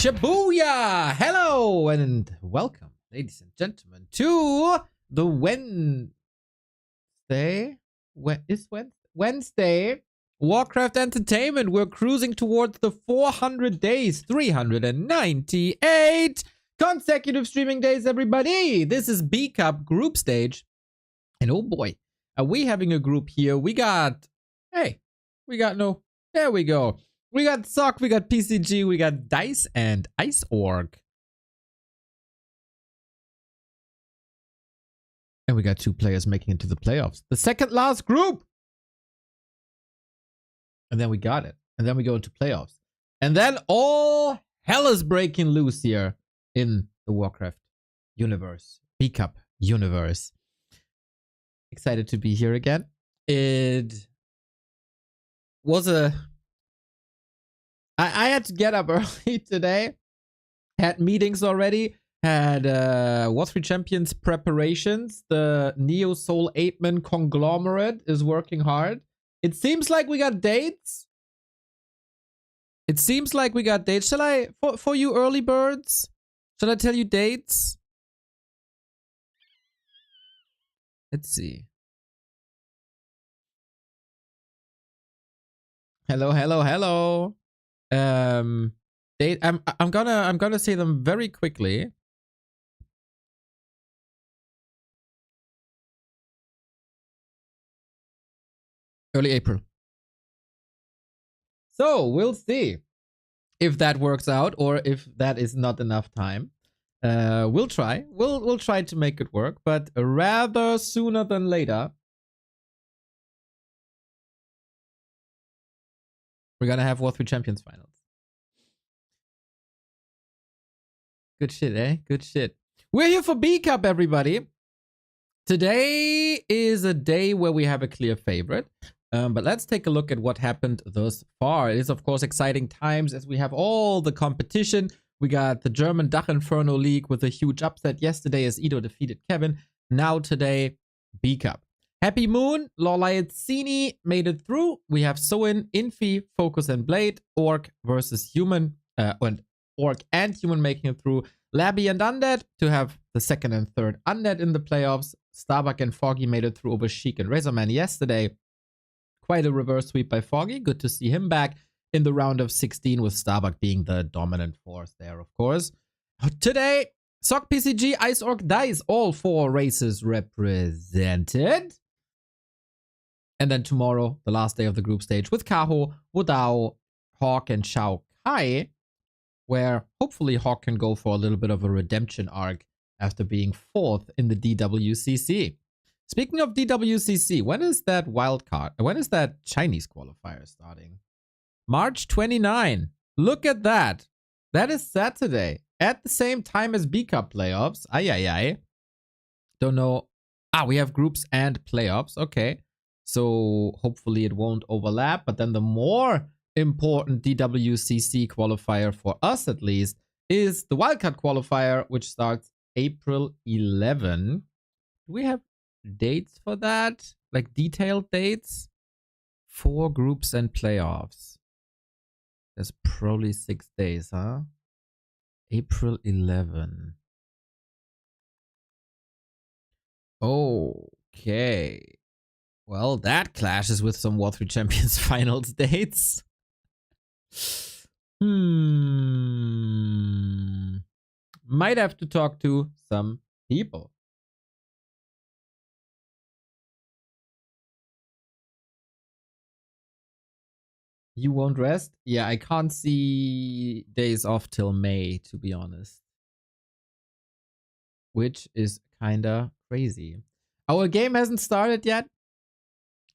Shibuya! Hello and welcome, ladies and gentlemen, to the Wednesday Warcraft Entertainment. We're cruising towards the 400 days, 398 consecutive streaming days, everybody. This is B Cup group stage. And oh boy, are we having a group here. We got there we go. We got Sock, we got PCG, we got Dise and Iceorg. And we got 2 players making it to the playoffs. The second last group. And then we got it. And then we go into playoffs. And then all hell is breaking loose here in the Warcraft universe. B-Cup universe. Excited to be here again. It was I had to get up early today. Had meetings already. Had Warcraft III Champions preparations. The Neo Soul 8-man conglomerate is working hard. It seems like we got dates. Shall I, for you early birds, shall I tell you dates? Let's see. Hello. I'm gonna say them very quickly. Early April. So we'll see if that works out or if that is not enough time. We'll try. We'll try to make it work, but rather sooner than later. We're gonna have Warcraft III Champions finals. Good shit, eh? Good shit. We're here for B Cup, everybody. Today is a day where we have a clear favorite. But let's take a look at what happened thus far. It is, of course, exciting times as we have all the competition. We got the German Dach Inferno League with a huge upset yesterday as Ido defeated Kevin. Now today, B Cup. Happy Moon, Lorlaetzini made it through. We have Soin, Infi, Focus and Blade, Orc versus Human, and Orc and Human making it through. Labby and Undead to have the second and third Undead in the playoffs. Starbuck and Foggy made it through over Sheik and Razorman yesterday. Quite a reverse sweep by Foggy. Good to see him back in the round of 16 with Starbuck being the dominant force there, of course. Today, Sock, PCG, Iceorg, Dise, all 4 races represented. And then tomorrow, the last day of the group stage with Kaho, Wudao, Hawk, and Shao Kai, where hopefully Hawk can go for a little bit of a redemption arc after being 4th in the DWCC. Speaking of DWCC, when is that when is that Chinese qualifier starting? March 29. Look at that. That is Saturday at the same time as B Cup playoffs. Ay. Don't know. We have groups and playoffs. Okay. So hopefully it won't overlap. But then the more important DWCC qualifier for us, at least, is the wildcard qualifier, which starts April 11. Do we have dates for that? Like detailed dates? 4 groups and playoffs. There's probably 6 days, huh? April 11. Okay. Well, that clashes with some Warcraft III Champions finals dates. Might have to talk to some people. You won't rest? Yeah, I can't see days off till May, to be honest. Which is kinda crazy. Our game hasn't started yet.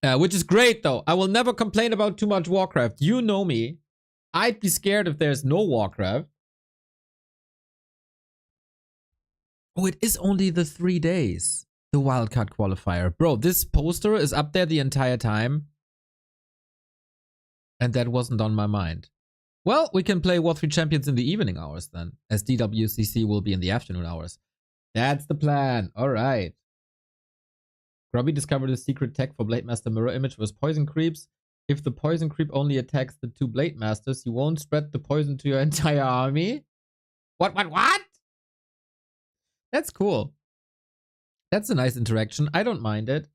Which is great, though. I will never complain about too much Warcraft. You know me. I'd be scared if there's no Warcraft. Oh, it is only the 3 days. The wildcard qualifier. Bro, this poster is up there the entire time. And that wasn't on my mind. Well, we can play Warcraft III Champions in the evening hours then, as DWCC will be in the afternoon hours. That's the plan. All right. Grubby discovered a secret tech for Blade Master mirror image was poison creeps. If the poison creep only attacks the 2 Blade Masters, you won't spread the poison to your entire army. What? That's cool. That's a nice interaction. I don't mind it.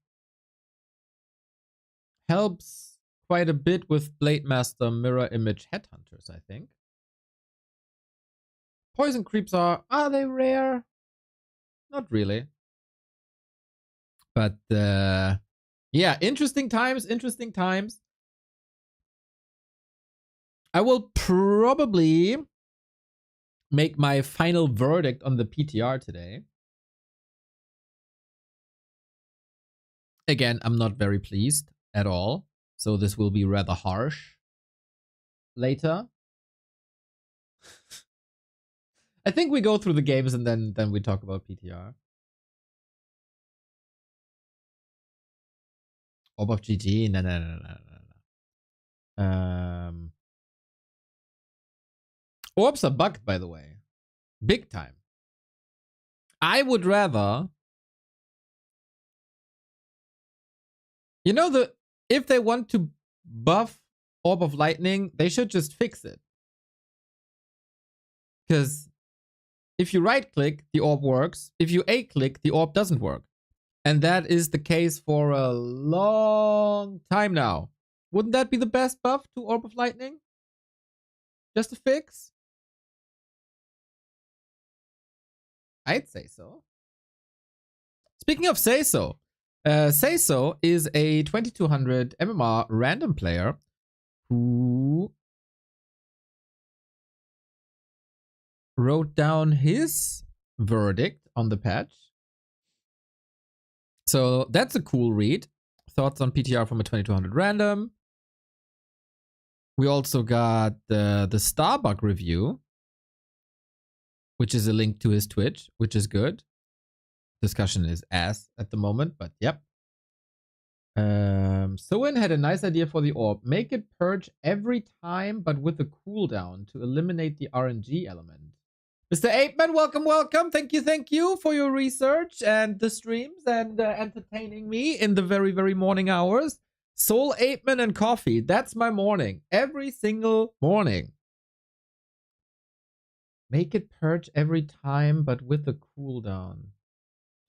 Helps quite a bit with Blade Master mirror image headhunters, I think. Poison creeps are they rare? Not really. But yeah, interesting times. I will probably make my final verdict on the PTR today. Again, I'm not very pleased at all, so this will be rather harsh later. I think we go through the games and then we talk about PTR. Orb of GG, no. Orbs are bugged, by the way. Big time. I would rather... You know, if they want to buff Orb of Lightning, they should just fix it. Because if you right-click, the orb works. If you A-click, the orb doesn't work. And that is the case for a long time now. Wouldn't that be the best buff to Orb of Lightning? Just a fix? I'd say so. Speaking of say so, Say So is a 2200 MMR random player who wrote down his verdict on the patch. So that's a cool read. Thoughts on PTR from a 2200 random. We also got the Starbuck review, which is a link to his Twitch, which is good. Discussion is ass at the moment, but yep. Soen had a nice idea for the orb. Make it purge every time, but with a cooldown to eliminate the RNG element. Mr. Apeman, welcome. Thank you for your research and the streams and entertaining me in the very, very morning hours. Soul Apeman and coffee. That's my morning. Every single morning. Make it purge every time, but with a cooldown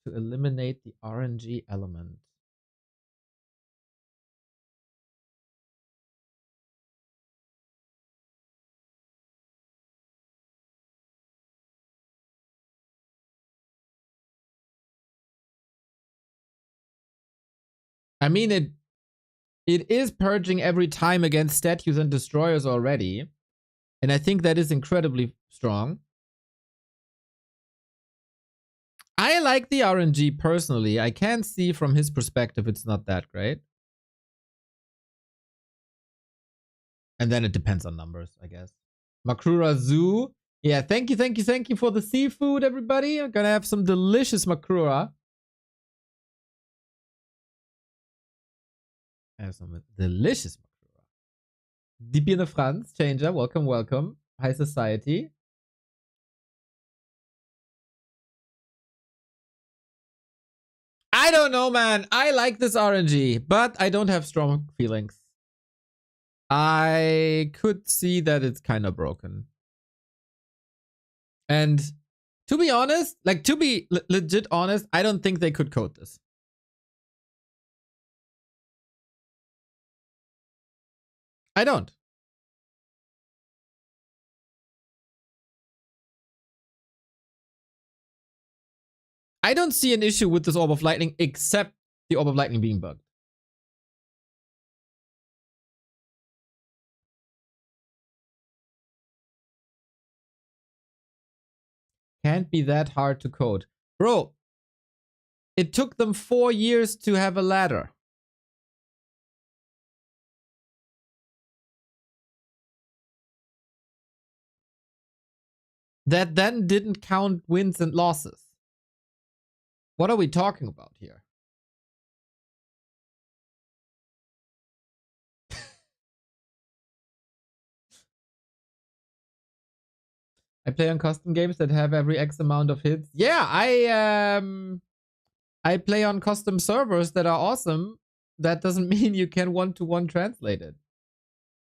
to eliminate the RNG element. I mean, it is purging every time against statues and destroyers already. And I think that is incredibly strong. I like the RNG personally. I can see from his perspective it's not that great. And then it depends on numbers, I guess. Makrura Zoo. Yeah, thank you for the seafood, everybody. I'm gonna have some delicious Makrura. I have some delicious Makrura. Dipine Franz, Changer, welcome. High Society. I don't know, man. I like this RNG, but I don't have strong feelings. I could see that it's kind of broken. And to be honest, like to be legit honest, I don't think they could code this. I don't. I don't see an issue with this Orb of Lightning except the Orb of Lightning being bugged. Can't be that hard to code. Bro, it took them 4 years to have a ladder. That then didn't count wins and losses. What are we talking about here? I play on custom games that have every X amount of hits. Yeah, I play on custom servers that are awesome. That doesn't mean you can one-to-one translate it.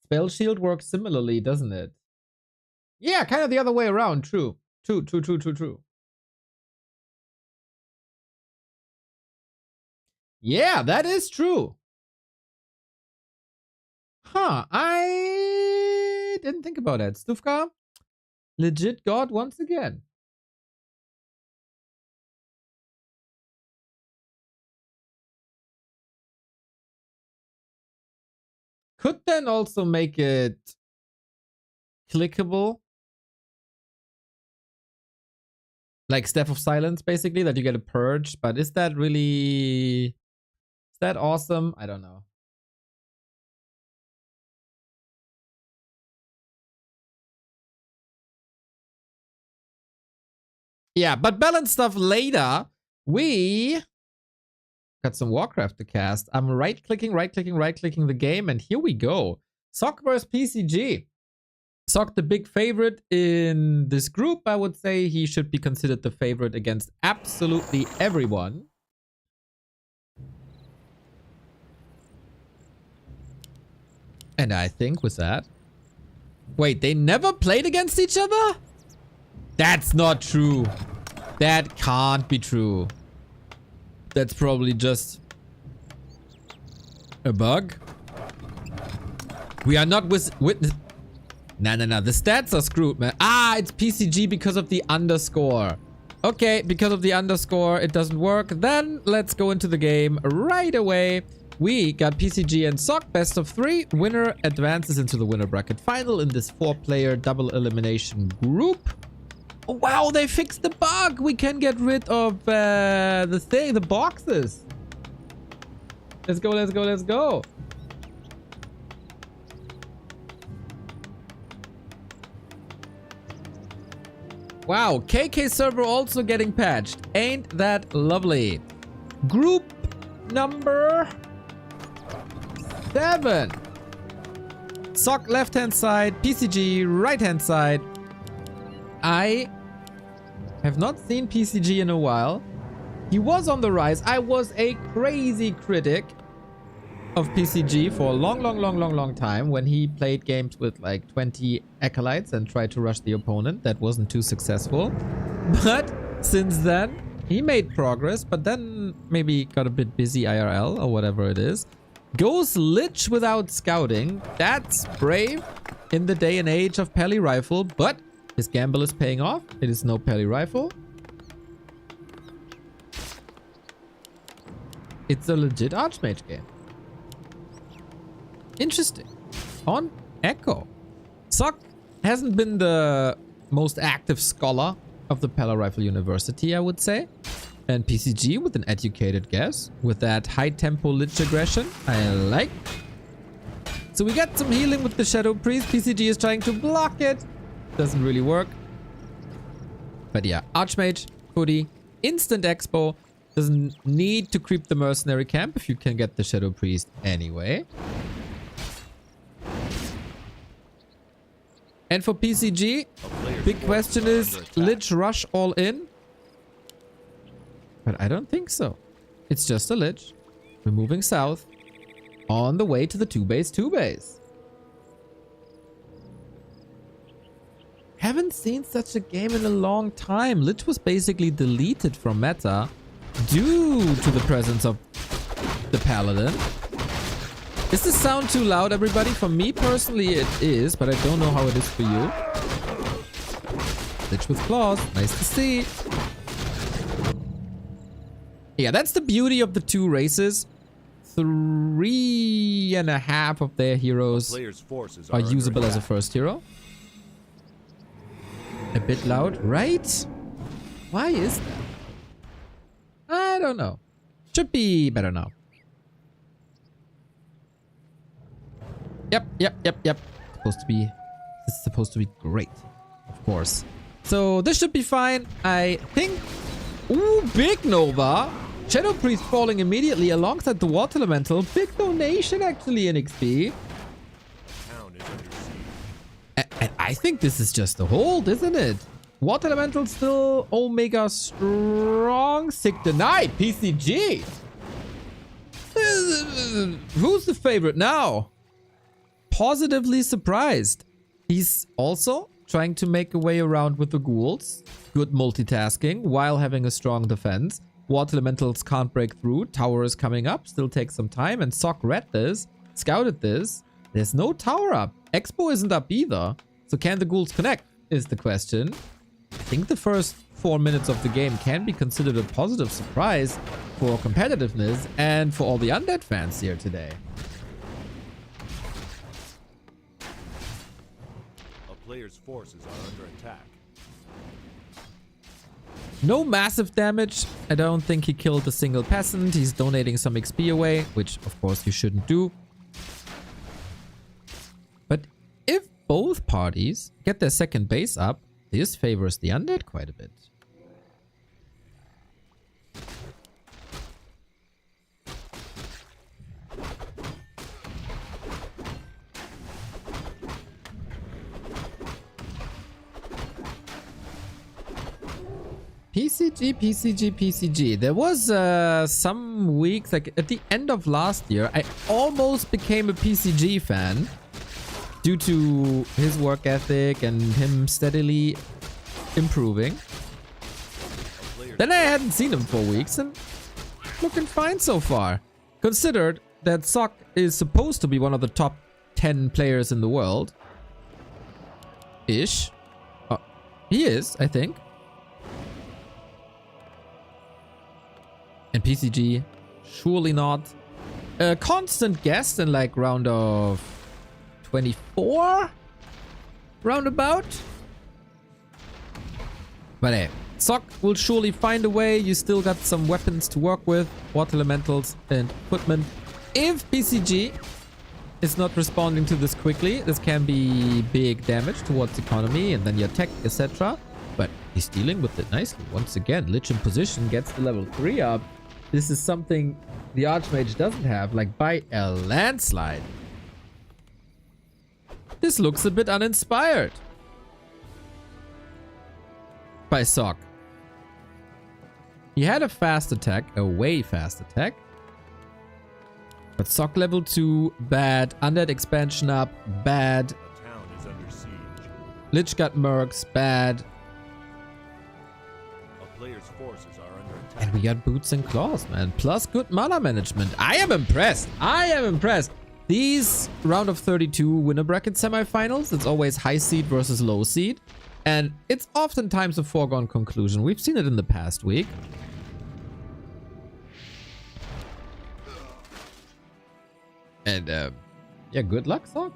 Spell Shield works similarly, doesn't it? Yeah, kind of the other way around, true. True, true, true, true, true. Yeah, that is true. Huh, I didn't think about that. Stufka, legit god once again. Could then also make it clickable. Like Staff of Silence, basically, that you get a purge. But is that really... Is that awesome? I don't know. Yeah, but balance stuff later. We got some Warcraft to cast. I'm right-clicking the game, and here we go. Sock vs PCG. Sock, the big favorite in this group. I would say he should be considered the favorite against absolutely everyone. And I think with that... Wait, they never played against each other? That's not true. That can't be true. That's probably just a bug. We are not witness. No. The stats are screwed, man. Ah, it's PCG because of the underscore. Okay, because of the underscore, it doesn't work. Then let's go into the game right away. We got PCG and Sock best of 3. Winner advances into the winner bracket final in this 4-player double elimination group. Oh, wow, they fixed the bug. We can get rid of the boxes. Let's go, let's go, let's go. Wow, KK server also getting patched. Ain't that lovely? Group number 7. Sock left-hand side, PCG right-hand side. I have not seen PCG in a while. He was on the rise. I was a crazy critic of PCG for a long time when he played games with like 20 acolytes and tried to rush the opponent. That wasn't too successful. But since then, he made progress, but then maybe got a bit busy IRL or whatever it is. Goes Lich without scouting. That's brave in the day and age of Pally Rifle, but his gamble is paying off. It is no Pally Rifle. It's a legit Archmage game. Interesting. On Echo. Sock hasn't been the most active scholar of the Pally Rifle University, I would say. And PCG with an educated guess. With that high tempo Lich aggression. I like. So we got some healing with the Shadow Priest. PCG is trying to block it. Doesn't really work. But yeah, Archmage, Hoodie, instant expo. Doesn't need to creep the mercenary camp if you can get the Shadow Priest anyway. And for PCG, big question is, Lich rush all in? But I don't think so. It's just a Lich. We're moving south. On the way to the 2-base. Haven't seen such a game in a long time. Lich was basically deleted from meta due to the presence of the Paladin. Is this sound too loud, everybody? For me personally, it is, but I don't know how it is for you. Lich with claws. Nice to see. Yeah, that's the beauty of the two races. 3.5 of their heroes are usable as a first hero. A bit loud, right? Why is that? I don't know. Should be better now. Yep. This is supposed to be great. Of course. So this should be fine. I think... Ooh, big Nova. Shadow Priest falling immediately alongside the Water Elemental. Big donation actually in XP. And I think this is just a hold, isn't it? Water Elemental still Omega strong. Sick deny. PCG. Who's the favorite now? Positively surprised. He's also trying to make a way around with the ghouls. Good multitasking while having a strong defense. Water elementals can't break through. Tower is coming up. Still takes some time. And Sock read this. Scouted this. There's no tower up. Expo isn't up either. So can the ghouls connect is the question. I think the first 4 minutes of the game can be considered a positive surprise for competitiveness and for all the Undead fans here today. A player's forces are under attack. No massive damage. I don't think he killed a single peasant. He's donating some XP away, which of course you shouldn't do. But if both parties get their second base up, this favors the Undead quite a bit. PCG. There was some weeks, like at the end of last year, I almost became a PCG fan due to his work ethic and him steadily improving. Then I hadn't seen him for weeks and looking fine so far. Considered that Sock is supposed to be one of the top 10 players in the world. Ish. He is, I think. And PCG, surely not. A constant guest in like round of 24? Roundabout? But hey, Sock will surely find a way. You still got some weapons to work with. Water elementals and equipment. If PCG is not responding to this quickly, this can be big damage towards economy and then your tech, etc. But he's dealing with it nicely. Once again, Lich in position gets the level 3 up. This is something the Archmage doesn't have, like by a landslide. This looks a bit uninspired by Sock. He had a fast attack, a way fast attack. But Sock level 2, bad. Undead expansion up, bad. The town is under siege. Lich got mercs, bad. A player's forces are under attack. And we got boots and claws, man. Plus good mana management. I am impressed. I am impressed. These round of 32 winner bracket semifinals, it's always high seed versus low seed. And it's oftentimes a foregone conclusion. We've seen it in the past week. And yeah, good luck, Sock.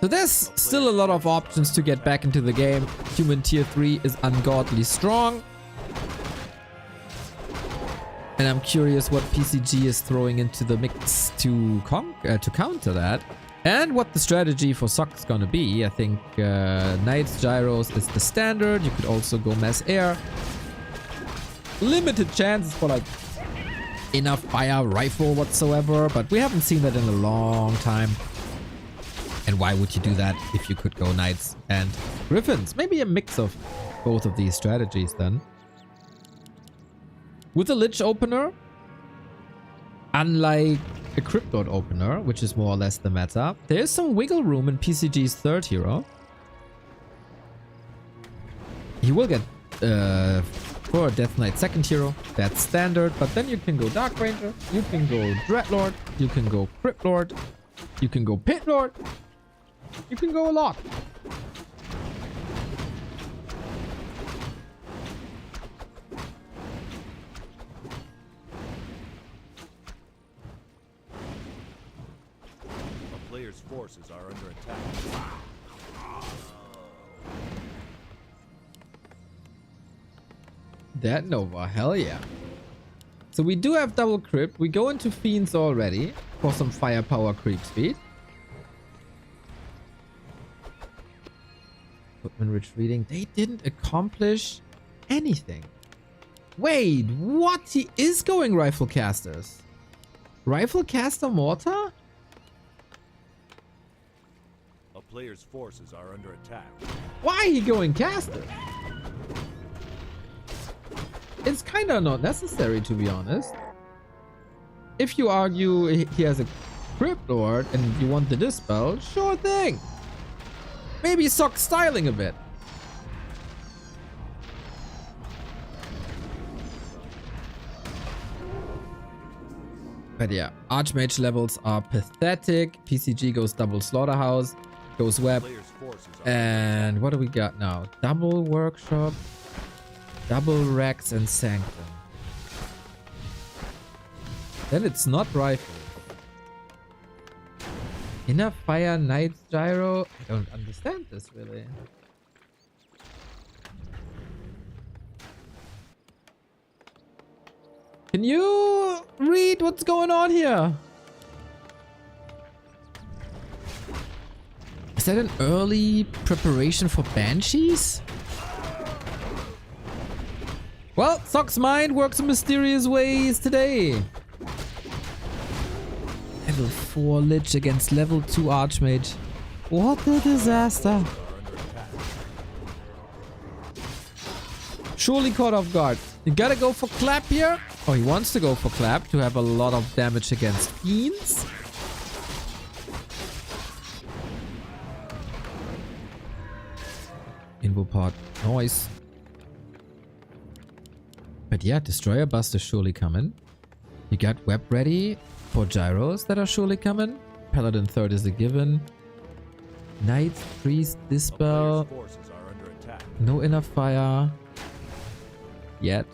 So there's still a lot of options to get back into the game. Human tier 3 is ungodly strong. And I'm curious what PCG is throwing into the mix to counter that. And what the strategy for Sock is going to be. I think Knights Gyros is the standard. You could also go Mass Air. Limited chances for like enough fire rifle whatsoever. But we haven't seen that in a long time. And why would you do that if you could go Knights and Griffins? Maybe a mix of both of these strategies then. With a Lich opener, unlike a Crypt Lord opener, which is more or less the meta, there is some wiggle room in PCG's third hero. He will get for a Death Knight second hero, that's standard, but then you can go Dark Ranger, you can go Dreadlord, you can go Crypt Lord, you can go Pit Lord. You can go a lot. A player's forces are under attack. That Nova, hell yeah. So we do have double crypt. We go into Fiends already for some firepower creep speed. Footman retreating. They didn't accomplish anything. Wait, what? He is going Rifle Casters. Rifle Caster Mortar? A player's forces are under attack. Why are he going Caster? it's kind of not necessary, to be honest. If you argue he has a Crypt Lord and you want the Dispel, sure thing. Maybe Sock styling a bit. But yeah, Archmage levels are pathetic. PCG goes double Slaughterhouse, goes Web. And what do we got now? Double Workshop, double Rex, and Sanctum. Then it's not Rifle. Inner Fire, Knight's Gyro. I don't understand this really. Can you read what's going on here? Is that an early preparation for Banshees? Well, Sock's mind works in mysterious ways today. Level 4 Lich against level 2 Archmage. What a disaster. Surely caught off guard. You gotta go for Clap here. Oh, he wants to go for Clap to have a lot of damage against Fiends. Invo pod. Nice. But yeah, Destroyer Bust is surely coming. You got Web ready for Gyros that are surely coming. Paladin 3rd is a given. Knight, Priest, Dispel. No Inner Fire. Yet.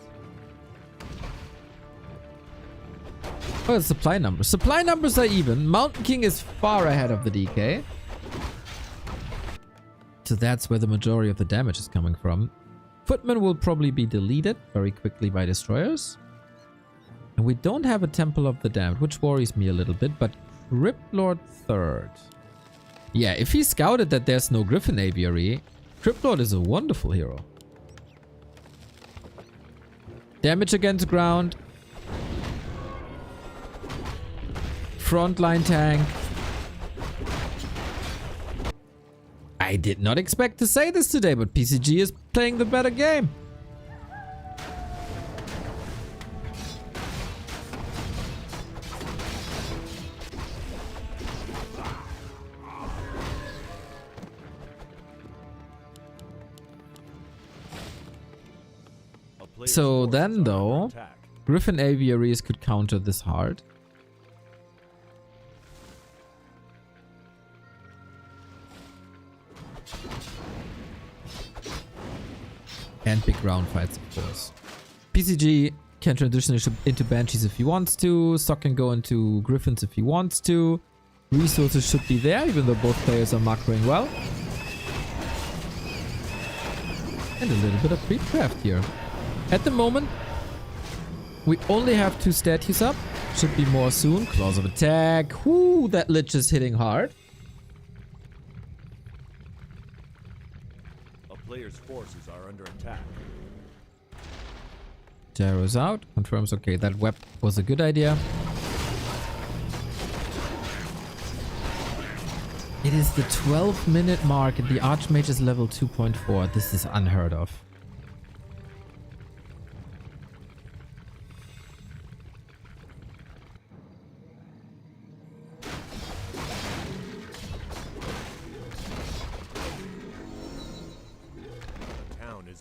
Oh, supply numbers. Supply numbers are even. Mountain King is far ahead of the DK. So that's where the majority of the damage is coming from. Footman will probably be deleted very quickly by Destroyers. And we don't have a Temple of the Damned, which worries me a little bit, but Crypt Lord 3rd. Yeah, if he scouted that there's no Griffin Aviary, Crypt Lord is a wonderful hero. Damage against ground. Frontline tank. I did not expect to say this today, but PCG is playing the better game. So then though, Griffin Aviaries could counter this hard. And big ground fights, of course. PCG can transition into Banshees if he wants to. Sock can go into Griffins if he wants to. Resources should be there, even though both players are macroing well. And a little bit of pre-craft here. At the moment, we only have 2 statues up. Should be more soon. Claws of Attack. Whoo, that Lich is hitting hard. A player's forces are under attack. Gyro's out. Confirms, okay, that web was a good idea. It is the 12-minute mark and the Archmage is level 2.4. This is unheard of.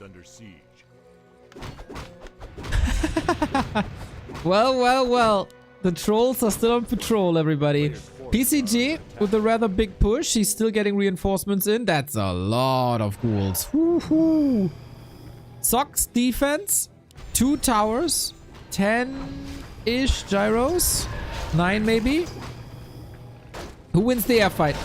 Under siege. Well. The trolls are still on patrol, everybody. PCG with a rather big push. He's still getting reinforcements in. That's a lot of ghouls. Woohoo! Sock's defense. 2 towers. 10-ish gyros. 9 maybe. Who wins the air fight?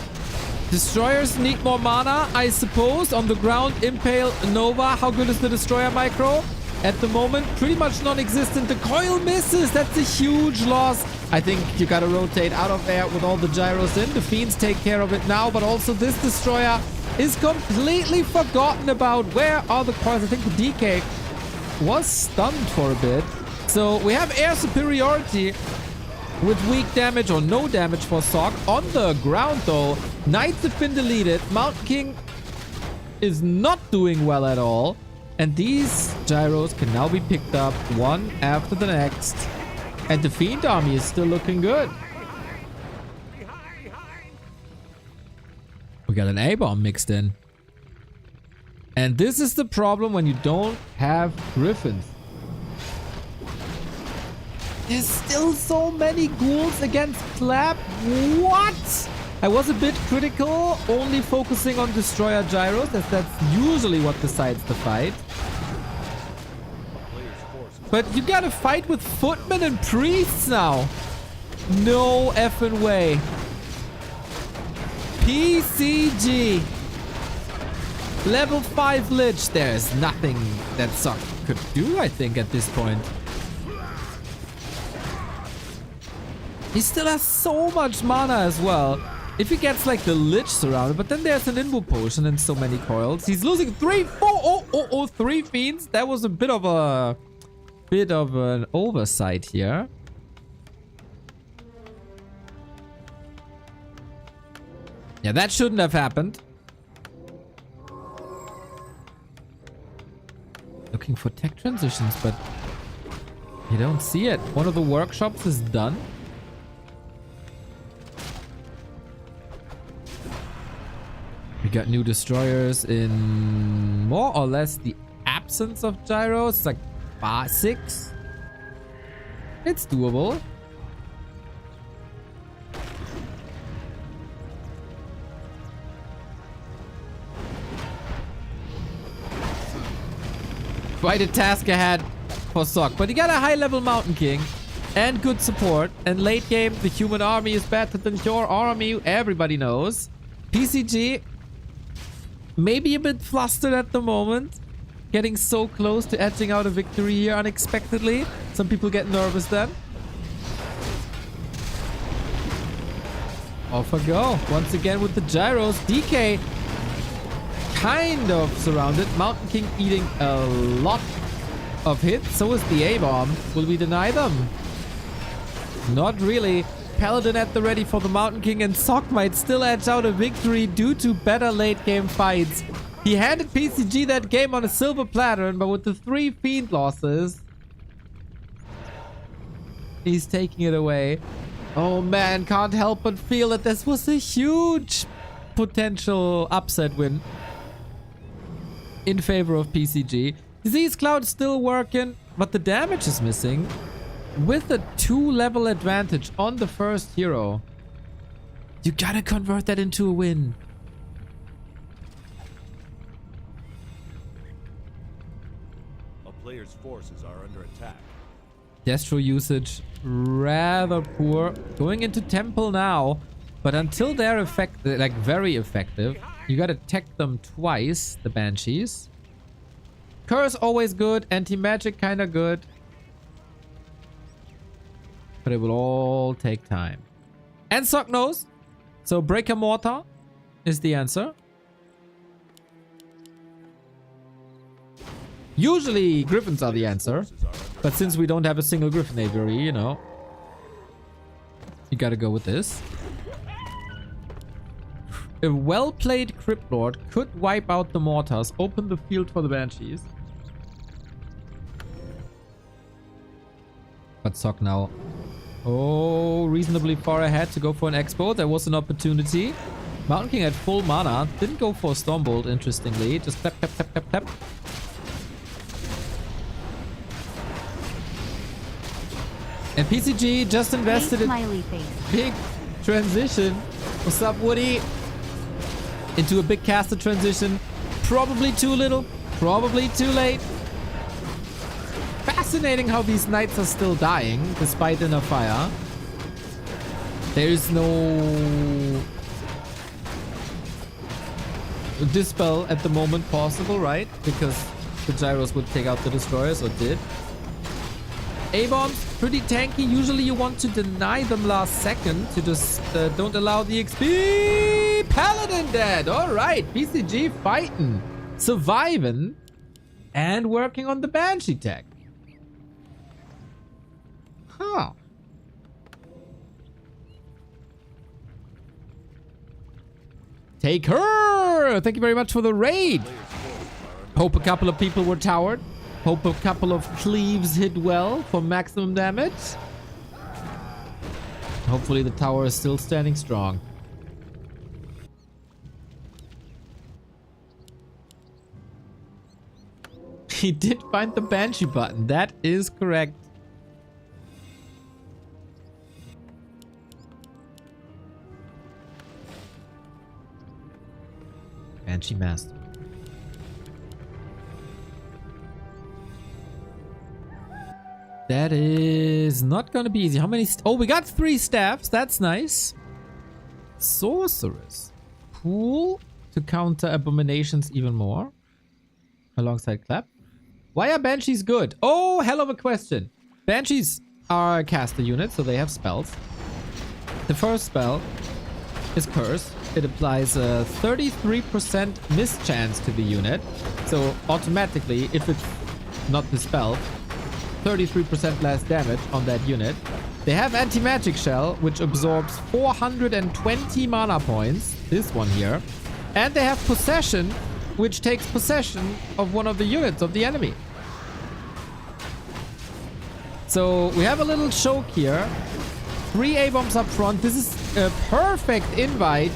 Destroyers need more mana, I suppose. On the ground, Impale, Nova. How good is the Destroyer micro? At the moment, pretty much non-existent. The coil misses. That's a huge loss. I think you gotta rotate out of there with all the gyros in. The Fiends take care of it now, but also this Destroyer is completely forgotten about. Where are the coils? I think the DK was stunned for a bit. So we have air superiority with weak damage or no damage for Sock. On the ground though, Knights have been deleted. Mountain King is not doing well at all. And these gyros can now be picked up one after the next. And the Fiend army is still looking good. We got an A-bomb mixed in. And this is the problem when you don't have Griffins. There's still so many ghouls against Clap. What? I was a bit critical, only focusing on Destroyer Gyros, as that's usually what decides the fight. But you gotta fight with Footmen and Priests now. No effing way. PCG. Level 5 Lich. There's nothing that Sock could do, I think, at this point. He still has so much mana as well. If he gets like the Lich surrounded, but then there's an Invo Potion and so many coils. He's losing 3, 4, 3 Fiends. That was a bit of an oversight here. Yeah, that shouldn't have happened. Looking for tech transitions, but you don't see it. One of the workshops is done. We got new destroyers in more or less the absence of gyros. It's like 6. It's doable. Quite a task ahead for Sock, but he got a high-level Mountain King and good support. And late game, the human army is better than your army. Everybody knows. PCG maybe a bit flustered at the moment, getting so close to edging out a victory here unexpectedly. Some people get nervous then. Off I go. Once again with the gyros. DK kind of surrounded. Mountain King eating a lot of hits. So is the A-bomb. Will we deny them? Not really. Paladin at the ready for the Mountain King, and Sock might still edge out a victory due to better late game fights. He handed PCG that game on a silver platter, but with the 3 Fiend losses, he's taking it away. Oh man, can't help but feel that this was a huge potential upset win in favor of PCG. Disease Cloud still working, but the damage is missing. With a 2-level advantage on the first hero, you gotta convert that into a win. A player's forces are under attack. Destro usage rather poor. Going into Temple now, but until they're like very effective, you gotta tech them twice, the Banshees. Curse always good, anti-magic kinda good. But it will all take time. And Sock knows. So Breaker Mortar is the answer. Usually Griffins are the answer. But since we don't have a single Griffin Aviary, you know, you gotta go with this. A well-played Crypt Lord could wipe out the Mortars, open the field for the Banshees. But Sock now, oh, reasonably far ahead to go for an Expo. There was an opportunity. Mountain King had full mana. Didn't go for a Stormbolt, interestingly. Just clap, clap, clap, clap, clap. And PCG just invested in big transition. What's up, Woody? Into a big caster transition. Probably too little. Probably too late. Fascinating how these knights are still dying despite enough fire. There is no dispel at the moment possible, right? Because the gyros would take out the destroyers, or did. A-bombs, pretty tanky. Usually you want to deny them last second to just don't allow the XP. Paladin dead. All right, PCG fighting, surviving, and working on the Banshee tech. Huh. Take her! Thank you very much for the raid. Hope a couple of people were towered. Hope a couple of cleaves hit well for maximum damage. Hopefully the tower is still standing strong. He did find the Banshee button. That is correct. Banshee Master. That is not gonna be easy. How many? Oh, we got 3 staffs. That's nice. Sorceress. Cool. To counter abominations even more. Alongside Clap. Why are Banshees good? Oh, hell of a question. Banshees are a caster unit, so they have spells. The first spell is Curse. It applies a 33% miss chance to the unit. So automatically, if it's not dispelled, 33% less damage on that unit. They have Anti-Magic Shell, which absorbs 420 mana points. This one here. And they have Possession, which takes possession of one of the units of the enemy. So we have a little choke here. 3 A-bombs up front. This is a perfect invite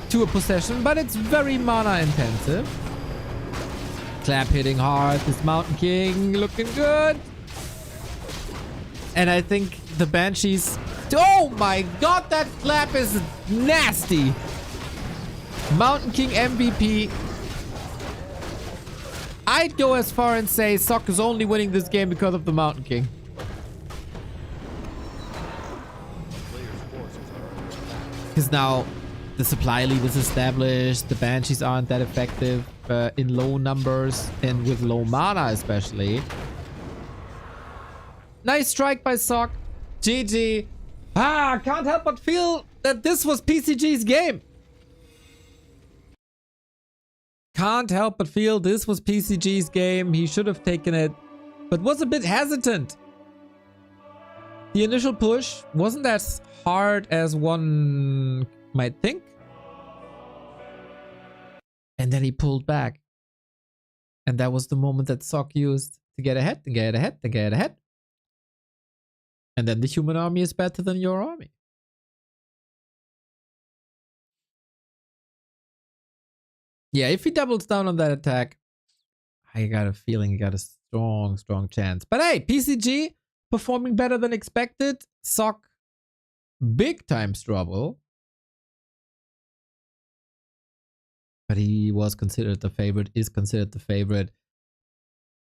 to a possession, but it's very mana intensive. Clap hitting hard. This Mountain King looking good. And I think the Banshees... Oh my god, that Clap is nasty. Mountain King MVP. I'd go as far and say Sok is only winning this game because of the Mountain King. Because now the supply lead is established. The Banshees aren't that effective in low numbers and with low mana especially. Nice strike by Sok. GG. Can't help but feel that this was PCG's game. Can't help but feel this was PCG's game. He should have taken it, but was a bit hesitant. The initial push wasn't as hard as one might think. And then he pulled back. And that was the moment that Sok used to get ahead, and get ahead, and get ahead. And then the human army is better than your army. Yeah, if he doubles down on that attack, I got a feeling he got a strong, strong chance. But hey, PCG performing better than expected. Sok, big time trouble. But he was considered the favorite, is considered the favorite.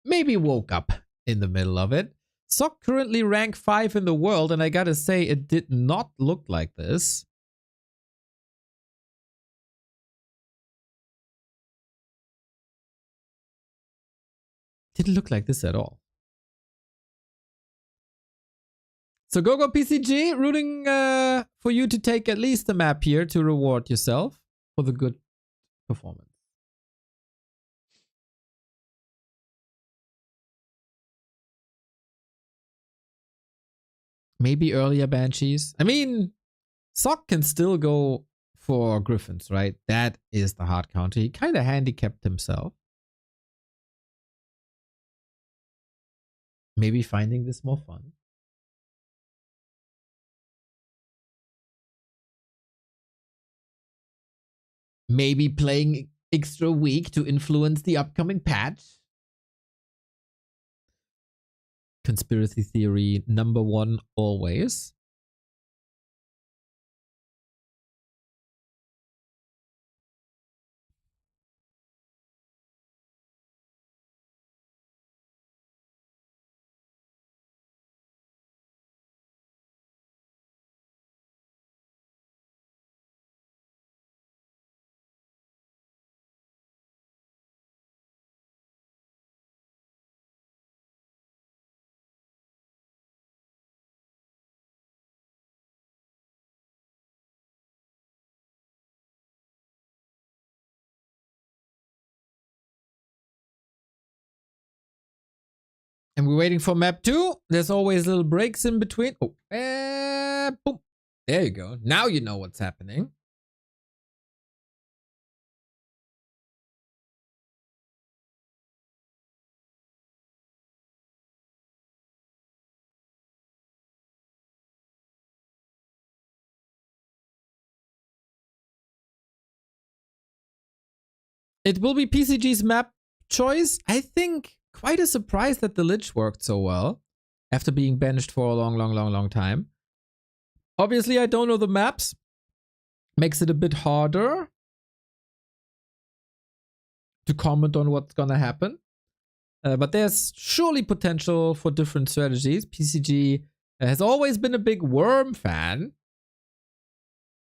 Maybe woke up in the middle of it. Sok currently rank 5 in the world, and I gotta say, it did not look like this. Didn't look like this at all. So go PCG, rooting for you to take at least a map here to reward yourself for the good performance. Maybe earlier Banshees. I mean, Sok can still go for Griffins, right? That is the hard counter. He kind of handicapped himself. Maybe finding this more fun. Maybe playing extra weak to influence the upcoming patch. Conspiracy theory number 1 always. And we're waiting for map 2. There's always little breaks in between. Oh, boom. There you go. Now you know what's happening. It will be PCG's map choice. I think quite a surprise that the Lich worked so well after being benched for a long time. Obviously, I don't know the maps. Makes it a bit harder to comment on what's gonna happen. But there's surely potential for different strategies. PCG has always been a big Worm fan.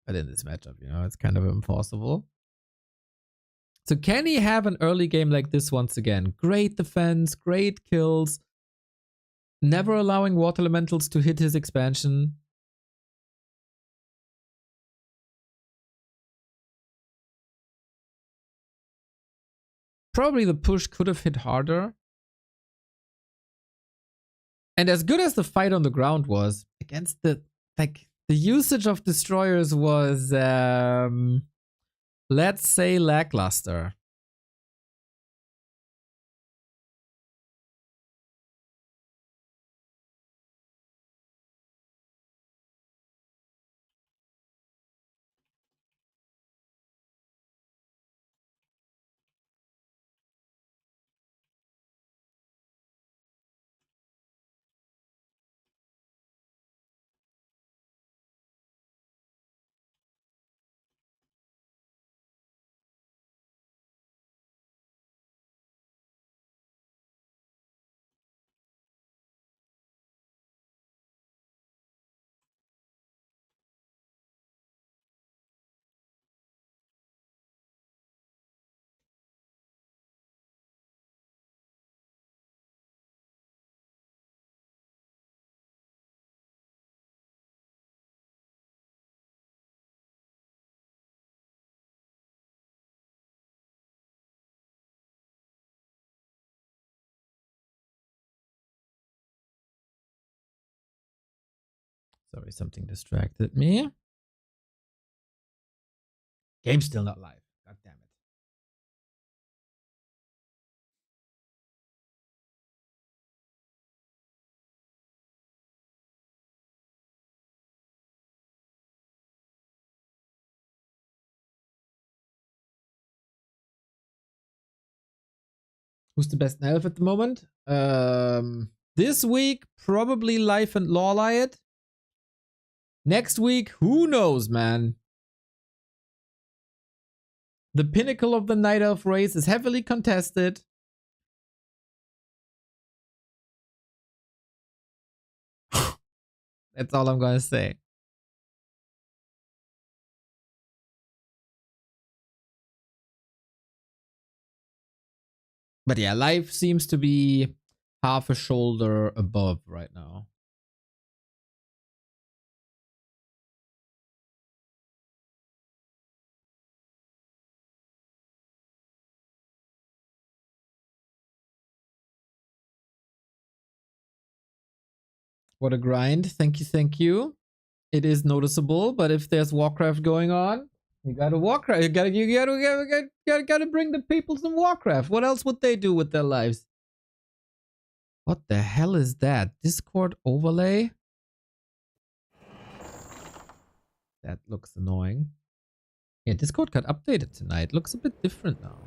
But in this matchup, you know, it's kind of impossible. So can he have an early game like this once again? Great defense, great kills. Never allowing water elementals to hit his expansion. Probably the push could have hit harder. And as good as the fight on the ground was, against the usage of destroyers was, let's say, lackluster. Sorry, something distracted me. Game's still not live. God damn it. Who's the best elf at the moment? This week, probably Life and Lawliot. Next week, who knows, man? The pinnacle of the Night Elf race is heavily contested. That's all I'm gonna say. But yeah, Life seems to be half a shoulder above right now. What a grind. Thank you, thank you. It is noticeable, but if there's Warcraft going on, you gotta Warcraft. You gotta bring the people some Warcraft. What else would they do with their lives? What the hell is that? Discord overlay? That looks annoying. Yeah, Discord got updated tonight. Looks a bit different now.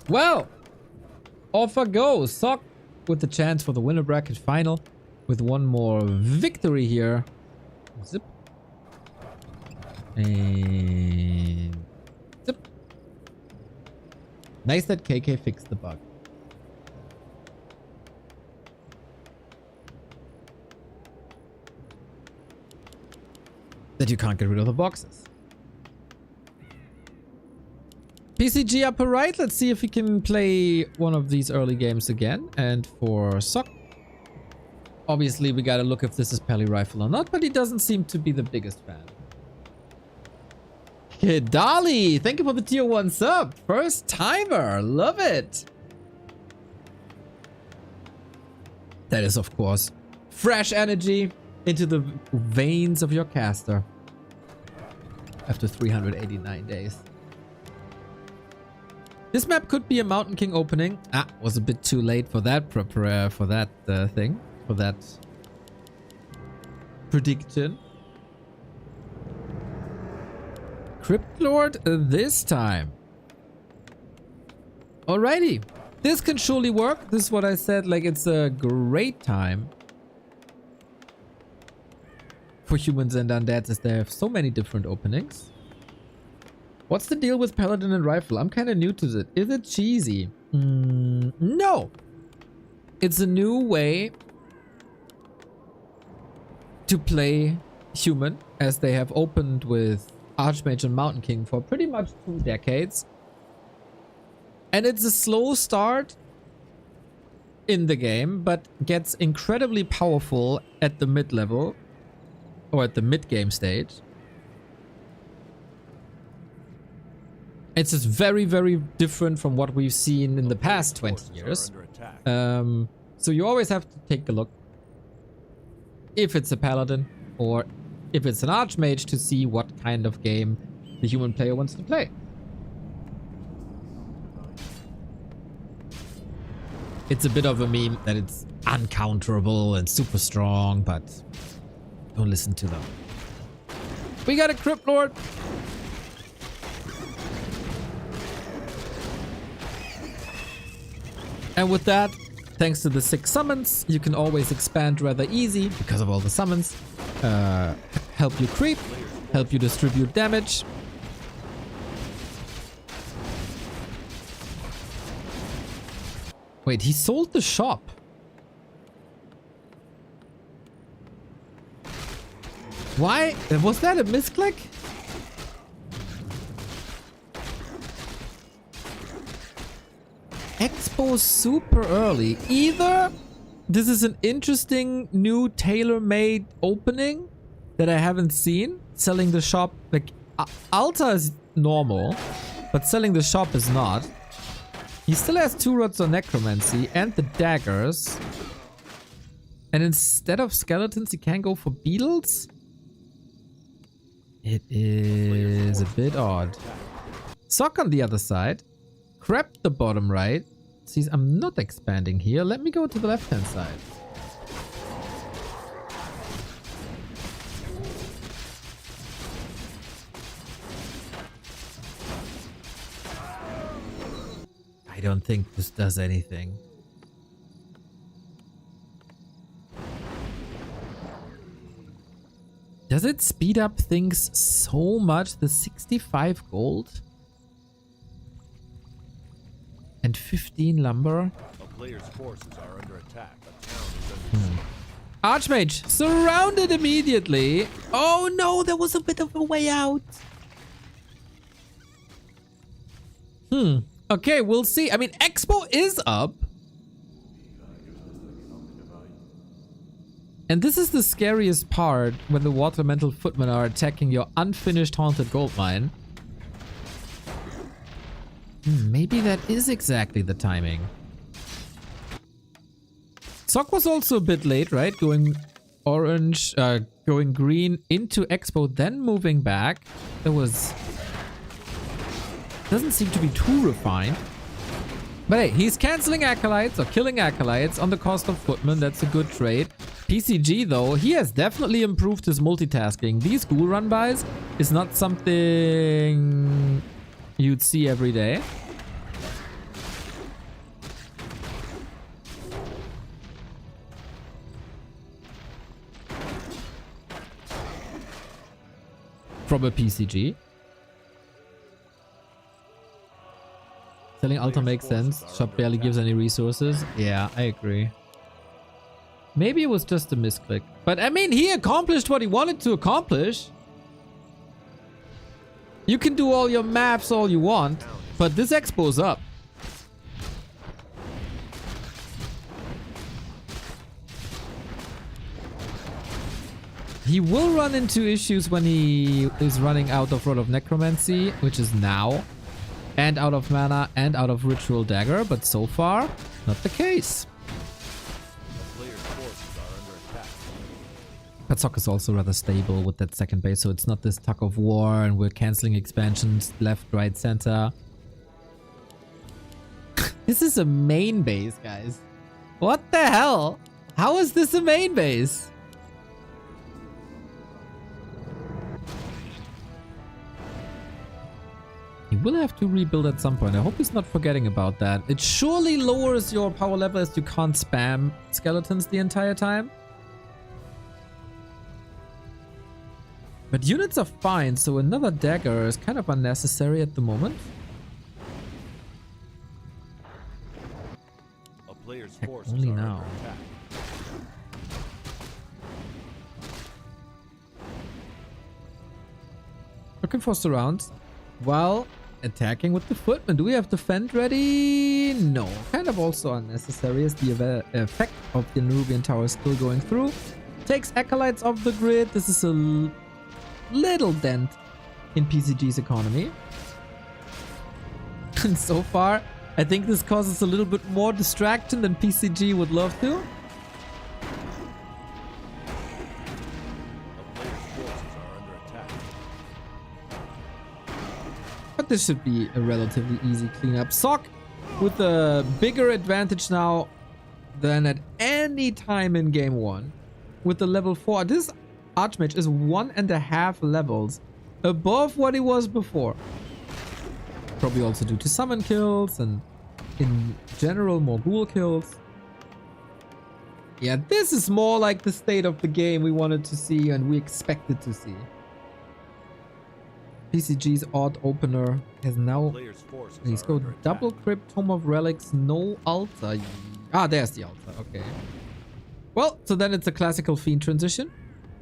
Well, off I go. Sock with the chance for the winner bracket final with one more victory here. Zip. And zip. Nice that KK fixed the bug. That you can't get rid of the boxes. PCG upper right. Let's see if we can play one of these early games again. And for Sock, obviously we gotta look if this is Pally Rifle or not, but he doesn't seem to be the biggest fan. Kidali, thank you for the tier 1 sub. First timer, love it. That is, of course, fresh energy into the veins of your caster after 389 days. This map could be a Mountain King opening. Was a bit too late for that for that prediction. Crypt Lord this time. Alrighty. This can surely work. This is what I said. Like, it's a great time for humans and undeads as they have so many different openings. What's the deal with Paladin and Rifle? I'm kind of new to it. Is it cheesy? No. It's a new way to play human, as they have opened with Archmage and Mountain King for pretty much 2 decades. And it's a slow start in the game, but gets incredibly powerful at the mid-level or at the mid-game stage. It's just very, very different from what we've seen in the past 20 years. So you always have to take a look if it's a Paladin or if it's an Archmage to see what kind of game the human player wants to play. It's a bit of a meme that it's uncounterable and super strong, but don't listen to them. We got a Crypt Lord. And with that, thanks to the 6 summons, you can always expand rather easy because of all the summons. Help you creep, help you distribute damage. Wait, he sold the shop. Why? Was that a misclick? Expo super early. Either this is an interesting new tailor-made opening that I haven't seen. Selling the shop, like Alta is normal, but selling the shop is not. He still has 2 rods on necromancy and the daggers. And instead of skeletons, he can go for beetles? It is a bit odd. Sock on the other side. Crept the bottom right. See, I'm not expanding here. Let me go to the left-hand side. I don't think this does anything. Does it speed up things so much? The 65 gold? And 15 lumber? A player's forces are under attack. A town is under siege. Archmage surrounded immediately. Oh no, there was a bit of a way out. Okay, we'll see. I mean, Expo is up. And this is the scariest part when the water elemental footmen are attacking your unfinished haunted gold mine. Maybe that is exactly the timing. Sock was also a bit late, right? Going orange, going green into Expo, then moving back. That was... doesn't seem to be too refined. But hey, he's canceling acolytes or killing acolytes on the cost of footmen. That's a good trade. PCG though, he has definitely improved his multitasking. These ghoul run bys is not something you'd see every day. From a PCG. Selling Alta makes sense. Shop barely gives any resources. Yeah, I agree. Maybe it was just a misclick. But I mean, he accomplished what he wanted to accomplish. You can do all your maps all you want, but this expo's up. He will run into issues when he is running out of Rod of Necromancy, which is now, and out of mana and out of Ritual Dagger, but so far, not the case. Patsok is also rather stable with that second base, so it's not this tug of war and we're cancelling expansions left, right, center. This is a main base, guys. What the hell? How is this a main base? will have to rebuild at some point. I hope he's not forgetting about that. It surely lowers your power level as you can't spam skeletons the entire time. But units are fine, so another dagger is kind of unnecessary at the moment. A player's Heck, forces only are now. under attack. Looking for surrounds while attacking with the footman. Do we have defend ready? No. Kind of also unnecessary as the effect of the Nerubian tower is still going through. Takes acolytes off the grid. This is a little dent in PCG's economy. And so far, I think this causes a little bit more distraction than PCG would love to. A player's forces are under attack. But this should be a relatively easy cleanup. Sock with a bigger advantage now than at any time in game 1. With the level 4. This Archmage is 1.5 levels above what he was before. Probably also due to summon kills and in general more ghoul kills. Yeah, this is more like the state of the game we wanted to see and we expected to see. PCG's odd opener has now... Player's forces Let's are go under double attack. crypt, tome of relics, no altar. Ah, there's the altar. Okay. Well, so then it's a classical fiend transition.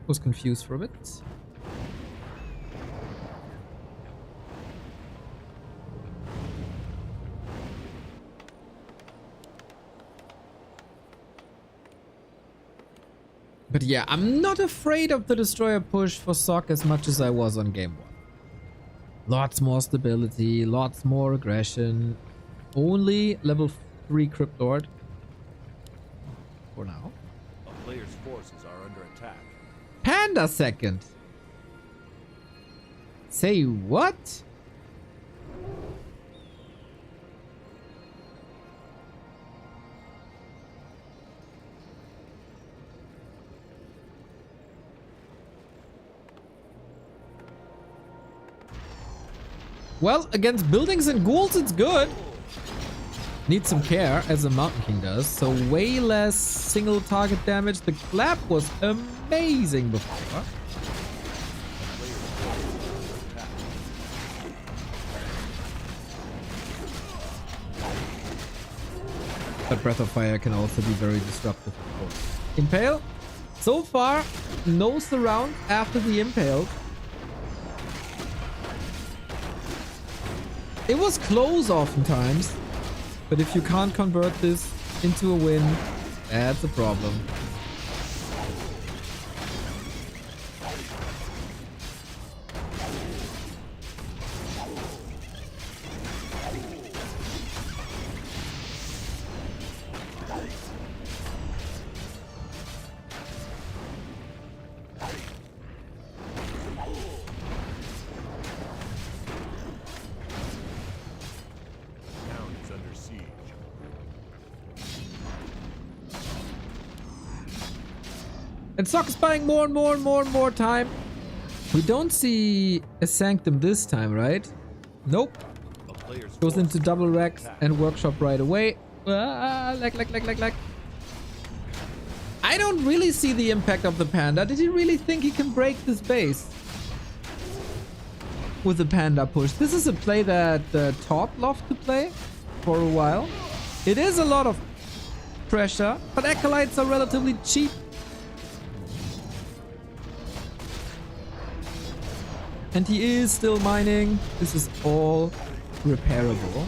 Was confused for a bit. But yeah, I'm not afraid of the destroyer push for Sock as much as I was on game 1. Lots more stability, lots more aggression. Only level 3 Crypt Lord. For now. A player's forces are under attack. Panda second. Say what? Well, against buildings and ghouls, it's good. Needs some care, as the Mountain King does. So way less single target damage. The clap was amazing before. But Breath of Fire can also be very disruptive, of course. Impale. So far, no surround after the Impale. It was close oftentimes. But if you can't convert this into a win, that's a problem. And Sock is buying more and more time. We don't see a Sanctum this time, right? Nope. Goes into double Rex and Workshop right away. Lag. I don't really see the impact of the Panda. Did he really think he can break this base? With the Panda push. This is a play that Todd loved to play for a while. It is a lot of pressure, but Acolytes are relatively cheap. And he is still mining. This is all repairable.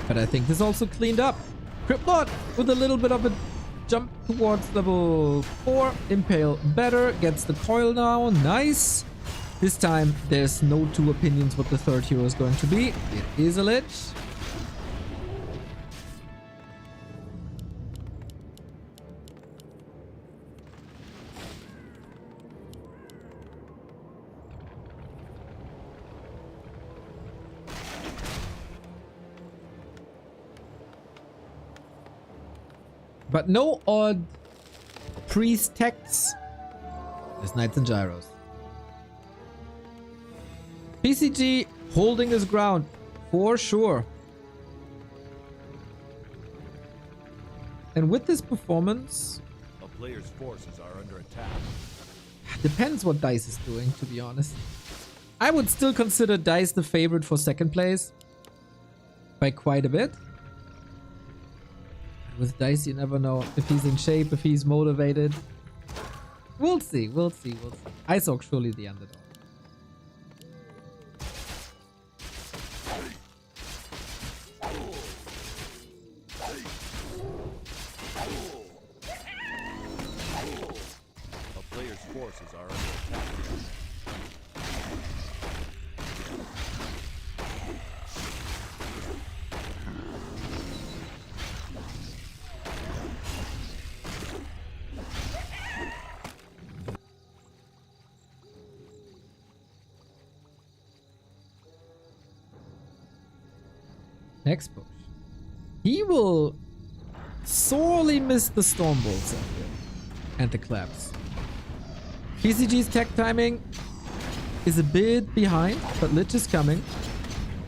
But I think this also cleaned up. Cryptlord with a little bit of a jump towards level 4. Impale better. Gets the coil now. Nice. This time there's no two opinions what the third hero is going to be. It is a Lich. But no odd priest techs. There's knights and gyros. PCG holding his ground for sure. And with this performance, A player's forces are under attack. depends what Dise is doing, to be honest. I would still consider Dise the favorite for second place by quite a bit. With Dise, you never know if he's in shape, if he's motivated. We'll see, we'll see, we'll see. Isaac surely the underdog. A player's forces are under attack. Next push. He will sorely miss the storm bolts up here. And the claps. PCG's tech timing is a bit behind, but Lich is coming.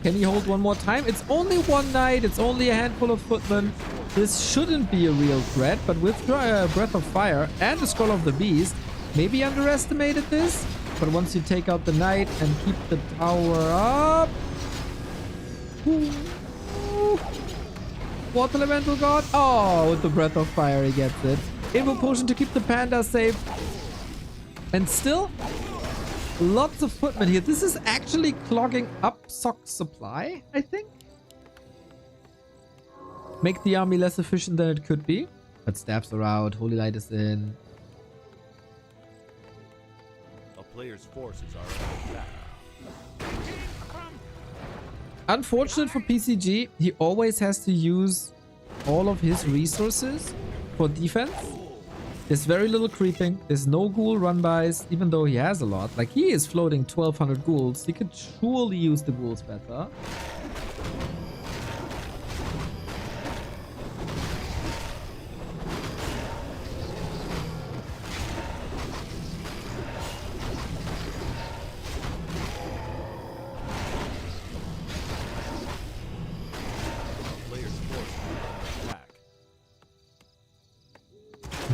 Can he hold one more time? It's only one knight, it's only a handful of footmen. This shouldn't be a real threat, but with Breath of Fire and the Scroll of the Beast, maybe underestimated this. But once you take out the knight and keep the tower up... Ooh. Water Elemental God. Oh, with the Breath of Fire he gets it. Invo Potion to keep the panda safe. And still, lots of footmen here. This is actually clogging up Sock's supply, I think. Make the army less efficient than it could be. But staffs are out. Holy Light is in. A player's forces are under attack. Unfortunate for PCG, he always has to use all of his resources for defense. There's very little creeping. There's no ghoul run-bys, even though he has a lot. Like, he is floating 1200 ghouls. He could surely use the ghouls better.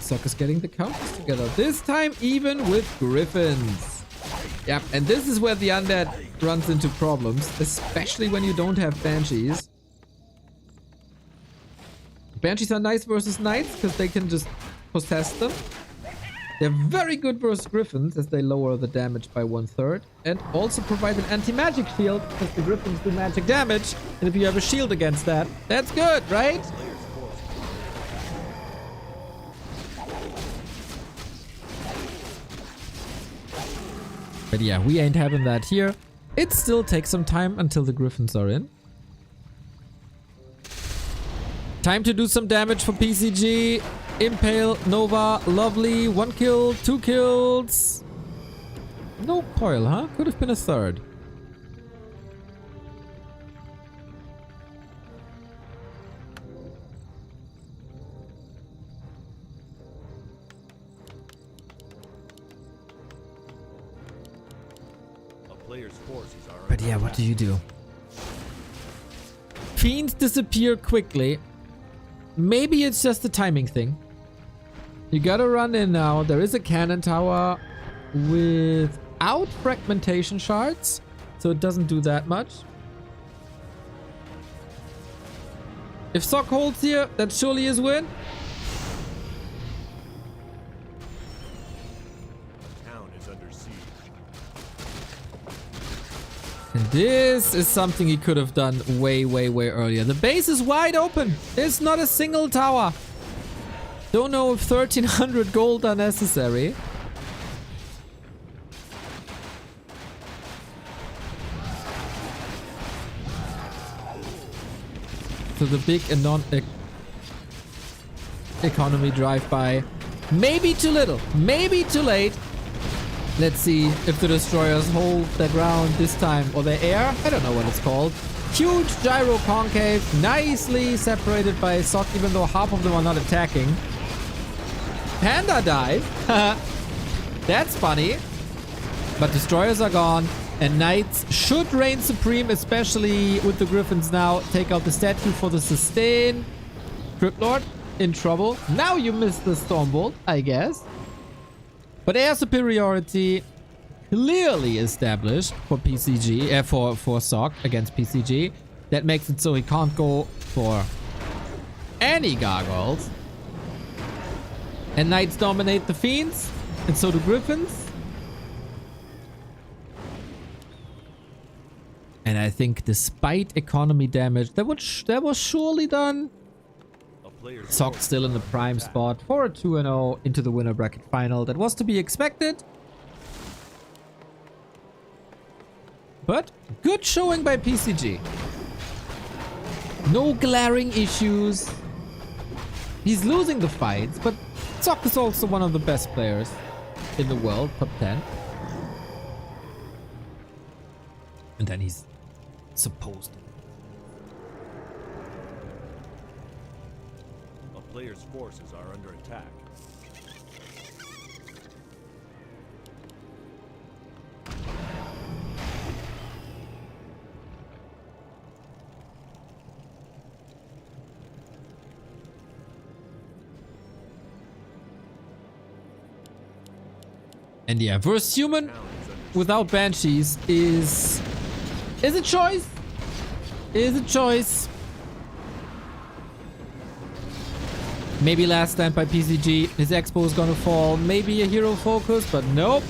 Sock is getting the counters together. This time even with Griffins. Yep, and this is where the undead runs into problems, especially when you don't have Banshees. Banshees are nice versus Knights because they can just possess them. They're very good versus Griffins as they lower the damage by 1/3 and also provide an anti-magic shield because the Griffins do magic damage. And if you have a shield against that, that's good, right? But yeah, we ain't having that here. It still takes some time until the Griffins are in. Time to do some damage for PCG. Impale, Nova, lovely. 1 kill, 2 kills. No coil, huh? Could have been a third. But yeah, what do you do? Fiends disappear quickly. Maybe it's just a timing thing. You gotta run in now. There is a cannon tower without fragmentation shards, so it doesn't do that much. If Sock holds here, that surely is win. And this is something he could have done way, way, way earlier. The base is wide open. There's not a single tower. Don't know if 1300 gold are necessary. So the big and non-economy drive-by. Maybe too little. Maybe too late. Let's see if the destroyers hold their ground this time, or their air. I don't know what it's called. Huge gyro concave, nicely separated by Sock, even though half of them are not attacking. Panda dive. That's funny. But destroyers are gone. And knights should reign supreme, especially with the griffins now. Take out the statue for the sustain. Crypt Lord in trouble. Now you missed the Stormbolt, I guess. But air superiority clearly established for PCG, for Sock against PCG. That makes it so he can't go for any gargoyles. And knights dominate the fiends, and so do griffins. And I think despite economy damage, that was surely done. Sock still in the prime spot for a 2-0 into the winner bracket final. That was to be expected. But good showing by PCG. No glaring issues. He's losing the fights, but Sock is also one of the best players in the world, top 10. And then he's supposed to. A player's forces are under attack. And yeah, versus human without banshees is a choice. Is a choice. Maybe last stand by PCG. His expo is gonna fall. Maybe a hero focus, but nope.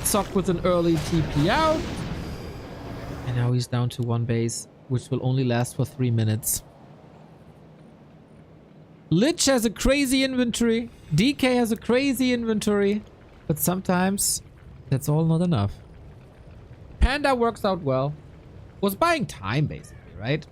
Sock with an early TP out. And now he's down to 1 base, which will only last for 3 minutes. Lich has a crazy inventory. DK has a crazy inventory. But sometimes that's all not enough. Panda works out well. Was buying time basically, right?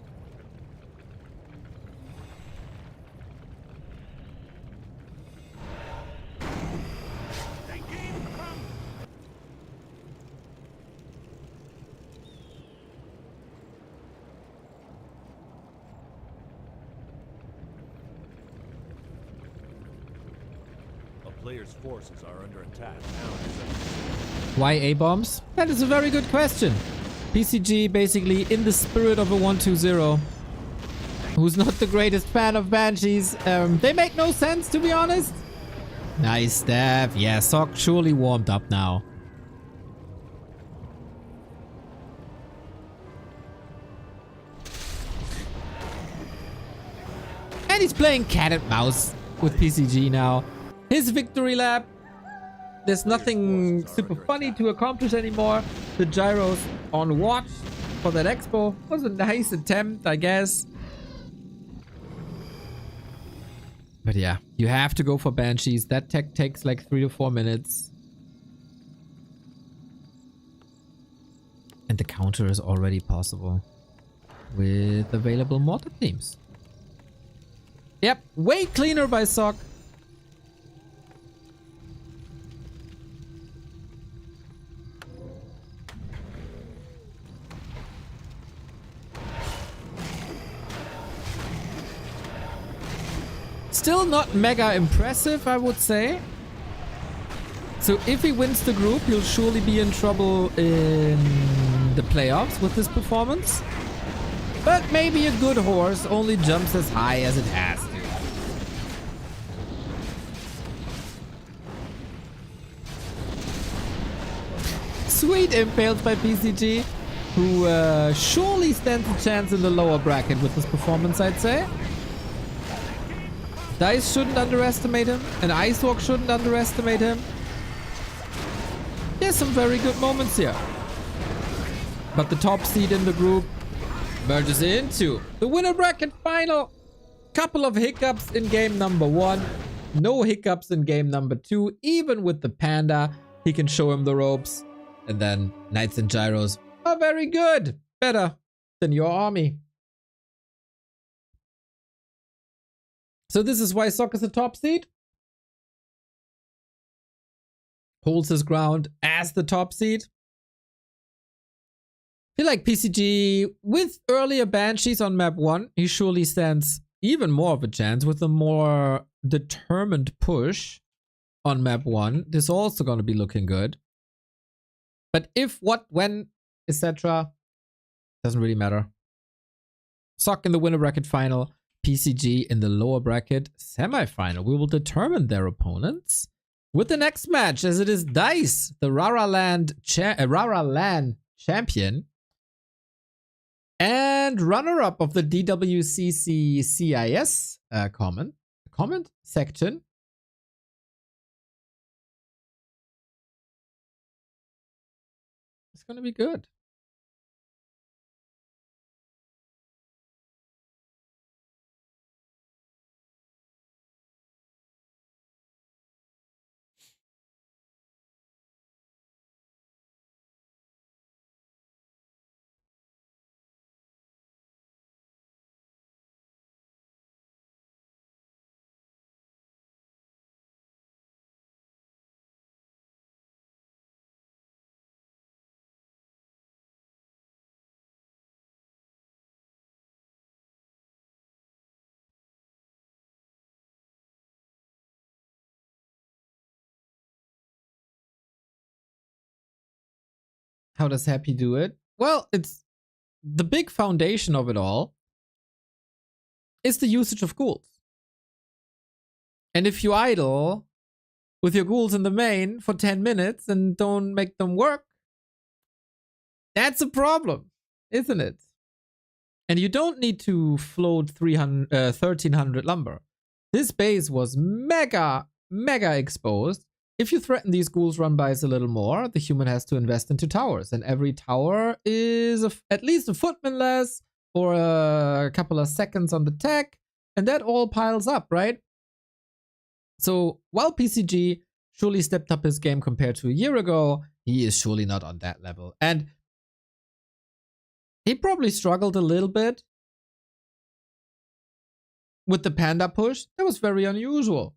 Players' forces are under attack. Why A-bombs? That is a very good question. PCG basically in the spirit of a 1-2-0. Who's not the greatest fan of banshees. They make no sense, to be honest. Nice stab. Yeah, Sock surely warmed up now. And he's playing cat and mouse with PCG now. His victory lap. There's nothing super funny to accomplish anymore. The gyros on watch for that expo was a nice attempt, I guess. But yeah, you have to go for banshees. That tech takes like 3 to 4 minutes. And the counter is already possible with available mortar themes. Yep, way cleaner by Sock. Still not mega impressive, I would say. So if he wins the group, he'll surely be in trouble in the playoffs with this performance. But maybe a good horse only jumps as high as it has to. Sweet impaled by PCG, who surely stands a chance in the lower bracket with this performance, I'd say. Dise shouldn't underestimate him, and Ice Walk shouldn't underestimate him. There's some very good moments here. But the top seed in the group merges into the winner bracket final. Couple of hiccups in game number 1. No hiccups in game number 2. Even with the Panda, he can show him the ropes. And then Knights and Gyros are very good. Better than your army. So this is why Sock is a top seed. Holds his ground as the top seed. I feel like PCG, with earlier banshees on map 1, he surely stands even more of a chance with a more determined push on map 1. This is also going to be looking good. But if, what, when, etc. doesn't really matter. Sock in the winner bracket final, PCG in the lower bracket semi-final. We will determine their opponents with the next match, as it is Dise, the Rara Land champion and runner-up of the DWCC CIS comment section. It's going to be good. How does Happy do it? Well, it's the big foundation of it all is the usage of ghouls. And if you idle with your ghouls in the main for 10 minutes and don't make them work, that's a problem, isn't it? And you don't need to float 1300 lumber. This base was mega exposed. If you threaten these ghouls run-bys a little more, the human has to invest into towers. And every tower is at least a footman less or a couple of seconds on the tech. And that all piles up, right? So while PCG surely stepped up his game compared to a year ago, he is surely not on that level. And he probably struggled a little bit with the panda push. That was very unusual.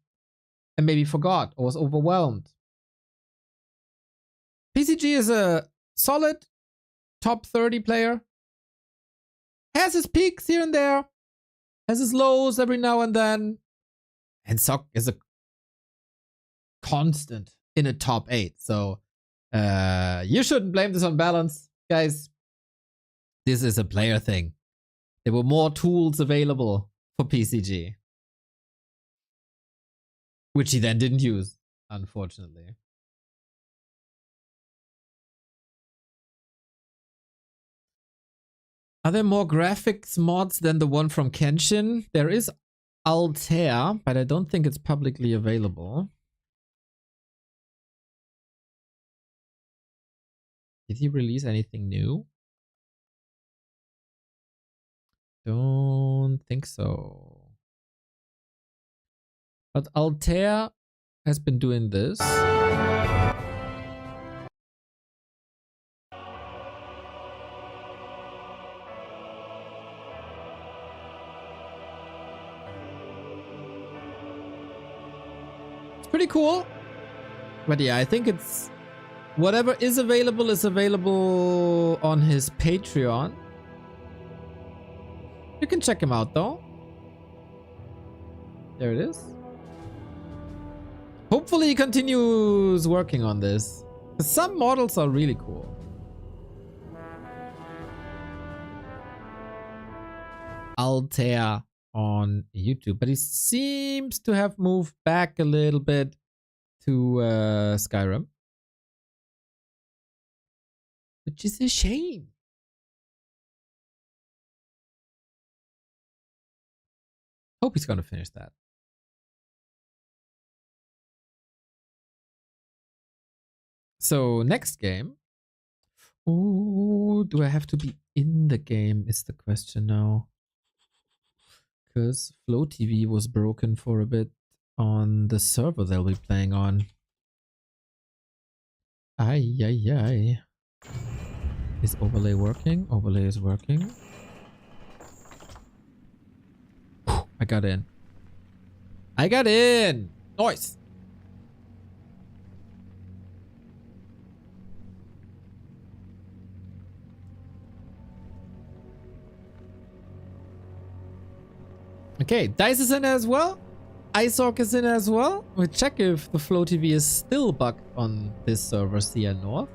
And maybe forgot or was overwhelmed. PCG is a solid top 30 player. Has his peaks here and there. Has his lows every now and then. And Sock is a constant in a top 8. So you shouldn't blame this on balance, guys. This is a player thing. There were more tools available for PCG, which he then didn't use, unfortunately. Are there more graphics mods than the one from Kenshin? There is Altair, but I don't think it's publicly available. Did he release anything new? Don't think so. But Altair has been doing this. It's pretty cool. But yeah, I think it's whatever is available on his Patreon. You can check him out though. There it is. Hopefully he continues working on this. Some models are really cool. Altair on YouTube, but he seems to have moved back a little bit to Skyrim, which is a shame. Hope he's gonna finish that. So next game. Oh, do I have to be in the game is the question now. Because Flow TV was broken for a bit on the server they'll be playing on. Ay. Is overlay working? Overlay is working. I got in. I got in! Nice! Okay, Dise is in as well. IceHawk is in as well. We'll check if the Flow TV is still bugged on this server, CN North,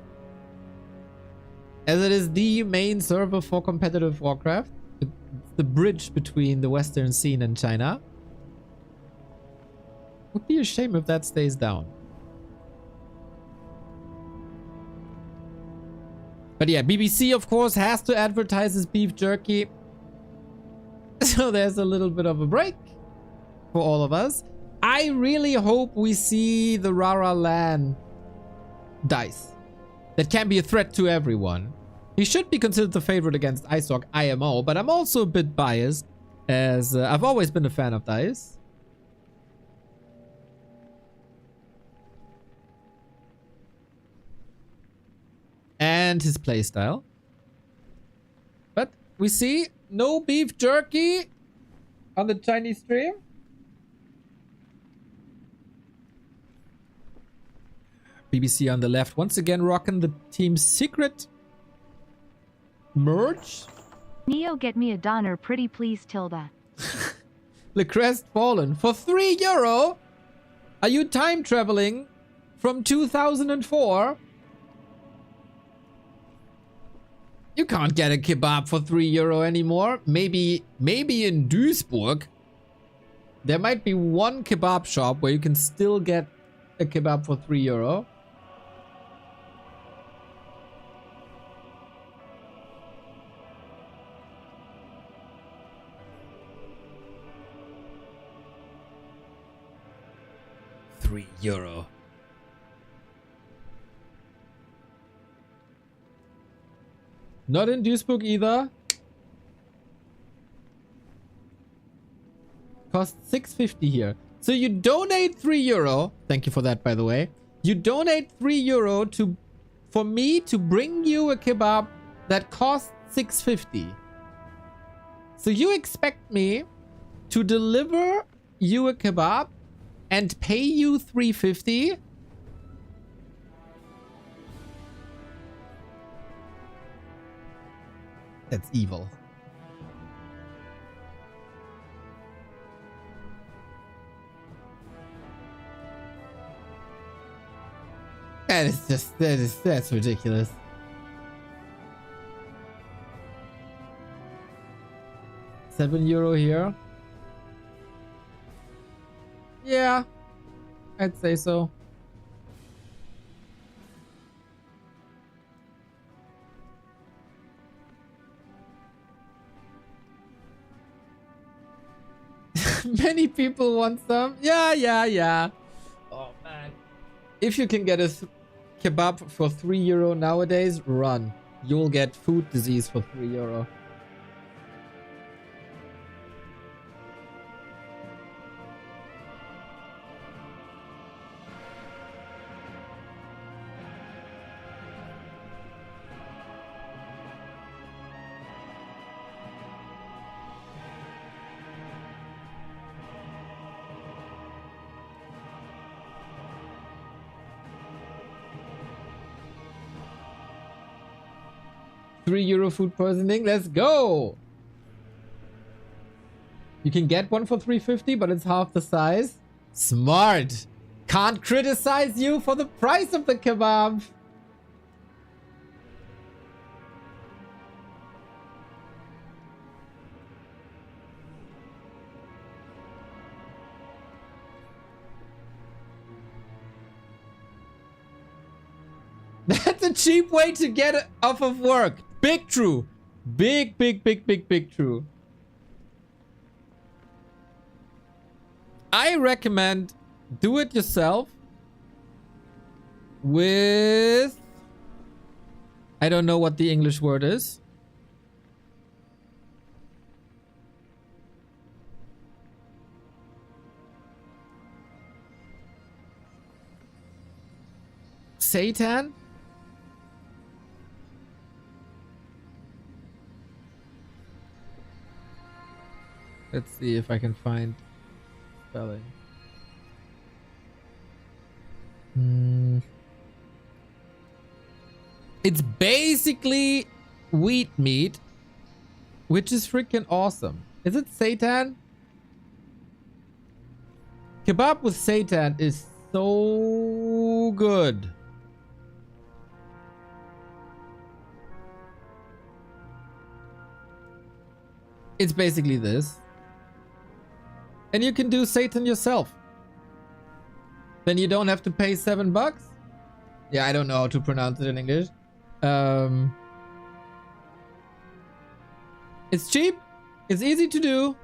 as it is the main server for competitive Warcraft. It's the bridge between the Western scene and China. Would be a shame if that stays down. But yeah, BBC of course has to advertise his beef jerky. So there's a little bit of a break for all of us. I really hope we see the Rara Lan Dise. That can be a threat to everyone. He should be considered the favorite against IceHawk IMO, but I'm also a bit biased as I've always been a fan of Dise. And his playstyle. But we see no beef jerky on the Chinese stream. BBC on the left once again rocking the team's secret merch. Neo, get me a Donner pretty please, Tilda. The Crest Fallen for €3. Are you time traveling from 2004? You can't get a kebab for €3 anymore. Maybe in Duisburg there might be one kebab shop where you can still get a kebab for €3. €3. Not in Duisburg either. Cost $6.50 here. So you donate €3. Thank you for that, by the way. You donate €3 for me to bring you a kebab that costs $6.50. So you expect me to deliver you a kebab and pay you $3.50? That's evil. That's ridiculous. €7 here. Yeah, I'd say so. Many people want some. Yeah. Oh man. If you can get a kebab for €3 nowadays, run. You'll get food disease for €3. €3 food poisoning. Let's go. You can get one for $3.50, but it's half the size. Smart. Can't criticize you for the price of the kebab. That's a cheap way to get off of work. Big true. Big true. I recommend do it yourself with, I don't know what the English word is. Seitan? Let's see if I can find spelling. It's basically wheat meat, which is freaking awesome. Is it seitan? Kebab with seitan is so good. It's basically this. And you can do seitan yourself. Then you don't have to pay $7. Yeah, I don't know how to pronounce it in English. It's cheap. It's easy to do.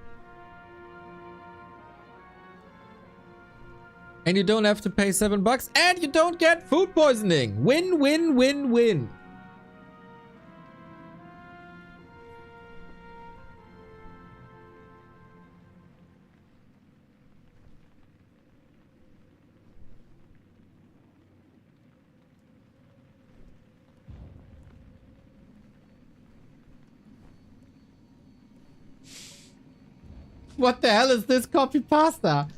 And you don't have to pay $7. And you don't get food poisoning. Win, win, win, win. What the hell is this copy pasta?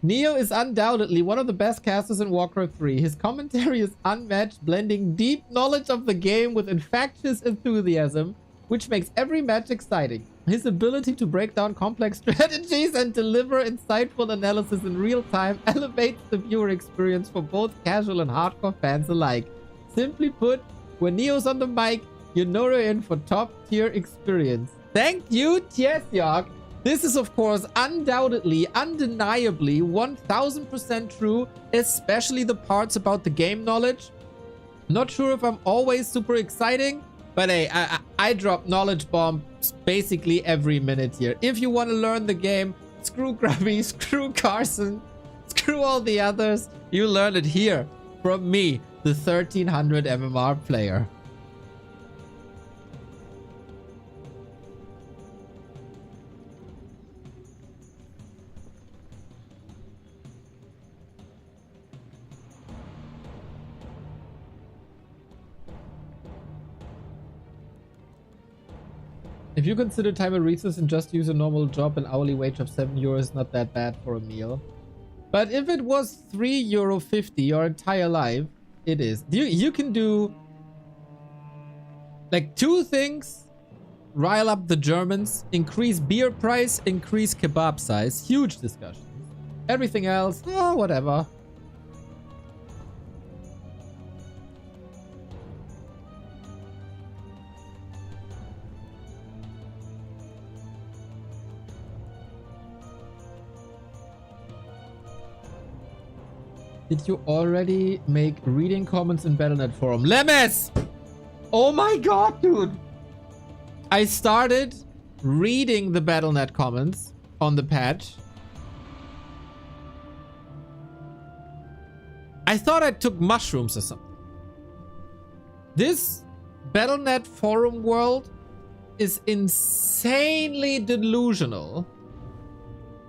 Neo is undoubtedly one of the best casters in Warcraft 3. His commentary is unmatched, blending deep knowledge of the game with infectious enthusiasm, which makes every match exciting. His ability to break down complex strategies and deliver insightful analysis in real time elevates the viewer experience for both casual and hardcore fans alike. Simply put, when Neo's on the mic, you know you're in for top tier experience. Thank you, Tiesyok. This is, of course, undoubtedly, undeniably, 1000% true, especially the parts about the game knowledge. Not sure if I'm always super exciting, but hey, I drop knowledge bombs basically every minute here. If you want to learn the game, screw Grubby, screw Carson, screw all the others, you learn it here from me, the 1300 MMR player. If you consider time at recess and just use a normal job, an hourly wage of €7 is not that bad for a meal. But if it was €3.50 your entire life, it is. You can do like 2 things. Rile up the Germans, increase beer price, increase kebab size. Huge discussions. Everything else, oh, whatever. Did you already make reading comments in Battle.net forum? Lemes! Oh my god, dude! I started reading the Battle.net comments on the patch. I thought I took mushrooms or something. This Battle.net forum world is insanely delusional.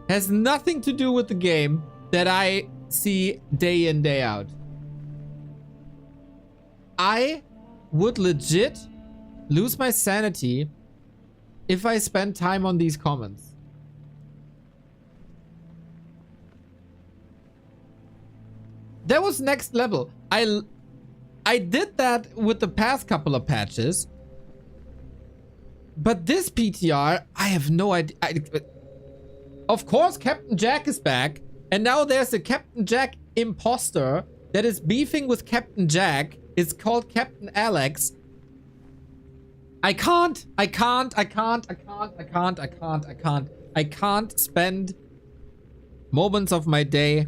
Has nothing to do with the game that I see day in, day out. I would legit lose my sanity if I spend time on these comments. That was next level. I did that with the past couple of patches, but this PTR, I have no idea. Of course, Captain Jack is back. And now there's a Captain Jack imposter that is beefing with Captain Jack. It's called Captain Alex. I can't spend moments of my day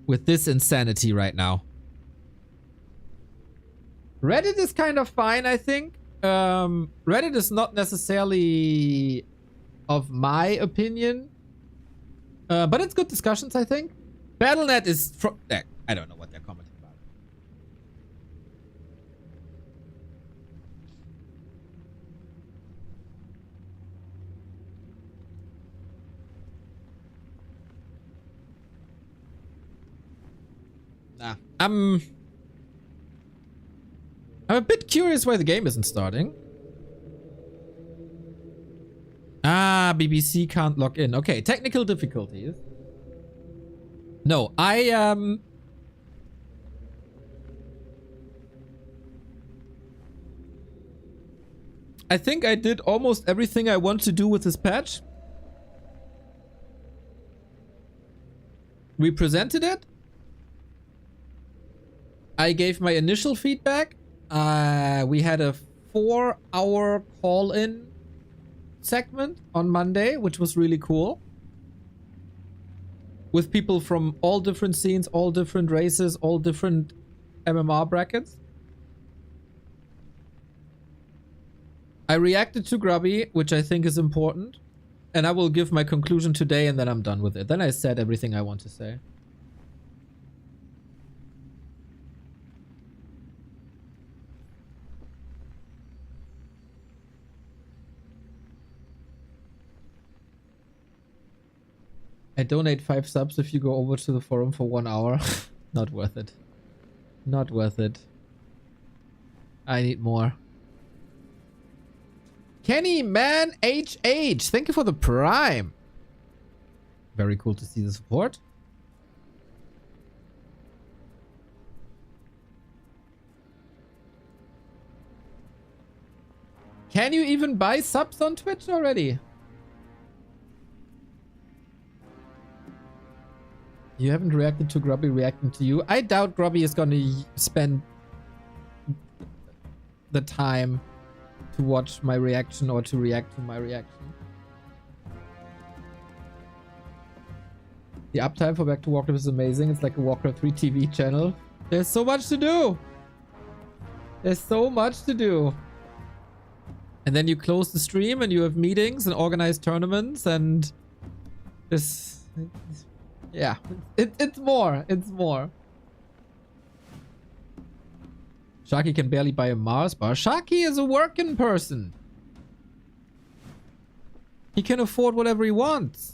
with this insanity right now. Reddit is kind of fine, I think. Reddit is not necessarily of my opinion. But it's good discussions, I think. Battle.net is from... I don't know what they're commenting about. Nah. I'm a bit curious why the game isn't starting. Ah, BBC can't log in. Okay, technical difficulties. No, I think I did almost everything I want to do with this patch. We presented it. I gave my initial feedback. We had a 4-hour call-in segment on Monday, which was really cool. With people from all different scenes, all different races, all different MMR brackets. I reacted to Grubby, which I think is important. And I will give my conclusion today and then I'm done with it. Then I said everything I want to say. I donate 5 subs if you go over to the forum for 1 hour. Not worth it. Not worth it. I need more. Kenny Man HH, thank you for the prime. Very cool to see the support. Can you even buy subs on Twitch already? You haven't reacted to Grubby reacting to you. I doubt Grubby is gonna spend the time to watch my reaction or to react to my reaction. The uptime for Back to Warcraft is amazing. It's like a Warcraft 3 TV channel. There's so much to do. There's so much to do. And then you close the stream and you have meetings and organize tournaments and this... Yeah, it's more. It's more. Sharky can barely buy a Mars bar. Sharky is a working person. He can afford whatever he wants.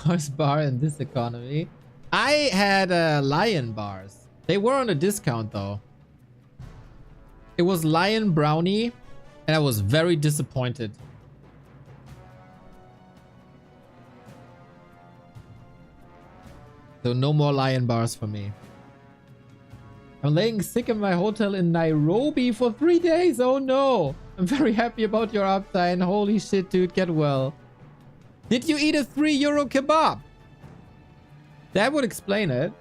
Mars bar in this economy. I had Lion bars. They were on a discount though. It was Lion Brownie and I was very disappointed. So no more Lion bars for me. I'm laying sick in my hotel in Nairobi for 3 days. Oh no. I'm very happy about your uptime. Holy shit, dude. Get well. Did you eat a €3 kebab? That would explain it.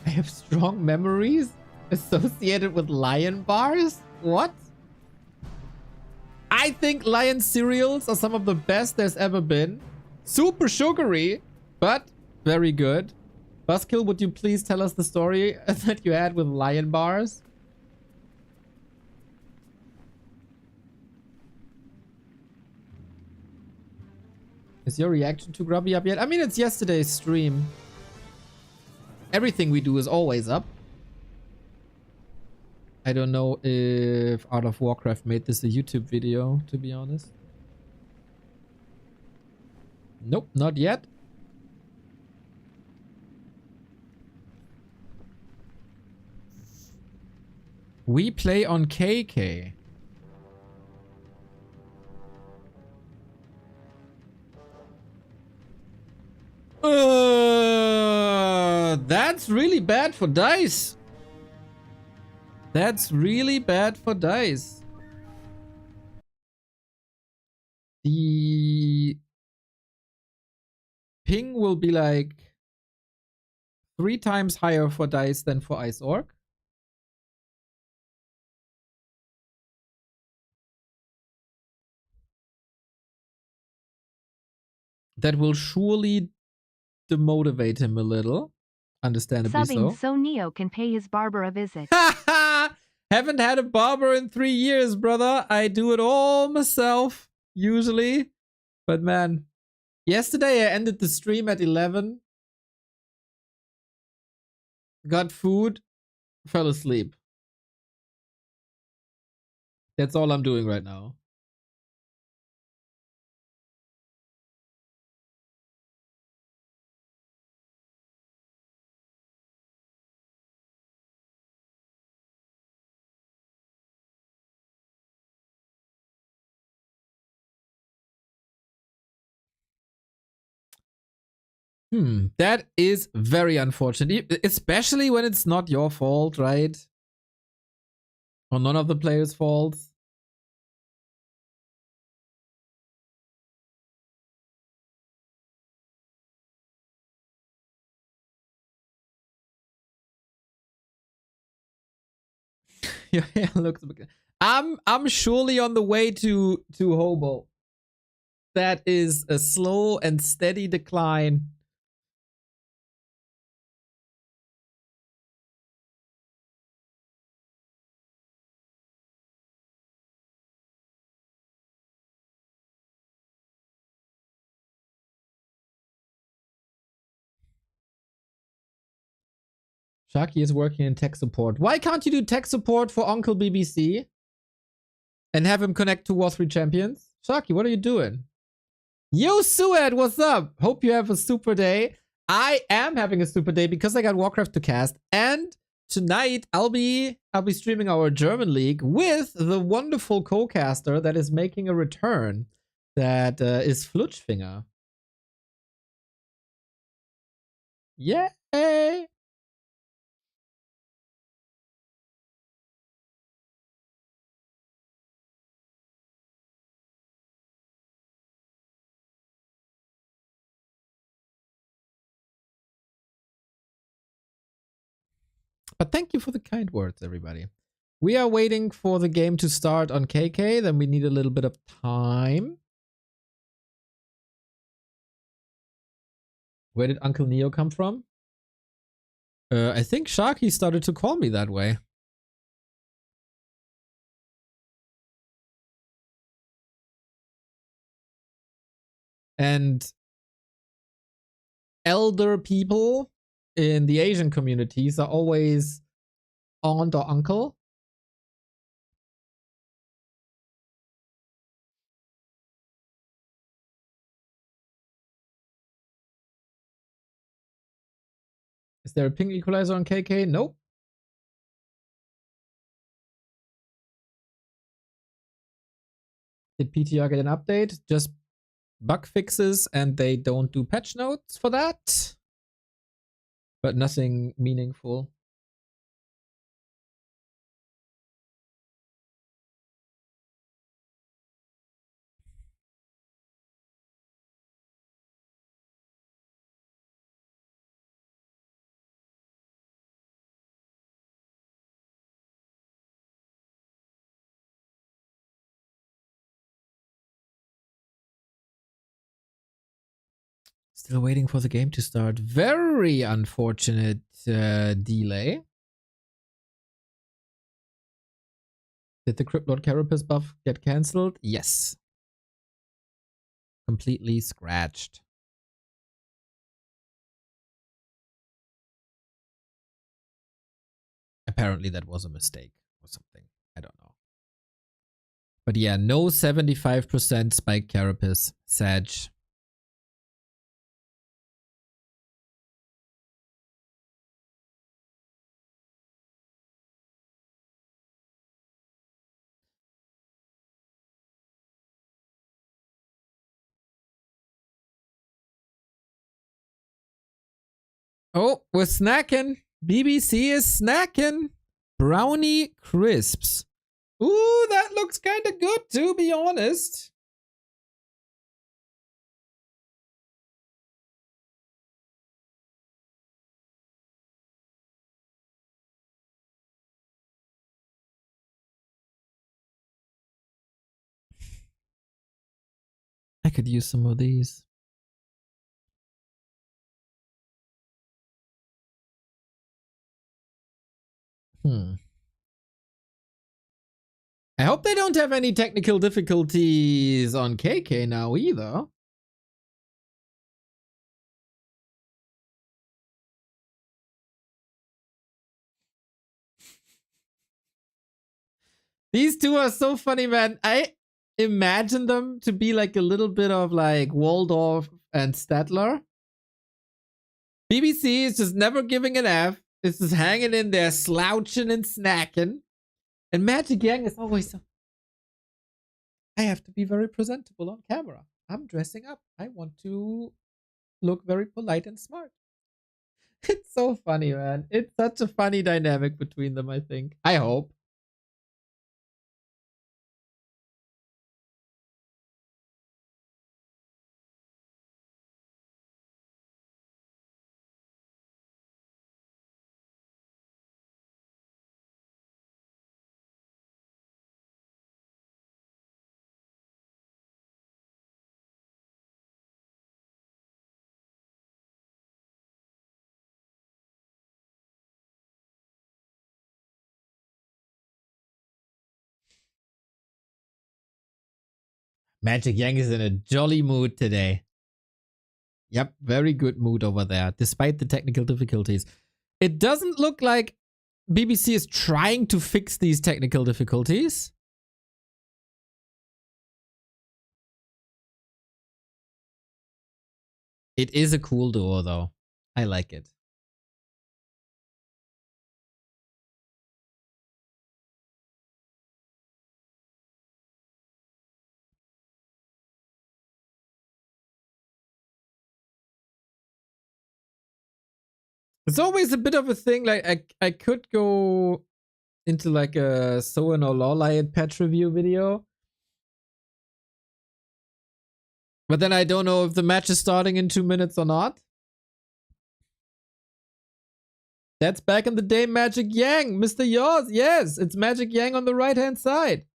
I have strong memories associated with Lion bars? What? I think Lion cereals are some of the best there's ever been. Super sugary, but very good. Buskill, would you please tell us the story that you had with Lion bars? Is your reaction to Grubby up yet? I mean, it's yesterday's stream. Everything we do is always up. I don't know if Art of Warcraft made this a YouTube video, to be honest. Nope, not yet. We play on KK. That's really bad for Dise. That's really bad for Dise. The ping will be like 3 times higher for Dise than for Ice Orc. That will surely demotivate him a little. Understandably Subbing so. so Neo can pay his barber a visit. Haven't had a barber in 3 years, brother. I do it all myself, usually. But man, yesterday I ended the stream at 11. Got food. Fell asleep. That's all I'm doing right now. That is very unfortunate, especially when it's not your fault, right? Or none of the players' faults. Your hair looks. I'm surely on the way to Hobo. That is a slow and steady decline. Shaki is working in tech support. Why can't you do tech support for Uncle BBC and have him connect to War 3 Champions? Shaki, what are you doing? Yo, Sued, what's up? Hope you have a super day. I am having a super day because I got Warcraft to cast, and tonight I'll be streaming our German league with the wonderful co-caster that is making a return. That is Flutschfinger. Yay! But thank you for the kind words, everybody. We are waiting for the game to start on KK. Then we need a little bit of time. Where did Uncle Neo come from? I think Sharky started to call me that way. And elder people in the Asian communities are always aunt or uncle. Is there a ping equalizer on KK? Nope. Did PTR get an update? Just bug fixes, and they don't do patch notes for that. But nothing meaningful. Still waiting for the game to start. Very unfortunate delay. Did the Cryptlord Carapace buff get cancelled? Yes. Completely scratched. Apparently that was a mistake or something. I don't know. But yeah, no 75% spike carapace. Sag. Oh, we're snacking. BBC is snacking. Brownie crisps. Ooh, that looks kind of good, to be honest. I could use some of these. I hope they don't have any technical difficulties on KK now either. These two are so funny, man. I imagine them to be like a little bit of like Waldorf and Stadler. BBC is just never giving an F. It's just hanging in there, slouching and snacking. And Magic Yang is always so. I have to be very presentable on camera. I'm dressing up. I want to look very polite and smart. It's so funny, man. It's such a funny dynamic between them, I think. I hope. Magic Yang is in a jolly mood today. Yep, very good mood over there, despite the technical difficulties. It doesn't look like BBC is trying to fix these technical difficulties. It is a cool duo, though. I like it. It's always a bit of a thing. Like I could go into like a So and Ololai patch review video, but then I don't know if the match is starting in 2 minutes or not. That's back in the day, Magic Yang, Mr. Yours. Yes, it's Magic Yang on the right hand side,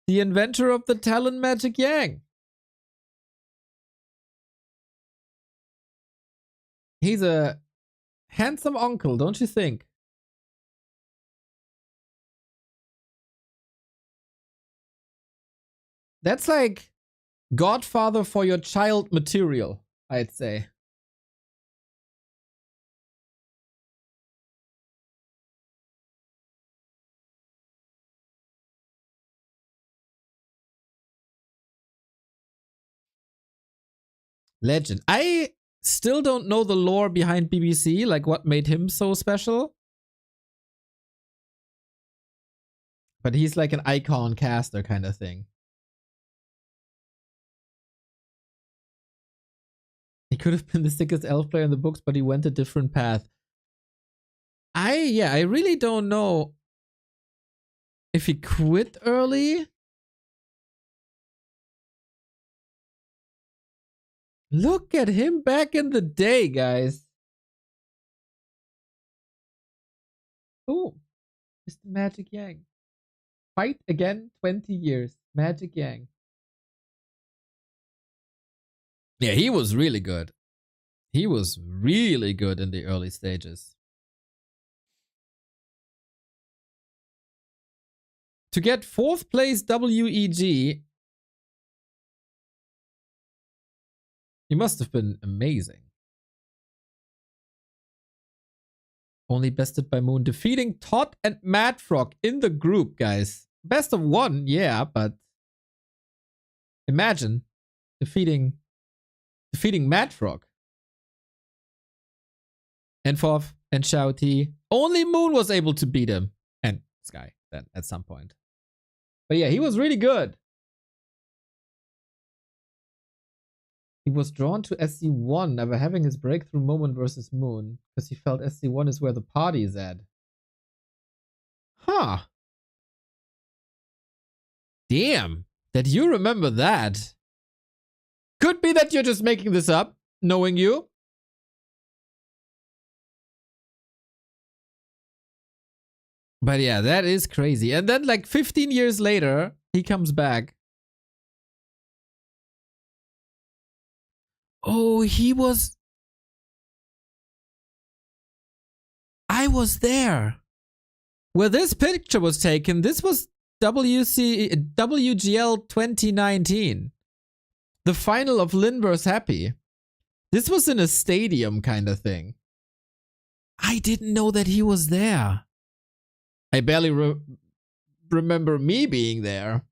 the inventor of the Talon Magic Yang. He's a handsome uncle, don't you think? That's like Godfather for your child material, I'd say. Legend. I still don't know the lore behind BBC, like what made him so special. But he's like an icon caster kind of thing. He could have been the sickest elf player in the books, but he went a different path. I really don't know if he quit early. Look at him back in the day, guys. Oh, Mr. Magic Yang. Fight again, 20 years. Magic Yang. Yeah, he was really good. He was really good in the early stages. To get 4th place WEG, he must have been amazing. Only bested by Moon, defeating Todd and Mad Frog in the group, guys. Best of 1, yeah, but imagine defeating Mad Frog. And Fourth and Shouty. Only Moon was able to beat him. And Sky then at some point. But yeah, he was really good. He was drawn to SC1, never having his breakthrough moment versus Moon, because he felt SC1 is where the party is at. Huh. Damn. That you remember that. Could be that you're just making this up, knowing you. But yeah, that is crazy. And then like 15 years later, he comes back. Oh, he was... I was there. Where this picture was taken, this was WGL 2019. The final of Lin vs. Happy. This was in a stadium kind of thing. I didn't know that he was there. I barely remember me being there.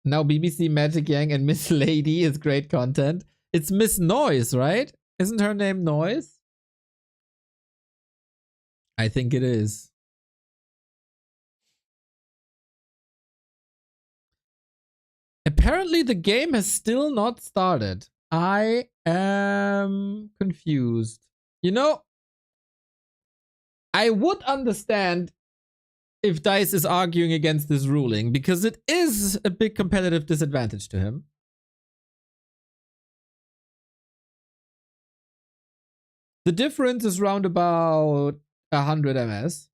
Now BBC Magic Yang and Miss Lady is great content. It's Miss Noise, right? Isn't her name Noise? I think it is. apparently the game has still not started. I am confused. You know, I would understand if Dise is arguing against this ruling because it is a big competitive disadvantage to him. The difference is round about 100 ms.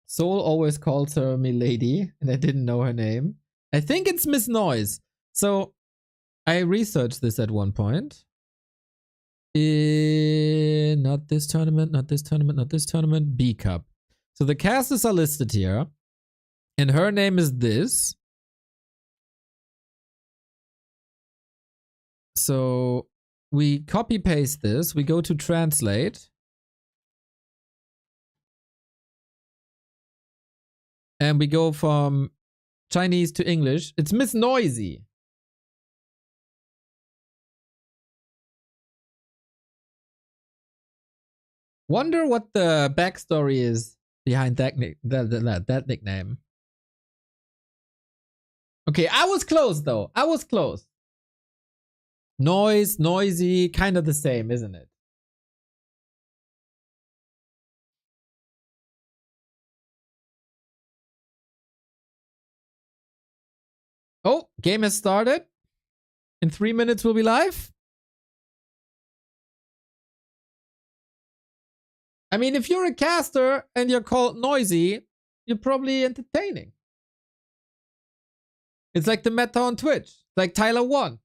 Soul always calls her Milady, and I didn't know her name. I think it's Miss Noise. So I researched this at one point. Not this tournament, not this tournament, not this tournament. B Cup. So the casters are listed here. And her name is this. So we copy paste this. We go to translate. And we go from Chinese to English. It's Miss Noisy. Wonder what the backstory is behind that nickname. Okay, I was close though. I was close. Noise, noisy, kind of the same, isn't it? Oh, game has started. In 3 minutes we'll be live. I mean, if you're a caster and you're called noisy, you're probably entertaining. It's like the meta on Twitch. It's like Tyler 1.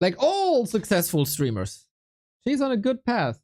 Like all successful streamers. She's on a good path.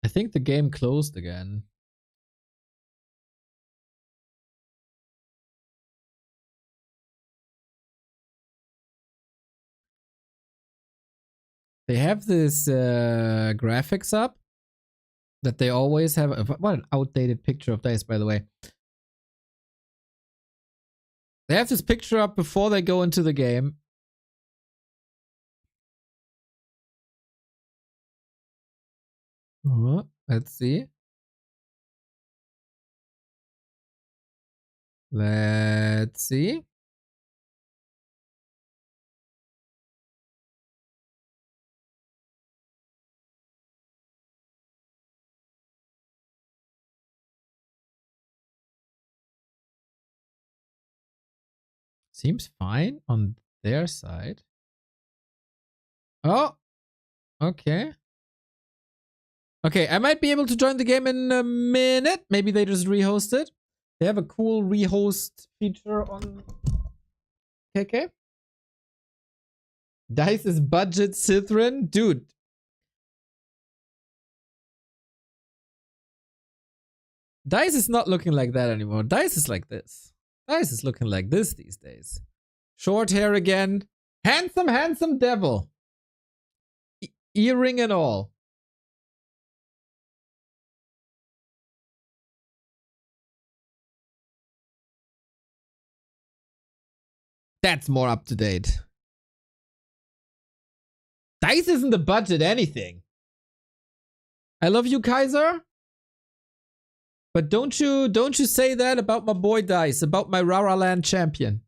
I think the game closed again. They have this graphics up that they always have. What an outdated picture of Dice, by the way. They have this picture up before they go into the game. Let's see. Let's see. Seems fine on their side. Oh, okay. Okay, I might be able to join the game in a minute. Maybe they just rehosted. They have a cool rehost feature on KK. Dice's budget Sithrin? Dude. Dice is not looking like that anymore. Dice is like this. Dice is looking like this these days. Short hair again. Handsome, handsome devil. Earring and all. That's more up to date. Dice isn't the budget anything. I love you, Kaiser. But don't you say that about my boy Dice, about my Rara Land champion.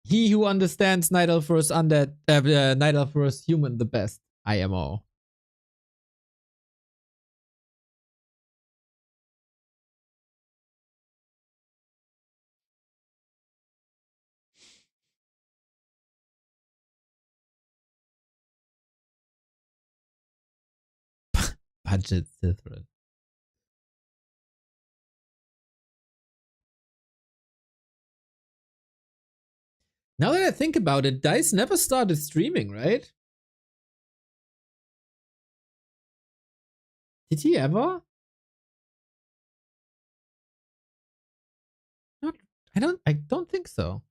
He who understands Night Elf vs. Undead, Night Elf vs. Human the best. IMO. budget Sithrin. Now that I think about it, Dise never started streaming, right? Did he ever? Not, I don't think so.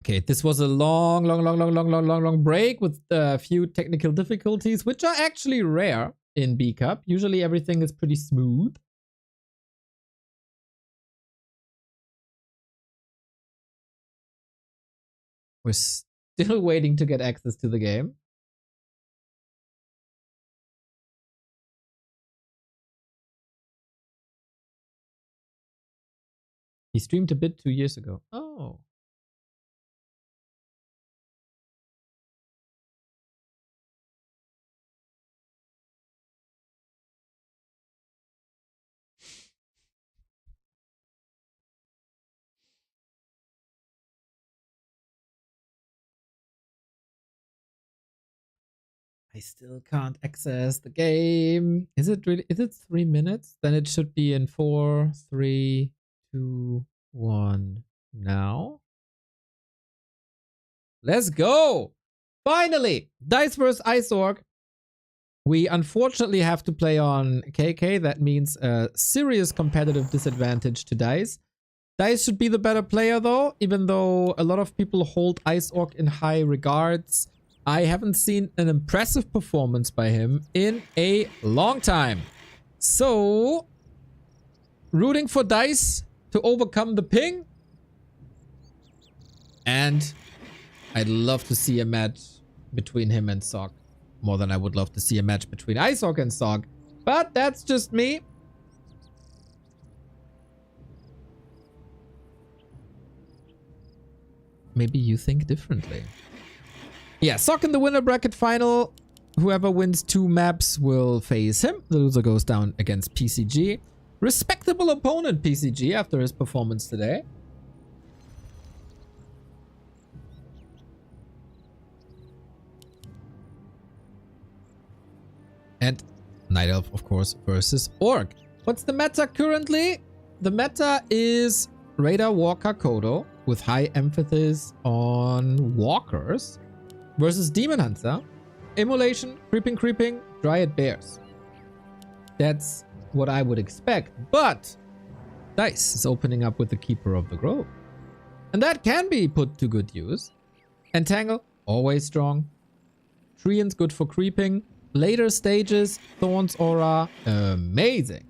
Okay, this was a long break with a few technical difficulties, which are actually rare in B Cup. Usually everything is pretty smooth. We're still waiting to get access to the game. He streamed a bit 2 years ago. Oh. I still can't access the game. Is it 3 minutes? Then it should be in 4, 3, 2, 1 now. Let's go! Finally! Dise vs Iceorg. We unfortunately have to play on KK. That means a serious competitive disadvantage to Dise. Dise should be the better player though, even though a lot of people hold Iceorg in high regards. I haven't seen an impressive performance by him in a long time. So, rooting for Dise to overcome the ping. And I'd love to see a match between him and Sog. More than I would love to see a match between Iceorg and Sog. But that's just me. Maybe you think differently. Yeah, Sog in the winner bracket final. Whoever wins 2 maps will face him. The loser goes down against PCG. Respectable opponent, PCG, after his performance today. And Night Elf, of course, versus Orc. What's the meta currently? The meta is Raider Walker Kodo with high emphasis on walkers versus Demon Hunter, Immolation, Creeping, Dryad Bears. That's what I would expect. But Dise is opening up with the Keeper of the Grove. And that can be put to good use. Entangle, always strong. Treant's good for creeping. Later stages, Thorn's Aura, amazing.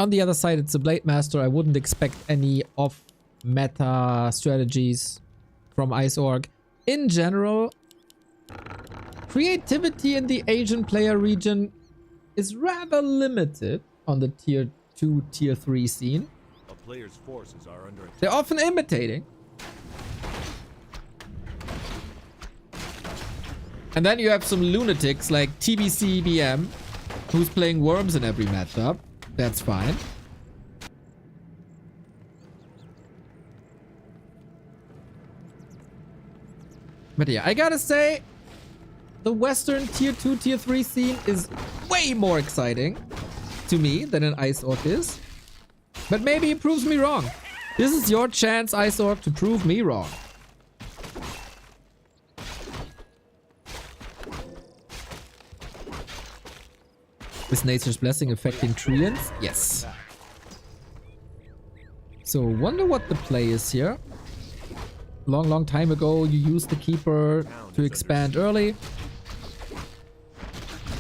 On the other side, it's a Blade Master. I wouldn't expect any off-meta strategies from Iceorg. In general, creativity in the Asian player region is rather limited on the tier 2, tier 3 scene. A player's forces are under attack. They're often imitating. And then you have some lunatics like TBCBM, who's playing worms in every matchup. That's fine. But yeah, I gotta say, the Western tier 2, tier 3 scene is way more exciting to me than an Iceorg is. But maybe it proves me wrong. This is your chance, Iceorg, to prove me wrong. Is Nature's Blessing affecting Treants? Yes. So, wonder what the play is here. Long time ago, you used the Keeper to expand early.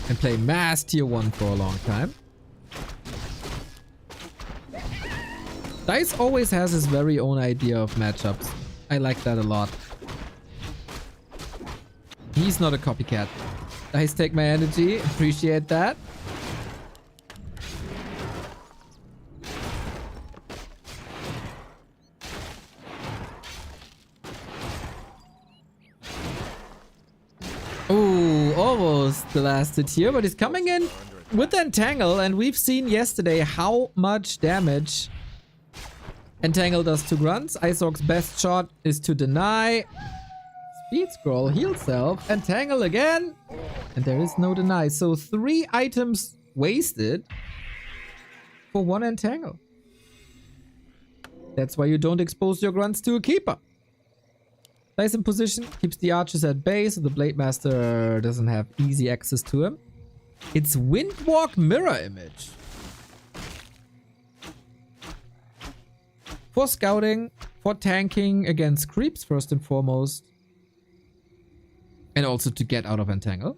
And play mass tier 1 for a long time. Dise always has his very own idea of matchups. I like that a lot. He's not a copycat. Dise, take my energy. Appreciate that. Ooh, almost the last hit here, but he's coming in with Entangle, and we've seen yesterday how much damage Entangle does 2 grunts. Ice Orc's best shot is to deny. Speed scroll, heal self, entangle again. And there is no deny. So 3 items wasted for 1 entangle. That's why you don't expose your grunts to a keeper. Dice in position, keeps the archers at bay, so the Blade Master doesn't have easy access to him. It's Windwalk Mirror Image. For scouting, for tanking against creeps first and foremost. And also to get out of entangle.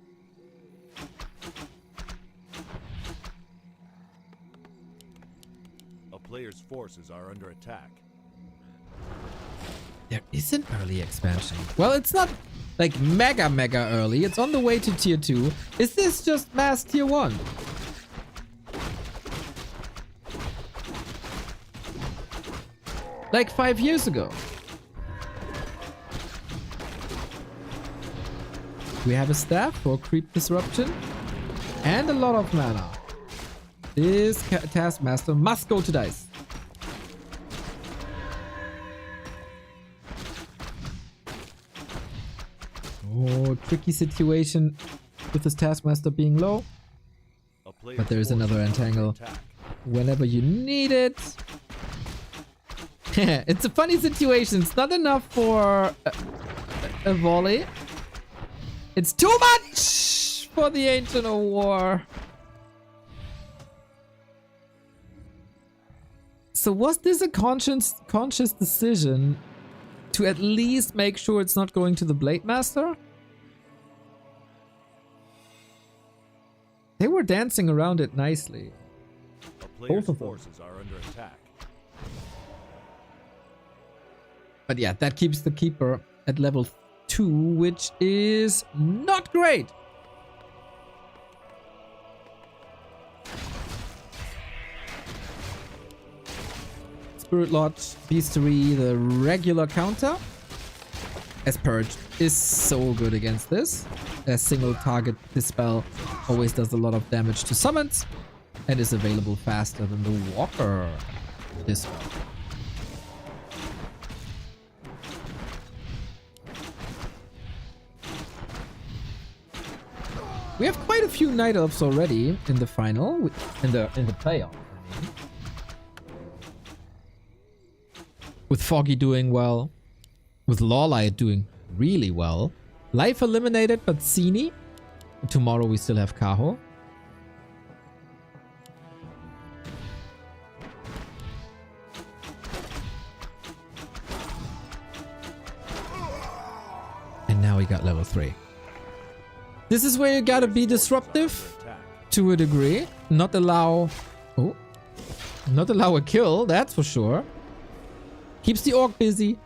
A player's forces are under attack. There is an early expansion. Well, it's not like mega early. It's on the way to tier 2. Is this just mass tier 1? Like 5 years ago. We have a staff for creep disruption and a lot of mana. This Taskmaster must go to Dise. Oh, tricky situation with this Taskmaster being low. But there is another entangle whenever you need it. It's a funny situation. It's not enough for a volley. It's too much for the Ancient of War. So was this a conscious decision to at least make sure it's not going to the Blade Master? They were dancing around it nicely. Both of them. Forces are under attack. But yeah, that keeps the Keeper at level 2, which is not great. Spirit Lodge, Beastery, the regular counter. As Purge is so good against this. A single target Dispel always does a lot of damage to summons and is available faster than the Walker Dispel. We have quite a few Night Elves already in the final, in the playoff. I mean. With Foggy doing well, with Lawlight doing really well. Life eliminated, but Cini. Tomorrow we still have Kaho. And now we got level 3. This is where you gotta be disruptive to a degree. Not allow a kill, that's for sure. Keeps the Orc busy.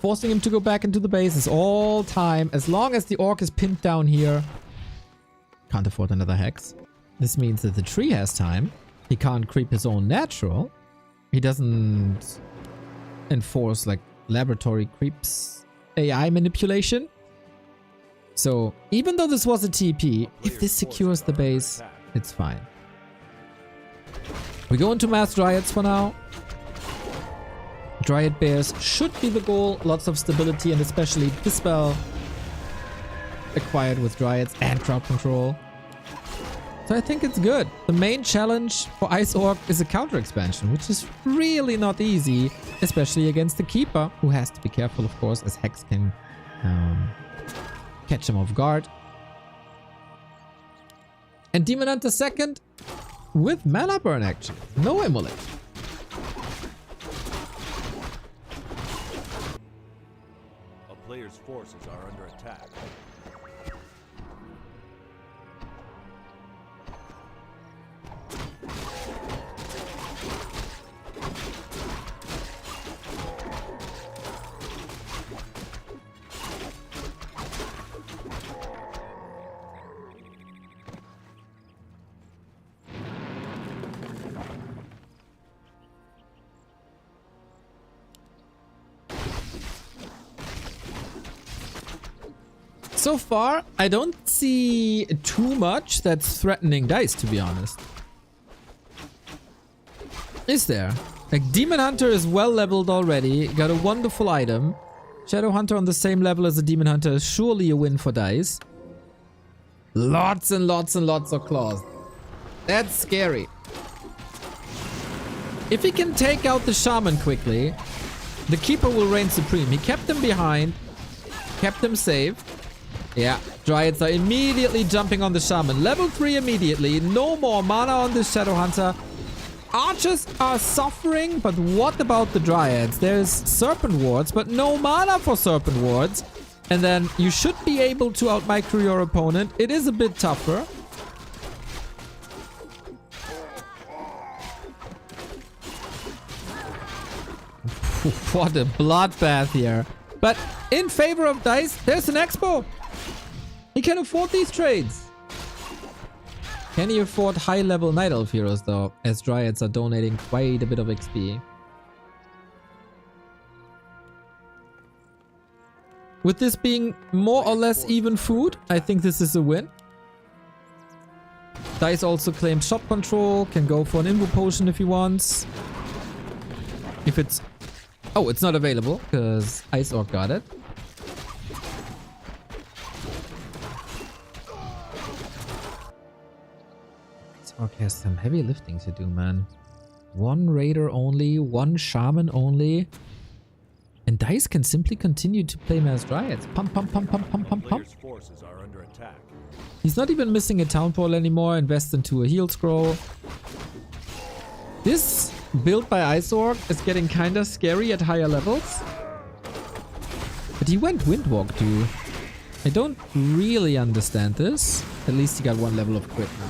Forcing him to go back into the base is all time. As long as the Orc is pinned down here. Can't afford another Hex. This means that the tree has time. He can't creep his own natural. He doesn't enforce like laboratory creeps AI manipulation. So, even though this was a TP, if this secures the base, it's fine. We go into Mass Dryads for now. Dryad Bears should be the goal. Lots of stability and especially Dispel acquired with Dryads and crowd control. So I think it's good. The main challenge for Ice Orc is a counter expansion, which is really not easy, especially against the Keeper, who has to be careful, of course, as Hex can catch him off guard. And Demon Hunter second with Mana Burn action. No Immolate. A player's forces are under attack. So far, I don't see too much that's threatening Dise, to be honest. Is there? Like, Demon Hunter is well leveled already. Got a wonderful item. Shadow Hunter on the same level as the Demon Hunter is surely a win for Dise. Lots and lots and lots of claws. That's scary. If he can take out the Shaman quickly, the Keeper will reign supreme. He kept him behind. Kept him safe. Yeah, Dryads are immediately jumping on the Shaman. Level 3 immediately. No more mana on this Shadow Hunter. Archers are suffering, but what about the Dryads? There's Serpent Wards, but no mana for Serpent Wards. And then you should be able to out-micro your opponent. It is a bit tougher. What a bloodbath here. But in favor of Dise, there's an Expo. He can afford these trades. Can he afford high-level Night Elf heroes, though, as Dryads are donating quite a bit of XP? With this being more or less even food, I think this is a win. Dise also claims shop control, can go for an Invo Potion if he wants. If it's... Oh, it's not available, because Ice Orc got it. Okay, has some heavy lifting to do, man. One Raider only, one Shaman only. And Dise can simply continue to play Mass Dryads. Pump, pump, pump, pump, pump, pump, pump. Forces are under attack. He's not even missing a Town Portal anymore. Invest into a Heal Scroll. This build by Ice Orc is getting kinda scary at higher levels. But he went Windwalk too. I don't really understand this. At least he got one level of crit now,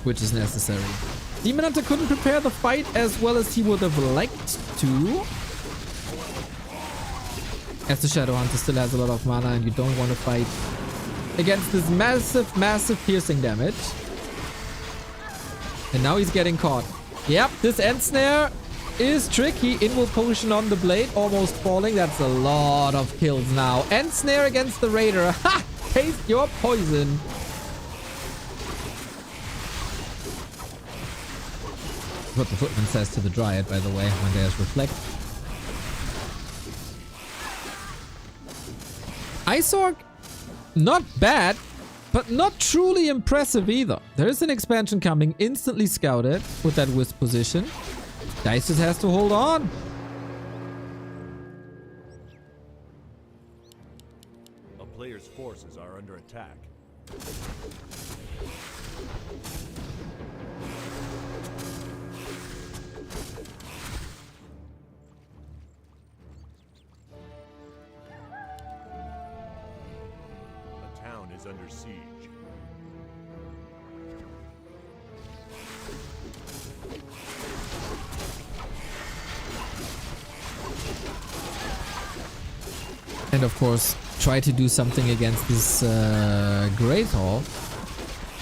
which is necessary. Demon Hunter couldn't prepare the fight as well as he would have liked to. As the Shadow Hunter still has a lot of mana and you don't want to fight against this massive, massive piercing damage. And now he's getting caught. Yep, this End Snare is tricky. Invo Potion on the blade, almost falling. That's a lot of kills now. End Snare against the Raider. Ha! Taste your poison. What the Footman says to the Dryad, by the way, when there's Reflect. Ice Orc, not bad, but not truly impressive either. There is an expansion coming, instantly scouted with that Wisp position. Dise just has to hold on. A player's forces are under attack. Is under siege. And of course, try to do something against this Great Hall.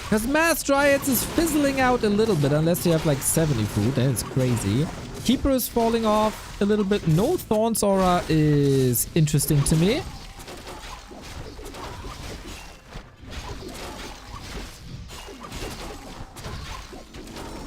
Because Mass Dryads is fizzling out a little bit, unless you have like 70 food. That is crazy. Keeper is falling off a little bit. No Thorns Aura is interesting to me.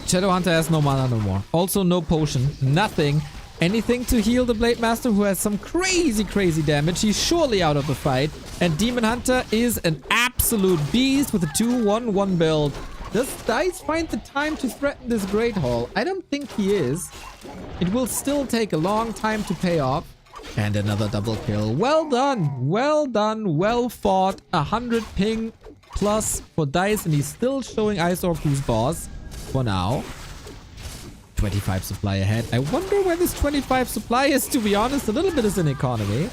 Shadow Hunter has no mana no more. Also no potion. Nothing. Anything to heal the Blade Master, who has some crazy, crazy damage. He's surely out of the fight. And Demon Hunter is an absolute beast with a 2-1-1 build. Does Dise find the time to threaten this Great Hall? I don't think he is. It will still take a long time to pay off. And another double kill. Well done. Well done. Well fought. 100 ping plus for Dise. And he's still showing Ice Orc who's boss. For now. 25 supply ahead. I wonder where this 25 supply is, to be honest. A little bit is an economy.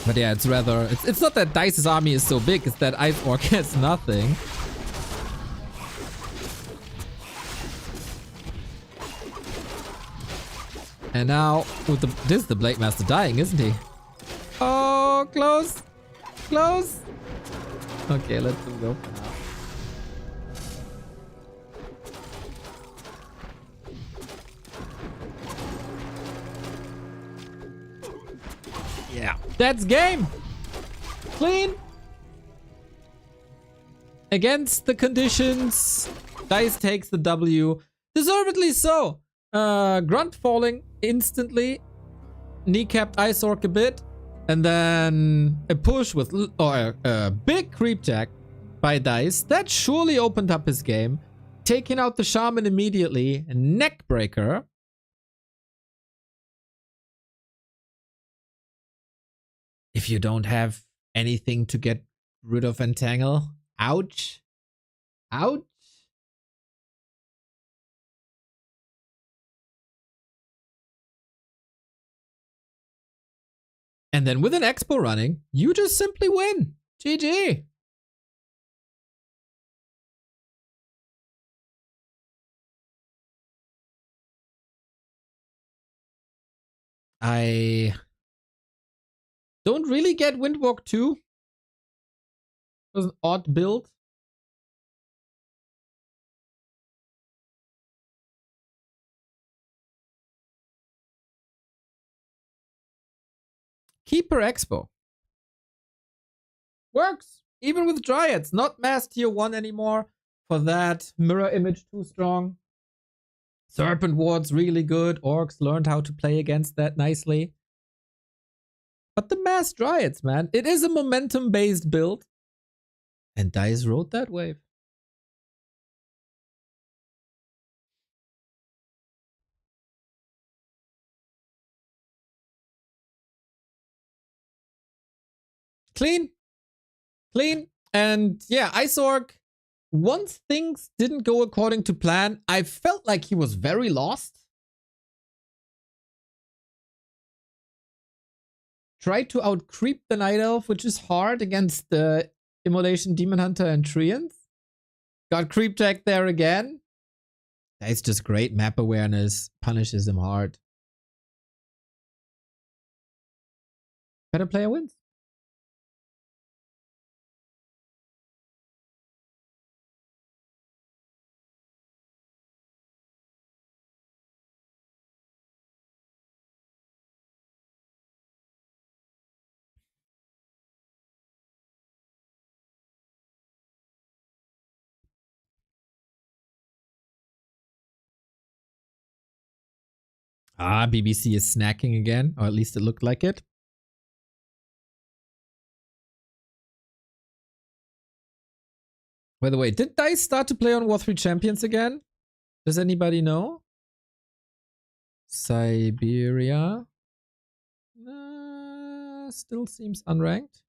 But yeah, it's rather... It's not that Dice's army is so big. It's that Ice Orc has nothing. And now, with the... This is the Blade Master dying, isn't he? Oh, close. Close. Okay, let's go for now. Yeah, that's game. Clean. Against the conditions, Dise takes the W. Deservedly so. Grunt falling instantly. Kneecapped Ice Orc a bit. And then a push with a big creep jack by Dise. That surely opened up his game. Taking out the Shaman immediately. Neck breaker. If you don't have anything to get rid of Entangle. Ouch. Ouch. And then with an Expo running, you just simply win. GG. I don't really get Windwalk 2. It was an odd build. Keeper Expo. Works. Even with Dryads. Not mass tier 1 anymore. For that, mirror image too strong. Serpent Ward's really good. Orcs learned how to play against that nicely. But the mass Dryads, man. It is a momentum-based build. And Dise rode that wave. Clean. Clean. And yeah, Ice Orc. Once things didn't go according to plan, I felt like he was very lost. Tried to out-creep the Night Elf, which is hard against the Immolation Demon Hunter and Treants. Got creep jack there again. That's just great map awareness. Punishes him hard. Better player wins. Ah, BBC is snacking again, or at least it looked like it. By the way, did Dise start to play on War 3 Champions again? Does anybody know? Siberia. Still seems unranked.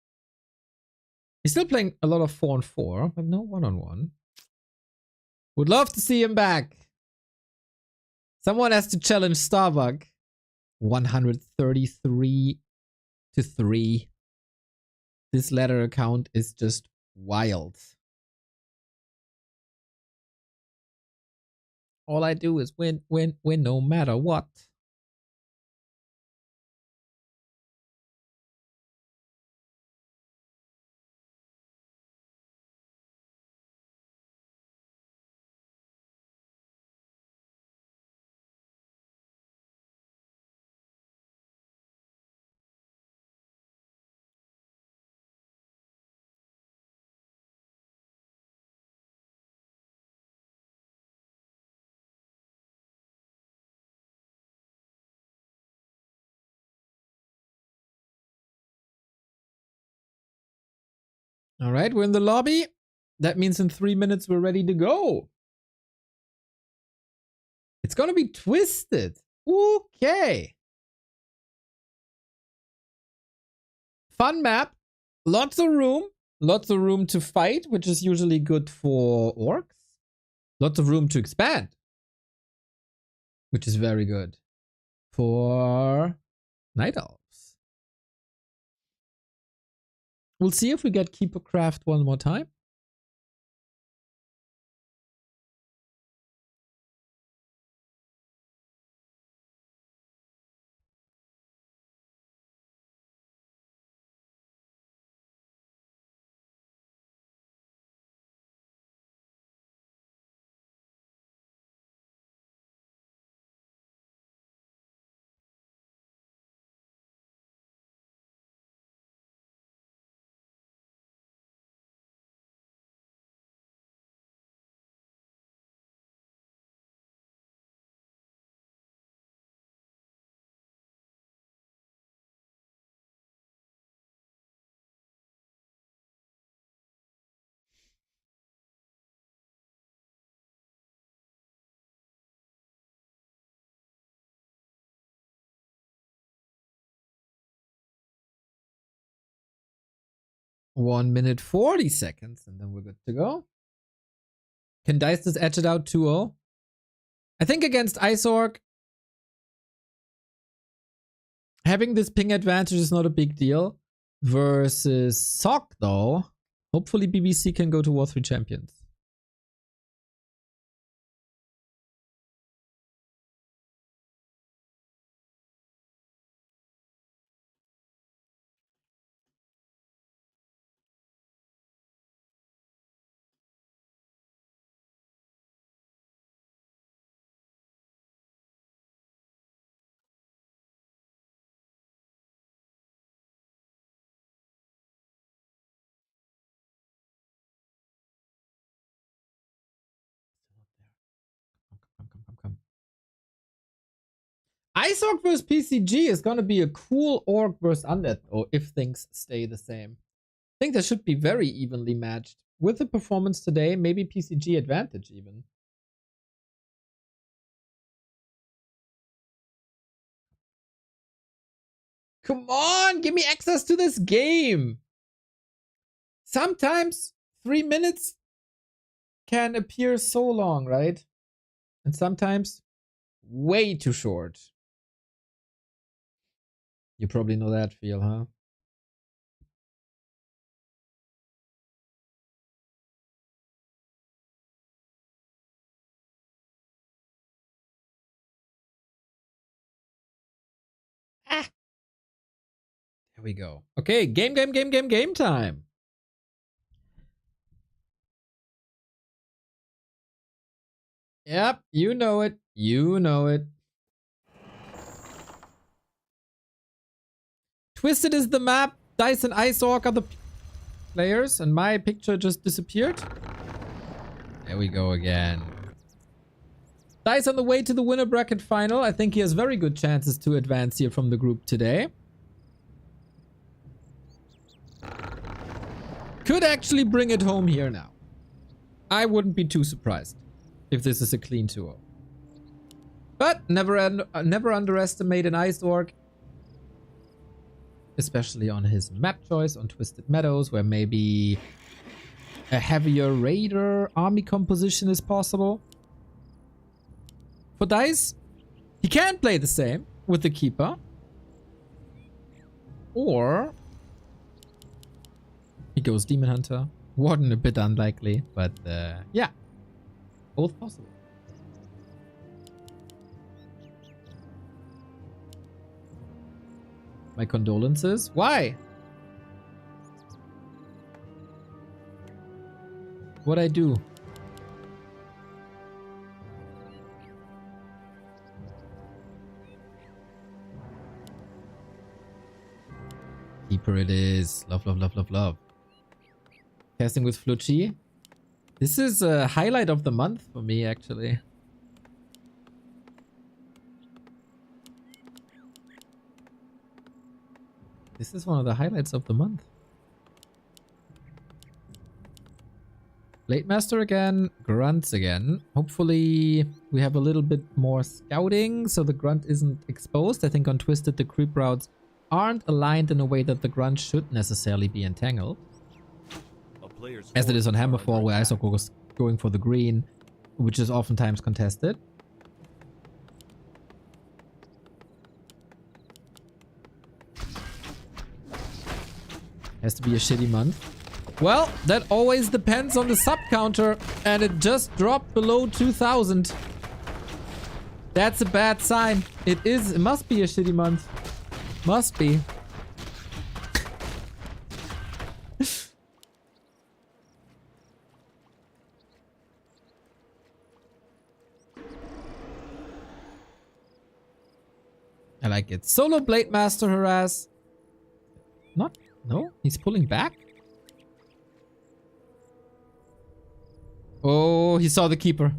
He's still playing a lot of 4-on-4, but no 1-on-1. Would love to see him back. Someone has to challenge Starbuck. 133 to 3. This ladder account is just wild. All I do is win, win, win no matter what. All right, we're in the lobby. That means in 3 minutes we're ready to go. It's gonna be twisted. Okay. Fun map. Lots of room. Lots of room to fight, which is usually good for orcs. Lots of room to expand, which is very good for night elves. We'll see if we get Keeper Craft one more time. 1 minute 40 seconds, and then we're good to go. Can Dise just edge it out 2-0? I think against Isorg, having this ping advantage is not a big deal. Versus Sock, though, hopefully BBC can go to War 3 Champions. Come. Isorg vs PCG is gonna be a cool Orc versus Undead, or if things stay the same. I think that should be very evenly matched. With the performance today, maybe PCG advantage even. Come on, give me access to this game. Sometimes 3 minutes can appear so long, right? And sometimes way too short. You probably know that feel, huh? Ah. There we go. Okay, game time. Yep, you know it. You know it. Twisted is the map. Dise and Isorg are the players, and my picture just disappeared. There we go again. Dise on the way to the winner bracket final. I think he has very good chances to advance here from the group today. Could actually bring it home here now. I wouldn't be too surprised if this is a clean 2-0. But never underestimate an Isorg. Especially on his map choice on Twisted Meadows, where maybe a heavier raider army composition is possible. For Dise, he can play the same with the Keeper. Or he goes Demon Hunter. Warden a bit unlikely, but yeah. Both possible. My condolences. Why? What'd I do? Keeper it is. Love, love, love, love, love. Casting with Flucci. This is a highlight of the month for me, actually. This is one of the highlights of the month. Blade Master again, Grunts again. Hopefully we have a little bit more scouting so the Grunt isn't exposed. I think on Twisted the creep routes aren't aligned in a way that the Grunt should necessarily be entangled. As it is on Hammerfall, where Isorg was going for the green, which is oftentimes contested. Has to be a shitty month. Well, that always depends on the sub counter, and it just dropped below 2,000. That's a bad sign. It must be a shitty month. Must be. I like it. Solo Blade Master harass. Not. No, he's pulling back. Oh, he saw the Keeper.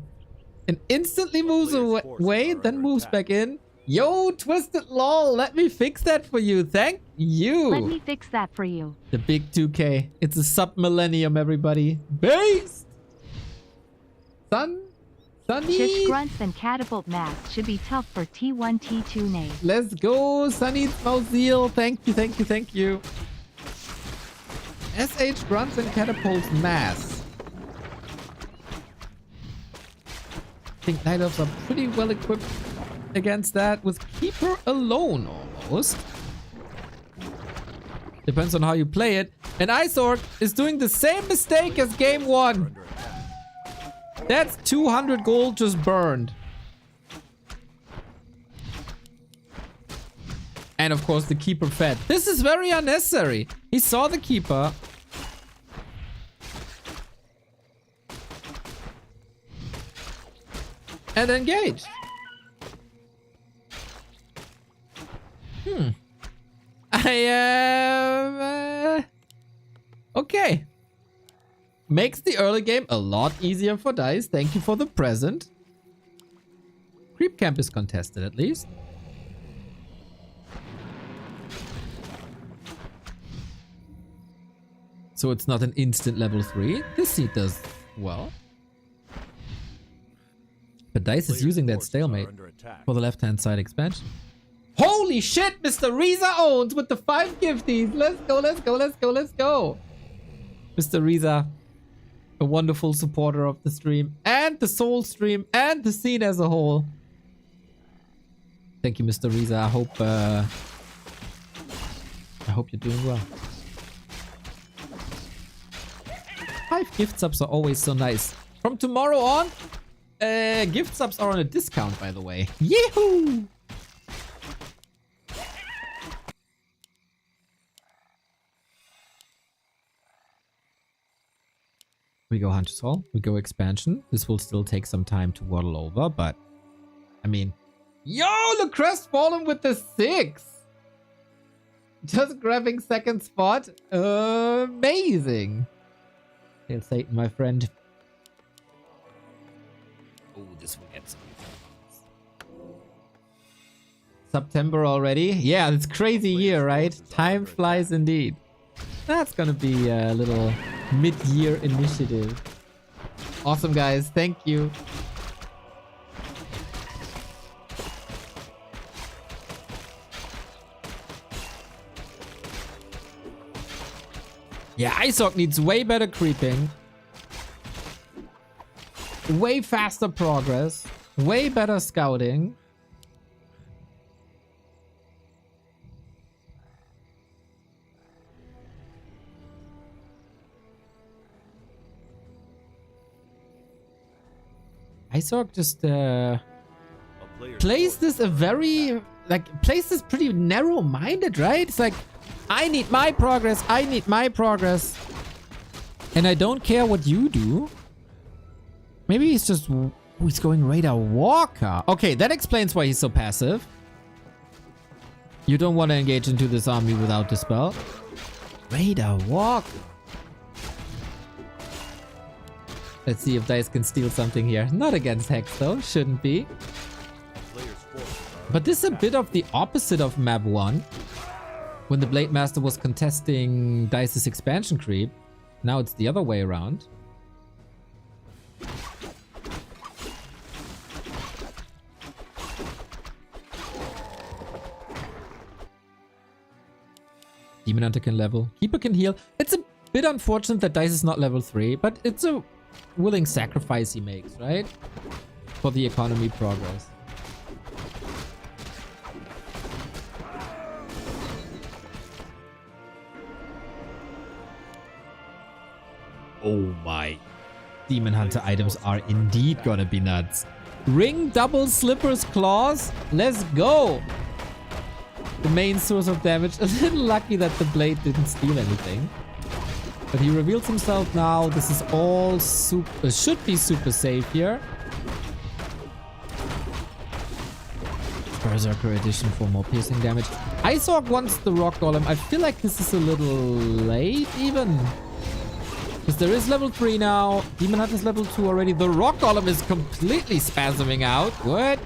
And instantly moves away, then moves back in. Yo, Twisted lol, let me fix that for you. Thank you. Let me fix that for you. The big 2K. It's a sub-millennium, everybody. Based! Sunny! Shish grunts and catapult masks should be tough for T1, T2 nade. Let's go, Sunny Mausil. Thank you, thank you, thank you. SH grunts and catapults mass. I think Night Elves are pretty well equipped against that with Keeper alone almost. Depends on how you play it. And Isorg is doing the same mistake as game 1. That's 200 gold just burned. And of course the Keeper fed. This is very unnecessary. He saw the Keeper. And engaged. I am... okay. Makes the early game a lot easier for Dise. Thank you for the present. Creep camp is contested at least. So it's not an instant level 3. This seed does well. But Dise is using that stalemate for the left-hand side expansion. Holy shit, Mr. Reza owns with the 5 gifties. Let's go, let's go, let's go, let's go. Mr. Reza, a wonderful supporter of the stream and the Soul stream and the scene as a whole. Thank you, Mr. Reza. I hope you're doing well. 5 gift subs are always so nice. From tomorrow on, gift subs are on a discount, by the way. Yahoo! We go Hunter's Hall. We go expansion. This will still take some time to waddle over, but I mean, yo, the Crestfallen with the 6. Just grabbing second spot. Amazing. Hail Satan, my friend. Oh, this will get some. September already? Yeah, it's crazy year, right? Time flies indeed. That's gonna be a little mid-year initiative. Awesome, guys. Thank you. Yeah, Isorg needs way better creeping. Way faster progress. Way better scouting. Isorg just plays this plays this pretty narrow-minded, right? It's like, I need my progress, I need my progress. And I don't care what you do. Maybe he's just... he's going Radar Walker. Okay, that explains why he's so passive. You don't want to engage into this army without Dispel. Radar Walker. Let's see if Dise can steal something here. Not against Hex though, shouldn't be. But this is a bit of the opposite of map 1. When the Blade Master was contesting Dice's expansion creep. Now it's the other way around. Demon Hunter can level. Keeper can heal. It's a bit unfortunate that Dise is not level 3, but it's a willing sacrifice he makes, right? For the economy progress. Oh my. Demon Hunter items are indeed gonna be nuts. Ring double slippers claws. Let's go. The main source of damage. A little lucky that the blade didn't steal anything. But he reveals himself now. This is all super, should be super safe here. Berserker edition for more piercing damage. Isorg wants the Rock Golem. I feel like this is a little late even. Because there is level 3 now. Demon Hunter is level 2 already. The Rock Golem is completely spasming out. What?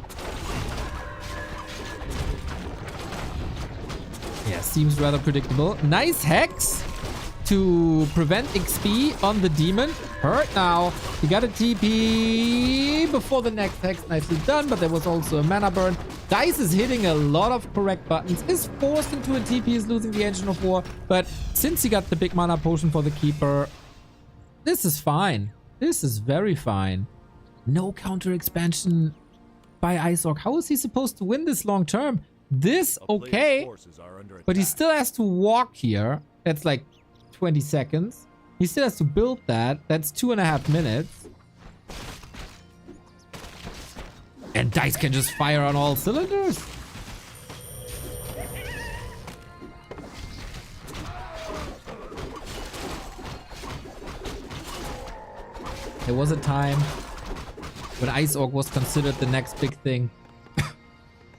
Yeah, seems rather predictable. Nice Hex to prevent XP on the demon. hurt now. He got a TP before the next hex. Nicely done, but there was also a mana burn. Dise is hitting a lot of correct buttons. Is forced into a TP, is losing the Engine of War. But since he got the big mana potion for the Keeper, this is fine. This is very fine. No counter expansion by Ice Orc. How is he supposed to win this long term? This, okay. But he still has to walk here. That's like 20 seconds. He still has to build that. That's 2.5 minutes. And Dise can just fire on all cylinders. There was a time when Ice Orc was considered the next big thing.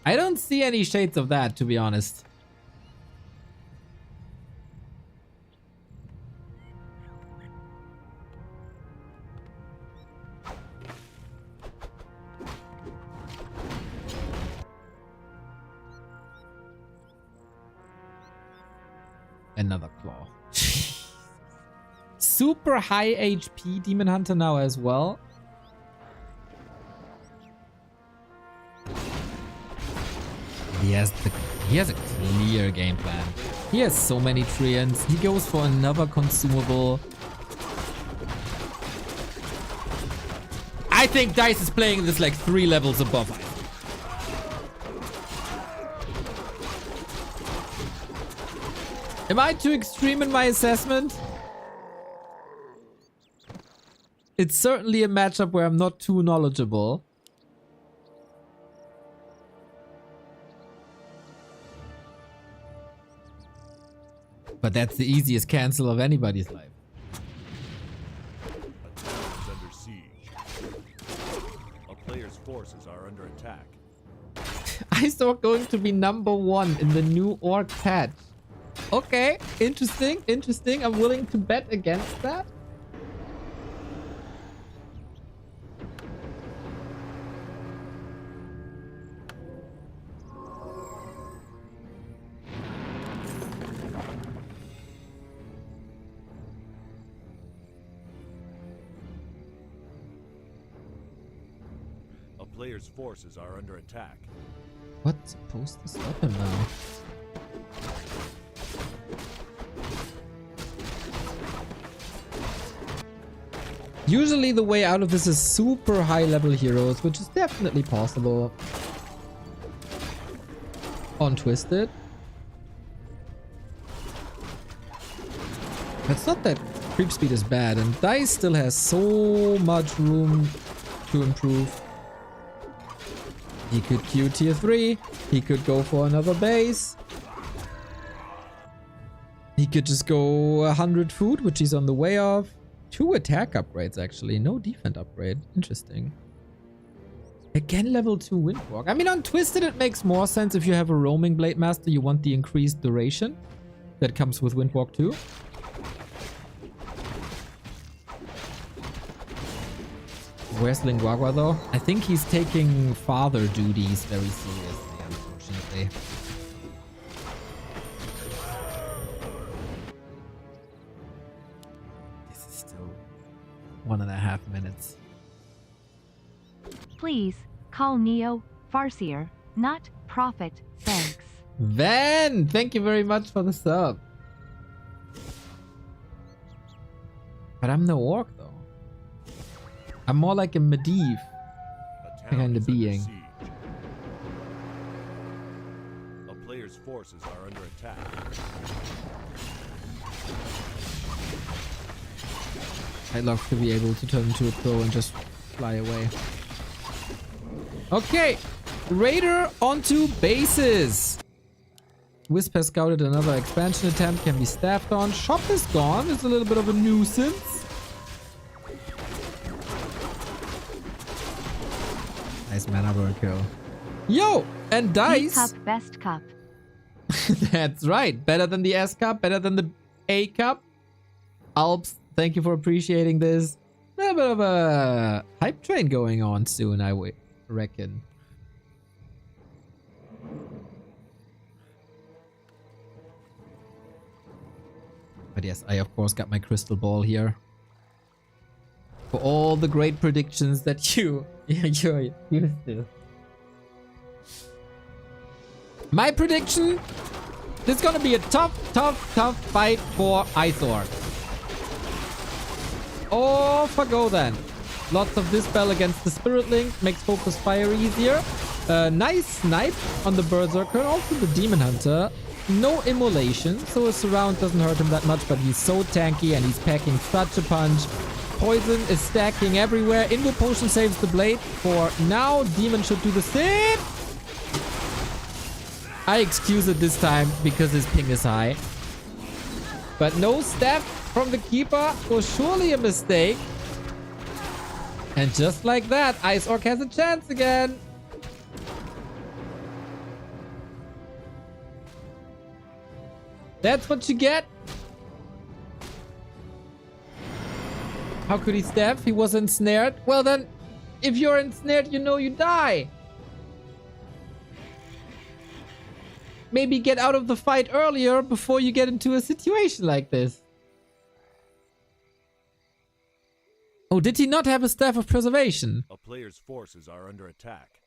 I don't see any shades of that, to be honest. Another claw. Super high HP Demon Hunter now as well. He has a clear game plan. He has so many treants. He goes for another consumable. I think Dise is playing this like 3 levels above. Am I too extreme in my assessment? It's certainly a matchup where I'm not too knowledgeable. But that's the easiest cancel of anybody's life. A town is under siege. A player's forces are under attack. I saw going to be #1 in the new orc patch. Okay, interesting, interesting. I'm willing to bet against that. A player's forces are under attack. What's supposed to stop him now? Usually the way out of this is super high level heroes, which is definitely possible on Twisted. It's not that creep speed is bad, and Dise still has so much room to improve. He could Q tier 3, he could go for another base. He could just go 100 food, which he's on the way of. 2 attack upgrades, actually. No defense upgrade. Interesting. Again, level 2 Windwalk. I mean, on Twisted, it makes more sense if you have a roaming Blade Master. You want the increased duration that comes with Windwalk 2. Where's Linguagua, though? I think he's taking father duties very seriously, unfortunately. This is still 1.5 minutes. Please call Neo Farseer, not Prophet. Thanks. Van, thank you very much for the sub. But I'm no orc, though. I'm more like a Medivh kind of being. A player's forces are under attack. I'd love to be able to turn into a crow and just fly away. Okay, Raider onto bases. Wisp has scouted another expansion attempt, can be staffed on. Shop is gone, it's a little bit of a nuisance. Nice mana burn kill. Yo, and Dise. Cup, best cup. That's right. Better than the S cup, better than the A cup. Alps, thank you for appreciating this. A little bit of a hype train going on soon, I would reckon. But yes, I of course got my crystal ball here. For all the great predictions that you're used to. My prediction, this is gonna be a tough fight for Ice Orc. Off I go then. Lots of Dispel against the Spirit Link makes Focus Fire easier. Nice snipe on the Berserker, also the Demon Hunter. No immolation, so his surround doesn't hurt him that much, but he's so tanky and he's packing such a punch. Poison is stacking everywhere. Invo Potion saves the blade for now. Demon should do the same. I excuse it this time because his ping is high. But no step from the Keeper was surely a mistake. And just like that, Ice Orc has a chance again. That's what you get. How could he stab? He was ensnared. Well then, if you're ensnared, you know you die. Maybe get out of the fight earlier before you get into a situation like this. Oh, did he not have a Staff of Preservation? A player's forces are under attack.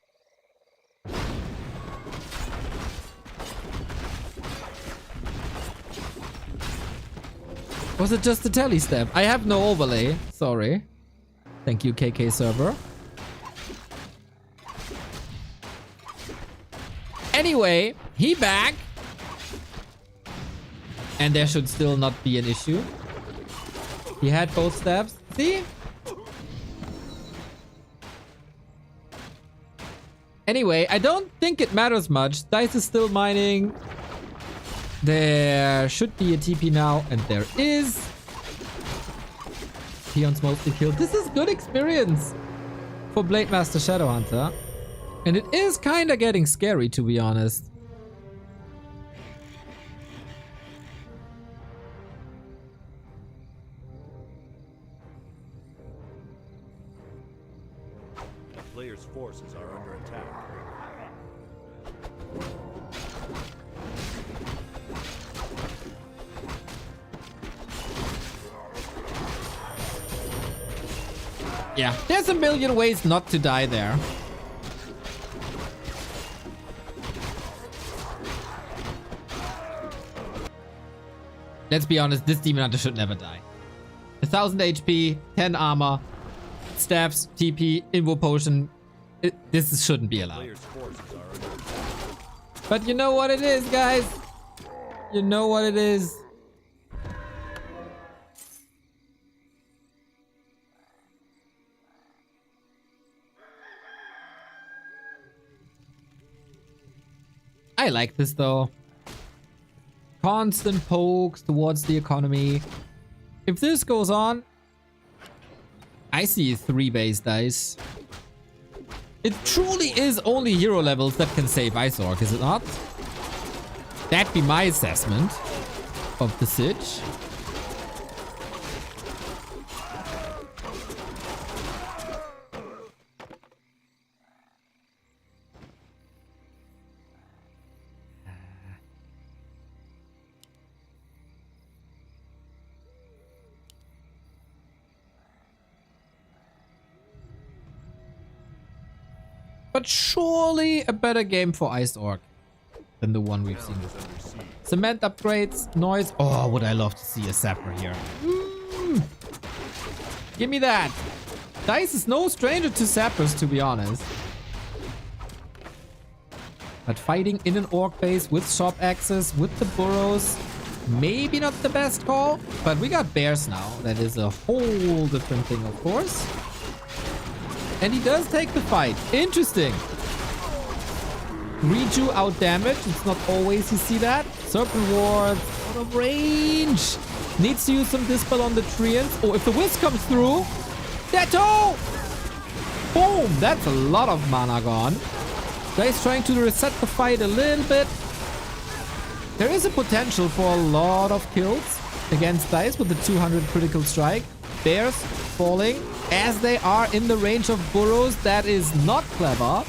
Was it just a tele step? I have no overlay. Sorry. Thank you, KK server. Anyway, he back. And there should still not be an issue. He had both stabs. See? Anyway, I don't think it matters much. Dise is still mining. There should be a TP now, and there is. Peon's mostly killed. This is good experience for Blade Master Shadowhunter. And it is kind of getting scary, to be honest. A player's forces are under attack. Yeah, there's a million ways not to die there. Let's be honest, this Demon Hunter should never die. 1000 HP, 10 armor, stabs, TP, Invo Potion. This shouldn't be allowed. Player's forces are under attack. But you know what it is, guys. You know what it is. I like this though. Constant pokes towards the economy. If this goes on, I see 3 base dice. It truly is only hero levels that can save Ice Orc, is it not? That'd be my assessment of the Siege. But surely a better game for Ice Orc than the one we've seen before. Cement upgrades, noise. Oh, would I love to see a Sapper here. Give me that. Dise is no stranger to Sappers, to be honest. But fighting in an Orc base with shop access, with the burrows, maybe not the best call. But we got bears now. That is a whole different thing, of course. And he does take the fight. Interesting. Reju out damage. It's not always you see that. Serpent Ward out of range. Needs to use some Dispel on the Treants. Oh, if the Whisk comes through. Detto! Boom! That's a lot of mana gone. Dise trying to reset the fight a little bit. There is a potential for a lot of kills against Dise with the 200 critical strike. Bears falling as they are in the range of burrows. That is not clever.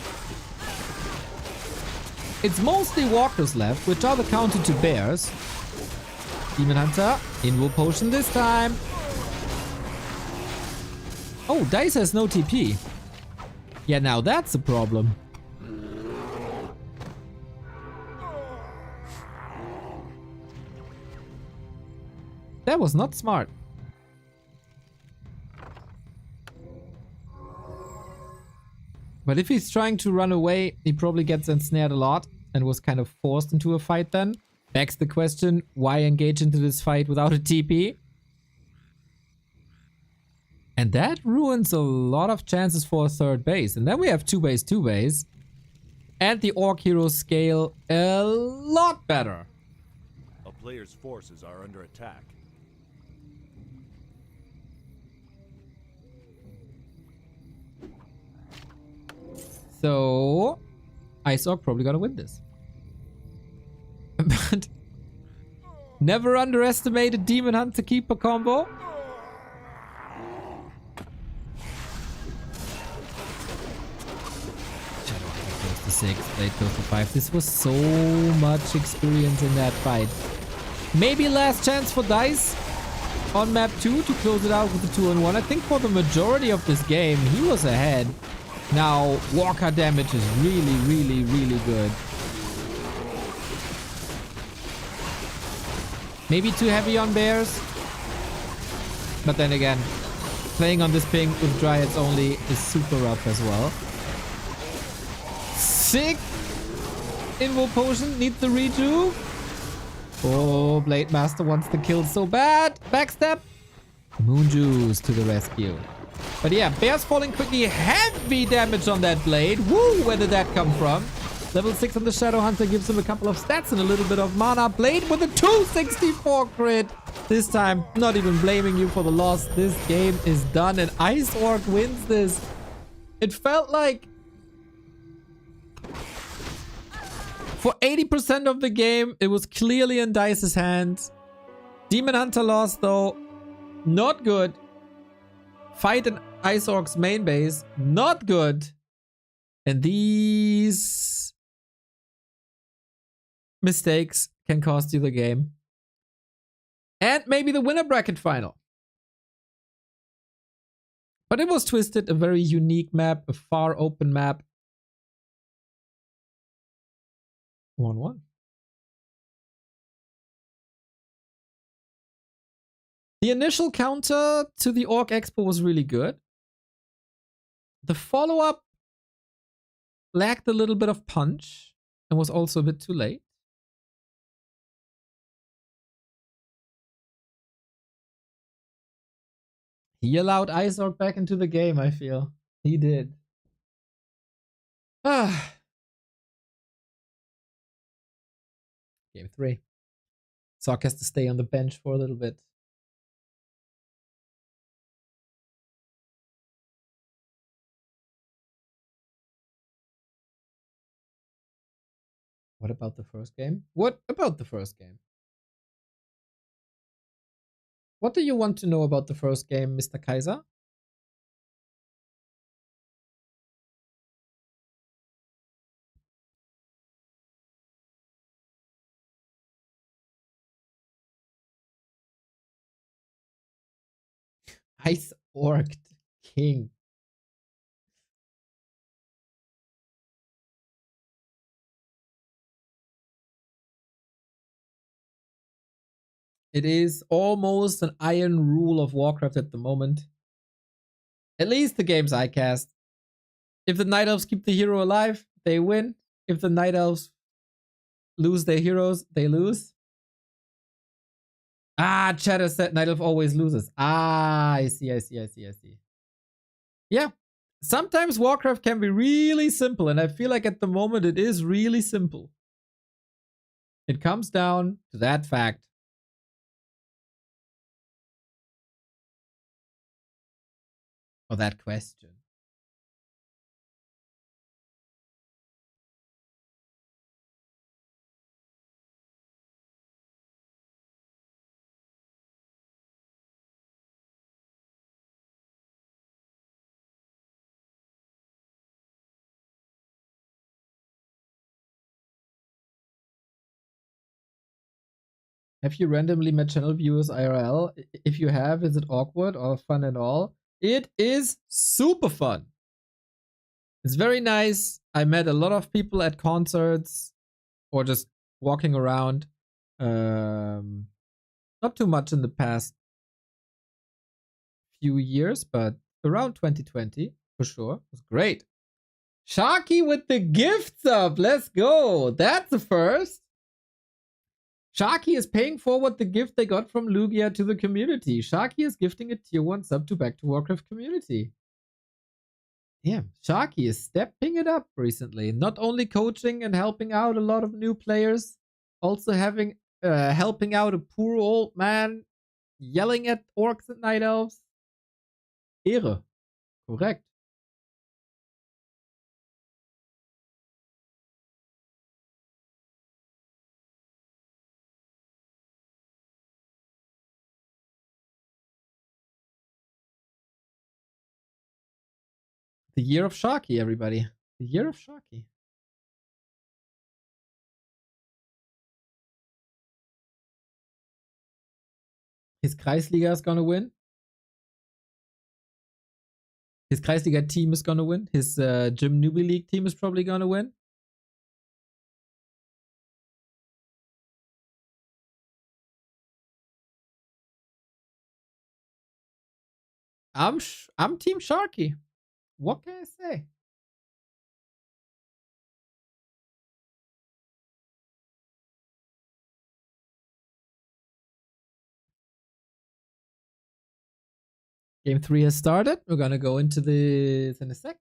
It's mostly walkers left, which are the counter to bears. Demon Hunter, Invo Potion this time. Oh, Dise has no TP. Yeah, now that's a problem. That was not smart. But if he's trying to run away, he probably gets ensnared a lot and was kind of forced into a fight then. Begs the question, why engage into this fight without a TP? And that ruins a lot of chances for a third base. And then we have 2-base, 2-base. And the Orc heroes scale a lot better. A player's forces are under attack. So, Ice Orc probably gonna win this. But never underestimate a Demon Hunter Keeper combo. Shadow Hunter goes to 6, Blade goes to 5. This was so much experience in that fight. Maybe last chance for Dise on map 2 to close it out with the 2-on-1. I think for the majority of this game, he was ahead. Now, Walker damage is really, really, really good. Maybe too heavy on bears. But then again, playing on this ping with Dryads only is super rough as well. Sick! Invo potion, needs the redo. Oh, Blade Master wants the kill so bad. Backstab. Moon Juice to the rescue. But yeah, bears falling quickly. Heavy damage on that blade. Woo, where did that come from? Level 6 on the Shadow Hunter gives him a couple of stats and a little bit of mana. Blade with a 264 crit. This time, not even blaming you for the loss. This game is done and Ice Orc wins this. It felt like for 80% of the game, it was clearly in Dice's hands. Demon Hunter lost though. Not good. Fight in Ice Orc's main base. Not good. And these mistakes can cost you the game. And maybe the winner bracket final. But it was Twisted, a very unique map, a far open map. 1-1. The initial counter to the Orc Expo was really good. The follow-up lacked a little bit of punch and was also a bit too late. He allowed Ice Orc back into the game, I feel. He did. Ah. Game 3. Sock has to stay on the bench for a little bit. What about the first game? What about the first game? What do you want to know about the first game, Mr. Kaiser? Ice Orc King. It is almost an iron rule of Warcraft at the moment. At least the games I cast. If the Night Elves keep the hero alive, they win. If the Night Elves lose their heroes, they lose. Ah, Chatter said Night Elf always loses. Ah, I see. Yeah. Sometimes Warcraft can be really simple, and I feel like at the moment it is really simple. It comes down to that fact. Or that question. Have you randomly met channel viewers IRL? If you have, is it awkward or fun and all? It is super fun. It's very nice. I met a lot of people at concerts or just walking around. Not too much in the past few years, but around 2020 for sure. It was great. Sharky with the gifts up. Let's go. That's the first. Sharky is paying forward the gift they got from Lugia to the community. Sharky is gifting a tier 1 sub to Back to Warcraft community. Damn, Sharky is stepping it up recently. Not only coaching and helping out a lot of new players, also helping out a poor old man yelling at orcs and night elves. Ehre. Korrekt. The year of Sharky, everybody. The year of Sharky. His Kreisliga is gonna win. His Kreisliga team is gonna win. His Gym Newbie League team is probably gonna win. I'm Team Sharky. What can I say? Game 3 has started. We're gonna go into this in a sec.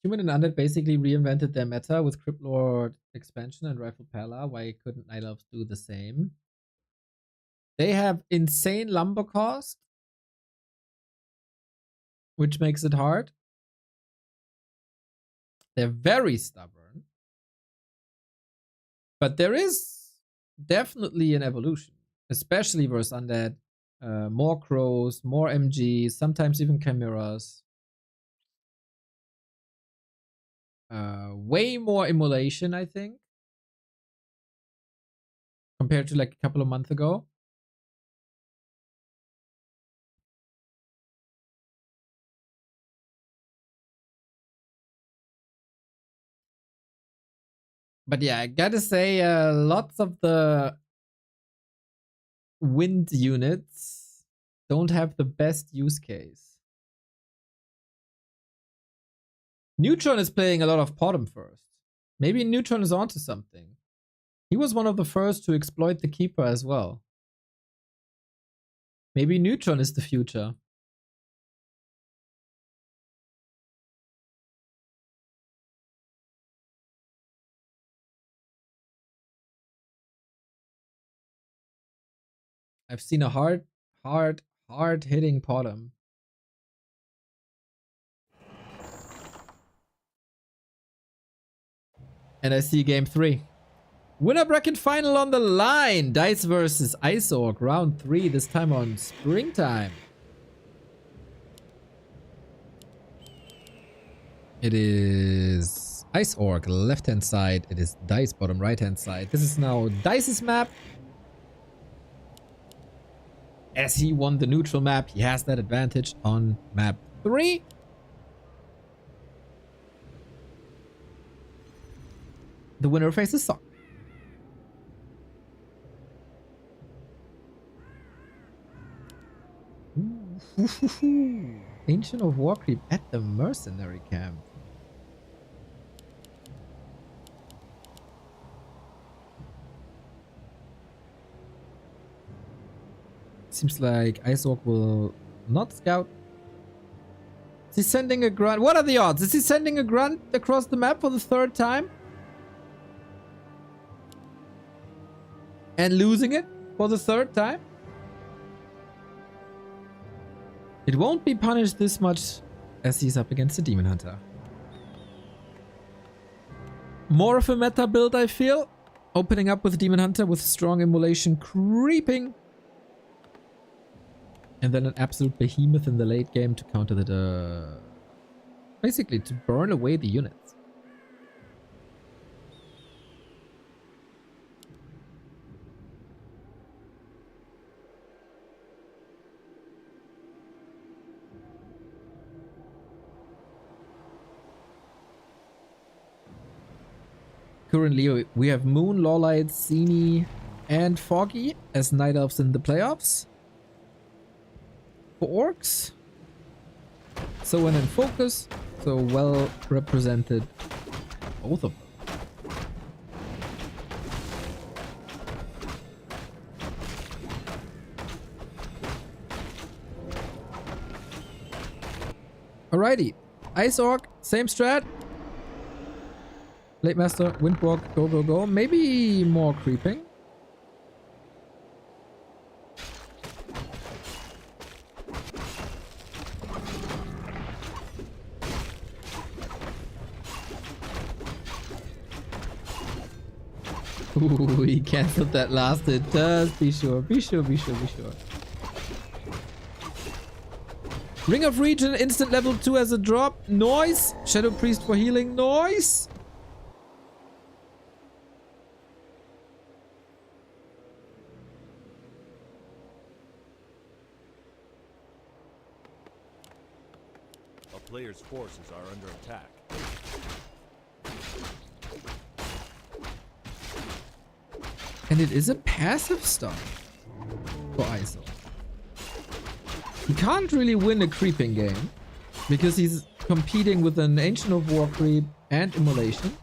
Human and Undead basically reinvented their meta with Crypt Lord expansion and Rifle Pala. Why couldn't Night Elves do the same? They have insane lumber cost, which makes it hard. They're very stubborn. But there is definitely an evolution, especially versus Undead. More crows, more MGs, sometimes even chimeras. Way more immolation, I think, compared to like a couple of months ago. But yeah, I gotta say, lots of the wind units don't have the best use case. Neutron is playing a lot of Potom first. Maybe Neutron is onto something. He was one of the first to exploit the Keeper as well. Maybe Neutron is the future. I've seen a hard hitting Potom. And I see game 3. Winner bracket final on the line. Dise versus Ice Orc. Round 3. This time on springtime. It is Ice Orc left hand side. It is Dise bottom right hand side. This is now Dice's map. As he won the neutral map, he has that advantage on map 3. The winner faces Sock. Ancient of Warcraft at the mercenary camp. Seems like Ice Orc will not scout. Is he sending a grunt? What are the odds? Is he sending a grunt across the map for the 3rd time? And losing it for the 3rd time? It won't be punished this much as he's up against the Demon Hunter. More of a meta build, I feel. Opening up with Demon Hunter with strong immolation creeping. And then an absolute behemoth in the late game to counter the... basically to burn away the units. Currently, we have Moon, Lawlight, Sini, and Foggy as Night Elves in the playoffs. For Orcs, so in focus, so well represented, both of them. Alrighty, Ice Orc, same strat. Blade Master, Windwalk, go, go, go. Maybe more creeping. Ooh, he cancelled that last. It does. Be sure, be sure, be sure, be sure. Ring of Region, instant level 2 as a drop. Noise. Shadow Priest for healing. Noise. A player's forces are under attack. And it is a passive stuff for ISO. He can't really win a creeping game because he's competing with an Ancient of War creep and Immolation.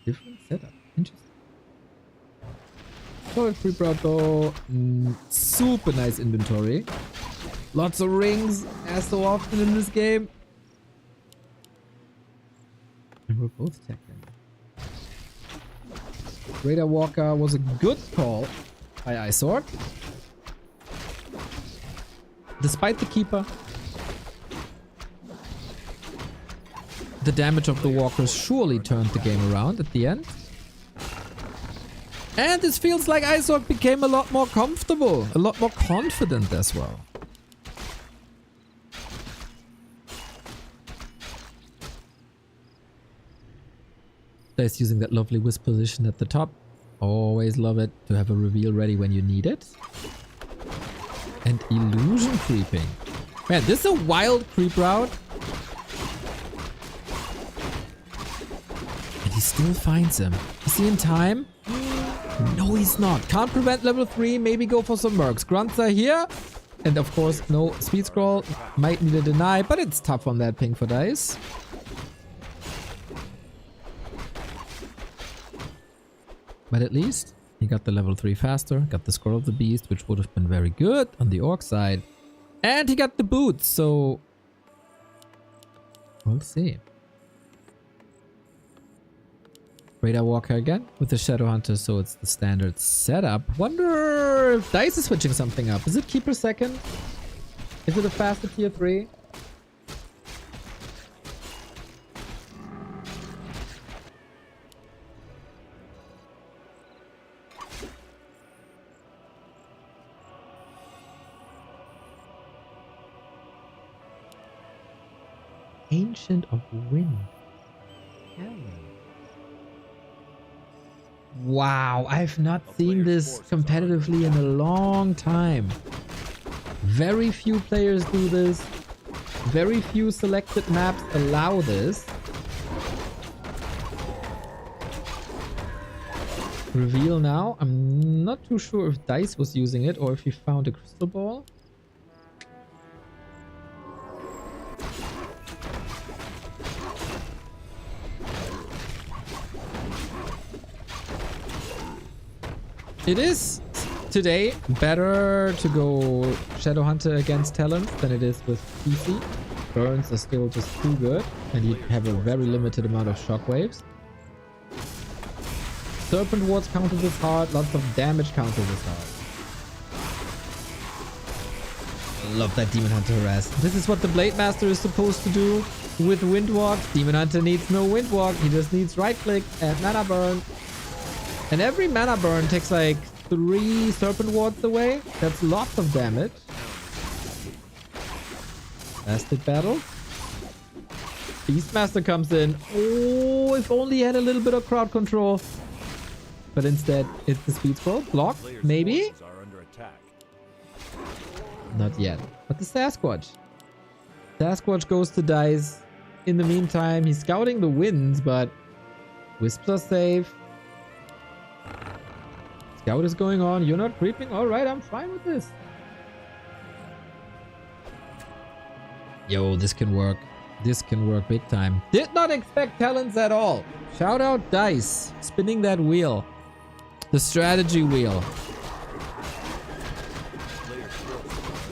Different setup. Interesting. Solid free route though. Super nice inventory. Lots of rings, as so often in this game. And we're both tackling. Raider Walker was a good call by Isorg. Despite the Keeper, the damage of the Walkers surely turned the game around at the end. And this feels like Isorg became a lot more comfortable, a lot more confident as well. Dise using that lovely wisp position at the top. Always love it to have a reveal ready when you need it. And illusion creeping. Man, this is a wild creep route. And he still finds him. Is he in time? No, he's not. Can't prevent level 3. Maybe go for some mercs. Grunts are here. And of course, no speed scroll. Might need a deny, but it's tough on that ping for Dise. But at least he got the level 3 faster. Got the Scroll of the Beast, which would have been very good on the Orc side. And he got the boots, so we'll see. Raider Walker again with the Shadow Hunter, so it's the standard setup. Wonder if Dise is switching something up. Is it Keeper second? Is it a faster tier 3? Ancient of Wind. Wow, I've not seen this competitively in a long time. Very few players do this. Very few selected maps allow this. Reveal now. I'm not too sure if Dise was using it or if he found a crystal ball. It is today better to go Shadow Hunter against Talons than it is with PC. Burns are still just too good and you have a very limited amount of shockwaves. Serpent Wards counter this hard, lots of damage counter this hard. Love that Demon Hunter harass. This is what the Blade Master is supposed to do with Windwalk. Demon Hunter needs no Windwalk, he just needs right click and mana burn. And every mana burn takes like 3 Serpent Wards away. That's lots of damage. Bastard battle. Beastmaster comes in. Oh, if only he had a little bit of crowd control. But instead, it's the speed scroll. Block, Players' maybe? forces are under attack. Not yet. But the Sasquatch. Sasquatch goes to Dise. In the meantime, he's scouting the winds, but Wisps are safe. Scout is going on. You're not creeping? Alright, I'm fine with this. Yo, this can work. This can work big time. Did not expect talents at all. Shout out Dise. Spinning that wheel. The strategy wheel.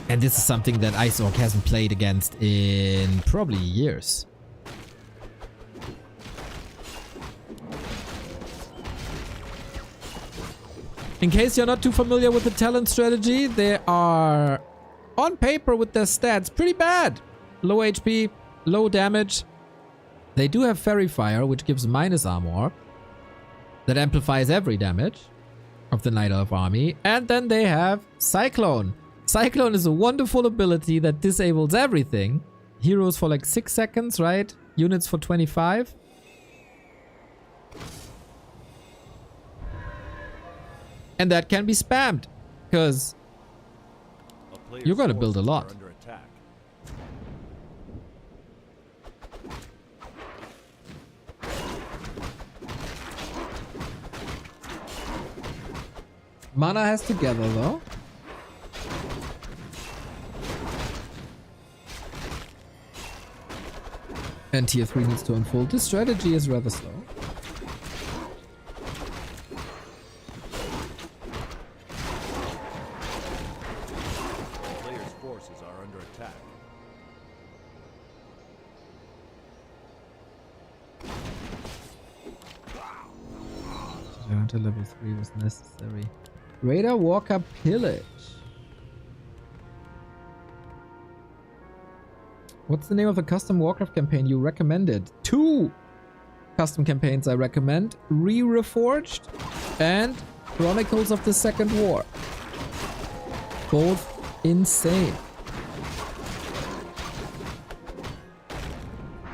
And this is something that Ice Orc hasn't played against in probably years. In case you're not too familiar with the talent strategy, they are on paper with their stats pretty bad. Low HP, low damage. They do have Fairy Fire, which gives minus armor. That amplifies every damage of the Night Elf army. And then they have Cyclone. Cyclone is a wonderful ability that disables everything. Heroes for like 6 seconds, right? Units for 25. And that can be spammed, because you're gonna build a lot. Mana has to gather though. And tier 3 needs to unfold. This strategy is rather slow. Players' forces are under attack. Down to level 3 was necessary. Raider Walker Pillage. What's the name of a custom Warcraft campaign you recommended? 2 custom campaigns I recommend. Reforged and Chronicles of the Second War. Both insane.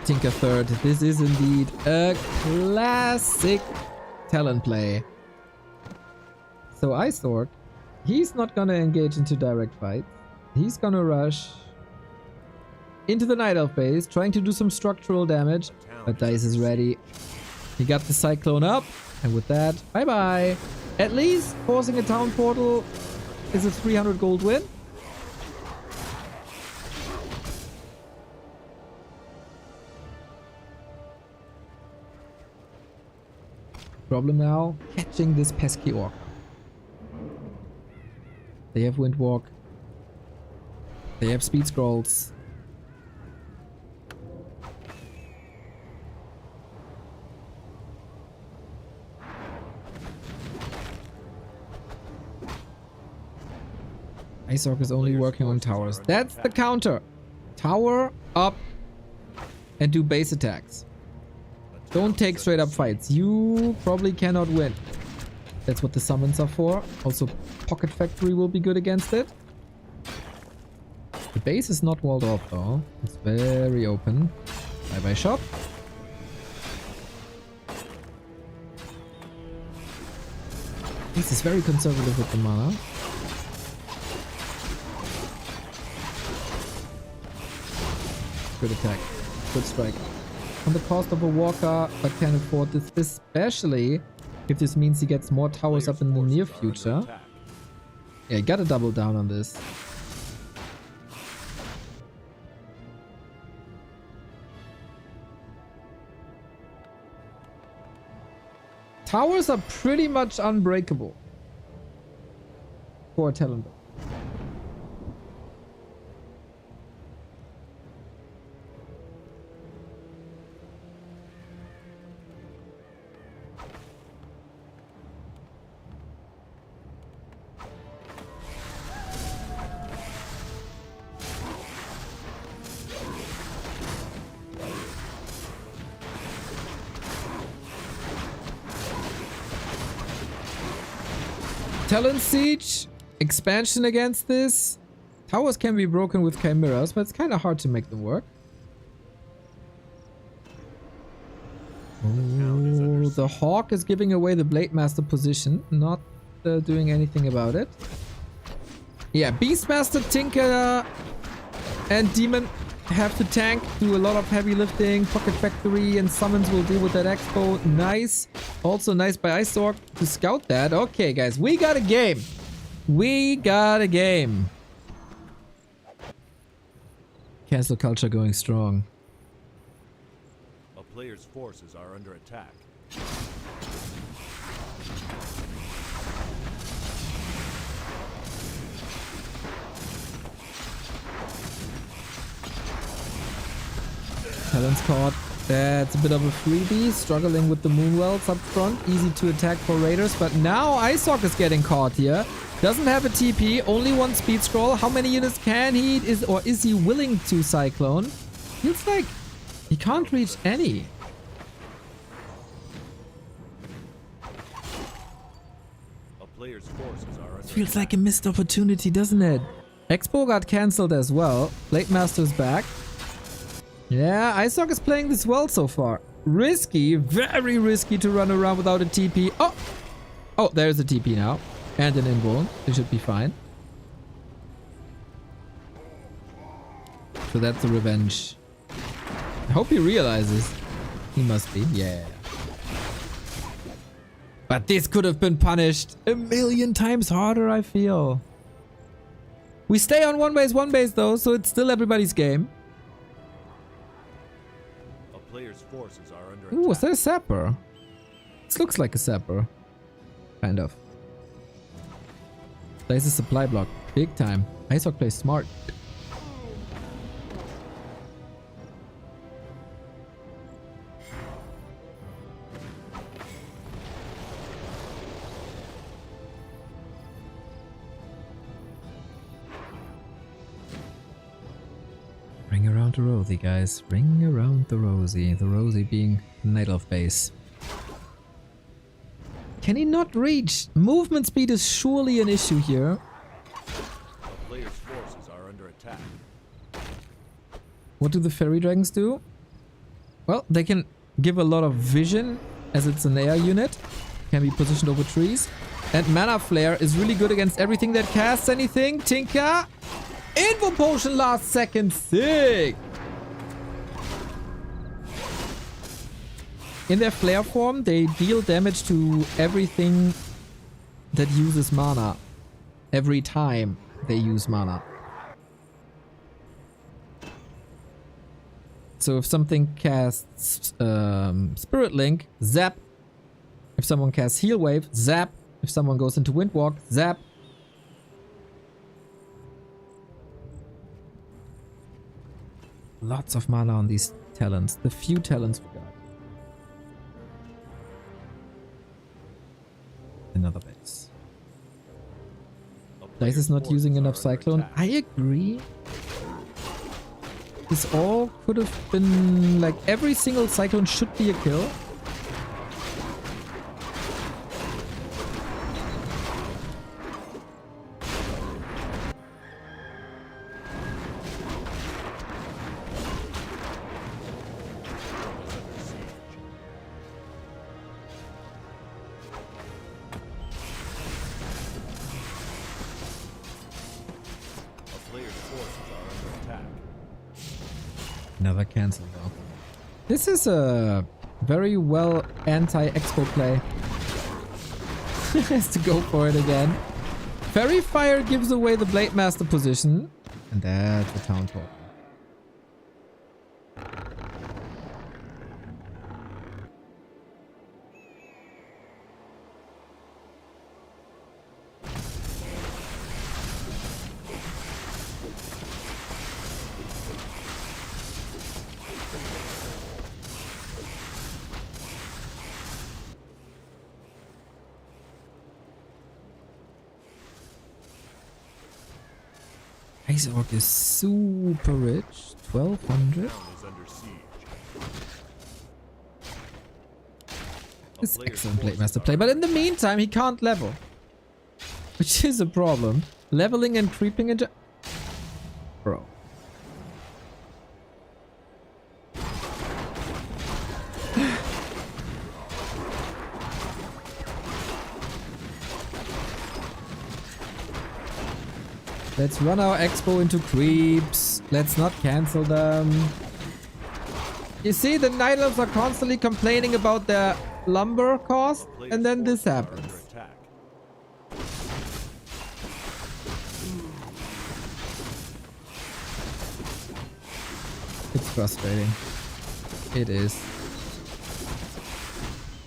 Tinker Third. This is indeed a classic talent play. So Ice Orc, he's not gonna engage into direct fights. He's gonna rush into the Night Elf base, trying to do some structural damage. But Dise is ready. He got the Cyclone up, and with that, bye-bye. At least forcing a town portal is a 300 gold win. Problem now, catching this pesky orc. They have Windwalk. They have Speed Scrolls. Ice Orc is only working on towers. That's the counter. Tower up and do base attacks. Don't take straight up fights. You probably cannot win. That's what the summons are for. Also, Pocket Factory will be good against it. The base is not walled off though. It's very open. Bye bye shop. This is very conservative with the mana. Good attack. Good strike. On the cost of a walker, but can afford this, especially if this means he gets more towers up in the near future. Yeah, you gotta double down on this. Towers are pretty much unbreakable for a talent. Talent Siege, expansion against this. Towers can be broken with chimeras, but it's kind of hard to make them work. The Hawk is giving away the Blade Master position, not doing anything about it. Yeah, Beastmaster, Tinker, and Demon have to tank, do a lot of heavy lifting. Pocket Factory and Summons will deal with that Expo. Nice. Also nice by Iceorg to scout that. Okay, guys, we got a game. We got a game. Cancel culture going strong. A player's forces are under attack. Talon's caught. That's a bit of a freebie. Struggling with the Moonwells up front. Easy to attack for Raiders. But now Iceorg is getting caught here. Doesn't have a TP. Only one speed scroll. How many units can he is he willing to Cyclone? Feels like he can't reach any. A player's forces are under Feels like a missed opportunity, doesn't it? Expo got cancelled as well. Blade Master's back. Yeah, Iceorg is playing this well so far. Risky, very risky to run around without a TP. Oh! Oh, there's a TP now. And an invuln. It should be fine. So that's a revenge. I hope he realizes. He must be, yeah. But this could have been punished a million times harder, I feel. We stay on one base though, so it's still everybody's game. a player's forces are under Ooh, was attack. that a sapper? This looks like a sapper. Kind of. Plays a supply block. Big time. Iceorg plays smart. Ring around the Rosie, guys. Ring around the Rosie. The Rosie being Night Elf base. Can he not reach? Movement speed is surely an issue here. A player's forces are under attack. What do the fairy dragons do? Well, they can give a lot of vision as it's an air unit. Can be positioned over trees. And Mana Flare is really good against everything that casts anything. Tinker! Info Potion last second. Sick! In their flare form, they deal damage to everything that uses mana. Every time they use mana. So if something casts Spirit Link, zap. If someone casts Heal Wave, zap. If someone goes into Windwalk, zap. Lots of mana on these talents. The few talents we got. Another base. Dise is not using enough Cyclone. I agree. This all could have been like every single Cyclone should be a kill. Never cancel though. This is a very well anti-expo play. Has to go for it again. Fairy Fire gives away the Blade Master position. And that's the town talk. Iceorg is super rich. 1200. It's excellent Blade Master play, but in the meantime he can't level. Which is a problem. Leveling and creeping into... Bro. Let's run our expo into creeps. Let's not cancel them. You see, the Night Elves are constantly complaining about their lumber cost, and then this happens. It's frustrating. It is.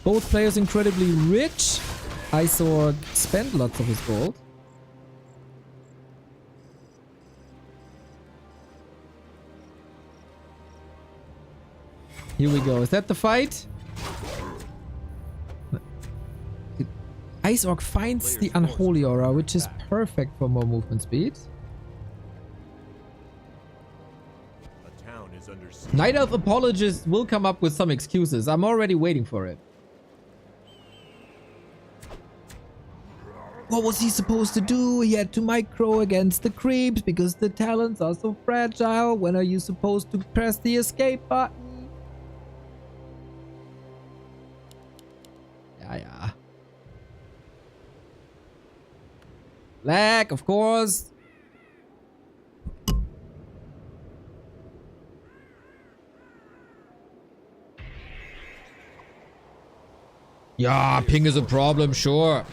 Both players incredibly rich. Isorg spent lots of his gold. Here we go. Is that the fight? Isorg finds the Unholy Aura, which is perfect for more movement speed. Night Elf apologists will come up with some excuses. I'm already waiting for it. What was he supposed to do? He had to micro against the creeps because the talents are so fragile. When are you supposed to press the escape button? Yeah. Lag, of course. Yeah, ping is a problem, sure.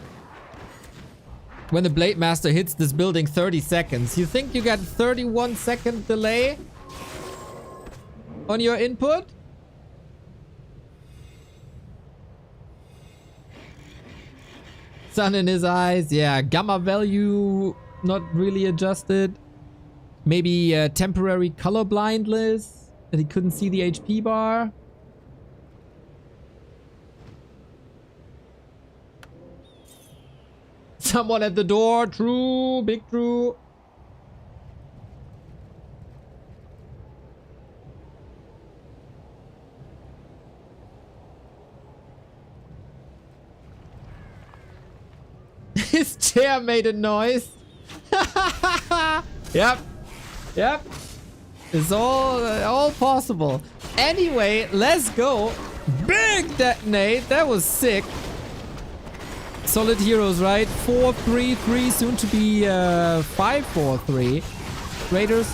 When the Blade Master hits this building 30 seconds, you think you got 31-second delay on your input? Sun in his eyes. Yeah, gamma value not really adjusted. Maybe temporary color blindness that he couldn't see the HP bar. Someone at the door. True. Big true. His chair made a noise. Yep. Yep. It's all possible. Anyway, let's go. Big detonate. That was sick. Solid heroes, right? 4-3-3, soon to be 5-4-3. Raiders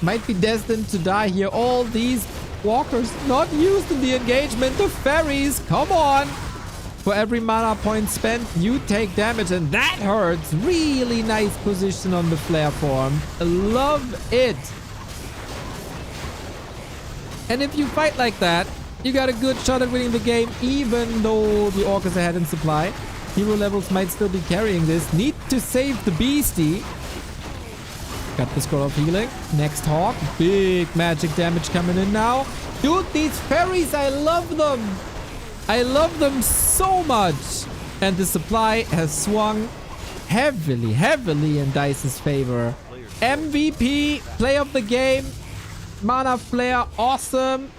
might be destined to die here. All these walkers not used in the engagement. The fairies, come on! For every mana point spent, you take damage, and that hurts. Really nice position on the flare form. Love it. And if you fight like that, you got a good shot at winning the game, even though the orc is ahead in supply. Hero levels might still be carrying this. Need to save the beastie. Got the scroll of healing. Next hawk. Big magic damage coming in now. Dude, these fairies, I love them. I love them so much. And the supply has swung heavily in Dice's favor. MVP, play of the game. Mana flare, awesome.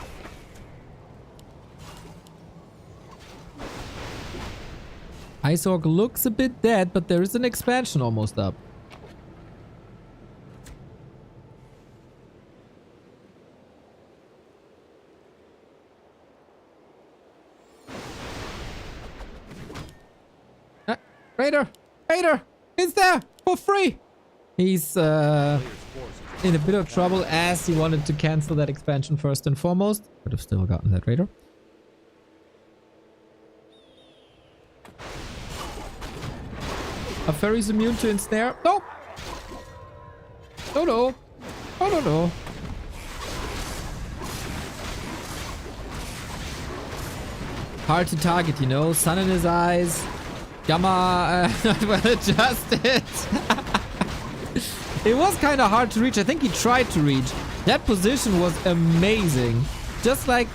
Isorg looks a bit dead, but there is an expansion almost up. Raider! Raider! It's there! For free! He's in a bit of trouble as he wanted to cancel that expansion first and foremost. Could have still gotten that Raider. Are fairies immune to ensnare? No! No, no. Oh, no, no. Hard to target, you know. Sun in his eyes. Gamma not well adjusted. It was kind of hard to reach. I think he tried to reach. That position was amazing. Just like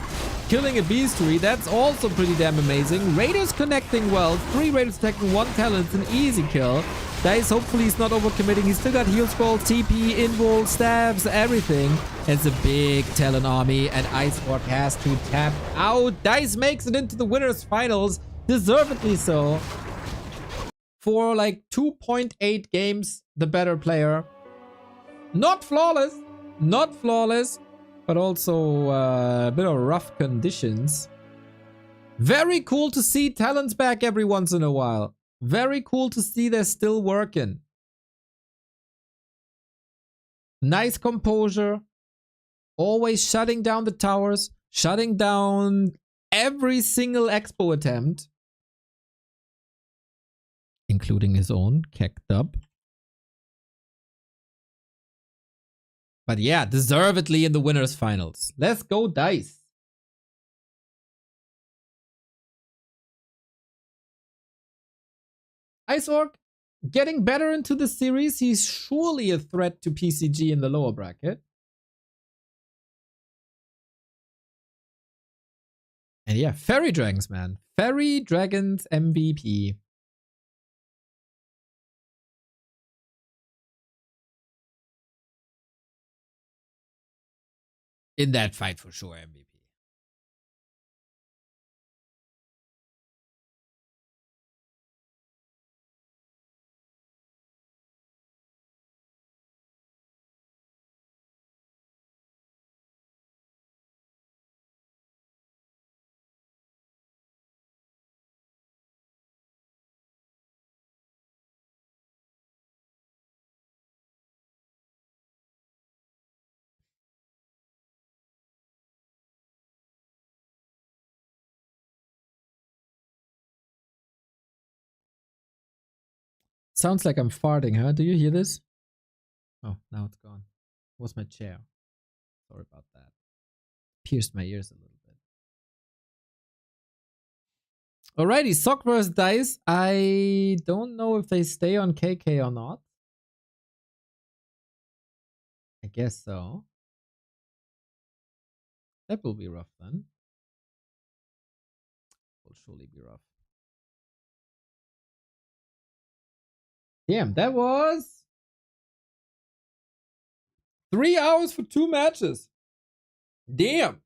killing a beastry, that's also pretty damn amazing. Raiders connecting well. 3 Raiders attacking 1 talent. It's an easy kill. Dise, hopefully he's not overcommitting. He's still got heal scroll, TP, invul, stabs, everything. It's a big talent army, and Iceborg has to tap out. Dise makes it into the winners finals. Deservedly so. For like 2.8 games, the better player. Not flawless. Not flawless. But also a bit of rough conditions. Very cool to see talents back every once in a while. Very cool to see they're still working. Nice composure. Always shutting down the towers. Shutting down every single expo attempt. Including his own Keck dub. But yeah, deservedly in the winners finals. Let's go, Dise. Iceorg getting better into the series. He's surely a threat to PCG in the lower bracket. And yeah, Fairy Dragons, man. Fairy Dragons MVP. In that fight for sure, MVP. Sounds like I'm farting, huh? Do you hear this? Oh, now it's gone. What's my chair? Sorry about that. Pierced my ears a little bit. Alrighty, Sock vs. Dise. I don't know if they stay on KK or not. I guess so. That will be rough then. Will surely be rough. Damn, that was 3 hours for 2 matches. Damn.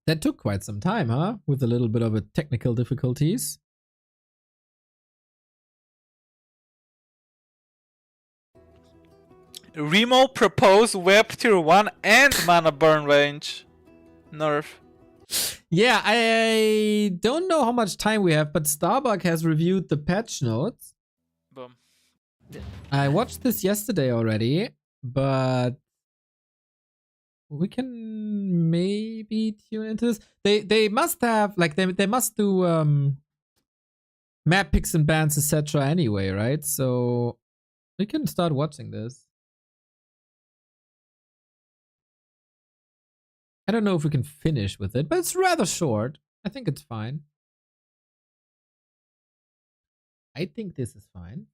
That took quite some time, huh? With a little bit of a technical difficulties. Remo proposed web tier 1 and mana burn range nerf. Yeah, I don't know how much time we have, but Starbuck has reviewed the patch notes. Boom. I watched this yesterday already, but we can maybe tune into this. They must have like they must do map picks and bans etc. anyway, right? So we can start watching this. I don't know if we can finish with it, but it's rather short. I think it's fine. I think this is fine.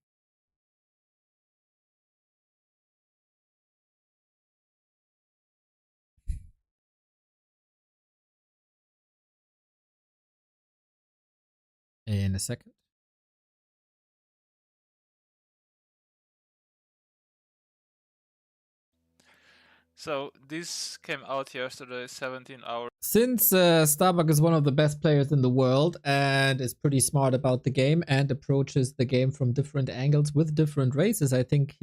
In a second. So this came out yesterday, 17 hours. Since Starbuck is one of the best players in the world and is pretty smart about the game and approaches the game from different angles with different races, I think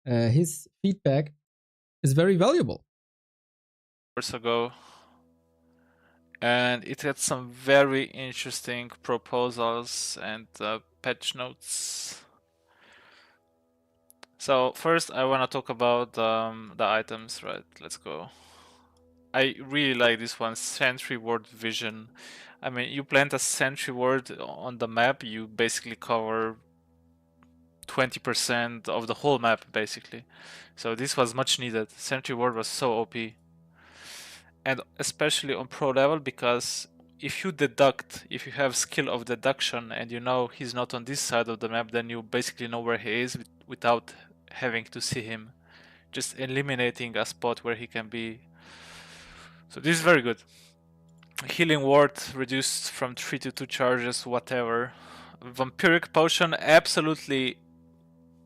his feedback is very valuable. Ago, and it had some very interesting proposals and patch notes. So first I want to talk about the items, right? Let's go. I really like this one, Sentry Ward Vision. I mean, you plant a Sentry Ward on the map, you basically cover 20% of the whole map, basically. So this was much needed. Sentry Ward was so OP. And especially on pro level, because if you have skill of deduction and you know he's not on this side of the map, then you basically know where he is without having to see him. Just eliminating a spot where he can be. So this is very good. Healing ward reduced from 3 to 2 charges, whatever. Vampiric potion, absolutely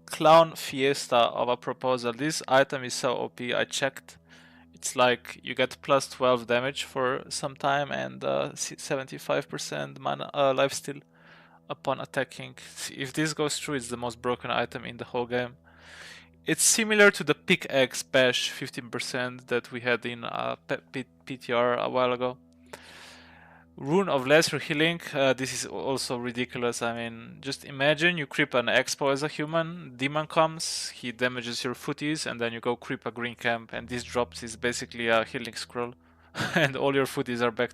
clown fiesta of a proposal. This item is so OP, I checked. It's like you get plus 12 damage for some time and 75% mana lifesteal upon attacking. If this goes through, it's the most broken item in the whole game. It's similar to the pickaxe bash 15% that we had in PTR a while ago. Rune of Lesser Healing, this is also ridiculous. I mean, just imagine you creep an Expo as a human, Demon comes, he damages your footies, and then you go creep a green camp, and this drops is basically a healing scroll, and all your footies are back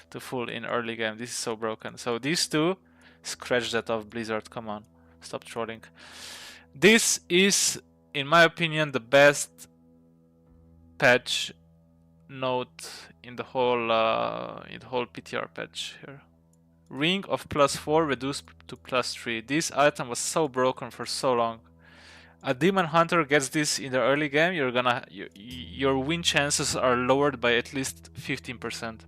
to full in early game. This is so broken. So these two, scratch that off, Blizzard, come on, stop trolling. This is, in my opinion, the best patch note in the whole PTR patch here. Ring of +4 reduced to +3. This item was so broken for so long. A demon hunter gets this in the early game, your win chances are lowered by at least 15%.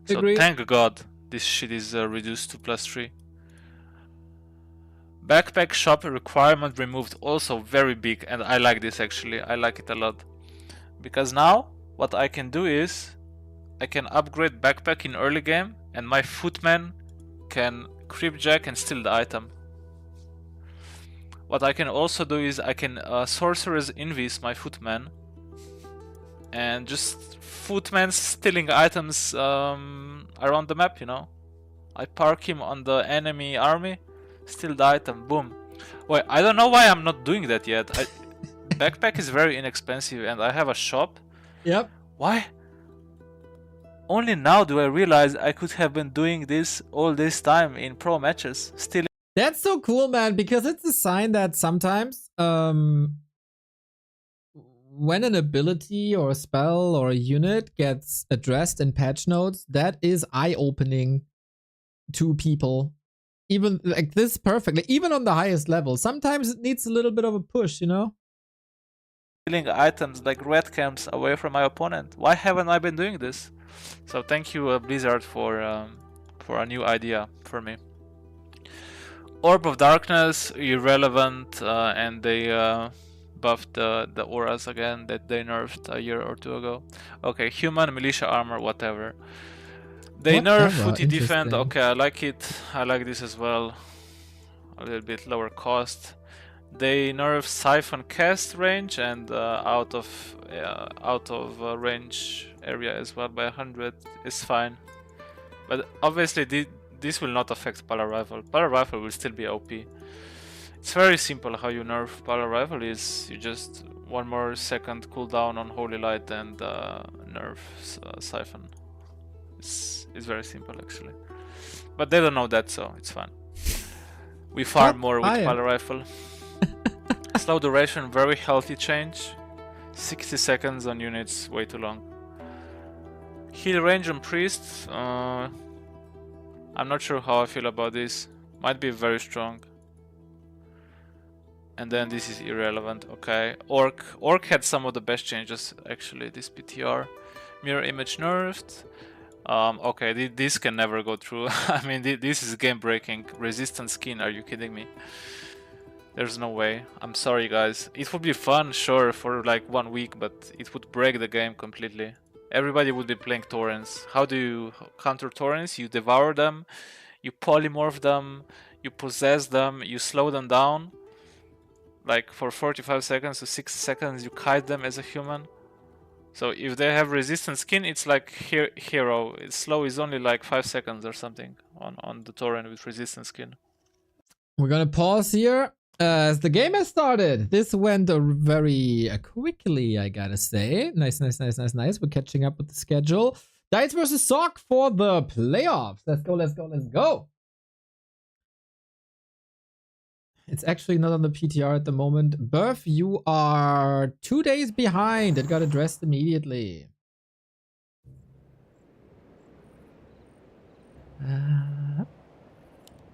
So Agreed. thank God this shit is reduced to +3. Backpack shop requirement removed, also very big, and I like this actually. I like it a lot. Because now, what I can do is, I can upgrade backpack in early game, and my footman can creepjack and steal the item. What I can also do is, I can sorcerer's invis my footman, and just footman stealing items around the map, you know. I park him on the enemy army, steal the item, boom. Wait, I don't know why I'm not doing that yet. Backpack is very inexpensive and I have a shop. Yep. Why? Only now do I realize I could have been doing this all this time in pro matches. Still. That's so cool, man, because it's a sign that sometimes when an ability or a spell or a unit gets addressed in patch notes, that is eye-opening to people. Even like this perfectly, even on the highest level. Sometimes it needs a little bit of a push, you know? Stealing items like red camps away from my opponent. Why haven't I been doing this? So thank you Blizzard for a new idea for me. Orb of Darkness, irrelevant, and they buffed the auras again that they nerfed a year or two ago. Okay, human, militia armor, whatever. They nerf footy defend, okay, I like it. I like this as well. A little bit lower cost. They nerf siphon cast range and out of range area as well by 100 is fine. But obviously this will not affect Polar Rifle. Polar Rifle will still be OP. It's very simple how you nerf Polar Rifle is you just 1 more second cooldown on Holy Light and nerf siphon. It's very simple actually. But they don't know that, so it's fine. We farm more with Polar Rifle. Slow duration, very healthy change. 60 seconds on units, way too long. Heal range on priests. I'm not sure how I feel about this. Might be very strong. And then this is irrelevant. Okay. Orc had some of the best changes actually. This PTR. Mirror image nerfed. Okay, this can never go through. I mean, this is game breaking. Resistant skin, are you kidding me? There's no way. I'm sorry guys. It would be fun, sure, for like 1 week, but it would break the game completely. Everybody would be playing torrents. How do you counter torrents? You devour them, you polymorph them, you possess them, you slow them down. Like for 45 seconds to 60 seconds you kite them as a human. So if they have resistant skin, it's like hero. It's slow is only like 5 seconds or something on the torrent with resistant skin. We're gonna pause here. As the game has started, this went very quickly, I gotta say. Nice. We're catching up with the schedule. Dise versus Sock for the playoffs. Let's go. It's actually not on the PTR at the moment. Burf, you are 2 days behind. It got addressed immediately.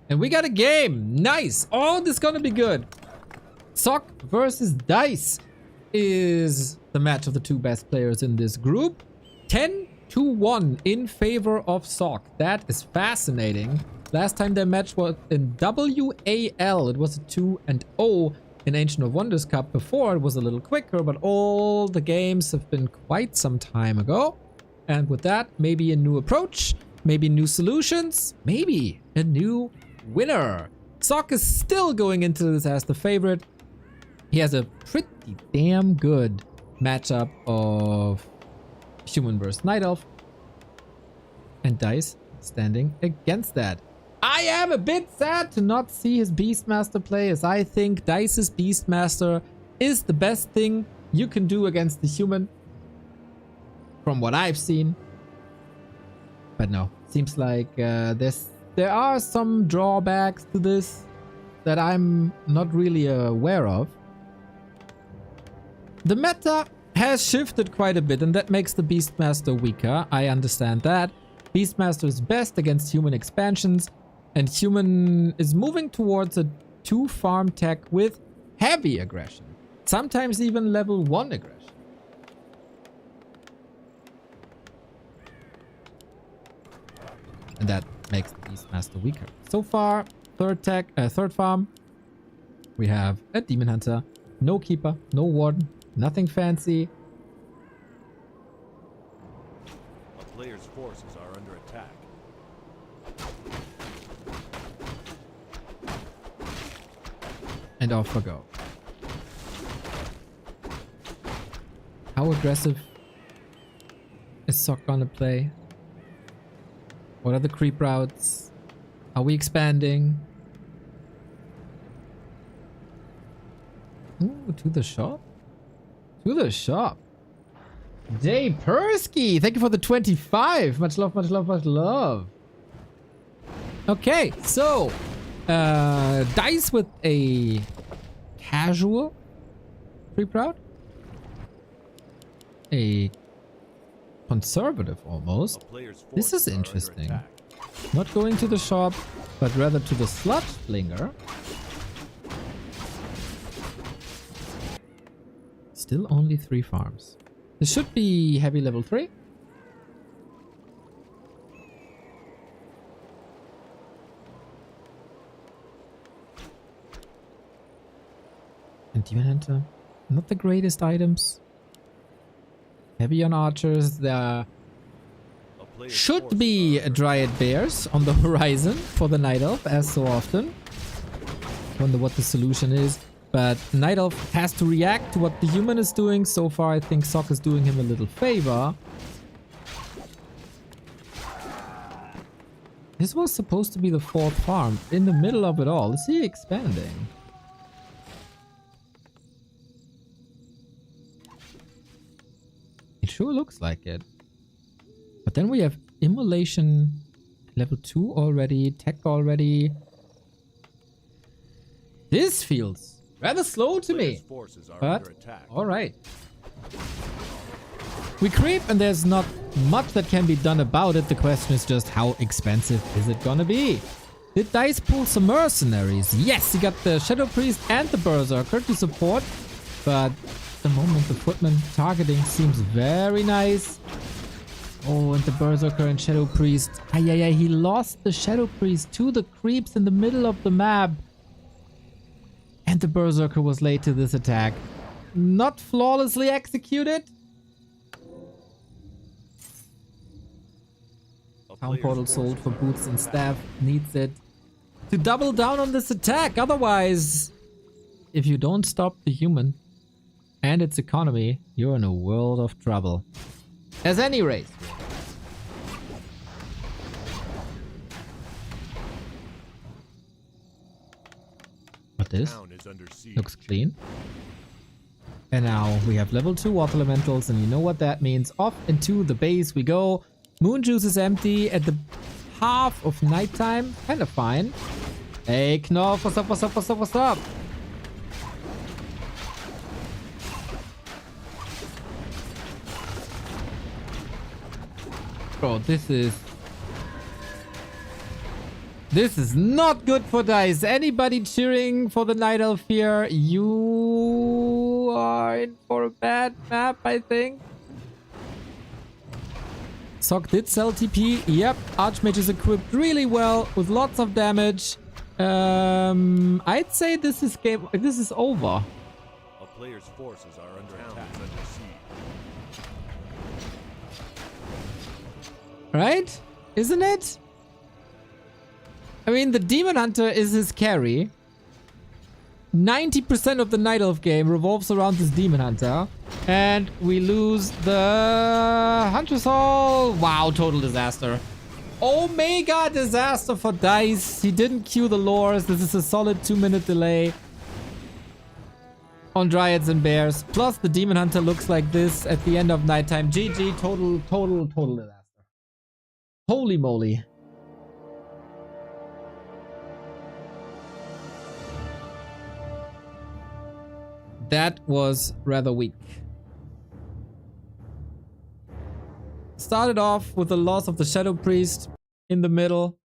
And we got a game. Nice. Oh, this is gonna be good. Sock versus Dise is the match of the 2 best players in this group. 10-1 in favor of Sock. That is fascinating. Last time their match was in WAL. It was a 2-0 in Ancient of Wonders Cup. Before it was a little quicker, but all the games have been quite some time ago. And with that, maybe a new approach, maybe new solutions, maybe a new winner. Sock is still going into this as the favorite. He has a pretty damn good matchup of Human versus Night Elf. And Dise standing against that. I am a bit sad to not see his Beastmaster play, as I think Dice's Beastmaster is the best thing you can do against the human from what I've seen. But no, seems like there are some drawbacks to this that I'm not really aware of. The meta has shifted quite a bit, and that makes the Beastmaster weaker. I understand that. Beastmaster is best against human expansions, and human is moving towards a 2-farm tech with heavy aggression. Sometimes even level 1 aggression. And that makes the Beastmaster weaker. So far, third farm, we have a Demon Hunter, no Keeper, no Warden, nothing fancy. A player's forces are under attack. And off we go. How aggressive is Sok gonna play? What are the creep routes? Are we expanding? Ooh, to the shop? To the shop. Jay Persky, thank you for the 25. Much love, much love, much love. Okay, so Dise with a casual creep route. A conservative almost. This is interesting. Not going to the shop, but rather to the sludge flinger. Still only 3 farms. This should be heavy level 3. And Demon Hunter, not the greatest items. Heavy on archers. There should be Dryad Bears on the horizon for the Night Elf, as so often. Wonder what the solution is. But Night Elf has to react to what the human is doing. So far, I think Sok is doing him a little favor. This was supposed to be the 4th farm. In the middle of it all. Is he expanding? It sure looks like it. But then we have Immolation level 2 already. Tech already. This feels rather slow to me. But, alright. We creep and there's not much that can be done about it. The question is just how expensive is it gonna be? Did Dise pull some mercenaries? Yes, he got the Shadow Priest and the Berserker to support. But at the moment the footman targeting seems very nice. Oh, and the Berserker and Shadow Priest. He lost the Shadow Priest to the creeps in the middle of the map. And the Berserker was late to this attack. Not flawlessly executed. Town Portal sold for boots and staff. Needs it to double down on this attack. Otherwise, if you don't stop the human and its economy, you're in a world of trouble. As any race. But this looks clean. And now we have level 2 Water Elementals, and you know what that means. Off into the base we go. Moon Juice is empty at the half of nighttime. Kind of fine. Hey, Knopf, what's up, what's up, what's up, what's up? Bro, this is not good for Dise. Anybody cheering for the Night Elf here, you are in for a bad map, I think. Sok did sell TP. Yep, Archmage is equipped really well with lots of damage. I'd say this is over. A player's forces are under attack, under siege. Right? Isn't it? I mean, the Demon Hunter is his carry. 90% of the Night Elf game revolves around this Demon Hunter. And we lose the Huntress Hall. Wow, total disaster. Omega disaster for Dise. He didn't cue the lures. This is a solid 2-minute delay on Dryads and Bears. Plus, the Demon Hunter looks like this at the end of nighttime. GG. Total disaster. Holy moly. That was rather weak. Started off with the loss of the Shadow Priest in the middle.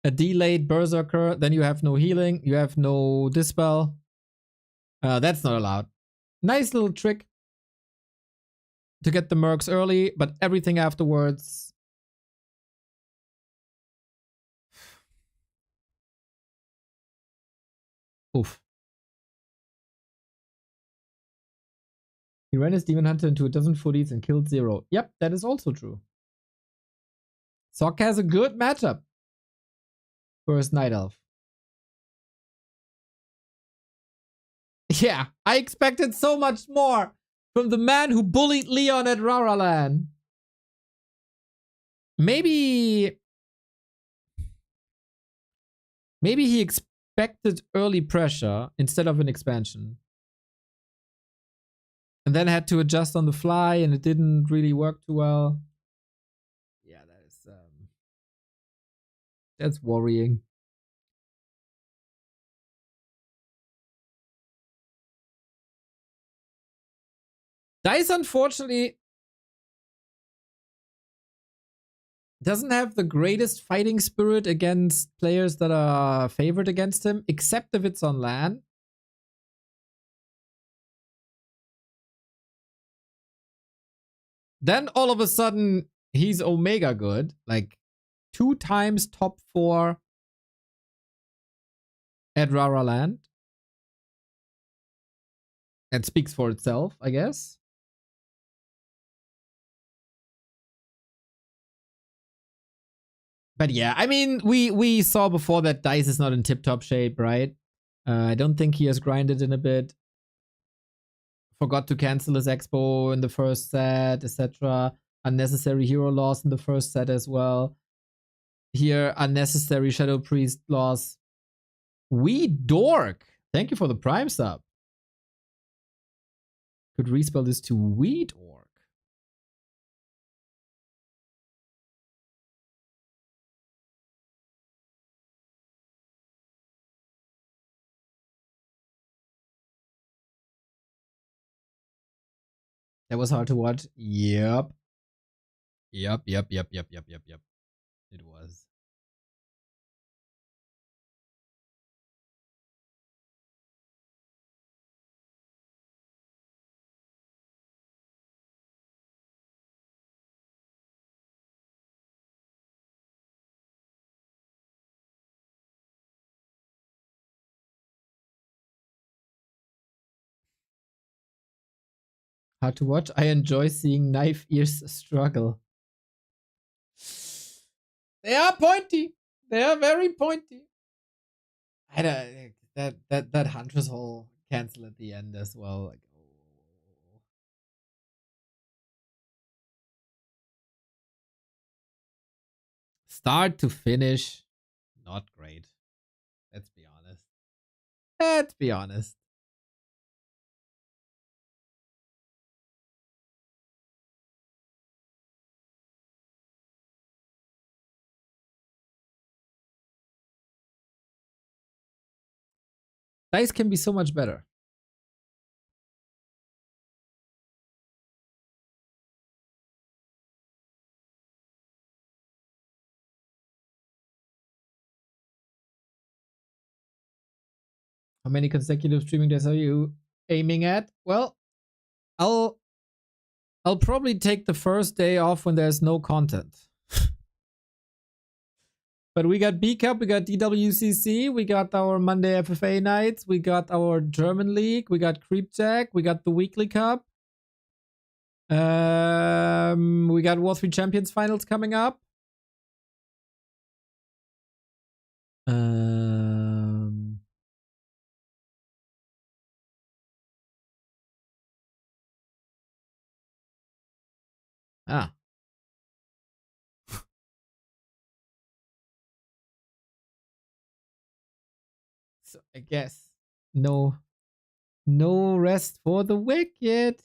A delayed Berserker. Then you have no healing. You have no Dispel. That's not allowed. Nice little trick to get the mercs early, but everything afterwards. Oof. He ran his Demon Hunter into a dozen footies and killed 0. Yep, that is also true. Sok has a good matchup for his Night Elf. Yeah, I expected so much more from the man who bullied Leon at Raralan. Maybe he expected early pressure instead of an expansion. And then had to adjust on the fly and it didn't really work too well. Yeah, that's worrying. Dise, unfortunately, doesn't have the greatest fighting spirit against players that are favored against him, except if it's on LAN. Then all of a sudden, he's Omega good. Like 2 times top 4 at Raraland. It speaks for itself, I guess. But yeah, I mean, we saw before that Dise is not in tip-top shape, right? I don't think he has grinded in a bit. Forgot to cancel his expo in the first set, etc. Unnecessary hero loss in the first set as well. Here, unnecessary Shadow Priest loss. We dork. Thank you for the Prime sub. Could respell this to Weed Orc. That was hard to watch. Yep. It was. Hard to watch. I enjoy seeing knife ears struggle. They are pointy. They are very pointy. I don't, that Huntress hole cancel at the end as well. Like, oh. Start to finish, not great. Let's be honest. Let's be honest. Dice can be so much better. How many consecutive streaming days are you aiming at? Well, I'll probably take the first day off when there's no content. But we got B Cup, we got DWCC, we got our Monday FFA nights, we got our German League, we got Creepjack, we got the Weekly Cup. We got Warcraft III Champions Finals coming up. Ah. So I guess no rest for the wicked.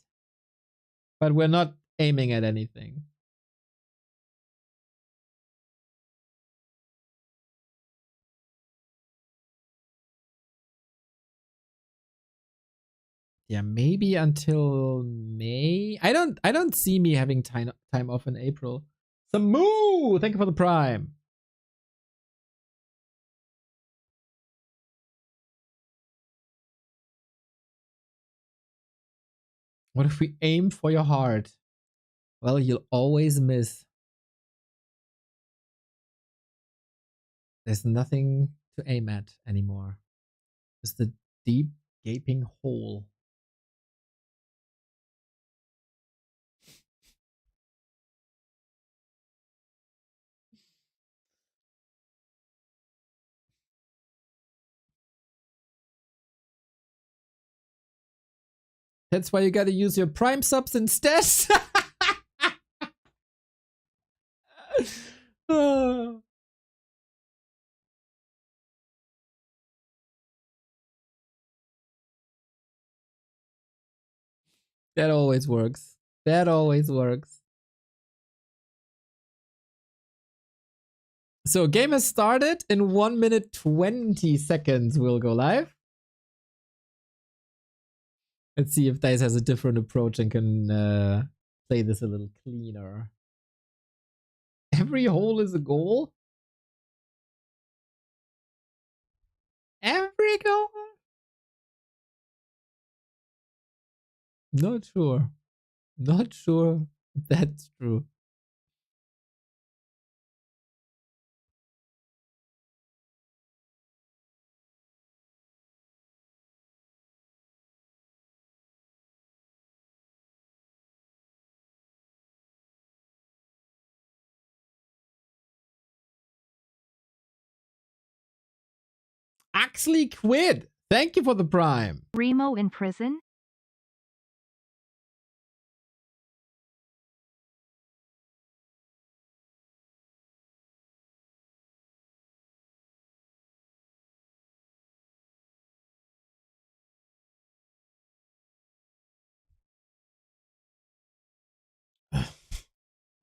But we're not aiming at anything. Yeah, maybe until May. I don't see me having time off in April. Samu, thank you for the prime. What if we aim for your heart? Well, you'll always miss. There's nothing to aim at anymore. Just a deep, gaping hole. That's why you gotta use your prime subs instead. Oh. That always works. That always works. So game has started. In 1 minute 20 seconds we'll go live. Let's see if Dise has a different approach and can play this a little cleaner. Every hole is a goal? Every goal? Not sure. Not sure if that's true. Axley quid. Thank you for the prime. Remo in prison?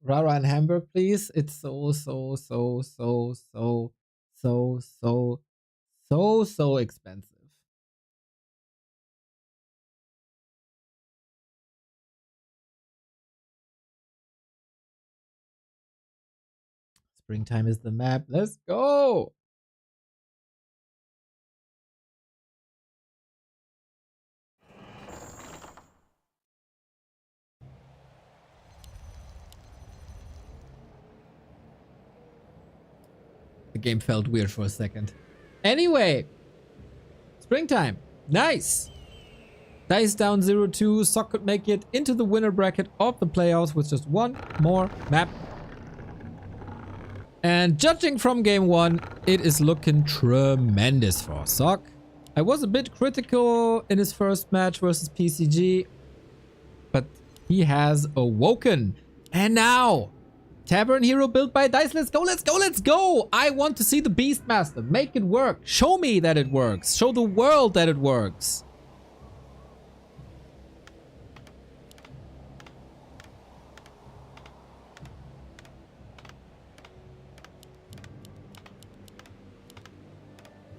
Rara and Hamburg, please. It's so expensive. Springtime is the map. Let's go. The game felt weird for a second. Anyway, springtime. Nice. Dice down 0-2. Sock could make it into the winner bracket of the playoffs with just one more map. And judging from game one, it is looking tremendous for Sock. I was a bit critical in his first match versus PCG, but he has awoken. And now, Tavern Hero built by Dise. Let's go, let's go, let's go! I want to see the Beastmaster. Make it work. Show me that it works. Show the world that it works.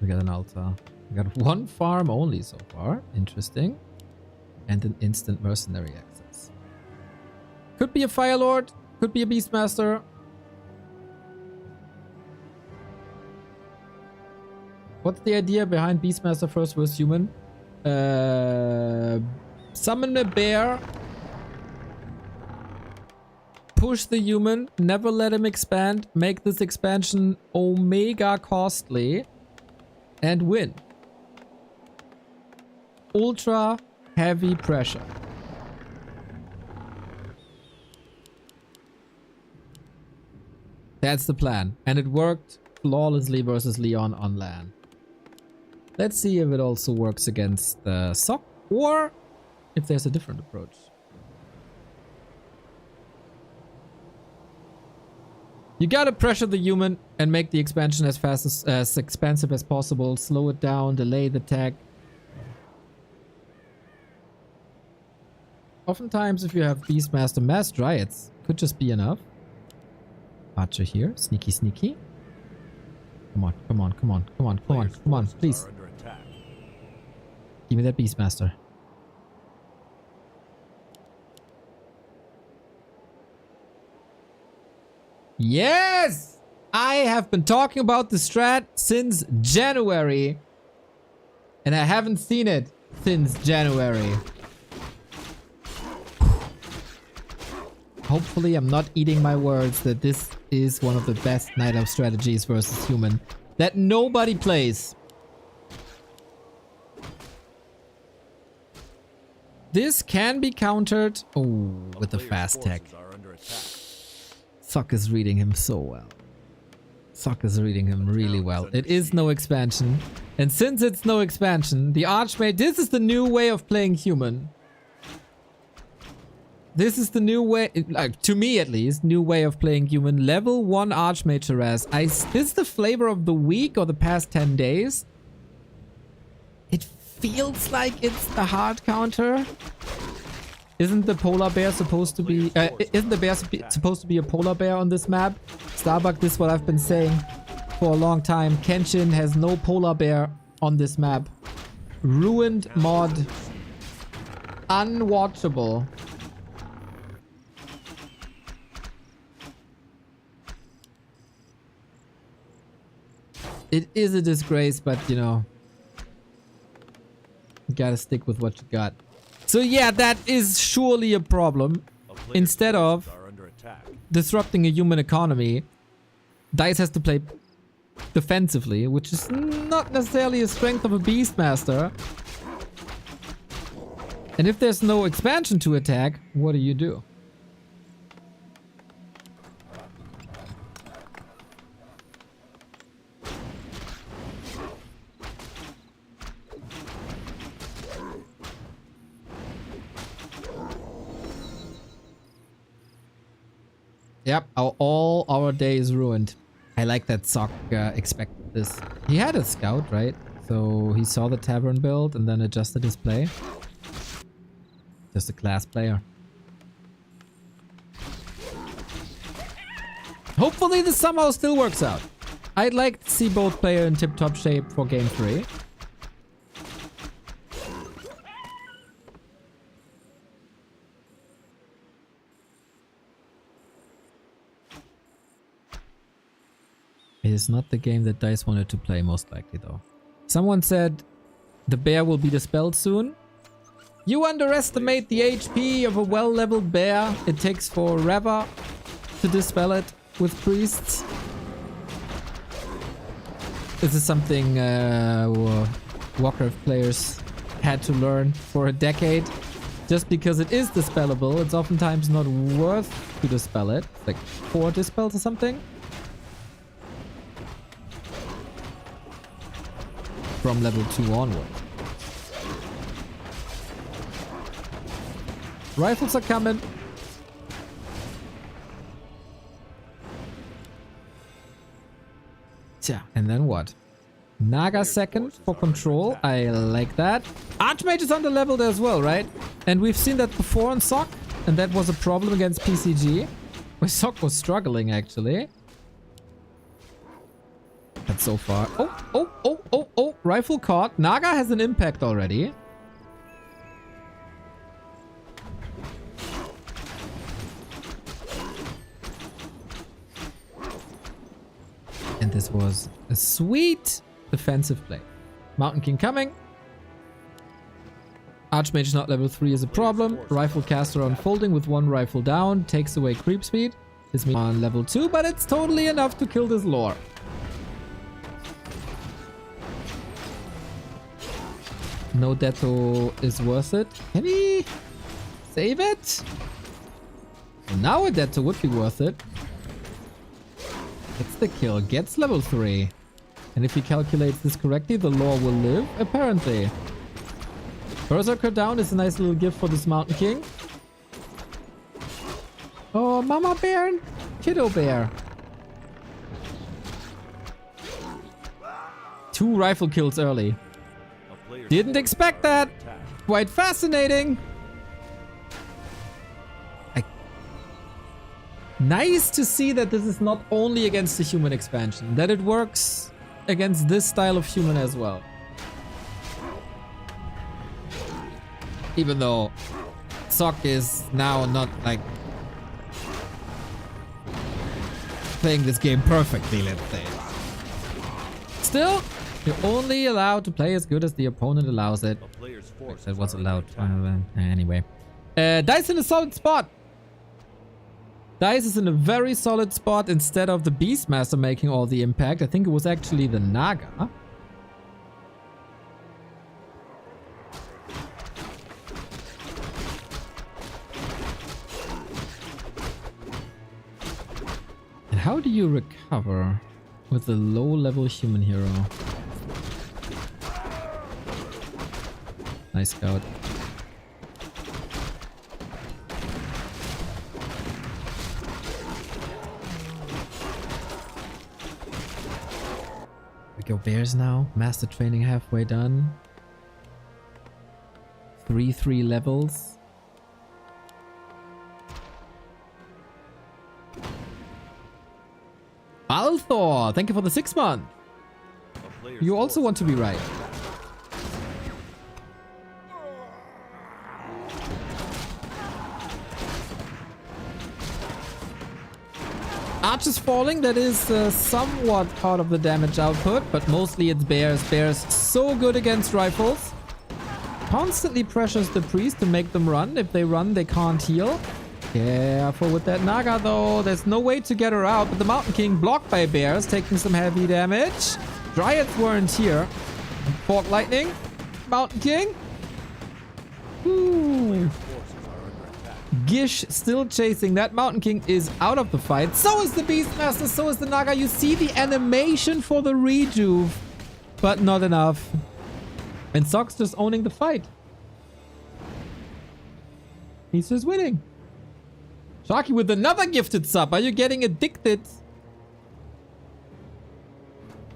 We got an altar. We got one farm only so far. Interesting. And an instant mercenary access. Could be a Fire Lord. Could be a Beastmaster. What's the idea behind Beastmaster first versus human? Summon a bear. Push the human. Never let him expand. Make this expansion omega costly. And win. Ultra heavy pressure. That's the plan. And it worked flawlessly versus Leon on LAN. Let's see if it also works against Sock or if there's a different approach. You gotta pressure the human and make the expansion as expensive as possible. Slow it down, delay the tech. Oftentimes, if you have Beastmaster Mass Dryads, could just be enough. Archer here. Sneaky, sneaky. Come on, come on, come on, come on, come on, come on, please. Give me that Beastmaster. Yes! I have been talking about the strat since January. And I haven't seen it since January. Hopefully I'm not eating my words that this is one of the best Night Elf strategies versus human that nobody plays. This can be countered with the fast tech. Sock is reading him so well. Sock is reading him really well. It is no expansion. And since it's no expansion, the Archmage, this is the new way of playing human. This is the new way, to me at least, new way of playing human. Level 1 Archmage harass. This is the flavor of the week or the past 10 days. It feels like it's a hard counter. Isn't the polar bear supposed to be... isn't the bear supposed to be a polar bear on this map? Starbuck, this is what I've been saying for a long time. Kenshin has no polar bear on this map. Ruined mod. Unwatchable. It is a disgrace, but you know, you gotta stick with what you got. So yeah, that is surely a problem. Instead of disrupting a human economy, Dise has to play defensively, which is not necessarily a strength of a Beastmaster. And if there's no expansion to attack, what do you do? Yep, all our day is ruined. I like that Sock expected this. He had a scout, right? So he saw the tavern build and then adjusted his play. Just a class player. Hopefully this somehow still works out. I'd like to see both players in tip-top shape for game 3. It is not the game that Dise wanted to play, most likely though. Someone said the bear will be dispelled soon. You underestimate the HP of a well-leveled bear. It takes forever to dispel it with priests. This is something Warcraft players had to learn for a decade. Just because it is dispellable, it's oftentimes not worth to dispel it. Like 4 dispels or something. From level 2 onward. Rifles are coming. Tja, and then what? Naga second for control. I like that. Archmage is under-leveled as well, right? And we've seen that before on Sock. And that was a problem against PCG. Where Sock was struggling, actually. But so far... Oh! Rifle caught. Naga has an impact already. And this was a sweet defensive play. Mountain King coming. Archmage not level 3 is a problem. Rifle caster unfolding with 1 rifle down. Takes away creep speed. This means on level 2, but it's totally enough to kill this lore. No Detto is worth it. Can he save it? Now a Detto would be worth it. Gets the kill, gets level 3. And if he calculates this correctly, the lore will live, apparently. Berserker down is a nice little gift for this Mountain King. Oh, Mama Bear and Kiddo Bear. 2 rifle kills early. A player's Didn't forces expect are that. under attack. Quite fascinating. Nice to see that this is not only against the human expansion, that it works against this style of human as well. Even though Sock is now not like playing this game perfectly, let's say. Still, you're only allowed to play as good as the opponent allows it. A player's forces That was are under allowed. attack. Anyway. Dise in a solid spot. Dise is in a very solid spot instead of the Beastmaster making all the impact. I think it was actually the Naga. And how do you recover with a low-level human hero? Nice scout. We go bears now. Master training halfway done. 3 levels. Balthor, thank you for the 6 month. A player's You also want to be right. Archers falling, that is somewhat part of the damage output, but mostly it's bears. Bears so good against rifles. Constantly pressures the priest to make them run. If they run, they can't heal. Careful with that Naga though. There's no way to get her out, but the Mountain King blocked by bears, taking some heavy damage. Dryads weren't here. Fork Lightning. Mountain King. Ooh. forces are under attack. Gish still chasing. That Mountain King is out of the fight. So is the Beastmaster, so is the Naga. You see the animation for the rejuve, but not enough. And Sock's just owning the fight. He's just winning. Sharky with another gifted sub. Are you getting addicted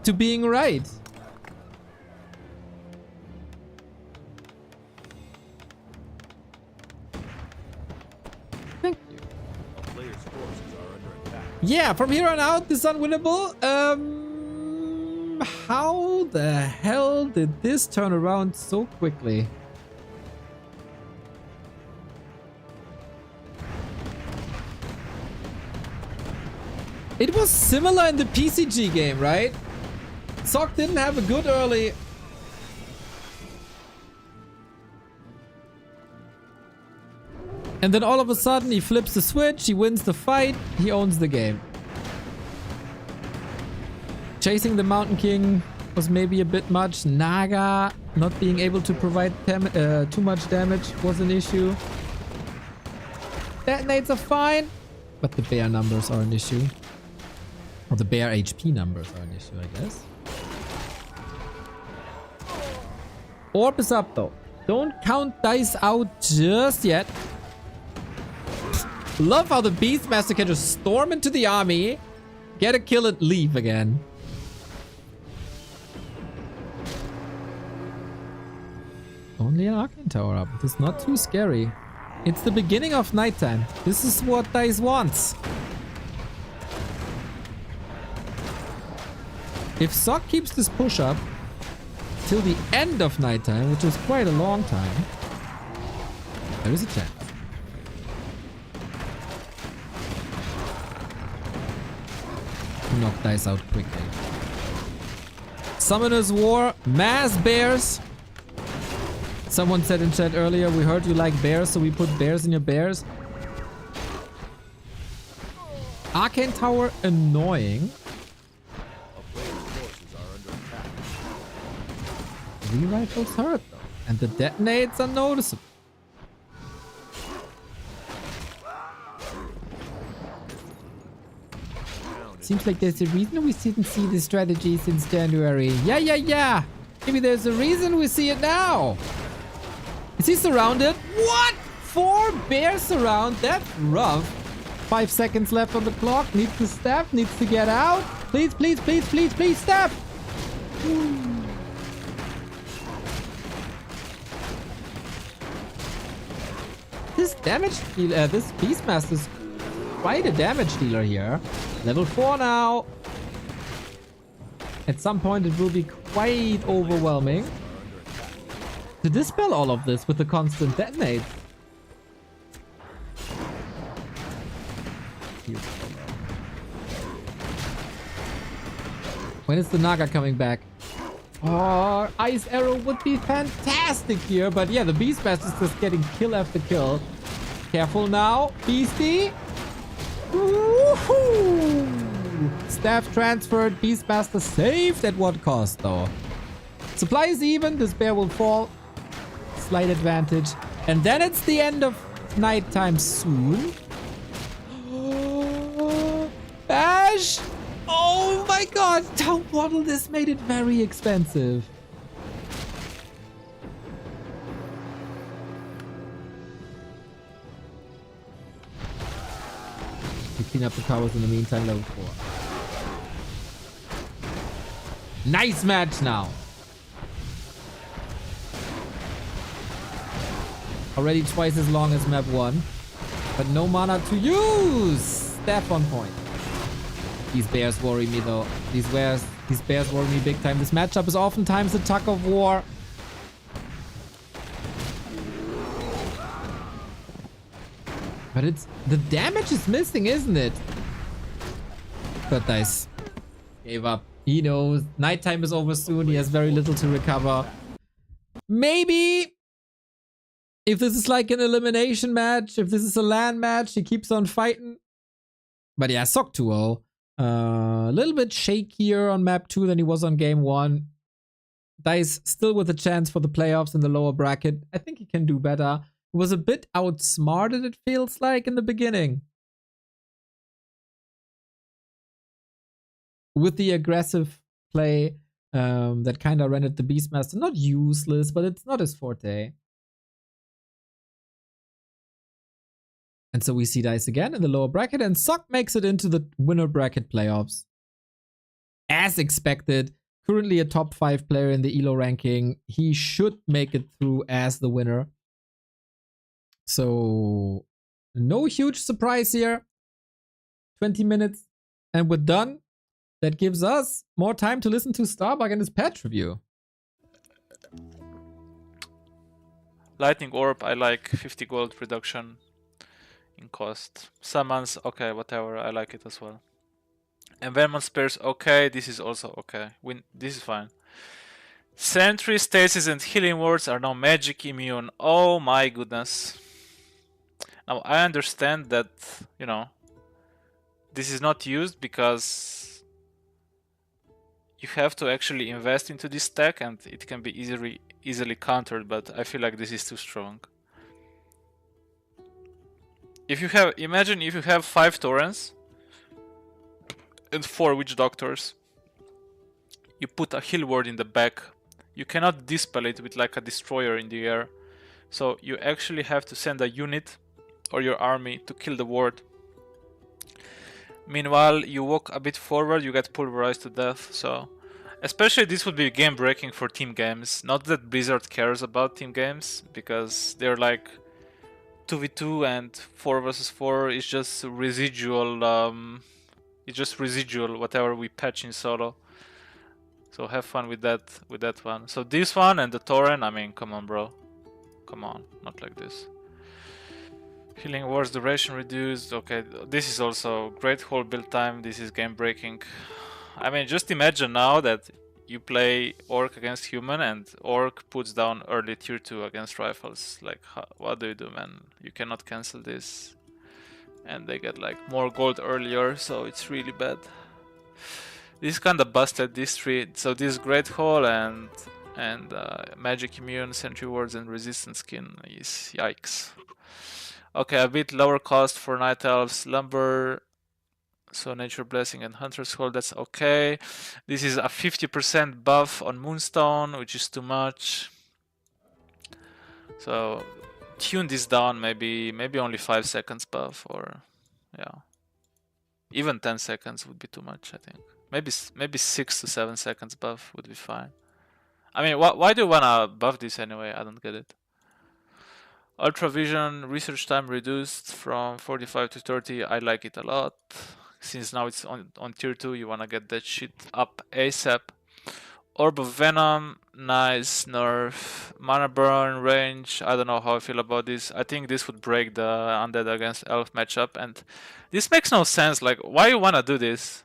to being right? Thank you. A player's forces are under attack. Yeah, from here on out, this is unwinnable. How the hell did this turn around so quickly? It was similar in the PCG game, right? Sock didn't have a good early. And then all of a sudden he flips the switch, he wins the fight, he owns the game. Chasing the Mountain King was maybe a bit much. Naga not being able to provide too much damage was an issue. Detonates are fine, but the bear numbers are an issue. Or the bear HP numbers are an issue, I guess. Orb is up though. Don't count Dise out just yet. Love how the Beastmaster can just storm into the army, get a kill and leave again. Only an Arcane Tower up. It is not too scary. It's the beginning of nighttime. This is what Dise wants. If Sock keeps this push up till the end of nighttime, which is quite a long time, there is a chance. Knock Dise out quickly. Summoner's War, mass bears. Someone said in chat earlier, we heard you like bears, so we put bears in your bears. Arcane Tower, annoying. A player's forces are under attack. 3 rifles hurt though, and the detonates are noticeable. Seems like there's a reason we didn't see this strategy since January. Yeah. Maybe there's a reason we see it now. Is he surrounded? What? 4 bears around? That's rough. 5 seconds left on the clock. Needs to step. Needs to get out. Please, please, please, please, please step. This damage dealer, this Beastmaster is quite a damage dealer here. Level 4 now. At some point it will be quite overwhelming to dispel all of this with the constant detonates. When is the Naga coming back? Oh, Ice Arrow would be fantastic here, but yeah, the Beastmaster is just getting kill after kill. Careful now, Beastie. Woohoo! Staff transferred, Beastmaster saved. At what cost though? Supply is even, this bear will fall. Slight advantage. And then it's the end of nighttime soon. Bash! Oh my god! Town Waddle, this made it very expensive. We clean up the towers in the meantime, level 4. Nice match now. Already twice as long as map 1. But no mana to use! Staff on point. These bears worry me though. These bears worry me big time. This matchup is oftentimes a tug of war. But it's... the damage is missing, isn't it? But Dise gave up. He knows. Nighttime is over soon. He has very little to recover. Maybe... if this is like an elimination match, if this is a LAN match, he keeps on fighting. But yeah, Sock 2-0. A little bit shakier on map 2 than he was on game 1. Dise still with a chance for the playoffs in the lower bracket. I think he can do better. He was a bit outsmarted, it feels like, in the beginning. With the aggressive play that kind of rendered the Beastmaster not useless, but it's not his forte. And so we see Dise again in the lower bracket, and Sock makes it into the winner bracket playoffs. As expected, currently a top 5 player in the ELO ranking. He should make it through as the winner. So, no huge surprise here. 20 minutes, and we're done. That gives us more time to listen to Starbug and his patch review. Lightning Orb, I like 50 gold reduction in cost. Summons, okay, whatever, I like it as well. Environment Spares, okay, this is also okay. This is fine. Sentry, Stasis, and Healing Words are now magic immune. Oh my goodness. Now, I understand that, you know, this is not used because you have to actually invest into this tech and it can be easily countered, but I feel like this is too strong. If you have, imagine if you have 5 Torrents and 4 Witch Doctors, you put a heal ward in the back, you cannot dispel it with like a destroyer in the air, so you actually have to send a unit or your army to kill the ward. Meanwhile, you walk a bit forward, you get pulverized to death, so... especially this would be game breaking for team games. Not that Blizzard cares about team games, because they're like 2v2 and 4 versus 4 is just residual, whatever we patch in solo. So have fun with that one. So this one and the Torrent, I mean, come on bro. Come on, not like this. Healing Wars duration reduced, okay, this is also great whole build time, this is game breaking. I mean, just imagine now that you play Orc against Human and Orc puts down early tier 2 against Rifles. Like, what do you do, man? You cannot cancel this. And they get like more gold earlier, so it's really bad. This kinda busted this tree. So this Great Hall and Magic Immune, Sentry Wards and Resistance Skin is yikes. Okay, a bit lower cost for Night Elves, Lumber, so Nature Blessing and Hunter's Hall, that's okay. This is a 50% buff on Moonstone, which is too much. So tune this down, maybe only 5 seconds buff, or yeah. Even 10 seconds would be too much, I think. Maybe 6 to 7 seconds buff would be fine. I mean, why do you wanna buff this anyway? I don't get it. Ultravision research time reduced from 45 to 30. I like it a lot. Since now it's on tier 2, you wanna get that shit up ASAP. Orb of Venom, nice nerf. Mana burn range, I don't know how I feel about this. I think this would break the Undead against Elf matchup, and this makes no sense. Like, why you wanna do this?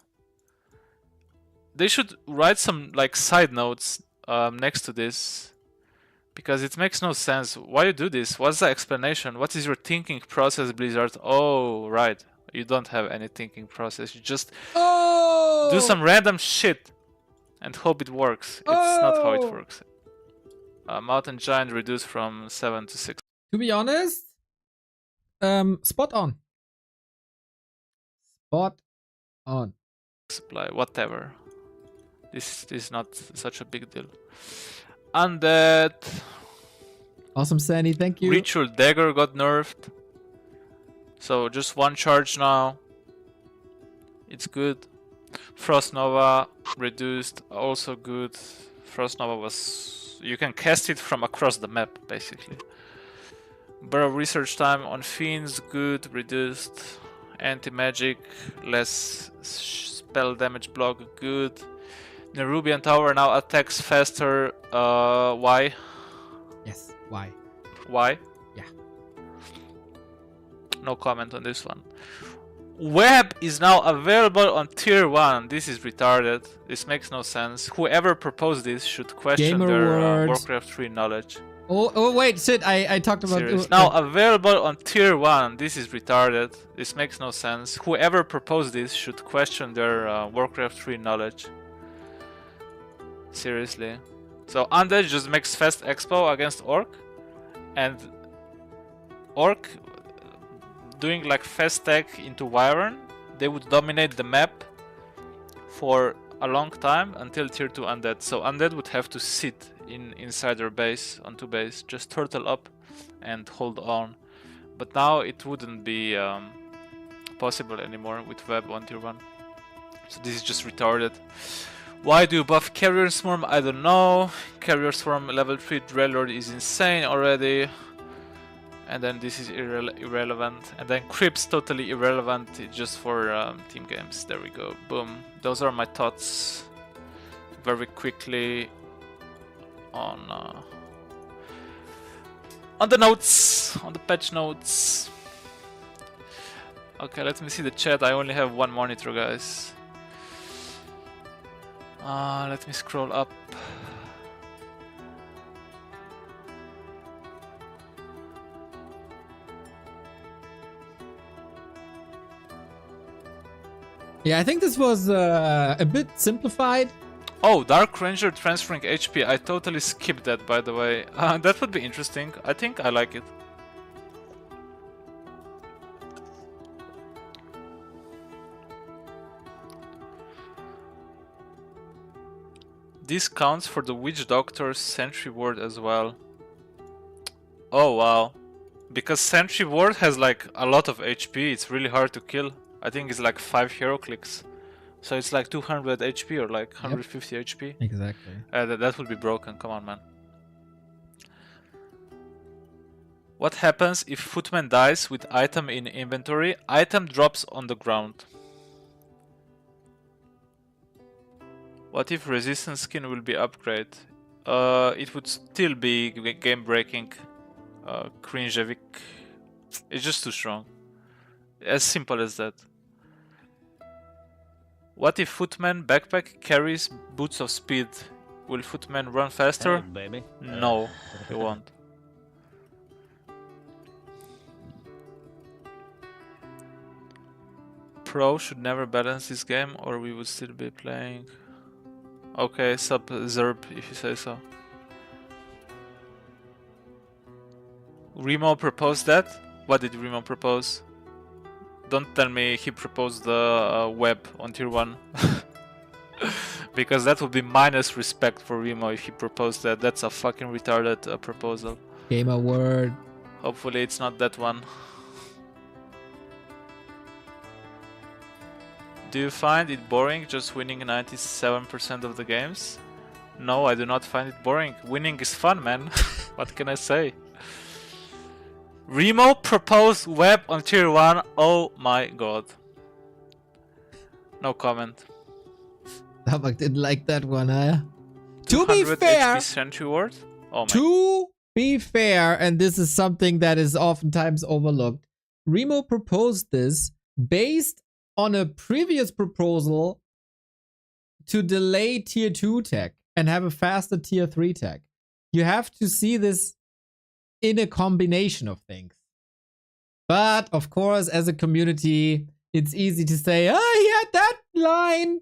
They should write some like side notes next to this, because it makes no sense. Why you do this? What's the explanation? What is your thinking process, Blizzard? Oh, right. You don't have any thinking process. You just do some random shit and hope it works. It's not how it works. Mountain Giant reduced from 7 to 6. To be honest, spot on. Spot on. Supply, whatever. This is not such a big deal. Undead. Awesome, Sandy. Thank you. Ritual Dagger got nerfed. So just one charge now. It's good. Frost Nova reduced, also good. Frost Nova was... you can cast it from across the map, basically. Burrow research time on Fiends, good, reduced. Anti-magic, less spell damage block, good. Nerubian Tower now attacks faster. Why? Yes. Why? Why? Yeah. No comment on this one. Web is now available on tier 1. This is retarded. This makes no sense. Whoever proposed this should question Gamer their words. Warcraft 3 knowledge. Oh wait, Sid, I talked about... Serious. Now available on tier 1. This is retarded. This makes no sense. Whoever proposed this should question their Warcraft 3 knowledge. Seriously. So Undead just makes fast expo against Orc, and Orc doing like fast tech into Wyvern, they would dominate the map for a long time until tier 2 Undead. So Undead would have to sit inside their base, on 2 base, just turtle up and hold on. But now it wouldn't be possible anymore with Web on tier 1. So this is just retarded. Why do you buff Carrier Swarm? I don't know. Carrier Swarm level 3 Drellord is insane already. And then this is irrelevant. And then Crypt's totally irrelevant. It's just for team games. There we go. Boom. Those are my thoughts. Very quickly on the notes, on the patch notes. Okay, let me see the chat. I only have one monitor, guys. Let me scroll up. Yeah, I think this was a bit simplified. Oh, Dark Ranger transferring HP. I totally skipped that, by the way. That would be interesting. I think I like it. This counts for the Witch Doctor's Sentry Ward as well. Oh wow. Because Sentry Ward has like a lot of HP, it's really hard to kill. I think it's like 5 hero clicks. So it's like 200 HP or like 150 HP. Exactly. That would be broken, come on man. What happens if Footman dies with item in inventory? Item drops on the ground. What if resistance skin will be upgraded? It would still be game breaking. Cringevic. It's just too strong. As simple as that. What if Footman backpack carries boots of speed? Will Footman run faster? Hey, baby. No, he won't. Pro should never balance this game or we would still be playing. Okay, sub Zerb if you say so. Remo proposed that? What did Remo propose? Don't tell me he proposed the web on tier 1. Because that would be minus respect for Remo if he proposed that. That's a fucking retarded proposal. Gamer word. Hopefully it's not that one. Do you find it boring just winning 97% of the games? No, I do not find it boring. Winning is fun, man. What can I say? Remo proposed web on tier 1. Oh my god. No comment. Tabak didn't like that one, huh? To 200 be fair, HP Sentry Ward? Oh my. to be fair, and this is something that is oftentimes overlooked, Remo proposed this based on a previous proposal to delay tier 2 tech and have a faster tier 3 tech. You have to see this in a combination of things. But of course, as a community, it's easy to say, oh, he had that line,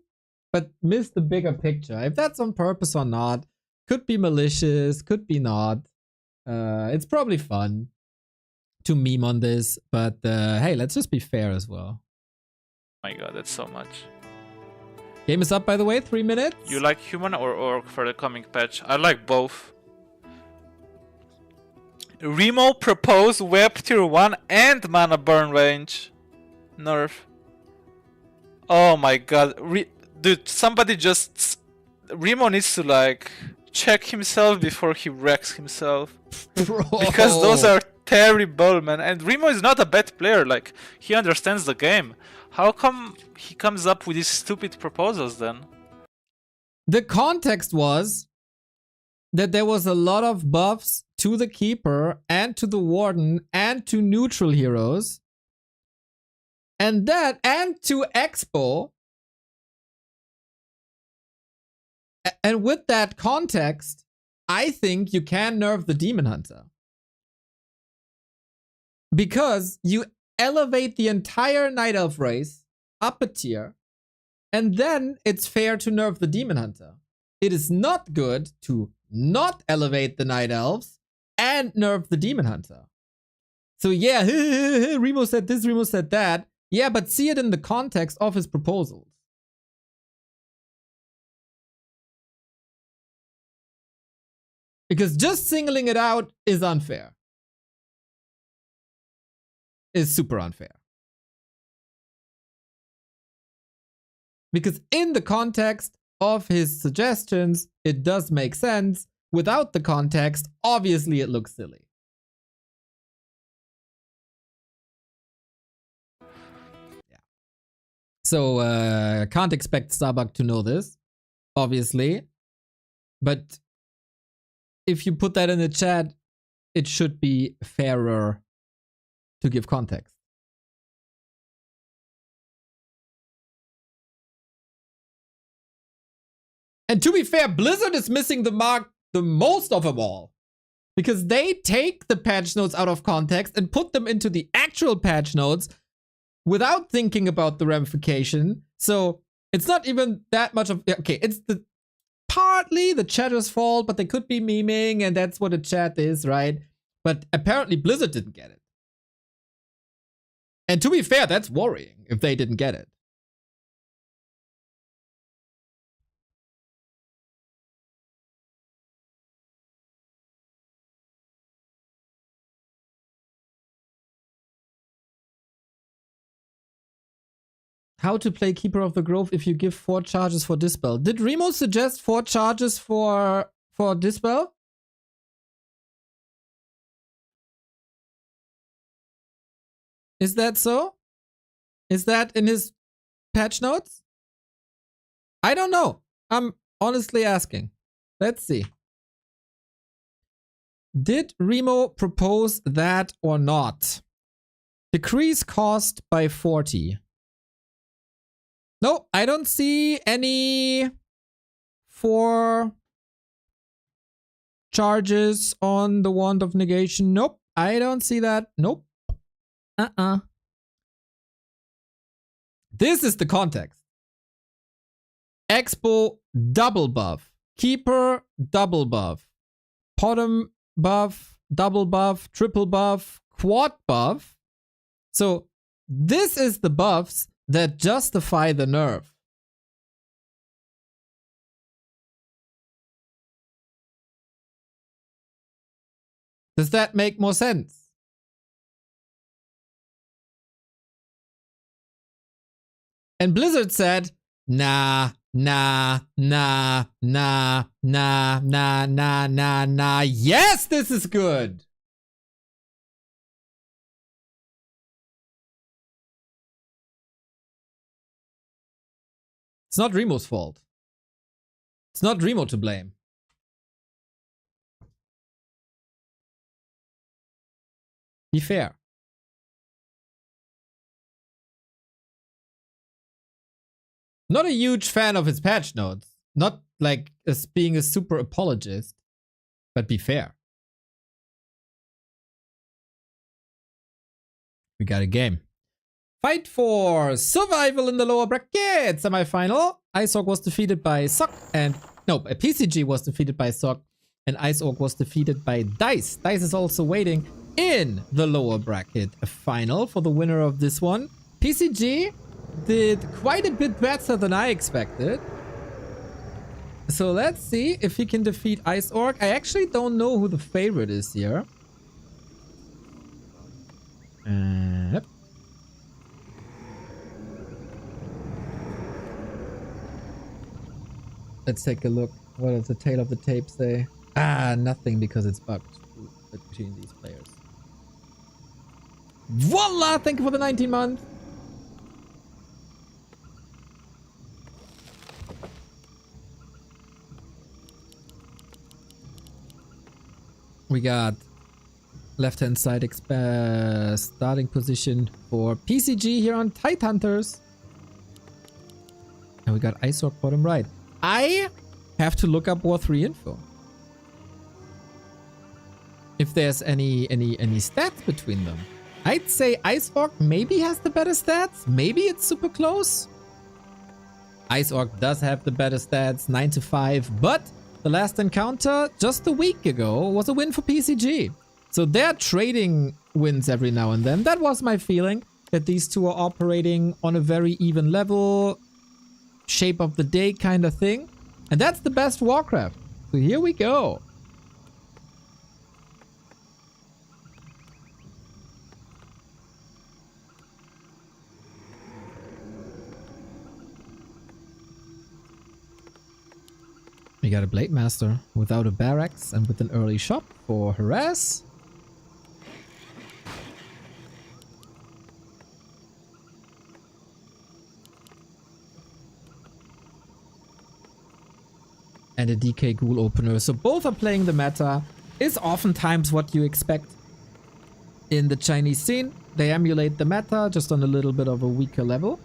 but miss the bigger picture. If that's on purpose or not, could be malicious, could be not. It's probably fun to meme on this, but hey, let's just be fair as well. Oh my god, that's so much. Game is up, by the way, 3 minutes. You like human or orc for the coming patch? I like both. Remo proposed web tier 1 and mana burn range. Nerf. Oh my god. Dude, somebody just... Remo needs to like check himself before he wrecks himself. Bro. Because those are terrible, man. And Remo is not a bad player, like, he understands the game. How come he comes up with these stupid proposals then? The context was that there was a lot of buffs to the Keeper and to the Warden and to neutral heroes. And to Expo. And with that context, I think you can nerf the Demon Hunter. Because you elevate the entire Night Elf race up a tier, and then it's fair to nerf the Demon Hunter. It is not good to not elevate the Night Elves and nerf the Demon Hunter. So yeah, Remo said this, Remo said that. Yeah, but see it in the context of his proposals. Because just singling it out is unfair. Is super unfair. Because in the context of his suggestions, it does make sense. Without the context, obviously it looks silly. Yeah. So, can't expect Starbuck to know this, obviously. But if you put that in the chat, it should be fairer to give context. And to be fair, Blizzard is missing the mark the most of them all. Because they take the patch notes out of context and put them into the actual patch notes without thinking about the ramification. So it's not even that much of... Okay, it's partly the chatter's fault, but they could be memeing, and that's what a chat is, right? But apparently Blizzard didn't get it. And to be fair, that's worrying if they didn't get it. How to play Keeper of the Grove if you give 4 charges for Dispel. Did Remo suggest 4 charges for Dispel? Is that so? Is that in his patch notes? I don't know. I'm honestly asking. Let's see. Did Remo propose that or not? Decrease cost by 40. No, I don't see any 4 charges on the Wand of Negation. Nope, I don't see that. Nope. This is the context. Expo double buff. Keeper double buff. Potom buff, double buff, triple buff, quad buff. So this is the buffs that justify the nerf. Does that make more sense? And Blizzard said, nah, nah, nah, nah, nah, nah, nah, nah, nah. Yes, this is good. It's not Remo's fault. It's not Remo to blame. Be fair. Not a huge fan of his patch notes. Not like as being a super apologist. But be fair. We got a game. Fight for survival in the lower bracket semifinal. Iceorg was defeated by Sock and... No, PCG was defeated by Sock. And Iceorg was defeated by Dise. Dise is also waiting in the lower bracket final for the winner of this one. PCG did quite a bit better than I expected. So let's see if he can defeat Iceorg. I actually don't know who the favorite is here. Yep. Let's take a look. What does the tail of the tape say? Ah, nothing because it's bugged between these players. Voila! Thank you for the 19 month. We got left-hand side starting position for PCG here on Tidehunters. And we got Iceorg bottom right. I have to look up War 3 info. If there's any stats between them. I'd say Iceorg maybe has the better stats. Maybe it's super close. Iceorg does have the better stats, 9-5, but the last encounter just a week ago was a win for PCG. So they're trading wins every now and then. That was my feeling, that these two are operating on a very even level, shape of the day kind of thing. And that's the best Warcraft. So here we go. We got a Blade Master without a barracks and with an early shop for harass. And a DK Ghoul opener. So both are playing the meta. Is oftentimes what you expect in the Chinese scene. They emulate the meta just on a little bit of a weaker level.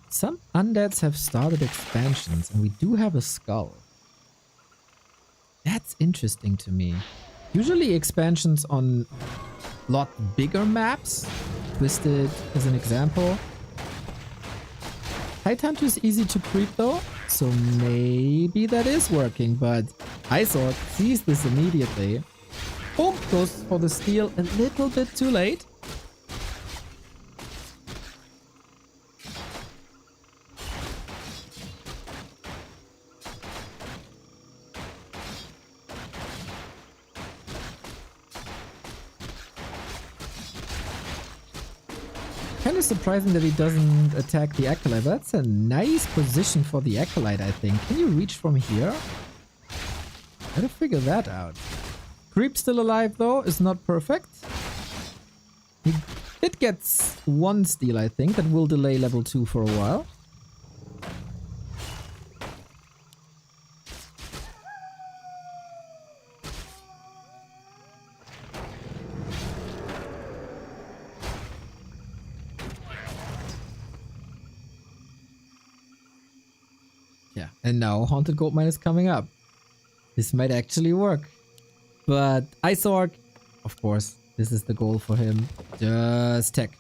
Some undeads have started expansions and we do have a skull. That's interesting to me. Usually expansions on a lot bigger maps. Twisted as an example. Tidehunter is easy to creep though, so maybe that is working, but Iceorg sees this immediately. Boom, goes for the steal a little bit too late. Kind of surprising that he doesn't attack the Acolyte, but that's a nice position for the Acolyte, I think. Can you reach from here? Gotta figure that out. Creep still alive though, is not perfect. It gets one steal, I think, that will delay level 2 for a while. Yeah, and now Haunted Goldmine is coming up. This might actually work. But Iceorg, of course, this is the goal for him. Just tech.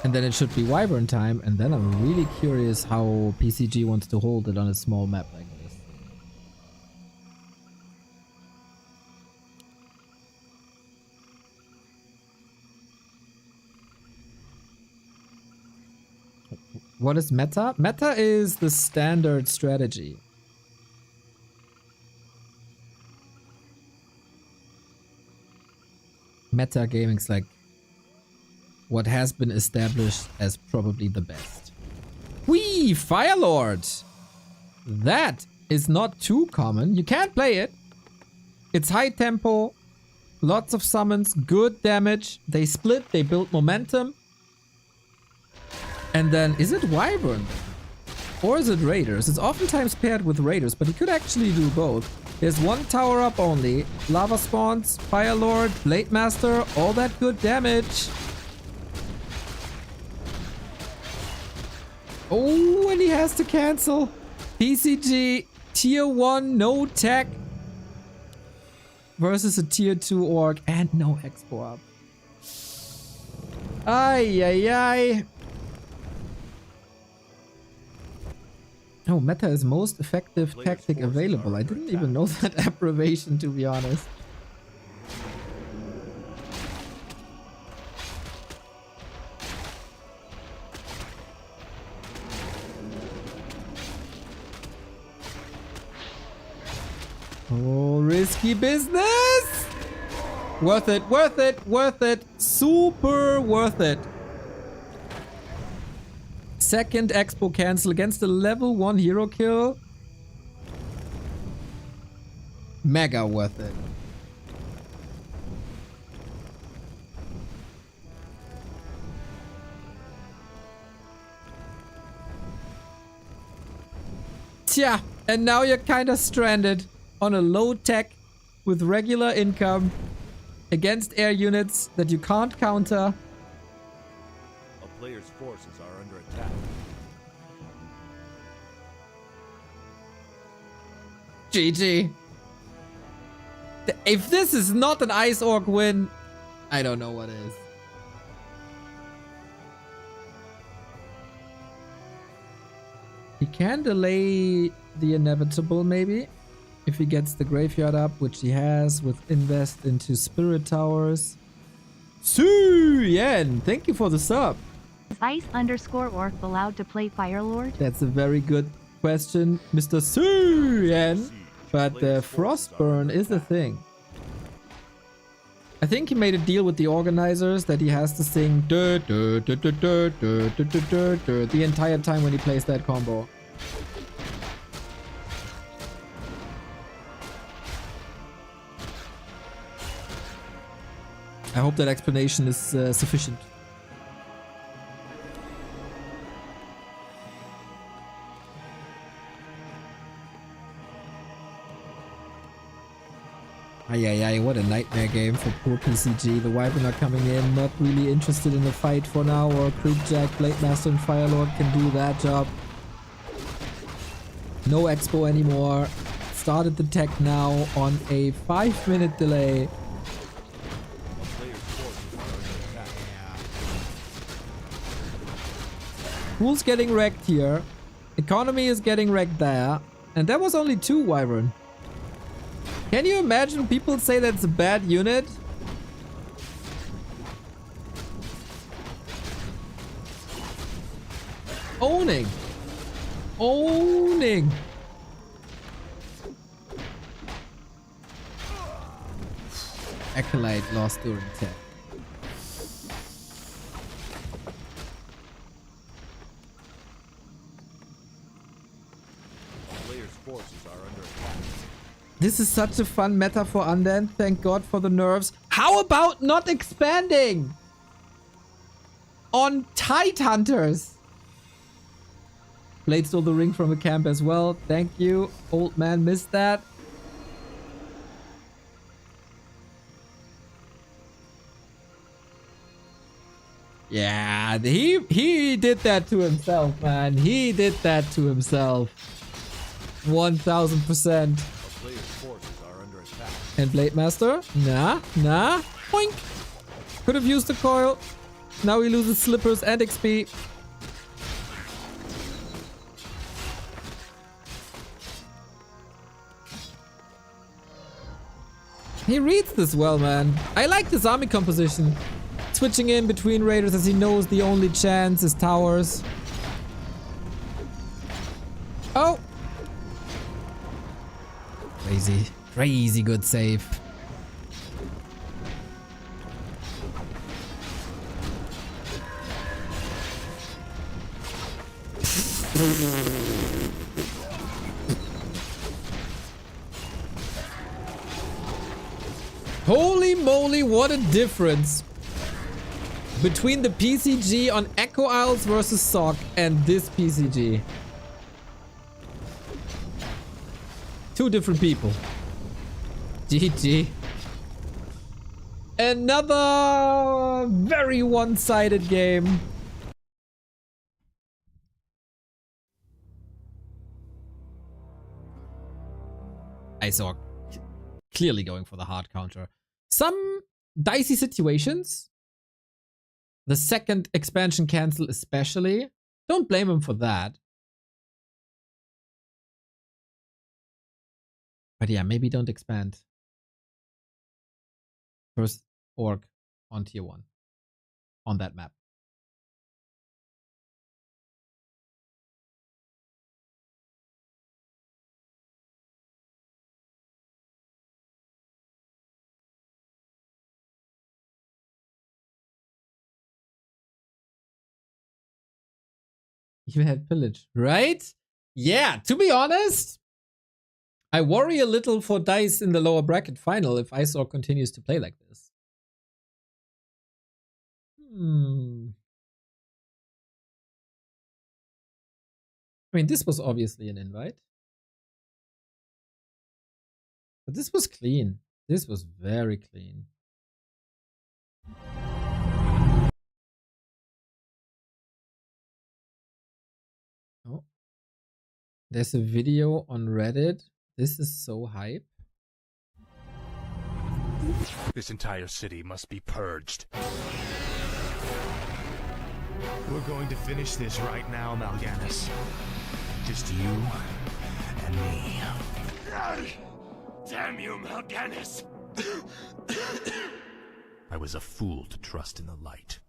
And then it should be Wyvern time, and then I'm really curious how PCG wants to hold it on a small map like this. What is meta? Meta is the standard strategy. Meta gaming's like what has been established as probably the best. Whee! Firelord! That is not too common. You can't play it. It's high tempo, lots of summons, good damage. They split, they build momentum. And then, is it Wyvern? Or is it Raiders? It's oftentimes paired with Raiders, but he could actually do both. There's one tower up only. Lava spawns, Firelord, Blade Master, all that good damage. Oh, and he has to cancel. PCG, tier 1, no tech. Versus a tier 2 orc and no expo up. Ay, ay, ay. Oh, meta is most effective tactic available. I didn't even know that abbreviation, to be honest. Oh, risky business! Worth it, worth it, worth it. Super worth it. Second expo cancel against a level 1 hero kill. Mega worth it. Tja, and now you're kinda stranded on a low tech with regular income against air units that you can't counter. A player's forces are under attack. GG. If this is not an Ice Orc win, I don't know what is. He can delay the inevitable, maybe. If he gets the graveyard up, which he has, with invest into spirit towers. Su Yen, thank you for the sub. Is Ice_Orc allowed to play Firelord? That's a very good question, Mr. Su Yen. But Frostburn is a thing. I think he made a deal with the organizers that he has to sing the entire time when he plays that combo. I hope that explanation is sufficient. Ay, what a nightmare game for poor PCG. The Wyvern are coming in, not really interested in the fight for now, or Creepjack, Blade Master and Firelord can do that job. No expo anymore. Started the tech now on a 5-minute delay. Pool's getting wrecked here. Economy is getting wrecked there. And that was only 2 Wyvern. Can you imagine people say that's a bad unit? Owning. Owning. Acolyte lost during tech. This is such a fun meta for Undead. Thank God for the nerfs. How about not expanding on Tide Hunters? Blade stole the ring from a camp as well. Thank you. Old man missed that. Yeah, he did that to himself, man. He did that to himself. 1000%. And Blade Master? Nah. Boink. Could have used the coil. Now he loses slippers and XP. He reads this well, man. I like this army composition. Switching in between raiders as he knows the only chance is towers. Crazy good save. Holy moly, what a difference between the PCG on Echo Isles versus Sock and this PCG. Two different people. GG. Another very one-sided game. I saw clearly going for the hard counter. Some dicey situations. The second expansion cancel especially. Don't blame him for that. But yeah, maybe don't expand. First orc on tier 1. On that map. You had pillage, right? Yeah, to be honest, I worry a little for Dise in the lower bracket final if Isor continues to play like this. I mean, this was obviously an invite. But this was clean. This was very clean. Oh. There's a video on Reddit. This is so hype. This entire city must be purged. We're going to finish this right now, Mal'Ganis. Just you and me. Damn you, Mal'Ganis! I was a fool to trust in the light.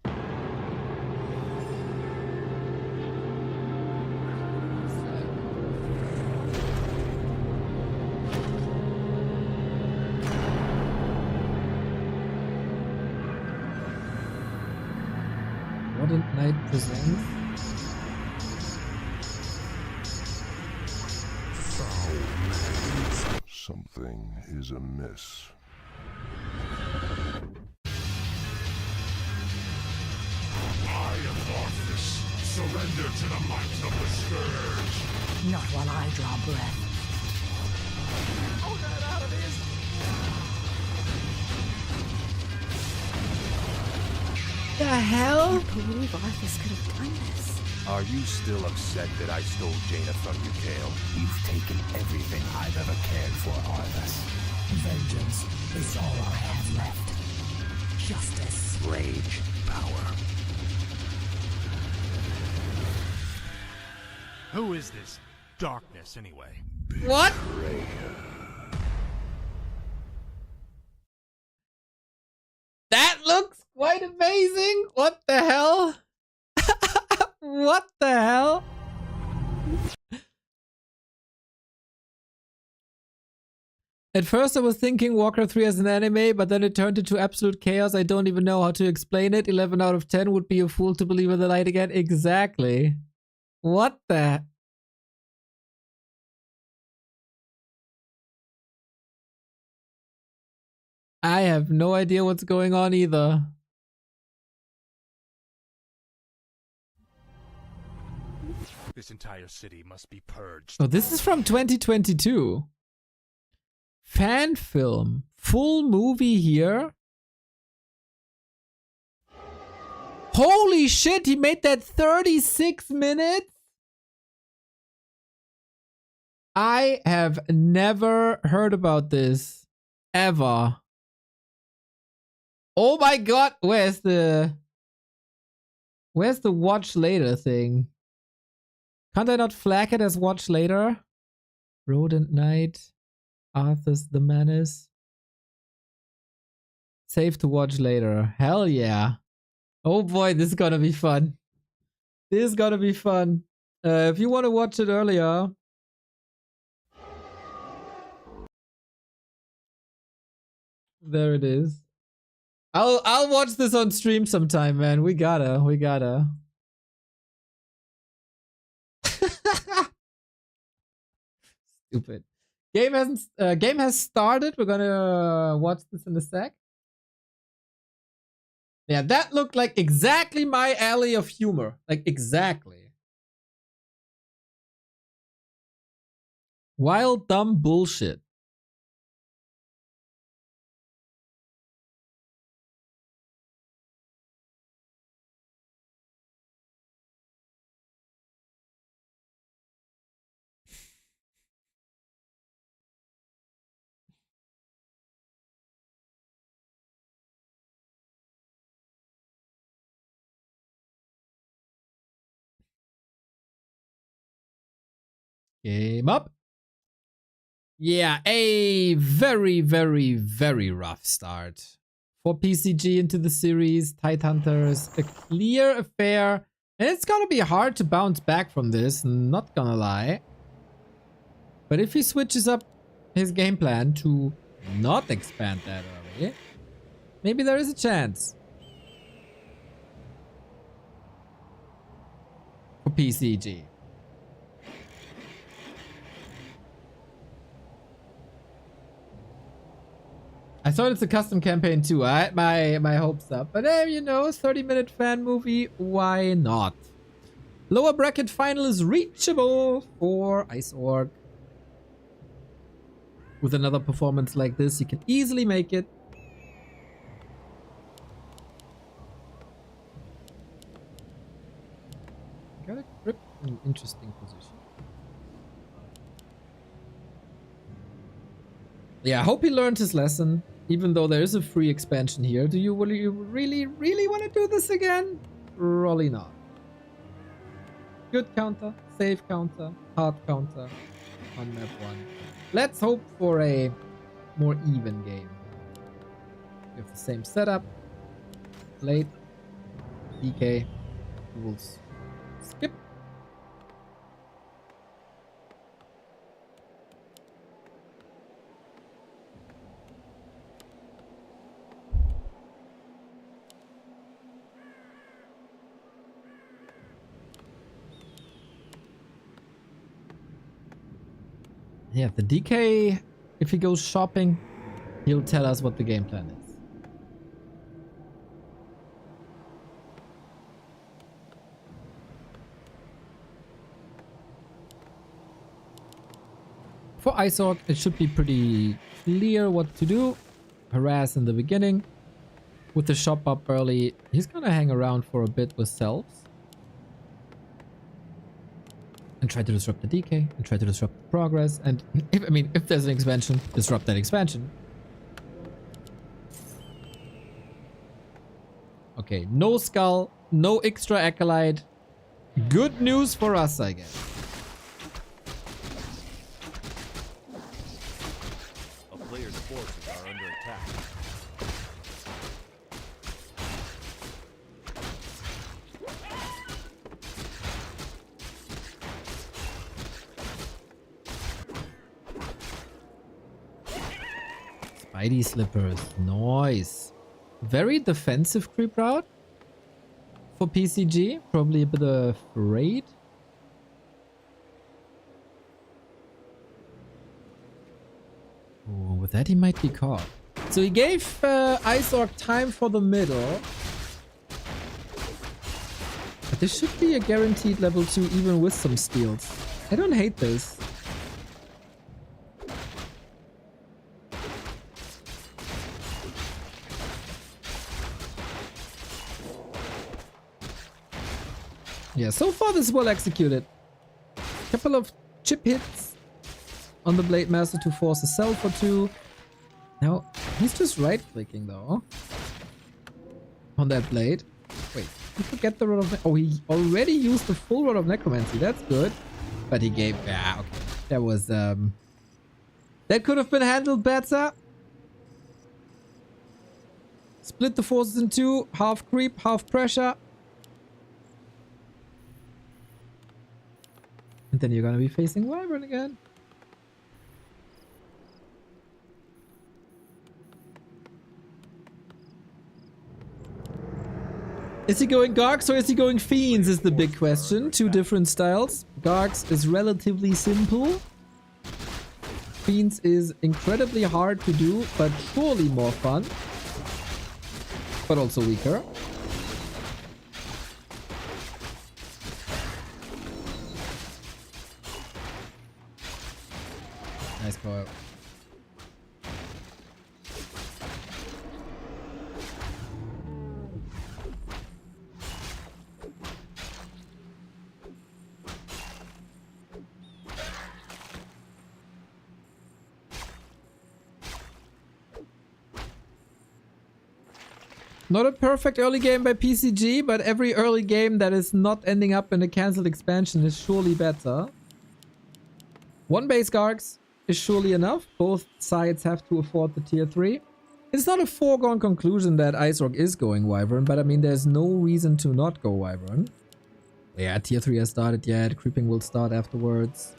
What did Knight present? Something is amiss. I am Orpheus. Surrender to the might of the Scourge. Not while I draw breath. The hell? I can't believe Arthas could have done this. Are you still upset that I stole Jaina from you, Kale? You've taken everything I've ever cared for, Arthas. Vengeance is all I have left. Justice. Rage. Power. Who is this darkness, anyway? What? That looks quite amazing. What the hell? What the hell? At first I was thinking Warcraft 3 as an anime, but then it turned into absolute chaos. I don't even know how to explain it. 11 out of 10 would be a fool to believe in the light again. Exactly. What the... I have no idea what's going on either. This entire city must be purged. Oh, this is from 2022. Fan film. Full movie here. Holy shit, he made that 36 minutes? I have never heard about this. Ever. Oh my god, where's the watch later thing? Can't I not flag it as watch later? Rodent Knight. Arthas the Menace. Save to watch later. Hell yeah. Oh boy, this is gonna be fun. This is gonna be fun. If you want to watch it earlier, There it is. I'll watch this on stream sometime, man. We gotta. Stupid. Game has started. We're gonna watch this in a sec. Yeah, that looked like exactly my alley of humor. Like exactly. Wild dumb bullshit. Game up. Yeah, a very, very, very rough start for PCG into the series. Tidehunters, a clear affair. And it's gonna be hard to bounce back from this, not gonna lie. But if he switches up his game plan to not expand that early, maybe there is a chance for PCG. I thought it's a custom campaign too. I had my hopes up. But you know, 30-minute fan movie, why not? Lower bracket final is reachable for Ice Orc. With another performance like this, you can easily make it. Got a grip in an interesting position. Yeah, I hope he learned his lesson. Even though there is a free expansion here. Do you really want to do this again? Probably not. Good counter, safe counter, hard counter on map 1. Let's hope for a more even game. We have the same setup. Late. DK. Rules. Skip. Yeah, the DK, if he goes shopping, he'll tell us what the game plan is. For Ice Orc, it should be pretty clear what to do. Harass in the beginning. With the shop up early, he's gonna hang around for a bit with selves. And try to disrupt the DK, and try to disrupt the progress, and if there's an expansion, disrupt that expansion. Okay, no skull, no extra acolyte. Good news for us, I guess. A player's forces are under attack. Spidey slippers, nice. Very defensive creep route for PCG. Probably a bit afraid. Oh, with that he might be caught. So he gave Ice Orc time for the middle. But this should be a guaranteed level 2 even with some steals. I don't hate this. Yeah, so far this is well executed. Couple of chip hits on the Blade Master to force a self or two. Now, he's just right-clicking though. On that blade. Wait, did he forget the Rod of... Oh, he already used the full Rod of Necromancy. That's good. But he gave... Yeah, okay. That was... That could have been handled better. Split the forces in two. Half creep, half pressure. And then you're gonna be facing Wyvern again. Is he going Gargs or is he going Fiends is the big question. Two different styles. Gargs is relatively simple. Fiends is incredibly hard to do, but surely more fun. But also weaker. Nice call. Not a perfect early game by PCG, but every early game that is not ending up in a cancelled expansion is surely better. One base Gargs is surely enough. Both sides have to afford the tier 3. It's not a foregone conclusion that Ice Rock is going Wyvern, but I mean there's no reason to not go Wyvern. Yeah, tier 3 has started yet. Creeping will start afterwards.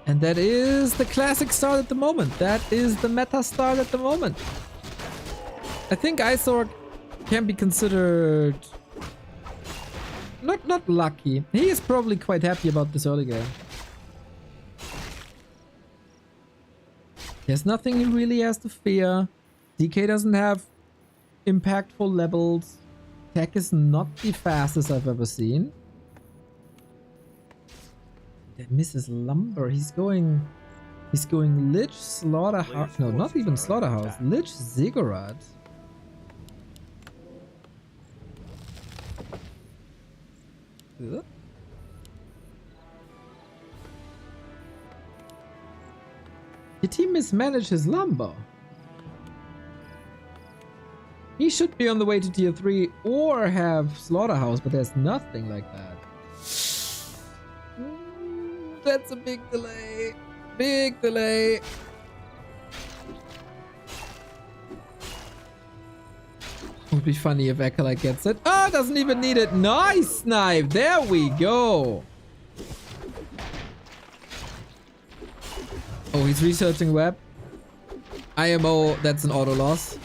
And that is the classic start at the moment. That is the meta start at the moment. I think Isorg can be considered not lucky. He is probably quite happy about this early game. There's nothing he really has to fear. DK doesn't have impactful levels. Tech is not the fastest I've ever seen. That misses Lumber. He's going Lich, Slaughterhouse. No, not even Slaughterhouse. Lich, Ziggurat. Ugh. Did he mismanage his Lumber? He should be on the way to tier 3 or have Slaughterhouse, but there's nothing like that. That's a big delay. Big delay. Would be funny if Acolyte gets it. Oh, doesn't even need it. Nice snipe. There we go. Oh, he's researching web. IMO, that's an auto loss.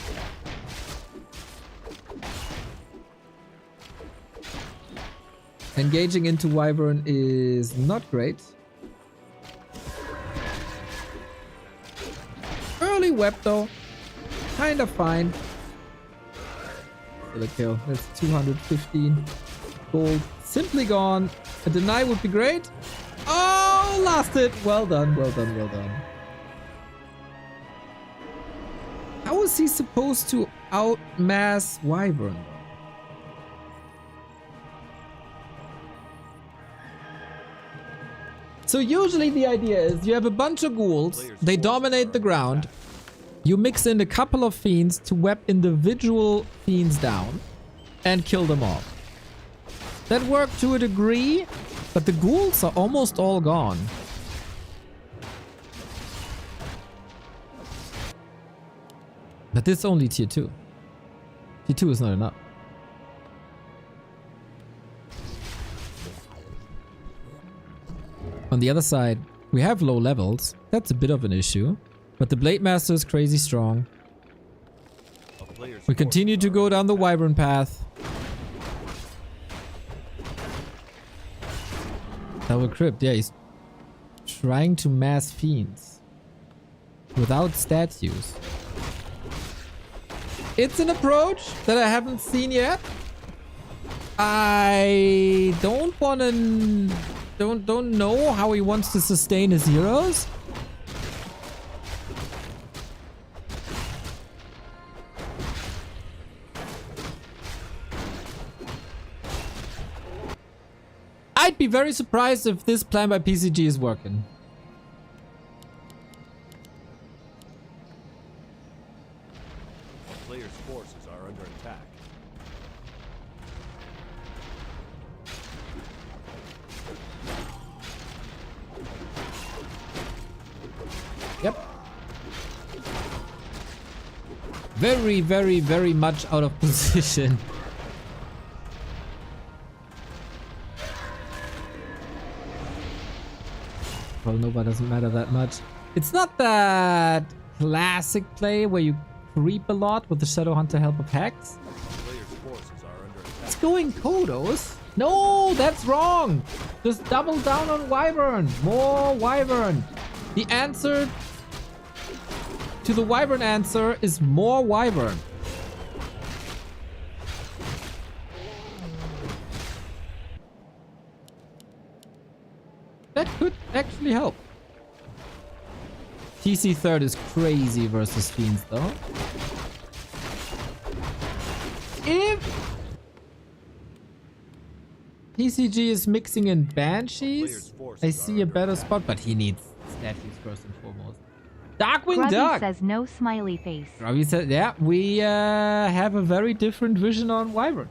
Engaging into Wyvern is not great. Early web though. Kinda fine. Still a kill. That's 215 gold. Simply gone. A deny would be great. Oh, lost it. Well done, well done, well done. How is he supposed to outmass Wyvern? So usually the idea is you have a bunch of ghouls, they dominate the ground, you mix in a couple of fiends to web individual fiends down and kill them off. That worked to a degree, but the ghouls are almost all gone. But this is only tier 2. Tier 2 is not enough. On the other side, we have low levels. That's a bit of an issue. But the Blade Master is crazy strong. We continue to go down the Wyvern path. Double crypt, yeah, he's trying to mass fiends without statues. It's an approach that I haven't seen yet. I don't want to... Don't know how he wants to sustain his heroes. I'd be very surprised if this plan by PCG is working. Players' forces are under attack. Yep. very, very, very much out of position. Well, Nova doesn't matter that much. It's not that classic play where you creep a lot with the Shadowhunter help of Hex. Player's forces are under attack. It's going Kodos. No, that's wrong. Just double down on Wyvern. More Wyvern. The answer to the Wyvern answer is more Wyvern. That could actually help. TC third is crazy versus Fiends though. If PCG is mixing in Banshees, I see a better spot, but he needs statues first and foremost. Darkwing Grubby Duck! says no smiley face. Grubby said, yeah, we have a very different vision on Wyvern.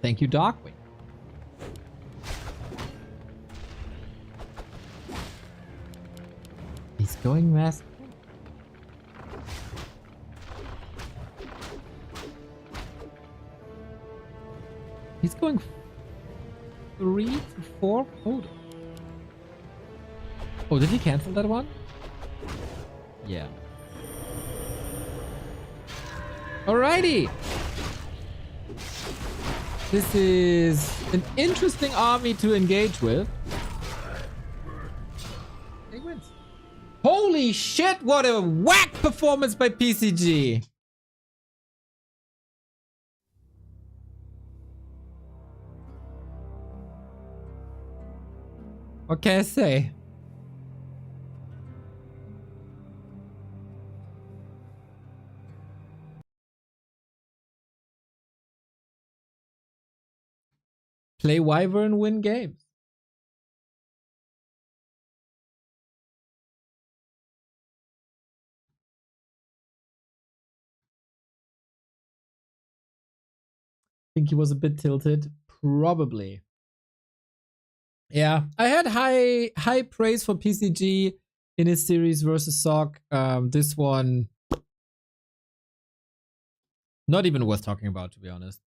Thank you, Darkwing. He's going mask. He's going 3 to 4 photos. Oh, did he cancel that one? Yeah. Alrighty. This is an interesting army to engage with. He wins. Holy shit, what a whack performance by PCG. What can I say? Play Wyvern, win games. Think he was a bit tilted? Probably. Yeah, I had high praise for PCG in his series versus Sock. This one, not even worth talking about, to be honest.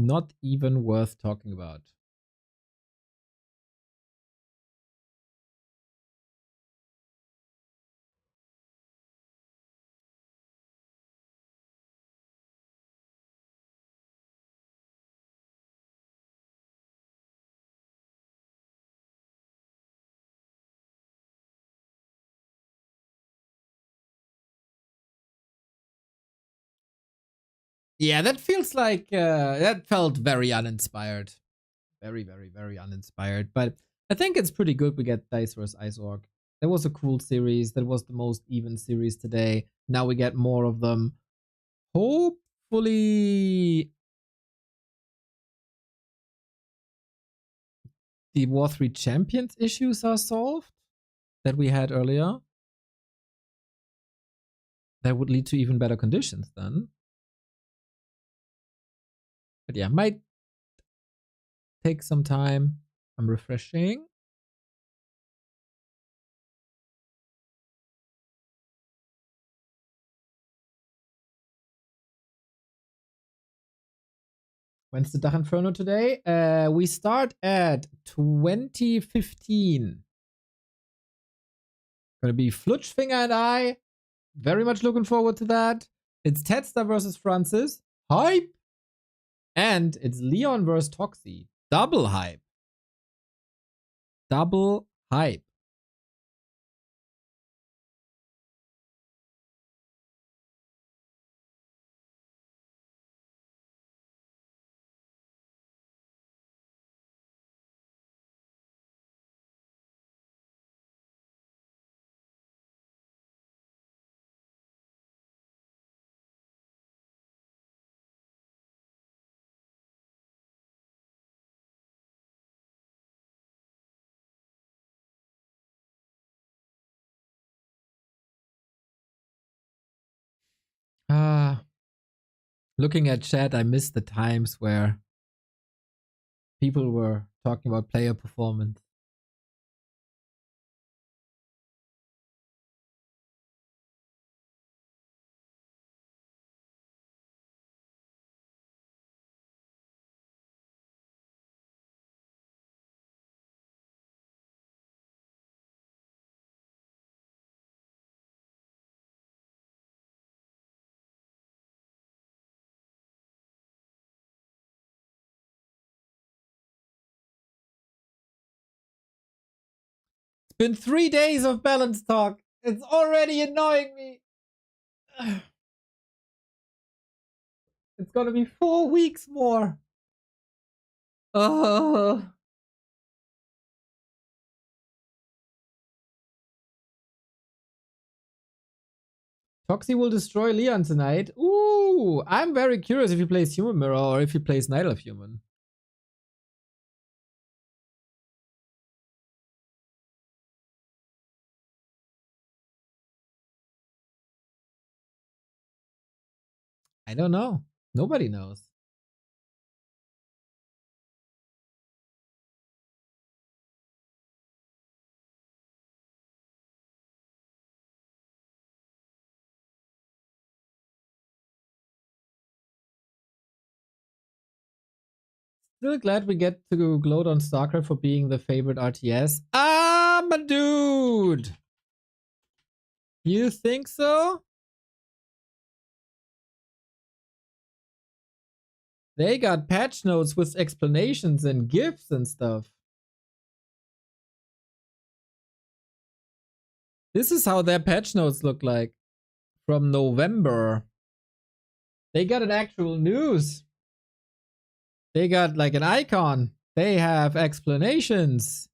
Not even worth talking about. Yeah, that feels like that felt very uninspired. Very, very, very uninspired. But I think it's pretty good we get Dise vs Ice Orc. That was a cool series. That was the most even series today. Now we get more of them. Hopefully the War 3 Champions issues are solved that we had earlier. That would lead to even better conditions then. But yeah, might take some time. I'm refreshing. When's the Dach Inferno today? We start at 2015. Gonna be Flutschfinger and I. Very much looking forward to that. It's Tedster versus Francis. Hype! And it's Leon versus Toxie. Double hype. Double hype. Looking at chat, I miss the times where people were talking about player performance. It's been 3 days of balance talk. It's already annoying me. It's gonna be 4 weeks more. Uh, Toxie will destroy Leon tonight. Ooh, I'm very curious if he plays Human Mirror or if he plays Night of Human. I don't know. Nobody knows. Still glad we get to gloat on StarCraft for being the favorite RTS. Ah, my dude! You think so? They got patch notes with explanations and GIFs and stuff. This is how their patch notes look like from November. They got an actual news. They got like an icon. They have explanations.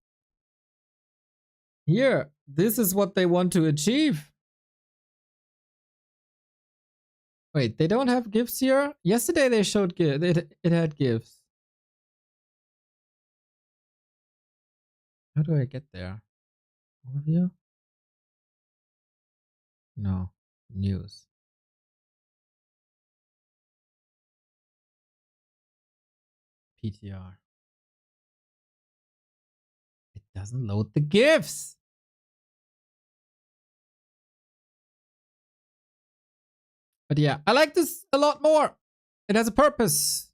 Here, this is what they want to achieve. Wait, they don't have GIFs here? Yesterday they showed GIFs. It had GIFs. How do I get there? Overview? No. News. PTR. It doesn't load the GIFs. But yeah, I like this a lot more. It has a purpose.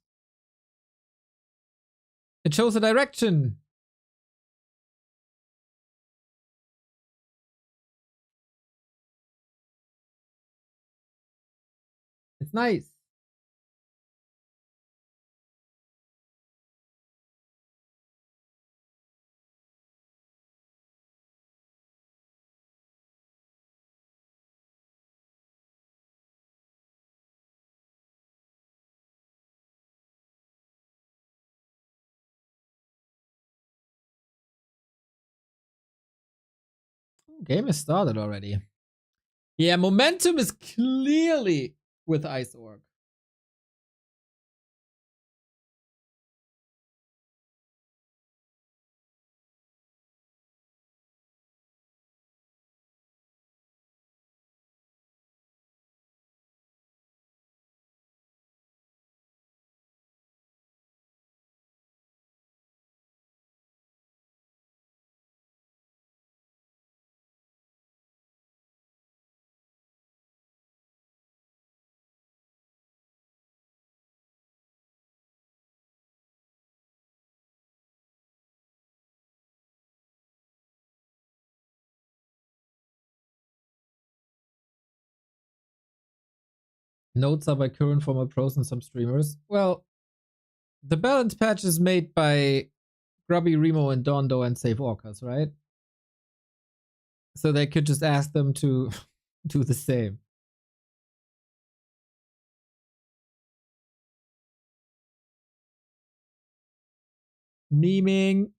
It shows a direction. It's nice. Game has started already. Yeah, momentum is clearly with Ice Org. Notes are by current former pros and some streamers. Well, the balance patch is made by Grubby, Remo, and Dondo and Save Orcas, right? So they could just ask them to do the same. Memeing.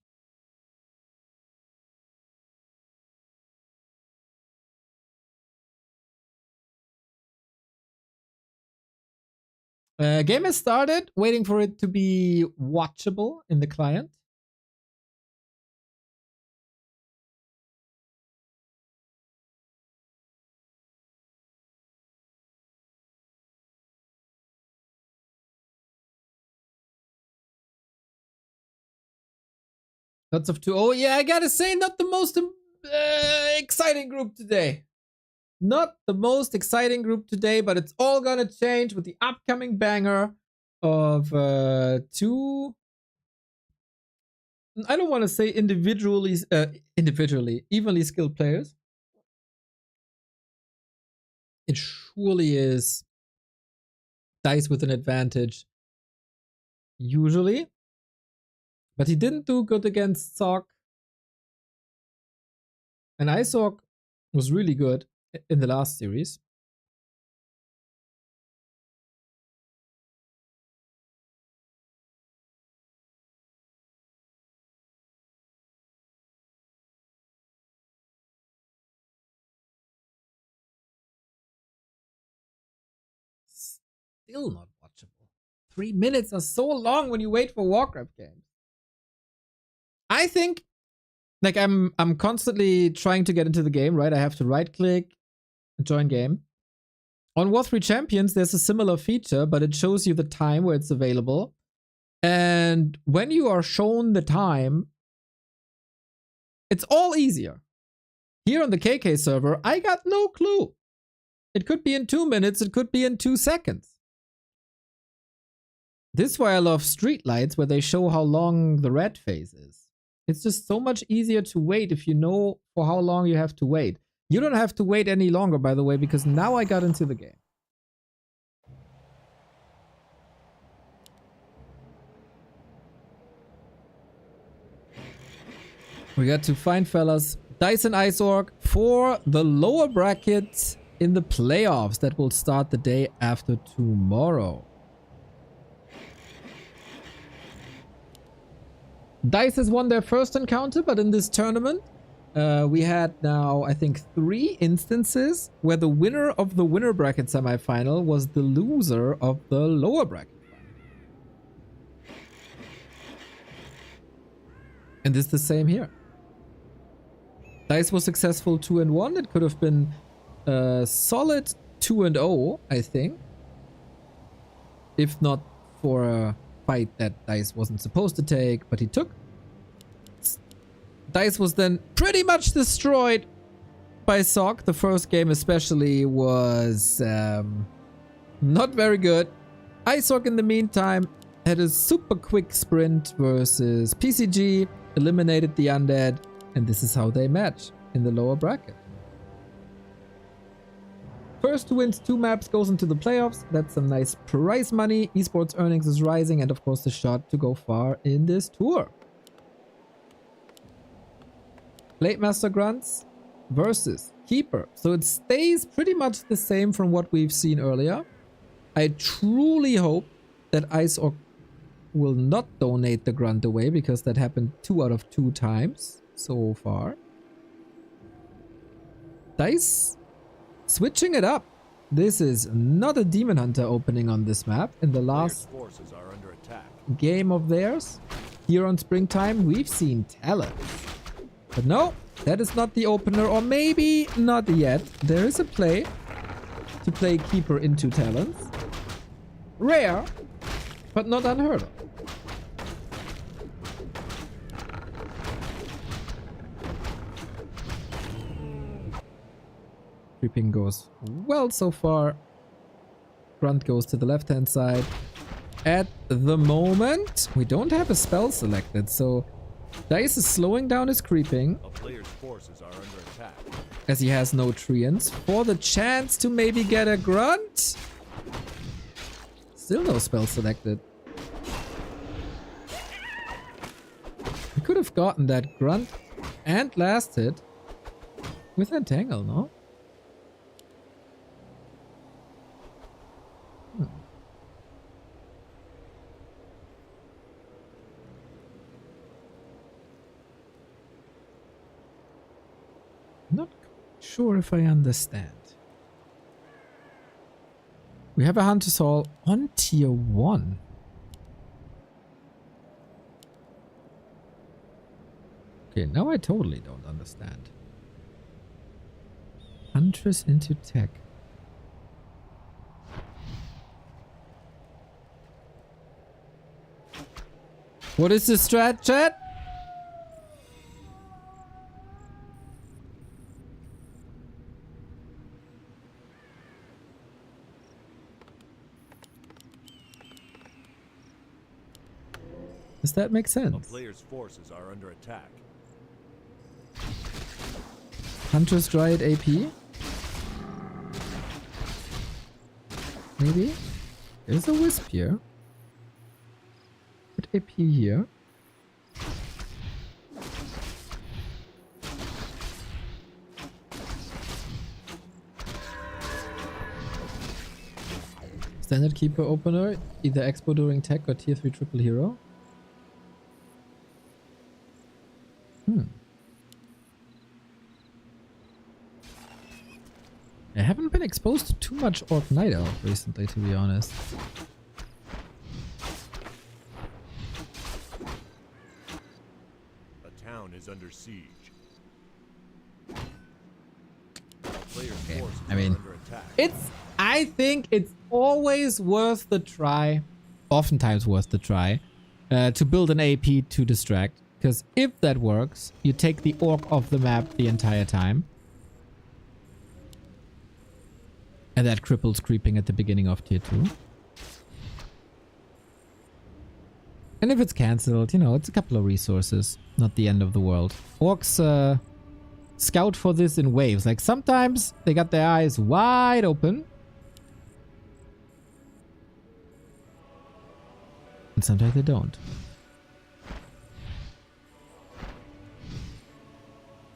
Game has started, waiting for it to be watchable in the client. Lots of 2-0. Yeah, I gotta say, not the most exciting group today. Not the most exciting group today, but it's all gonna change with the upcoming banger of two. I don't want to say individually evenly skilled players. It surely is Dise with an advantage usually, but he didn't do good against Sock, and Isock was really good in the last series. Still not watchable. 3 minutes are so long when you wait for Warcraft games. I think, like, I'm constantly trying to get into the game, right? I have to right click, join game. On Warcraft III Champions, there's a similar feature, but it shows you the time where it's available. And when you are shown the time, it's all easier. Here on the KK server, I got no clue. It could be in 2 minutes, it could be in 2 seconds. This is why I love Streetlights, where they show how long the red phase is. It's just so much easier to wait if you know for how long you have to wait. You don't have to wait any longer, by the way, because now I got into the game. We got to find fellas Dise and Isorg for the lower brackets in the playoffs that will start the day after tomorrow. Dise has won their first encounter, but in this tournament, we had now, I think, 3 instances where the winner of the winner bracket semifinal was the loser of the lower bracket final. And it's the same here. Dise was successful 2-1. It could have been a solid 2-0, I think. If not for a fight that Dise wasn't supposed to take, but he took. Dise was then pretty much destroyed by Sock. The first game especially was not very good. Isorg in the meantime had a super quick sprint versus PCG, eliminated the undead, and this is how they match in the lower bracket. First who wins 2 maps goes into the playoffs. That's some nice prize money. Esports earnings is rising, and of course the shot to go far in this tour. Blade Master Grunts versus Keeper. So it stays pretty much the same from what we've seen earlier. I truly hope that Isorg will not donate the Grunt away, because that happened 2 out of 2 times so far. Dise switching it up. This is not a Demon Hunter opening on this map. In the last forces are under attack. game of theirs, here on Springtime, we've seen Talon. But no, that is not the opener, or maybe not yet. There is a play to play Keeper into Talons. Rare, but not unheard of. Creeping goes well so far. Grunt goes to the left-hand side. At the moment, we don't have a spell selected, so Dise is slowing down his creeping, A player's forces are under attack. as he has no treants, for the chance to maybe get a Grunt. Still no spell selected. He could have gotten that Grunt and last hit with Entangle, no? Not sure if I understand. We have a Hunter's Hall on tier 1. Okay, now I totally don't understand. Huntress into tech. What is the strat, chat? Does that make A sense? player's forces are under attack. Hunter's Dryad AP? Maybe? There's a Wisp here. Put AP here. Standard Keeper Opener, either Expo during tech or Tier 3 Triple Hero. I haven't been exposed to too much Orc Night Elf recently, to be honest. A town is under siege. A player's Okay, forces I mean, are under attack. I think it's always worth the try, oftentimes worth the try, to build an AP to distract. Because if that works, you take the Orc off the map the entire time. And that cripples creeping at the beginning of Tier 2. And if it's cancelled, you know, it's a couple of resources. Not the end of the world. Orcs scout for this in waves. Like sometimes they got their eyes wide open. And sometimes they don't.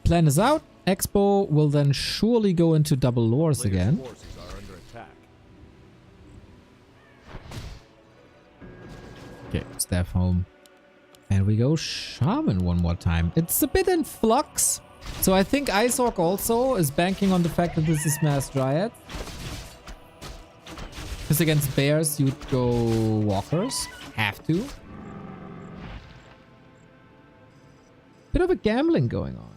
Plan is out. Expo will then surely go into double lores Player's again. forces are under attack. Okay, staff home. And we go Shaman one more time. It's a bit in flux. So I think Ice Orc also is banking on the fact that this is Mass Dryad. Because against bears, you'd go walkers. Have to. Bit of a gambling going on.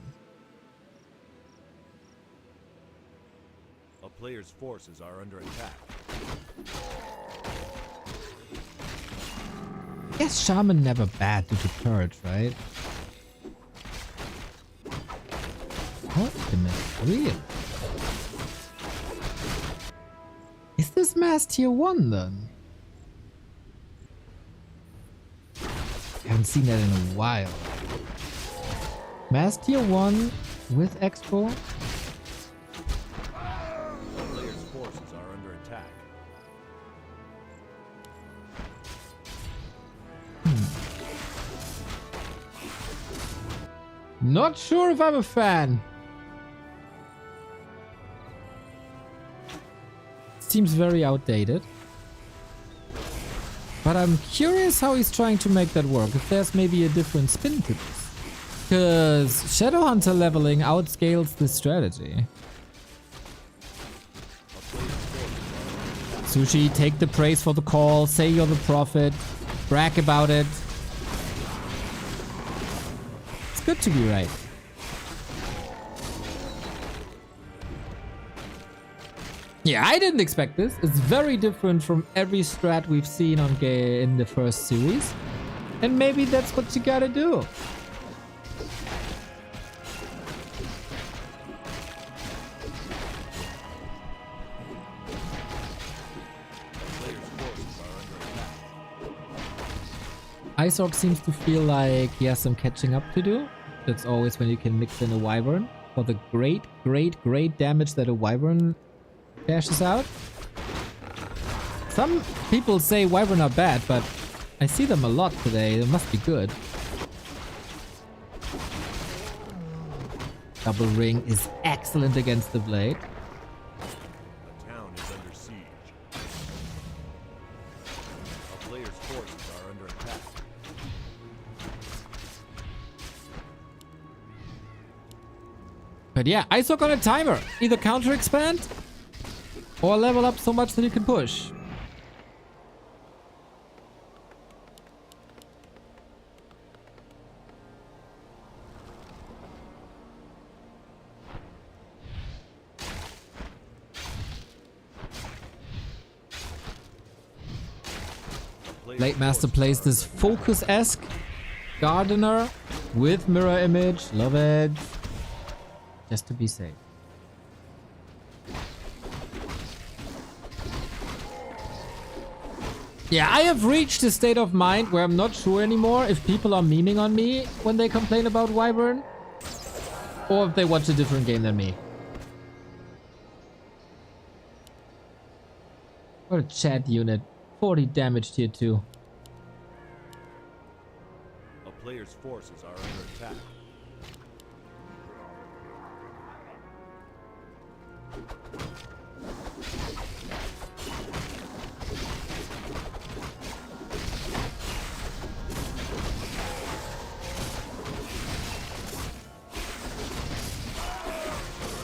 A player's forces are under attack. I guess Shaman never bad due to Purge, right? Ultimate real. Is this Mass Tier 1 then? I haven't seen that in a while. Mass Tier 1 with Expo? A player's forces are under attack. Not sure if I'm a fan. Seems very outdated. But I'm curious how he's trying to make that work. If there's maybe a different spin to this. Because Shadowhunter leveling outscales this strategy. Sushi, take the praise for the call. Say you're the prophet. Brag about it. It's good to be right. Yeah, I didn't expect this. It's very different from every strat we've seen on in the first series. And maybe that's what you gotta do. Ice Orc seems to feel like he has some catching up to do. That's always when you can mix in a Wyvern. For the great damage that a Wyvern dashes out. Some people say Wyvern are bad, but I see them a lot today. They must be good. Double Ring is excellent against the Blade. A town is under siege. A player's forces are under attack. But yeah, Ice Orc on a timer. Either counter expand or level up so much that you can push. Blade Master plays this Focus-esque Gardener with mirror image. Love it. Just to be safe. Yeah, I have reached a state of mind where I'm not sure anymore if people are memeing on me when they complain about Wyvern, or if they watch a different game than me. What a chat unit. 40 damage tier 2. A player's forces are under attack.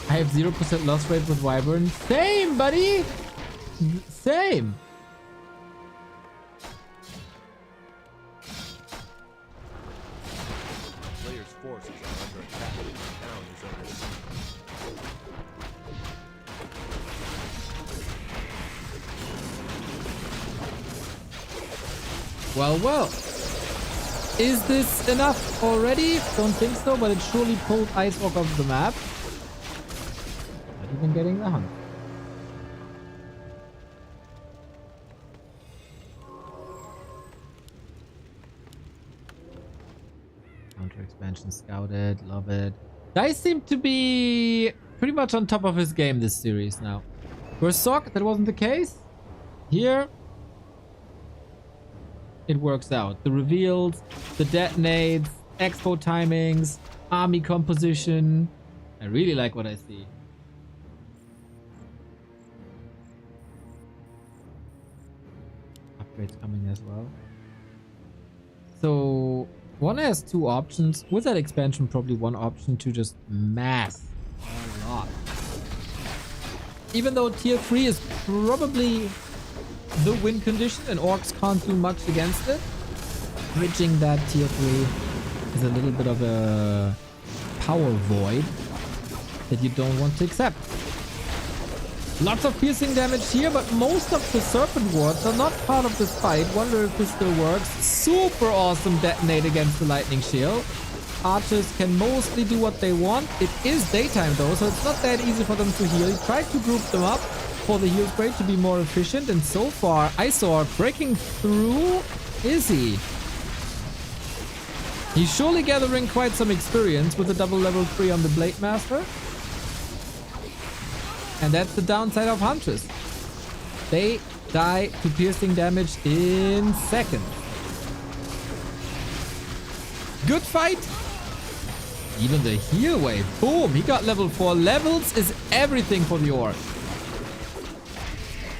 I have 0% loss rate with Wyvern. Same, buddy! Same! Player's forces are under attack. The town is under siege. Well, well. Is this enough already? Don't think so, but it surely pulled Ice Walk off the map. Not even getting the hunt. Counter expansion scouted, love it. Dise seemed to be pretty much on top of his game this series now. First Sock, that wasn't the case. Here, it works out. The reveals, the detonates, expo timings, army composition. I really like what I see. Upgrades coming as well. So one has two options. With that expansion, probably one option to just mass a lot. Even though tier 3 is probably the win condition and orcs can't do much against it, bridging that tier 3 is a little bit of a power void that you don't want to accept. Lots of piercing damage here, but most of the serpent wards are not part of this fight. Wonder if this still works. Super awesome detonate against the lightning shield. Archers can mostly do what they want. It is daytime though, so it's not that easy for them to heal. He tried to group them up for the heal spray to be more efficient, and so far Isor breaking through. Is he? He's surely gathering quite some experience with a double level 3 on the Blade Master. And that's the downside of Huntress. They die to piercing damage in seconds. Good fight. Even the heal wave. Boom. He got level 4. Levels is everything for the orc.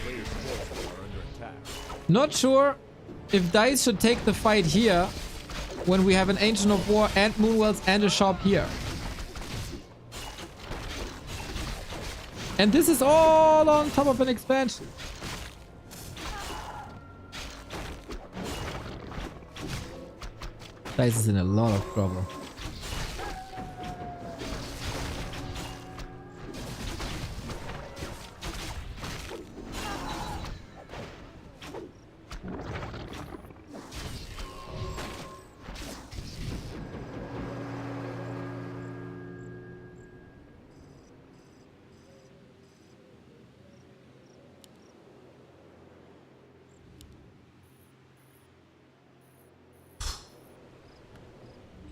Player's forces are under attack. Not sure if Dise should take the fight here when we have an Ancient of War and Moonwells and a shop here. And this is all on top of an expansion. Dise is in a lot of trouble.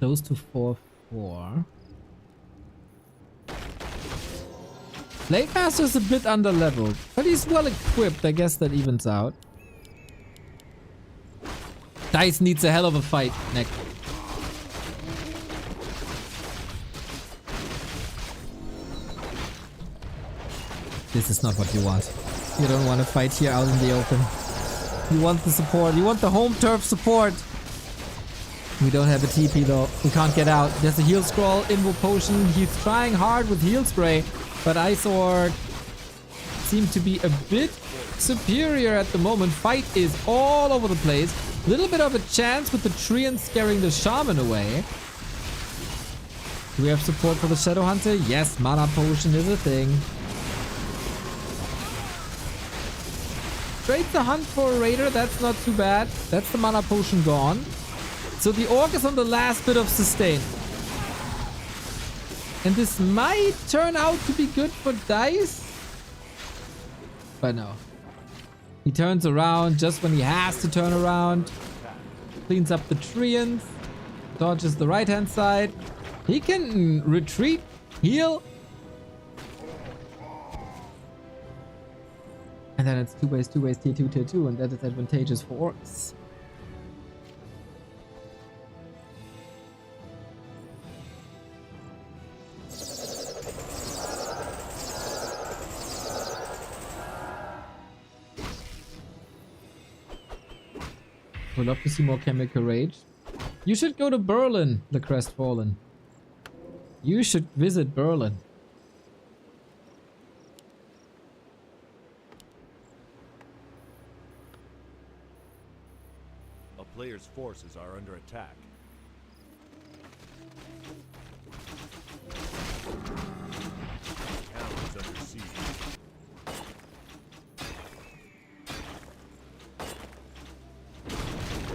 Close to 4-4. Blade Master is a bit under leveled, but he's well equipped. I guess that evens out. Dise needs a hell of a fight next. This is not what you want. You don't want to fight here out in the open. You want the support. You want the home turf support. We don't have a TP though. We can't get out. There's a heal scroll, invo potion. He's trying hard with heal spray, but Isor seem to be a bit superior at the moment. Fight is all over the place. Little bit of a chance with the Treant scaring the shaman away. Do we have support for the Shadow Hunter? Yes, mana potion is a thing. Trade the hunt for a raider. That's not too bad. That's the mana potion gone. So the orc is on the last bit of sustain. And this might turn out to be good for Dise. But no. He turns around just when he has to turn around. Cleans up the treants. Dodges the right-hand side. He can retreat, heal. And then it's two ways, tier 2, tier 2. And that is advantageous for orcs. Would love to see more Chemical Rage. You should go to Berlin, the Crestfallen. You should visit Berlin. A player's forces are under attack. Town is under siege.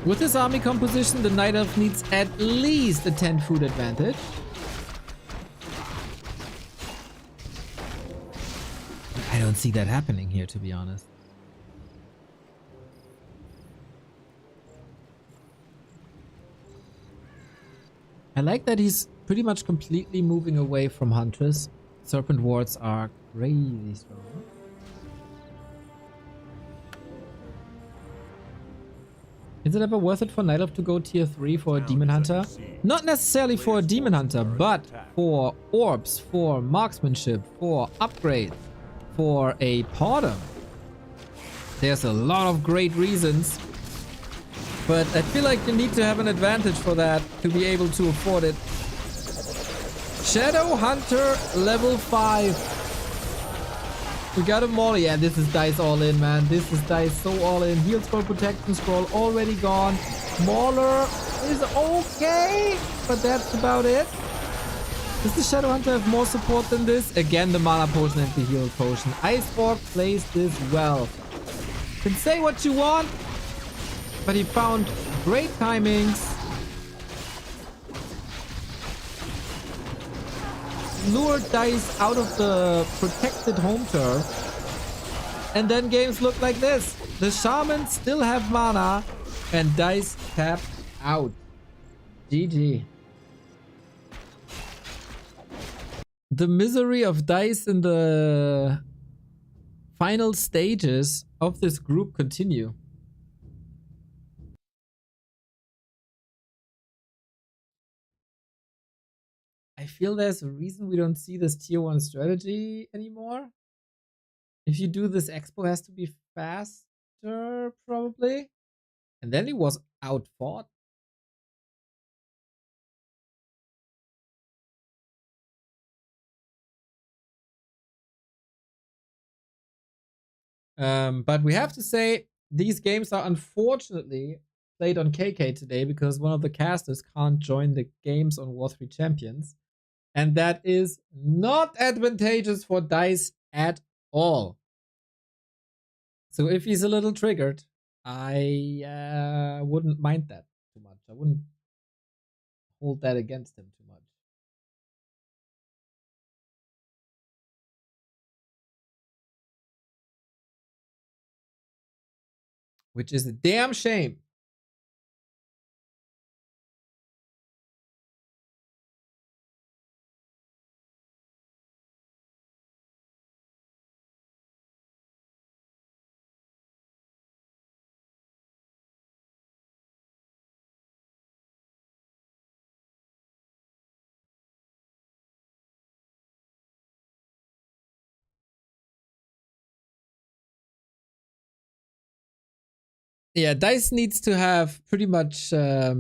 With this army composition, the Night Elf needs at least a 10 food advantage. I don't see that happening here, to be honest. I like that he's pretty much completely moving away from Huntress. Serpent wards are crazy strong. Is it ever worth it for Night Elf to go tier 3 for a Demon Hunter? Not necessarily for a Demon Hunter, but for orbs, for marksmanship, for upgrades, for a Potter. There's a lot of great reasons. But I feel like you need to have an advantage for that to be able to afford it. Shadow Hunter level 5. We got a Maul. Yeah, this is Dise all in, man. This is Dise so all in. Heal scroll, protection scroll already gone. Mauler is okay, but that's about it. Does the Shadow Hunter have more support than this? Again, the mana potion and the heal potion. Ice Orc plays this well. Can say what you want, but he found great timings. Lured Dise out of the protected home turf. And then games look like this. The Shamans still have mana and Dise tapped out. GG. The misery of Dise in the final stages of this group continue. I feel there's a reason we don't see this tier 1 strategy anymore. If you do this, Expo has to be faster, probably. And then he was outfought. But we have to say, these games are unfortunately played on KK today because one of the casters can't join the games on War 3 Champions. And that is not advantageous for Dise at all. So if he's a little triggered, I wouldn't mind that too much. I wouldn't hold that against him too much. Which is a damn shame. Yeah, Dise needs to have pretty much, I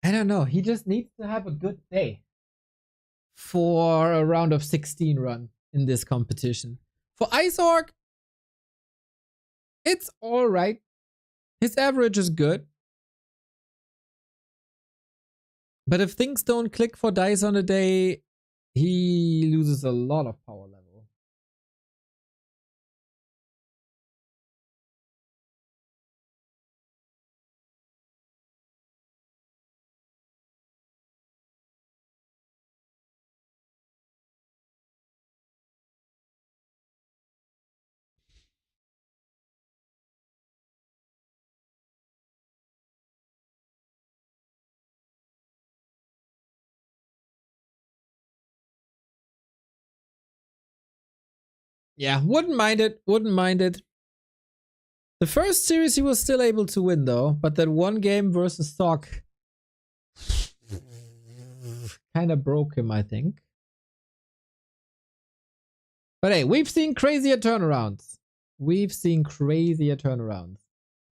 don't know, he just needs to have a good day for a round of 16 run in this competition. For Ice Orc, it's alright. His average is good. But if things don't click for Dise on a day, he loses a lot of power level. Yeah, wouldn't mind it. Wouldn't mind it. The first series he was still able to win though, but that one game versus Sock kind of broke him, I think. But hey, we've seen crazier turnarounds. We've seen crazier turnarounds.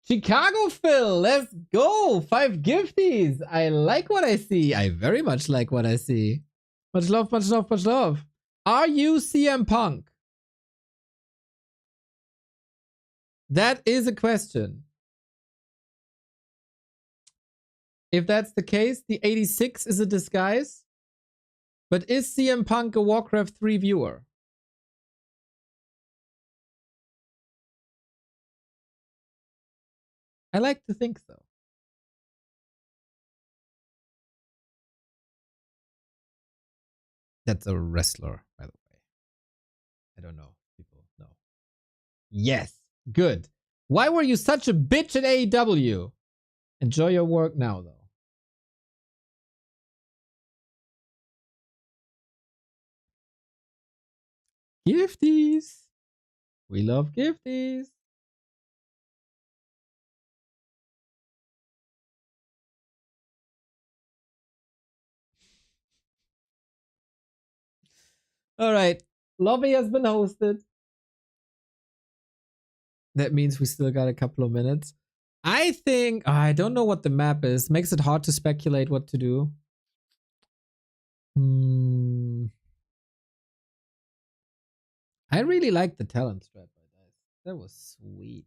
Chicago Phil, let's go. 5 gifties. I like what I see. I very much like what I see. Much love, much love, much love. Are you CM Punk? That is a question. If that's the case, the 86 is a disguise. But is CM Punk a Warcraft 3 viewer? I like to think so. That's a wrestler, by the way. I don't know. People know. Yes. Good. Why were you such a bitch at AEW? Enjoy your work now, though. Gifties. We love gifties. All right. Lobby has been hosted. That means we still got a couple of minutes. I think I don't know what the map is. Makes it hard to speculate what to do. I really like the talent strat by Dise. That was sweet.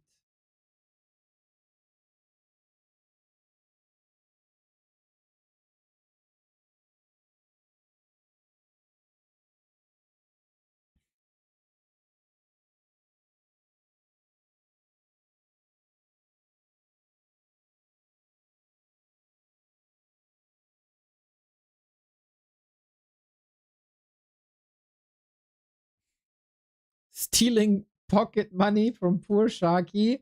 Stealing pocket money from poor Sharky.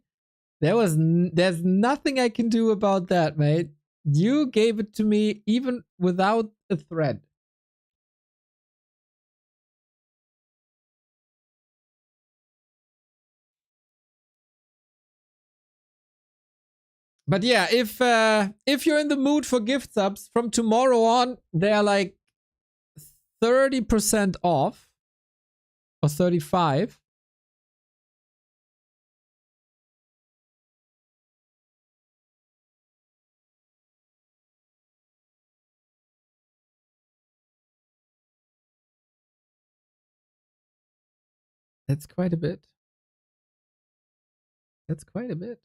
There's nothing I can do about that, mate. You gave it to me even without a thread. But yeah, if you're in the mood for gift subs, from tomorrow on, they're like 30% off. Or 35. That's quite a bit. That's quite a bit.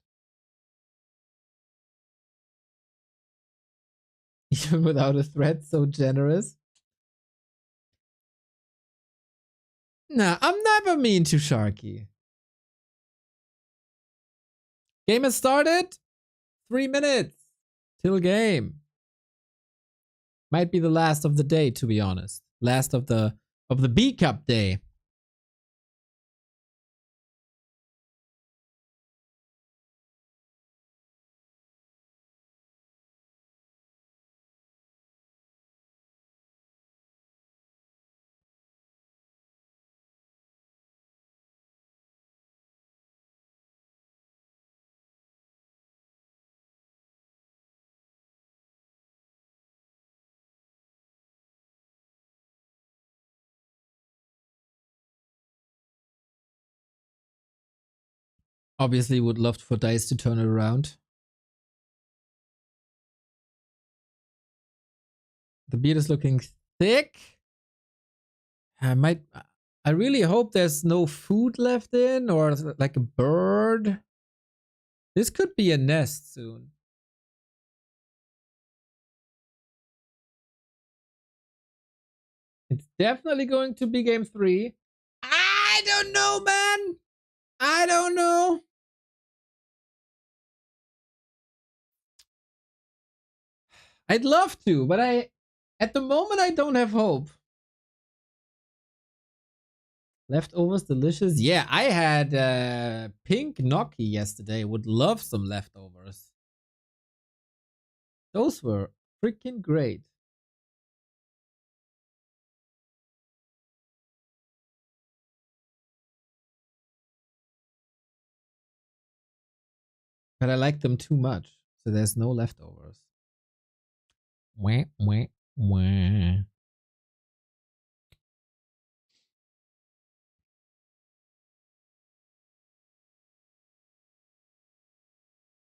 Even without a threat, so generous. Nah, I'm never mean to Sharky. Game has started. 3 minutes till game. Might be the last of the day, to be honest. Last of the B Cup day. Obviously would love for Dise to turn it around. The beard is looking thick. I really hope there's no food left in or like a bird. This could be a nest soon. It's definitely going to be game 3. I don't know, man. I don't know. I'd love to, but at the moment I don't have hope. Leftovers delicious. Yeah, I had pink gnocchi yesterday. Would love some leftovers. Those were freaking great. But I like them too much, so there's no leftovers. Wah, wah, wah.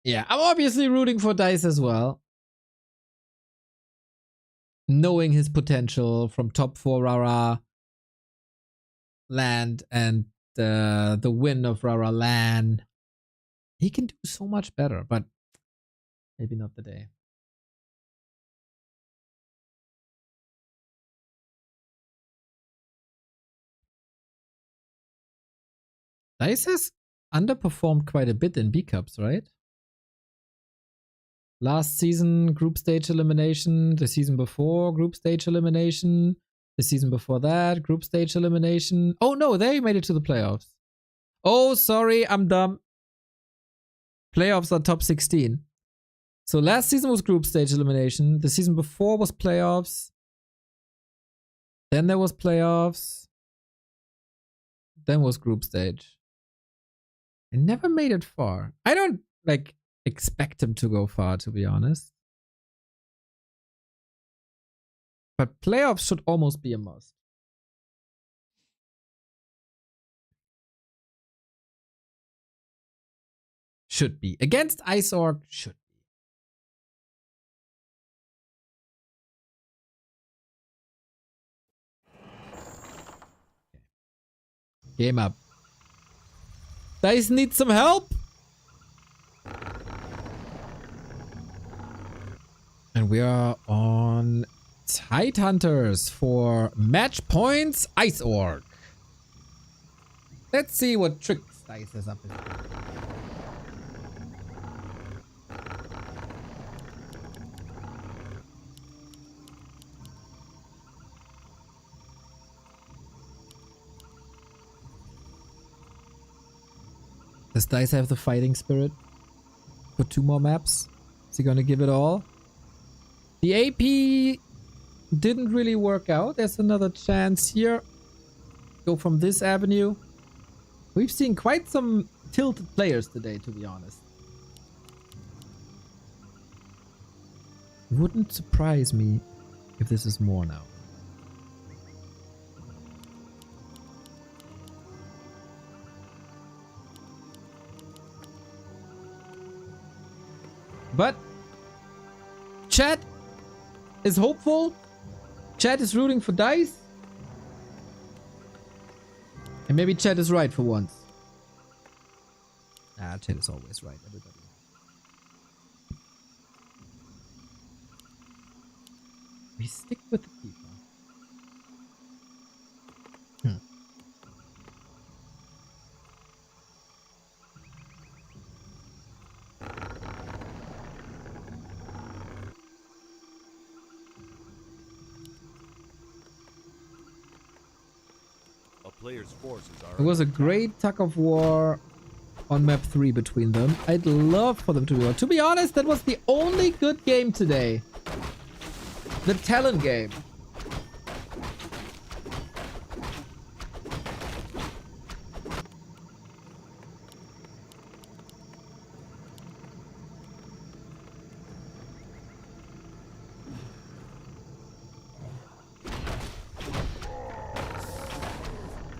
Yeah, I'm obviously rooting for Dise as well. Knowing his potential from top 4 Rara land and the win of Rara LAN. He can do so much better, but maybe not the day. Dise has underperformed quite a bit in B Cups, right? Last season, group stage elimination. The season before, group stage elimination. The season before that, group stage elimination. Oh no, they made it to the playoffs. Oh, sorry, I'm dumb. Playoffs are top 16. So last season was group stage elimination. The season before was playoffs. Then there was playoffs. Then was group stage. I never made it far. I don't like expect him to go far, to be honest. But playoffs should almost be a must. Should be. Against Ice Orc, should be. Game up. Dise needs some help. And we are on Tidehunters for match points Ice Orc. Let's see what tricks Dise is up to. Does Dise have the fighting spirit for 2 more maps? Is he gonna give it all? The AP didn't really work out. There's another chance here. Go from this avenue. We've seen quite some tilted players today, to be honest. Wouldn't surprise me if this is more now. But chat is hopeful. Chat is rooting for Dise. And maybe chat is right for once. Chat is always right, everybody. We stick with the people. Players' forces are It was a great tug of war on map 3 between them. I'd love for them to do it. To be honest, that was the only good game today. The talent game.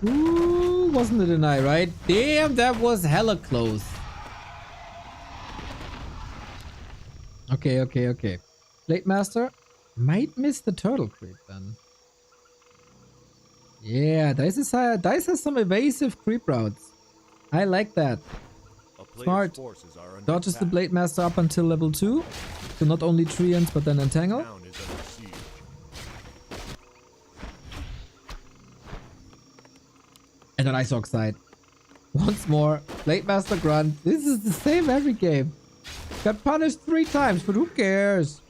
Ooh, wasn't it an eye, right? Damn, that was hella close. Okay. Blade Master might miss the turtle creep then. Yeah, Dise has some evasive creep routes. I like that. Smart. Dodges the Blade Master up until level 2. So not only Treants, but then Entangle. And on Ice Orc side. Once more, Blade Master Grunt. This is the same every game. Got punished 3 times, but who cares?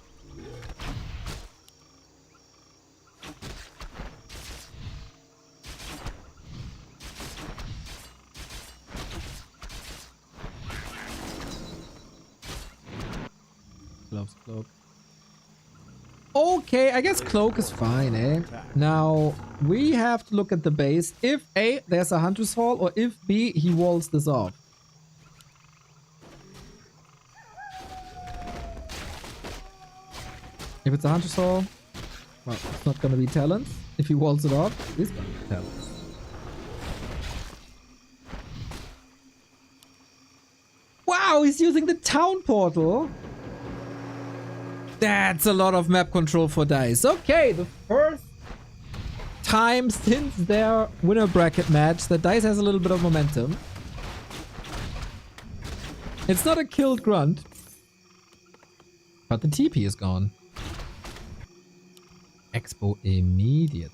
Gloves, cloak. Okay, I guess cloak is fine, eh? Now, we have to look at the base. If A, there's a Hunter's Hall, or if B, he walls this off. If it's a Hunter Soul, well, it's not gonna be Talents. If he walls it off, it's gonna be Talents. Wow, he's using the town portal. That's a lot of map control for Dise. Okay, the first time since their winner bracket match that Dise has a little bit of momentum. It's not a killed grunt, but the TP is gone. Expo immediately.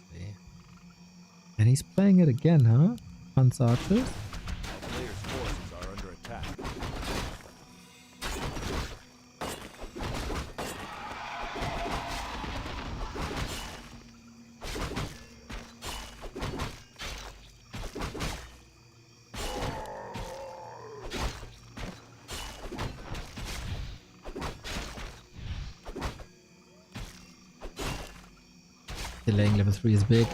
And he's playing it again, huh? Hunts Archers. Our players' forces are under attack. Delaying level 3 is big.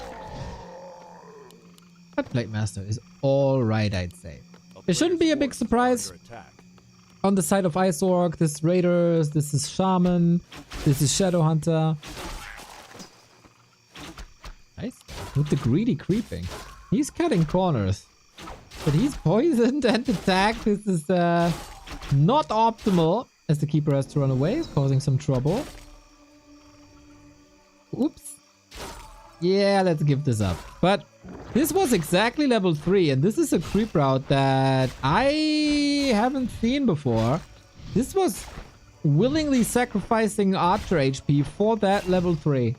But Blade Master is alright, I'd say. It shouldn't be a big surprise. On the side of Ice Orc, this is Raiders, this is Shaman, this is Shadow Hunter. Nice. With the greedy creeping. He's cutting corners. But he's poisoned and attacked. This is not optimal. As the Keeper has to run away, causing some trouble. Oops. Yeah, let's give this up. But this was exactly level 3, and this is a creep route that I haven't seen before. This was willingly sacrificing Archer HP for that level 3.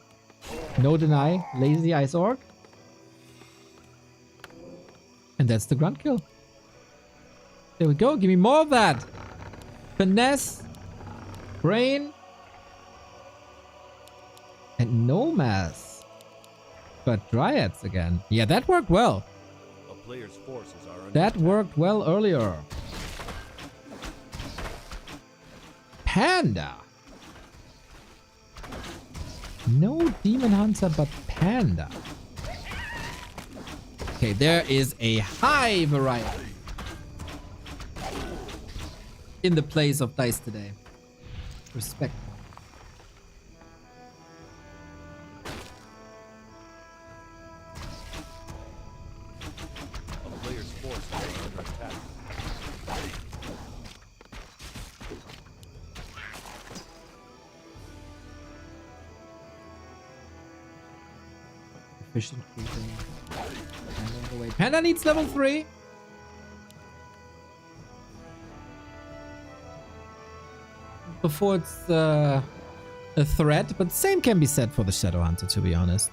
No deny, lazy Ice Orc. And that's the grunt kill. There we go, give me more of that. Finesse, brain, and no mass. But Dryads again. Yeah, that worked well. A player's forces are under That attack. worked well earlier. Panda. No Demon Hunter, but Panda. Okay, there is a high variety in the plays of Dise today. Respect. A player's forces are under attack. Efficient creeping. Panda on the way. Panda needs level 3. Before it's a threat, but same can be said for the Shadow Hunter, to be honest.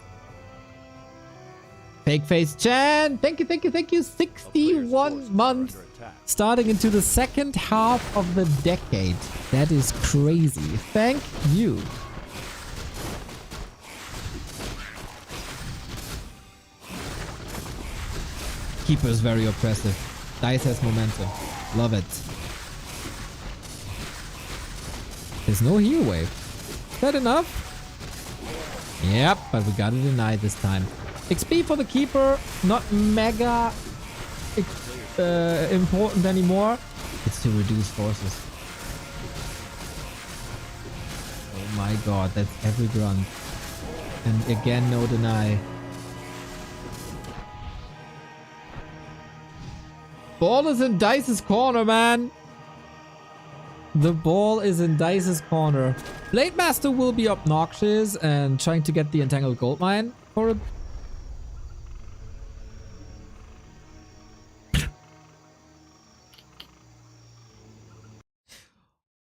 Fake Face Chan, thank you, thank you, thank you. 61 months starting into the second half of the decade. That is crazy. Thank you. Keeper is very oppressive. Dise has momentum. Love it. There's no heal wave. Is that enough? Yep, but we got it denied this time. XP for the Keeper, not mega important anymore. It's to reduce forces. Oh my god, that's every grunt. And again, no deny. Ball is in Dice's corner, man. The ball is in Dice's corner. Blade Master will be obnoxious and trying to get the Entangled Goldmine for a...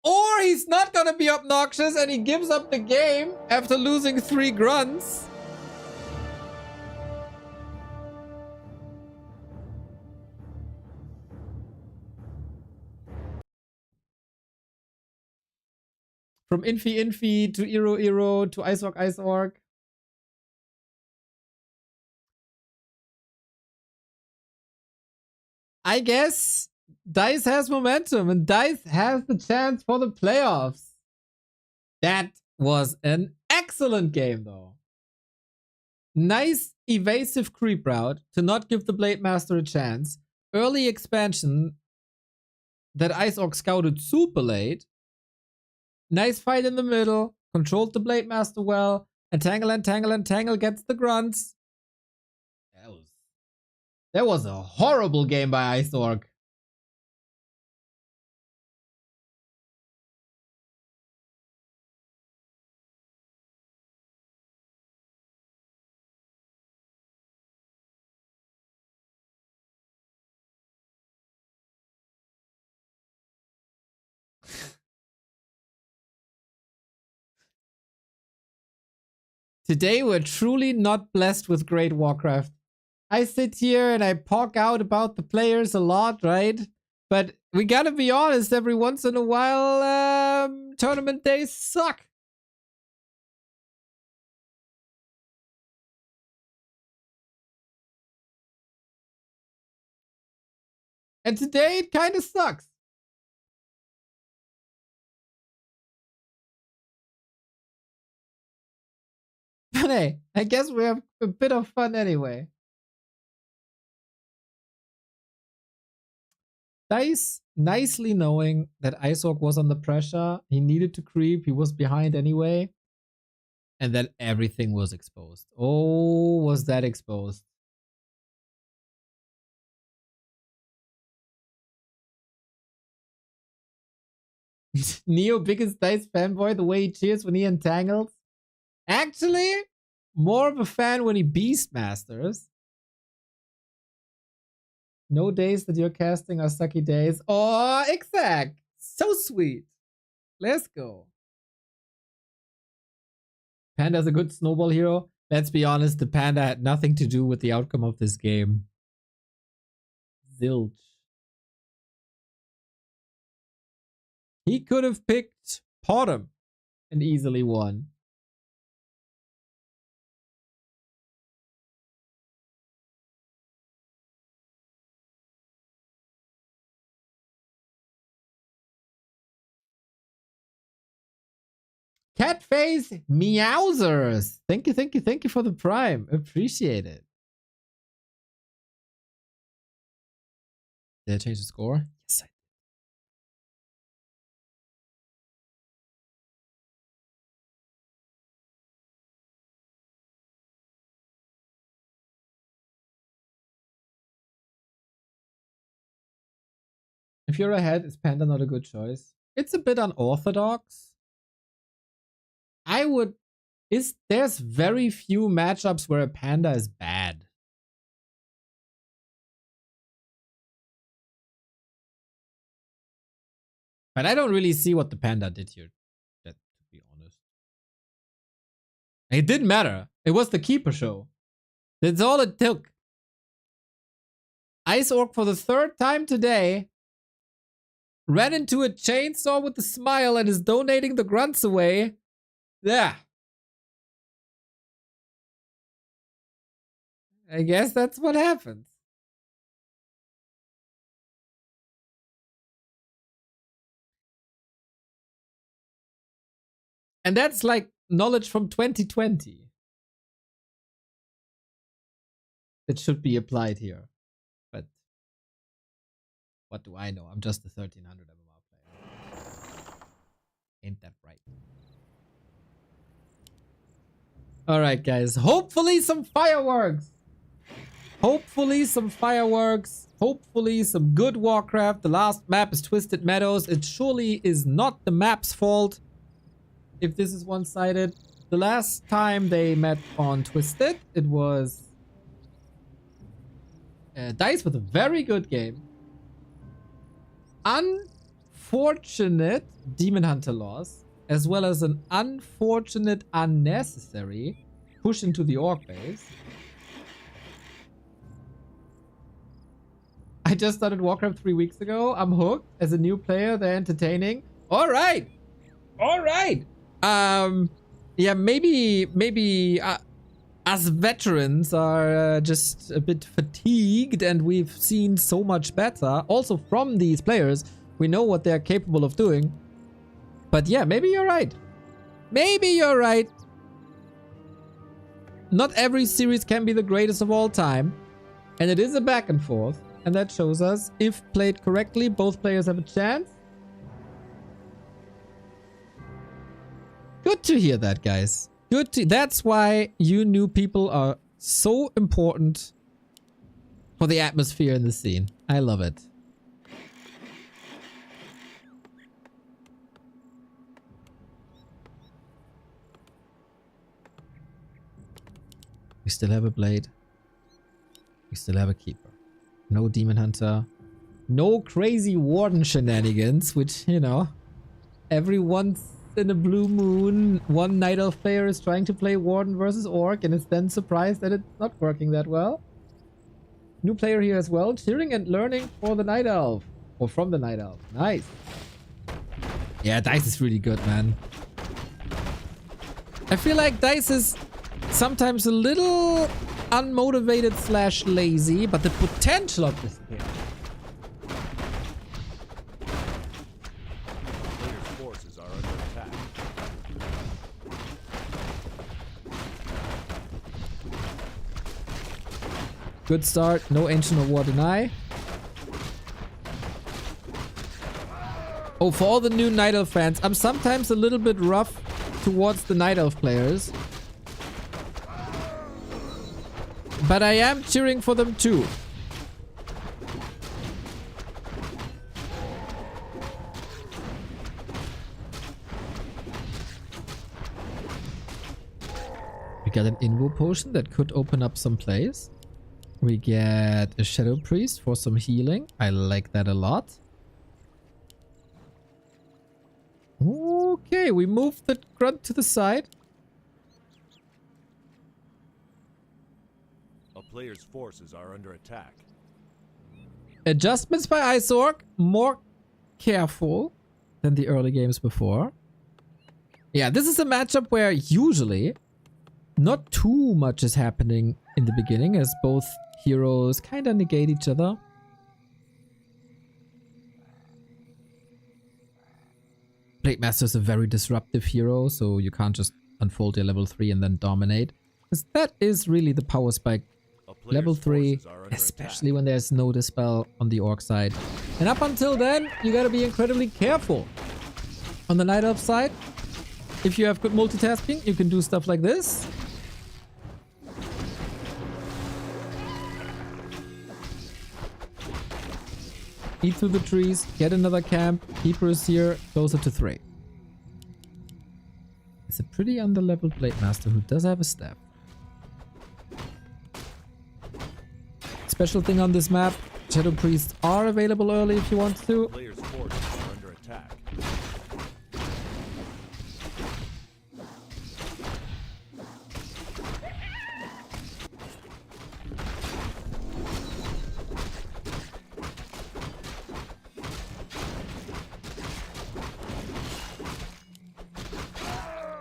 Or he's not gonna be obnoxious and he gives up the game after losing 3 grunts. From Infi to Iro to Ice Orc. I guess Dise has momentum and Dise has the chance for the playoffs. That was an excellent game though. Nice evasive creep route to not give the Blade Master a chance. Early expansion that Ice Orc scouted super late. Nice fight in the middle. controlled the Blade Master well. Entangle gets the grunts. That was a horrible game by Ice Orc. Today we're truly not blessed with great Warcraft. I sit here and I talk out about the players a lot, right? But we gotta be honest, every once in a while, tournament days suck. And today it kind of sucks. But hey, I guess we have a bit of fun anyway. Dise, nicely knowing that Ice Orc was under pressure, he needed to creep, he was behind anyway. And then everything was exposed. Oh, was that exposed? Neo, biggest Dise fanboy, the way he cheers when he entangles. Actually, more of a fan when he Beastmasters. No days that you're casting are sucky days. Oh, exact. So sweet. Let's go. Panda's a good snowball hero. Let's be honest, the Panda had nothing to do with the outcome of this game. Zilch. He could have picked Potom and easily won. Catface Meowsers. Thank you for the prime. Appreciate it. Did I change the score? Yes, I did. If you're ahead, is Panda not a good choice? It's a bit unorthodox. There's very few matchups where a Panda is bad. But I don't really see what the Panda did here, to be honest. It didn't matter. It was the keeper show. That's all it took. Ice Orc for the third time today ran into a chainsaw with a smile and is donating the grunts away. Yeah. I guess that's what happens. And that's like knowledge from 2020. That should be applied here. But what do I know? I'm just a 1300 MMR player. Ain't that right? Alright, guys. Hopefully some fireworks. Hopefully some fireworks. Hopefully some good Warcraft. The last map is Twisted Meadows. It surely is not the map's fault if this is one-sided. The last time they met on Twisted, it was Dise with a very good game. Unfortunate Demon Hunter loss, as well as an unfortunate, unnecessary push into the Orc base. I just started Warcraft 3 weeks ago. I'm hooked. As a new player, they're entertaining. All right. Yeah, maybe us veterans are just a bit fatigued, and we've seen so much better. Also from these players, we know what they're capable of doing. But yeah, maybe you're right. Maybe you're right. Not every series can be the greatest of all time. And it is a back and forth. And that shows us, if played correctly, both players have a chance. Good to hear that, guys. Good to. That's why you new people are so important for the atmosphere in the scene. I love it. We still have a blade. We still have a keeper. No demon hunter. No crazy warden shenanigans, which, you know, every once in a blue moon, one night elf player is trying to play warden versus orc and is then surprised that it's not working that well. New player here as well, cheering and learning for the night elf. Or from the night elf. Nice. Yeah, Dise is really good, man. I feel like Dise is sometimes a little unmotivated / lazy, but the potential of this game. Player's forces are under attack. Good start. No Ancient of War deny. Oh, for all the new Night Elf fans, I'm sometimes a little bit rough towards the Night Elf players. But I am cheering for them too. We got an Invo potion that could open up some plays. We get a Shadow Priest for some healing. I like that a lot. Okay, we moved the grunt to the side. A player's forces are under attack. Adjustments by Ice Orc, more careful than the early games before. Yeah, this is a matchup where usually not too much is happening in the beginning as both heroes kind of negate each other. Blade Master is a very disruptive hero, so you can't just unfold your level 3 and then dominate. Because that is really the power spike. Level 3, especially when there's no dispel on the orc side. And up until then, you gotta be incredibly careful. On the Night Elf side, if you have good multitasking, you can do stuff like this. Eat through the trees, get another camp. Keeper is here, closer to 3. It's a pretty underleveled Blade Master who does have a staff. Special thing on this map, Shadow Priests are available early if you want to. Player's forces are under attack.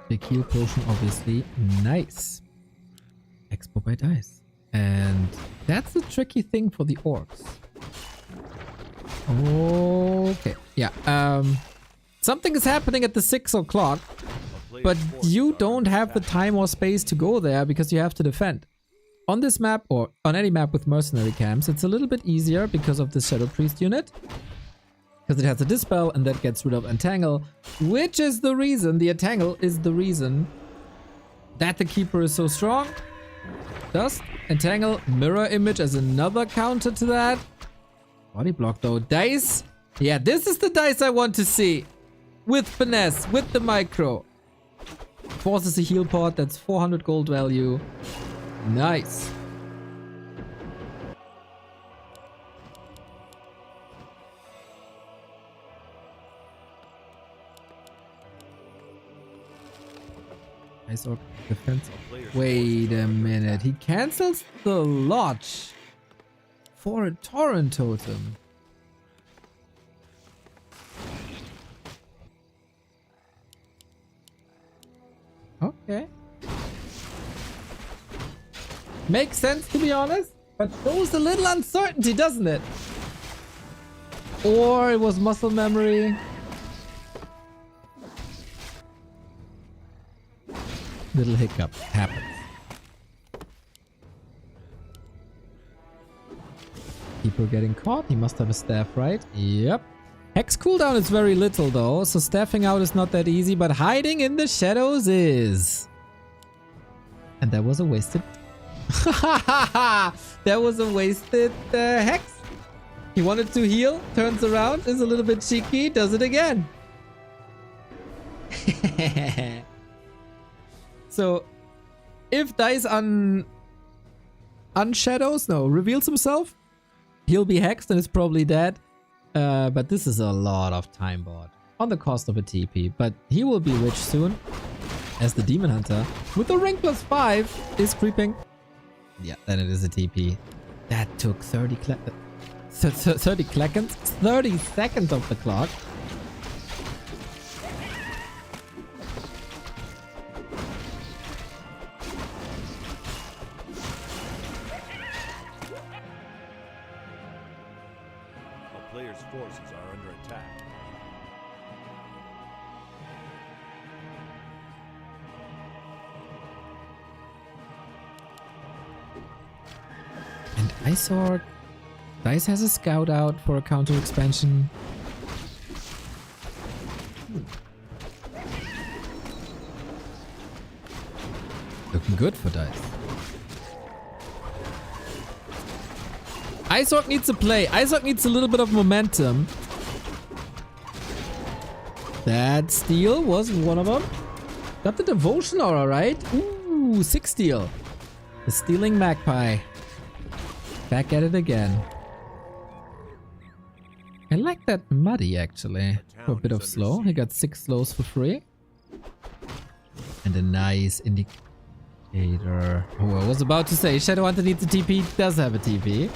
Big heal potion, obviously. Nice. Expo by Dise. And that's the tricky thing for the orcs. Okay. Yeah. Something is happening at the 6 o'clock, but you don't have the time or space to go there because you have to defend. On this map, or on any map with mercenary camps, it's a little bit easier because of the Shadow Priest unit. Because it has a Dispel and that gets rid of Entangle, which is the reason, the Entangle is the reason that the Keeper is so strong. Dust, Entangle, Mirror Image as another counter to that. Body block though. Dise. Yeah, this is the Dise I want to see. With finesse, with the micro. Forces a heal pot, that's 400 gold value. Nice. Ice Orc defense. Wait a minute. He cancels the Lodge for a Torrent Totem. Okay. Makes sense, to be honest, but shows a little uncertainty, doesn't it? Or it was muscle memory. Little hiccup happens. Keeper getting caught. He must have a staff, right? Yep. Hex cooldown is very little though, so staffing out is not that easy, but hiding in the shadows is. And that was a wasted... that was a wasted Hex. He wanted to heal, turns around, is a little bit cheeky, does it again. So, if Dise reveals himself, he'll be hexed and is probably dead. But this is a lot of time bought on the cost of a TP. But he will be rich soon, as the Demon Hunter with the rank +5 is creeping. Yeah, then it is a TP. That took 30 seconds of the clock. A player's forces are under attack. And I saw Dise has a scout out for a counter expansion. Looking good for Dise. Isork needs to play. Isork needs a little bit of momentum. That steal was one of them. Got the devotion aura, right? Ooh, 6 steal. The stealing magpie. Back at it again. I like that Muddy actually. For a bit of slow. He got 6 slows for free. And a nice indicator. Oh, I was about to say Shadowhunter needs a TP. Does have a TP.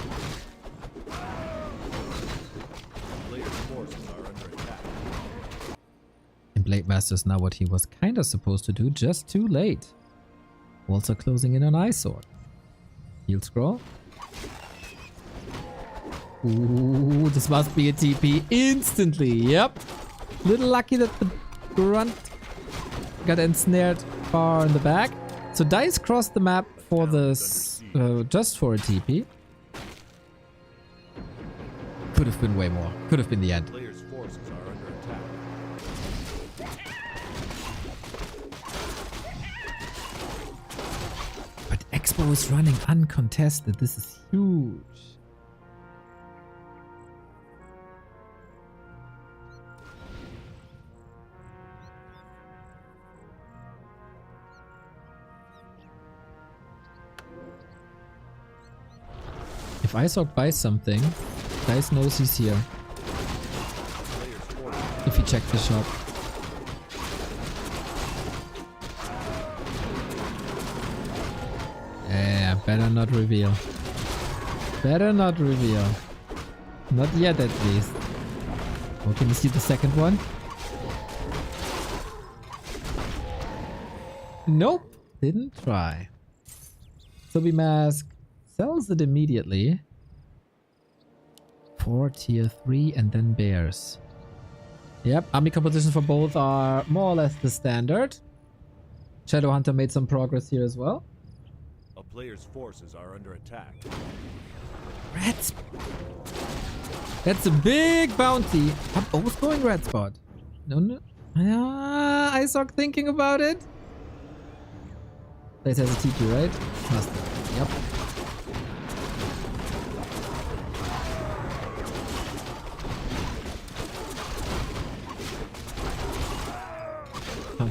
And Blade Master's now what he was kinda supposed to do, just too late. Also closing in on Isork. Heal scroll. Ooh, this must be a TP instantly. Yep. Little lucky that the grunt got ensnared far in the back. So Dise crossed the map for this, just for a TP. Could have been way more. Could have been the end. Player's forces are under attack. But Expo is running uncontested. This is huge. If Isork buys something, Dise knows he's here. If he checked the shop. Yeah, better not reveal. Better not reveal. Not yet at least. Oh, can you see the second one? Nope. Didn't try. Sobi Mask sells it immediately. For tier 3 and then bears. Yep, army composition for both are more or less the standard. Shadowhunter made some progress here as well. A player's forces are under attack. Rats. That's a big bounty. I'm both going red spot. No. Ah, Isork thinking about it. This has a TP, right? Must have. Yep.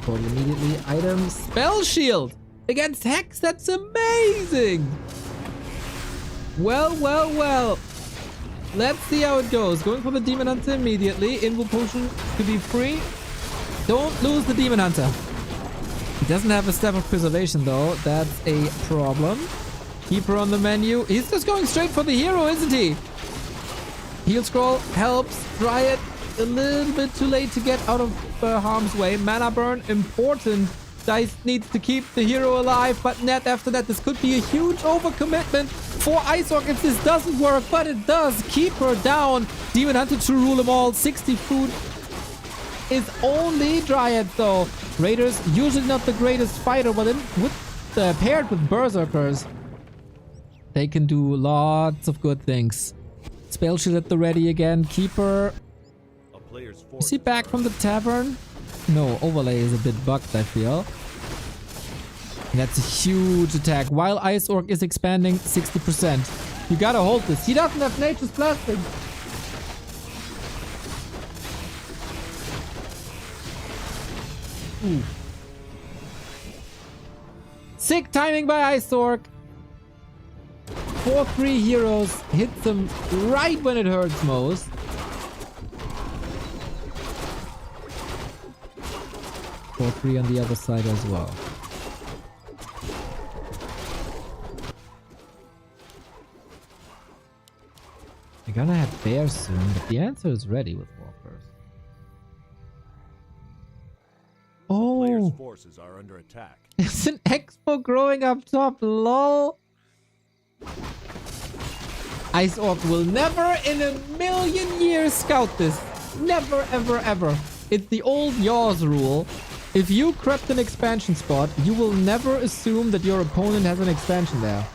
Forward immediately. Item spell shield against Hex. That's amazing. Well. Let's see how it goes. Going for the Demon Hunter immediately. Invo potion to be free. Don't lose the Demon Hunter. He doesn't have a Staff of Preservation though. That's a problem. Keeper on the menu. He's just going straight for the hero, isn't he? Heal scroll helps. Try it. A little bit too late to get out of harm's way. Mana burn, important. Dise needs to keep the hero alive, but net after that, this could be a huge overcommitment for Isork if this doesn't work, but it does. Keep her down. Demon Hunter to rule them all. 60 food is only Dryad though. Raiders, usually not the greatest fighter, but paired with Berserkers, they can do lots of good things. Spell shield at the ready again. Keeper player's Is he forces back are from the tavern? No, overlay is a bit bugged, I feel. And that's a huge attack. While Ice Orc is expanding 60%. You gotta hold this. He doesn't have Nature's Blessing. Ooh. Sick timing by Ice Orc. 4-3 heroes hits them right when it hurts most. 4-3 on the other side as well. We're gonna have bears soon, but the answer is ready with walkers. player's Oh, forces are under attack. it's an expo growing up top, lol. Ice Orc will never in a million years scout this. Never, ever, ever. It's the old Yaws rule. If you crept an expansion spot, you will never assume that your opponent has an expansion there.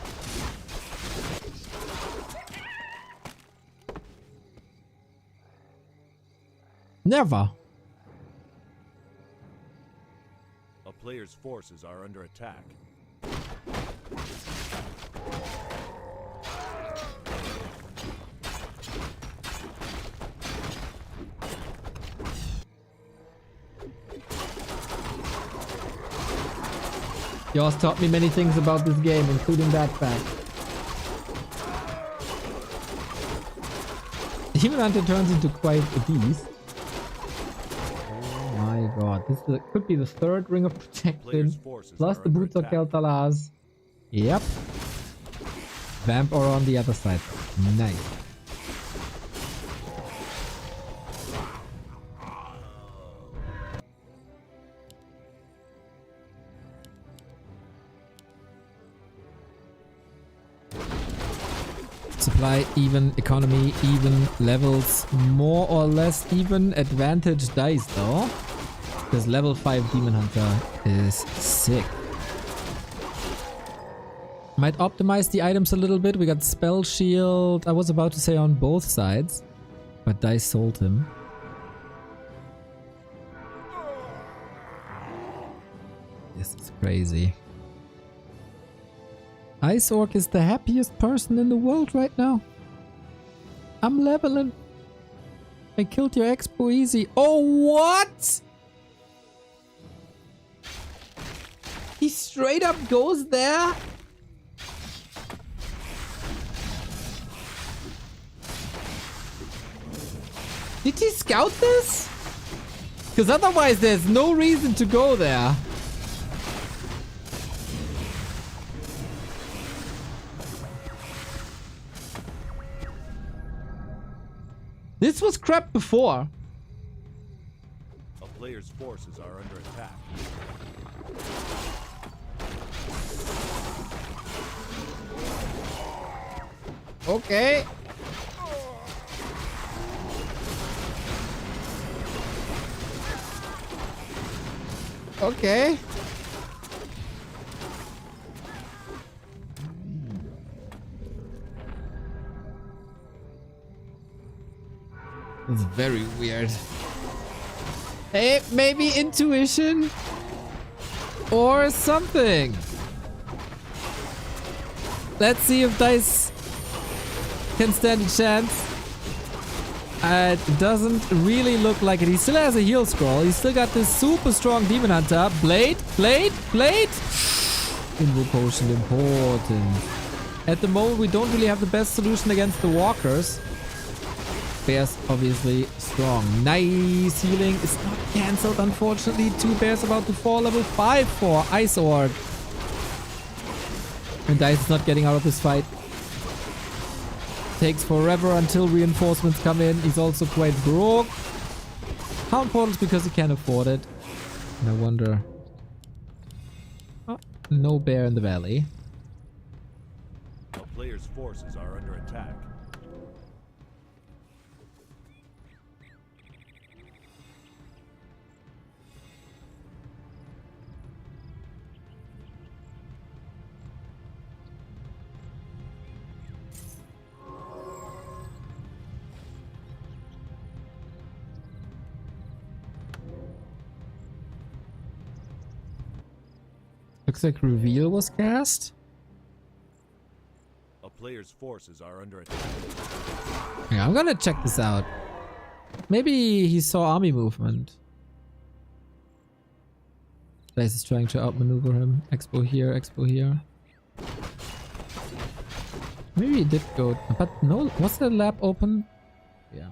Never. A player's forces are under attack. Yaws taught me many things about this game, including that fact. Demon Hunter turns into quite a beast. Oh my god, this could be the third Ring of Protection, plus the Boots of Kel'Thalas. Yep. Vamp Aura on the other side. Nice. Supply even, economy even, levels more or less even. Advantage dice though. Because level 5 Demon Hunter is sick. Might optimize the items a little bit. We got Spell Shield. I was about to say on both sides. But Dice sold him. This is crazy. Ice Orc is the happiest person in the world right now. I'm leveling. I killed your expo easy. Oh, what? He straight up goes there? Did he scout this? Because otherwise there's no reason to go there. This was crap before. A player's forces are under attack. Okay. Okay. It's very weird. Hey, maybe intuition? Or something. Let's see if Dice can stand a chance. It doesn't really look like it. He still has a heal scroll. He's still got this super strong Demon Hunter. Blade, blade, blade. Invo potion important. At the moment, we don't really have the best solution against the walkers. Bears obviously strong. Nice healing. It's not cancelled, unfortunately. 2 bears about to fall. Level 5 for Ice Orc. And Dice is not getting out of this fight. Takes forever until reinforcements come in. He's also quite broke. Count portals because he can't afford it. And I wonder... Oh, no bear in the valley. A player's forces are under attack. Looks like reveal was cast. A player's forces are under attack. Yeah, I'm gonna check this out. Maybe he saw army movement. Dise is trying to outmaneuver him. Expo here, expo here. Maybe he did go, but no, was the lab open? Yeah.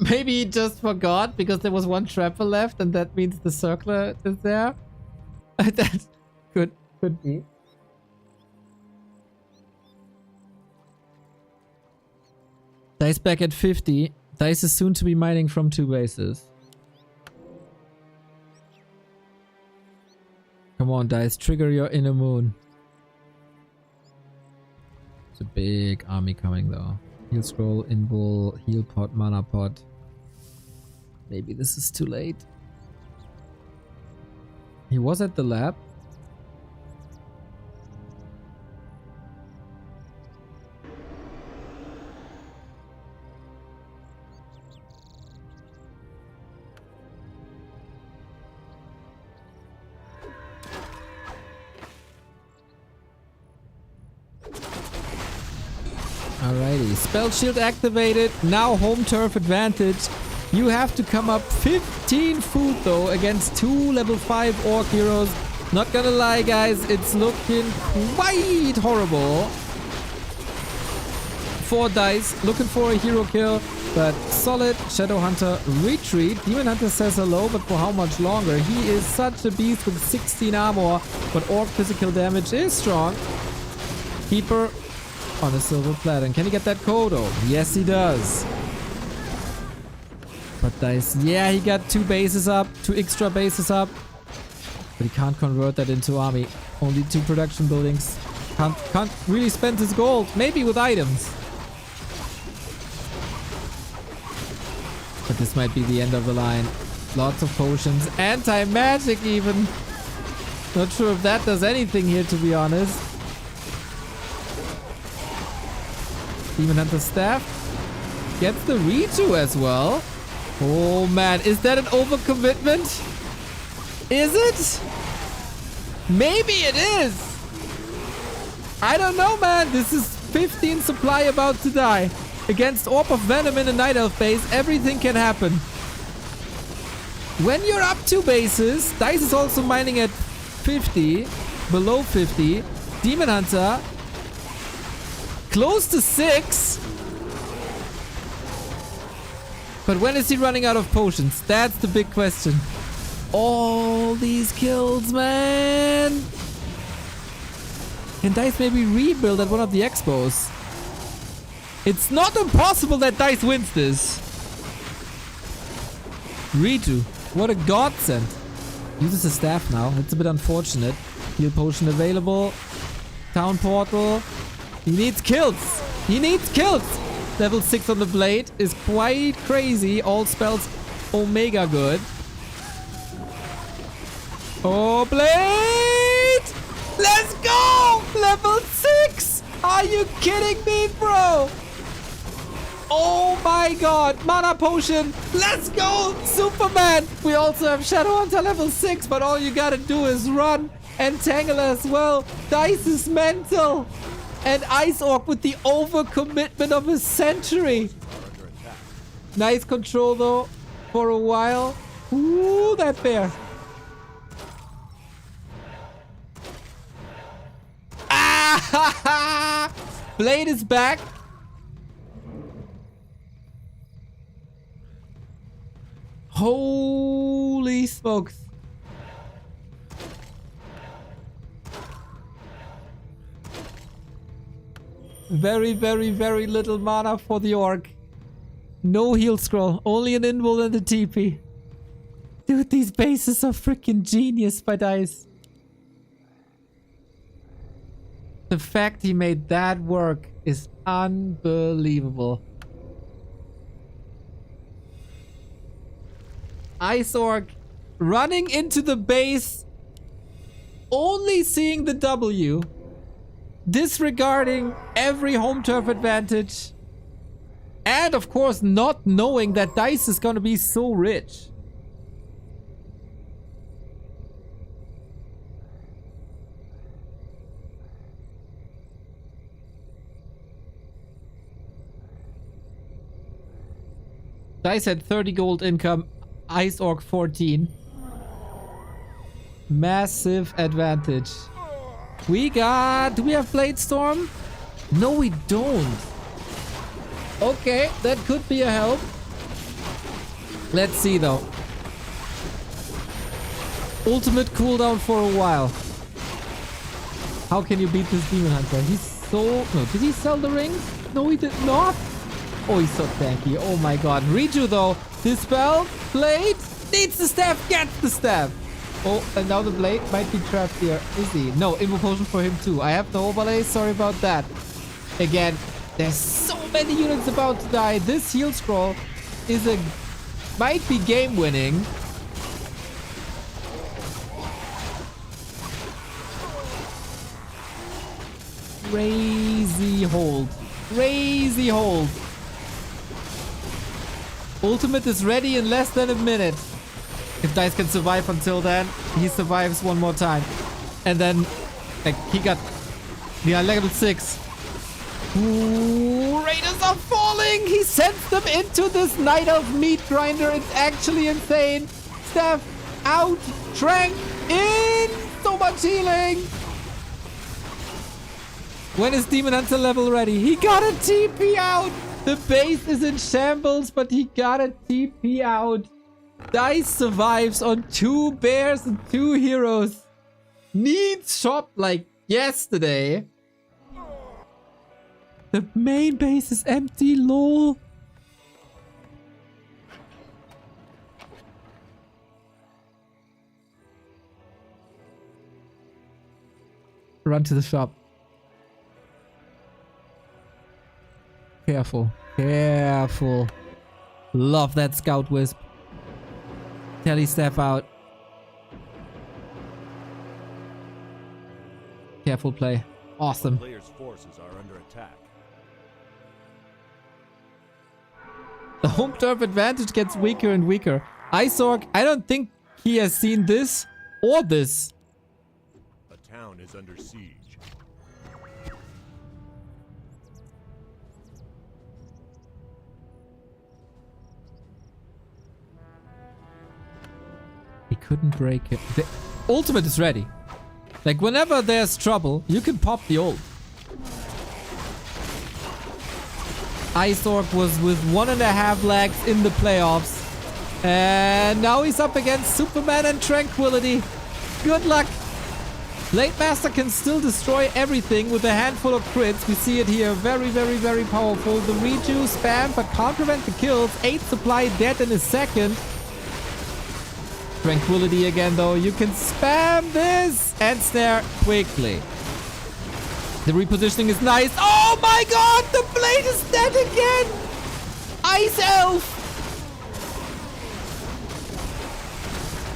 Maybe he just forgot because there was one trapper left and that means the circler is there. That could be. Dise back at 50. Dise is soon to be mining from 2 bases. Come on, Dise, trigger your inner moon. It's a big army coming though. Heal scroll, invul, heal pot, mana pot. Maybe this is too late. He was at the lab. Alrighty, spell shield activated. Now home turf advantage. You have to come up 15 food though against 2 level 5 orc heroes. Not gonna lie guys, it's looking quite horrible for Dise. Looking for a hero kill, but solid. Shadow Hunter retreat. Demon Hunter says hello, but for how much longer? He is such a beast with 16 armor, but orc physical damage is strong. Keeper on a silver platter. Can he get that Kodo? Yes, he does. But Dise, yeah, he got 2 bases up, 2 extra bases up. But he can't convert that into army. Only 2 production buildings. Can't really spend his gold. Maybe with items. But this might be the end of the line. Lots of potions. Anti-magic even. Not sure if that does anything here, to be honest. Demon Hunter staff gets the redo as well. Oh man, is that an overcommitment? Is it? Maybe it is. I don't know, man. This is 15 supply about to die. Against Orb of Venom in a Night Elf base, everything can happen. When you're up 2 bases, Dise is also mining at 50, below 50. Demon Hunter close to 6. But when is he running out of potions? That's the big question. All these kills, man. Can Dise maybe rebuild at one of the expos? It's not impossible that Dise wins this. Redo. What a godsend. Uses a staff now. It's a bit unfortunate. Heal potion available. Town portal. He needs kills. He needs kills. Level 6 on the blade is quite crazy. All spells omega good. Oh, blade! Let's go! Level 6! Are you kidding me, bro? Oh my god. Mana potion. Let's go, Superman. We also have Shadow Hunter level 6, but all you gotta do is run and tangle as well. Dise is mental. And Ice Orc with the overcommitment of a century. Nice control though for a while. Ooh, that bear. Ah! Blade is back. Holy smokes. Very, very, very little mana for the orc. No heal scroll. Only an invul and a TP. Dude, these bases are freaking genius by Dise. The fact he made that work is unbelievable. Ice Orc running into the base, only seeing the W. disregarding every home turf advantage. And of course, not knowing that Dise is gonna be so rich. Dise had 30 gold income, Ice Orc 14. Massive advantage. Do we have Blade Storm? No, we don't. Okay, that could be a help. Let's see though. Ultimate cooldown for a while. How can you beat this Demon Hunter? He's so... No, did he sell the rings? No, he did not. Oh, he's so tanky. Oh my god. Riju though. Dispel. Blade. Needs the staff. Gets the staff. Oh, and now the blade might be trapped here. Is he? No, invocation for him too. I have the overlay. Sorry about that. Again, there's so many units about to die. This heal scroll is might be game winning. Crazy hold. Crazy hold. Ultimate is ready in less than a minute. If Dise can survive until then, he survives one more time. And then, like, he got... Yeah, level 6. Ooh, Raiders are falling! He sends them into this Night Elf meat grinder. It's actually insane. Staff out. Trank in. So much healing. When is Demon Hunter level ready? He got a TP out. The base is in shambles, but he got a TP out. Dise survives on 2 bears and 2 heroes. Needs shop like yesterday. The main base is empty, lol. Run to the shop. Careful. Careful. Love that Scout Wisp. Telly step out. Careful play. Awesome. Players' forces are under attack. The home turf advantage gets weaker and weaker. Isorg, I don't think he has seen this or this. A town is under siege. He couldn't break it. The ultimate is ready. Like, whenever there's trouble, you can pop the ult. Isorg was with 1.5 lags in the playoffs. And now he's up against Superman and Tranquility. Good luck. Blade Master can still destroy everything with a handful of crits. We see it here. Very, very, very powerful. The Reju spam, but can't prevent the kills. 8 supply dead in a second. Tranquility again though. You can spam this and snare quickly. The repositioning is nice. Oh my god! The blade is dead again! Ice Elf!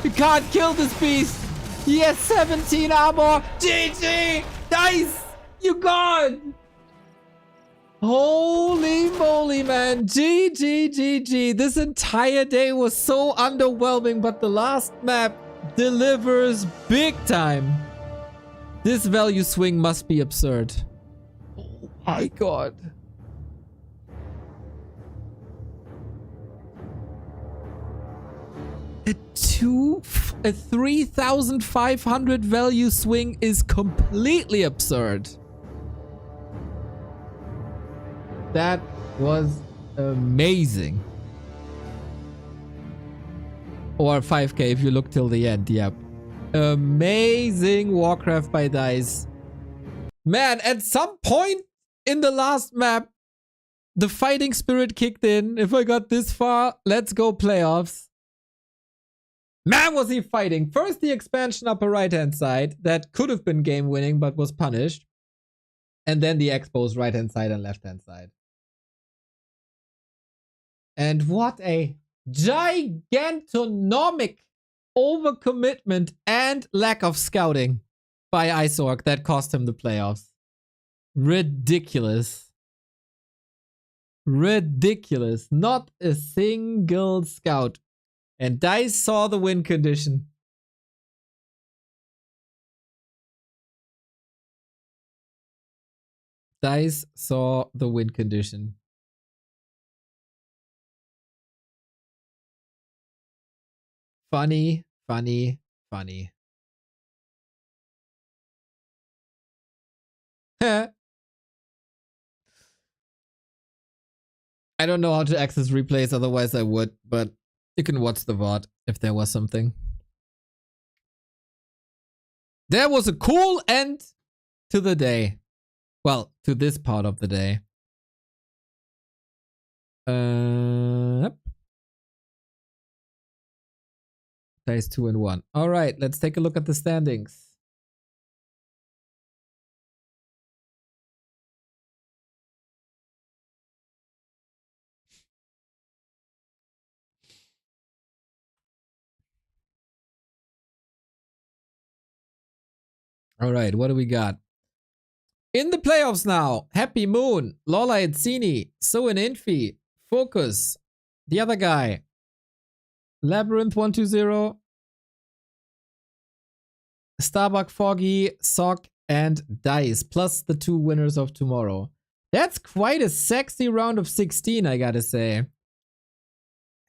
You can't kill this beast! He has 17 armor! GG! Dise! You gone! Holy moly, man. GG. This entire day was so underwhelming, but the last map delivers big time. This value swing must be absurd. Oh my god. A 3,500 value swing is completely absurd. That was amazing. Or 5k if you look till the end, yep. Amazing Warcraft by Dise. Man, at some point in the last map, the fighting spirit kicked in. If I got this far, let's go playoffs. Man, was he fighting. First, the expansion upper right-hand side. That could have been game winning, but was punished. And then the expos right-hand side and left-hand side. And what a gigantonomic overcommitment and lack of scouting by Isorg that cost him the playoffs. Ridiculous. Ridiculous. Not a single scout. And Dise saw the win condition. Dise saw the win condition. Funny, funny, funny. I don't know how to access replays, otherwise I would, but you can watch the VOD if there was something. There was a cool end to the day. Well, to this part of the day. Yep. Dice 2 and 1. All right, let's take a look at the standings. All right, what do we got? In the playoffs now, Happy Moon, Lola Itzini, So and Infi, Focus, the other guy, Labyrinth 120, Starbuck Foggy, Sock, and Dice, plus the 2 winners of tomorrow. That's quite a sexy round of 16, I gotta say.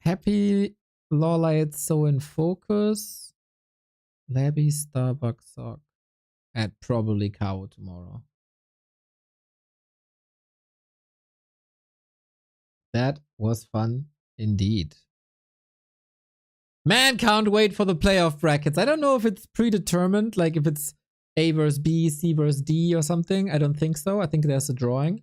Happy, Lola, So in Focus, Labby, Starbuck, Sock, and probably Cow tomorrow. That was fun indeed. Man, can't wait for the playoff brackets. I don't know if it's predetermined, like if it's A versus B, C versus D or something. I don't think so. I think there's a drawing.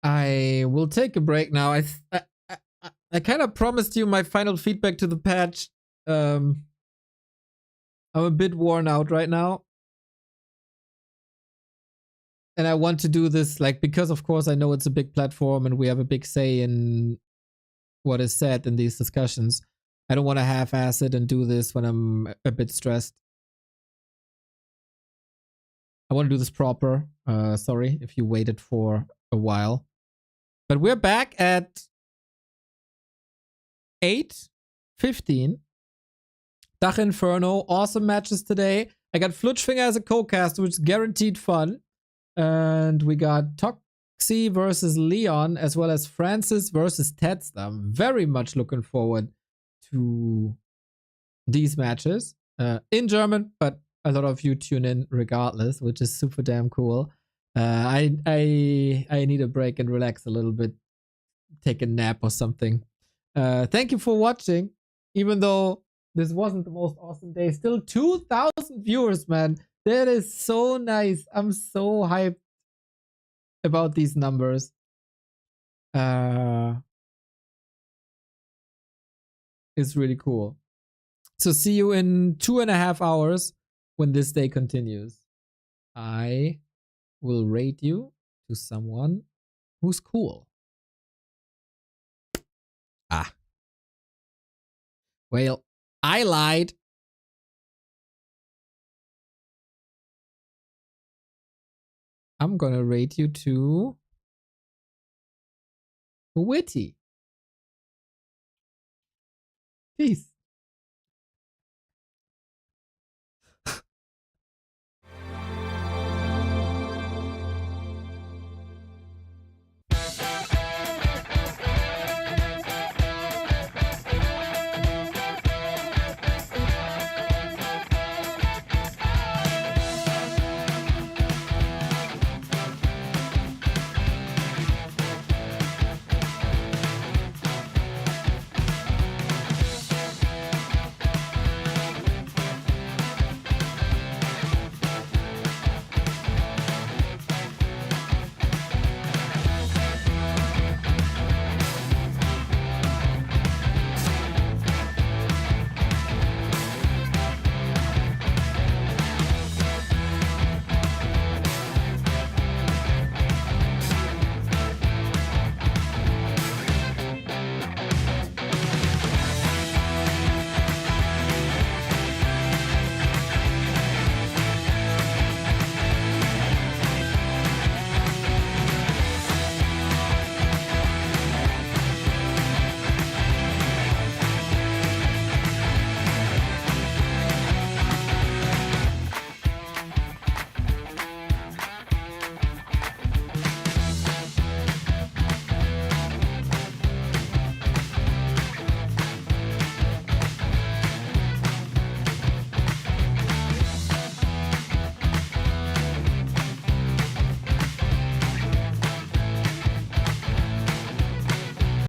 I will take a break now. I kind of promised you my final feedback to the patch. I'm a bit worn out right now. And I want to do this, like, because of course I know it's a big platform and we have a big say in what is said in these discussions. I don't want to half-ass it and do this when I'm a bit stressed. I want to do this proper. Sorry if you waited for a while. But we're back at 8:15. Dach Inferno. Awesome matches today. I got Flutschfinger as a co-caster, which is guaranteed fun. And we got Toxie versus Leon, as well as Francis versus Tedster. I'm very much looking forward to these matches. In German, but a lot of you tune in regardless, which is super damn cool. I need a break and relax a little bit, take a nap or something. Thank you for watching. Even though this wasn't the most awesome day, still 2,000 viewers, man. That is so nice. I'm so hyped about these numbers. It's really cool. So see you in 2.5 hours when this day continues. I will rate you to someone who's cool. Ah. Well, I lied. I'm gonna rate you to Witty. Peace.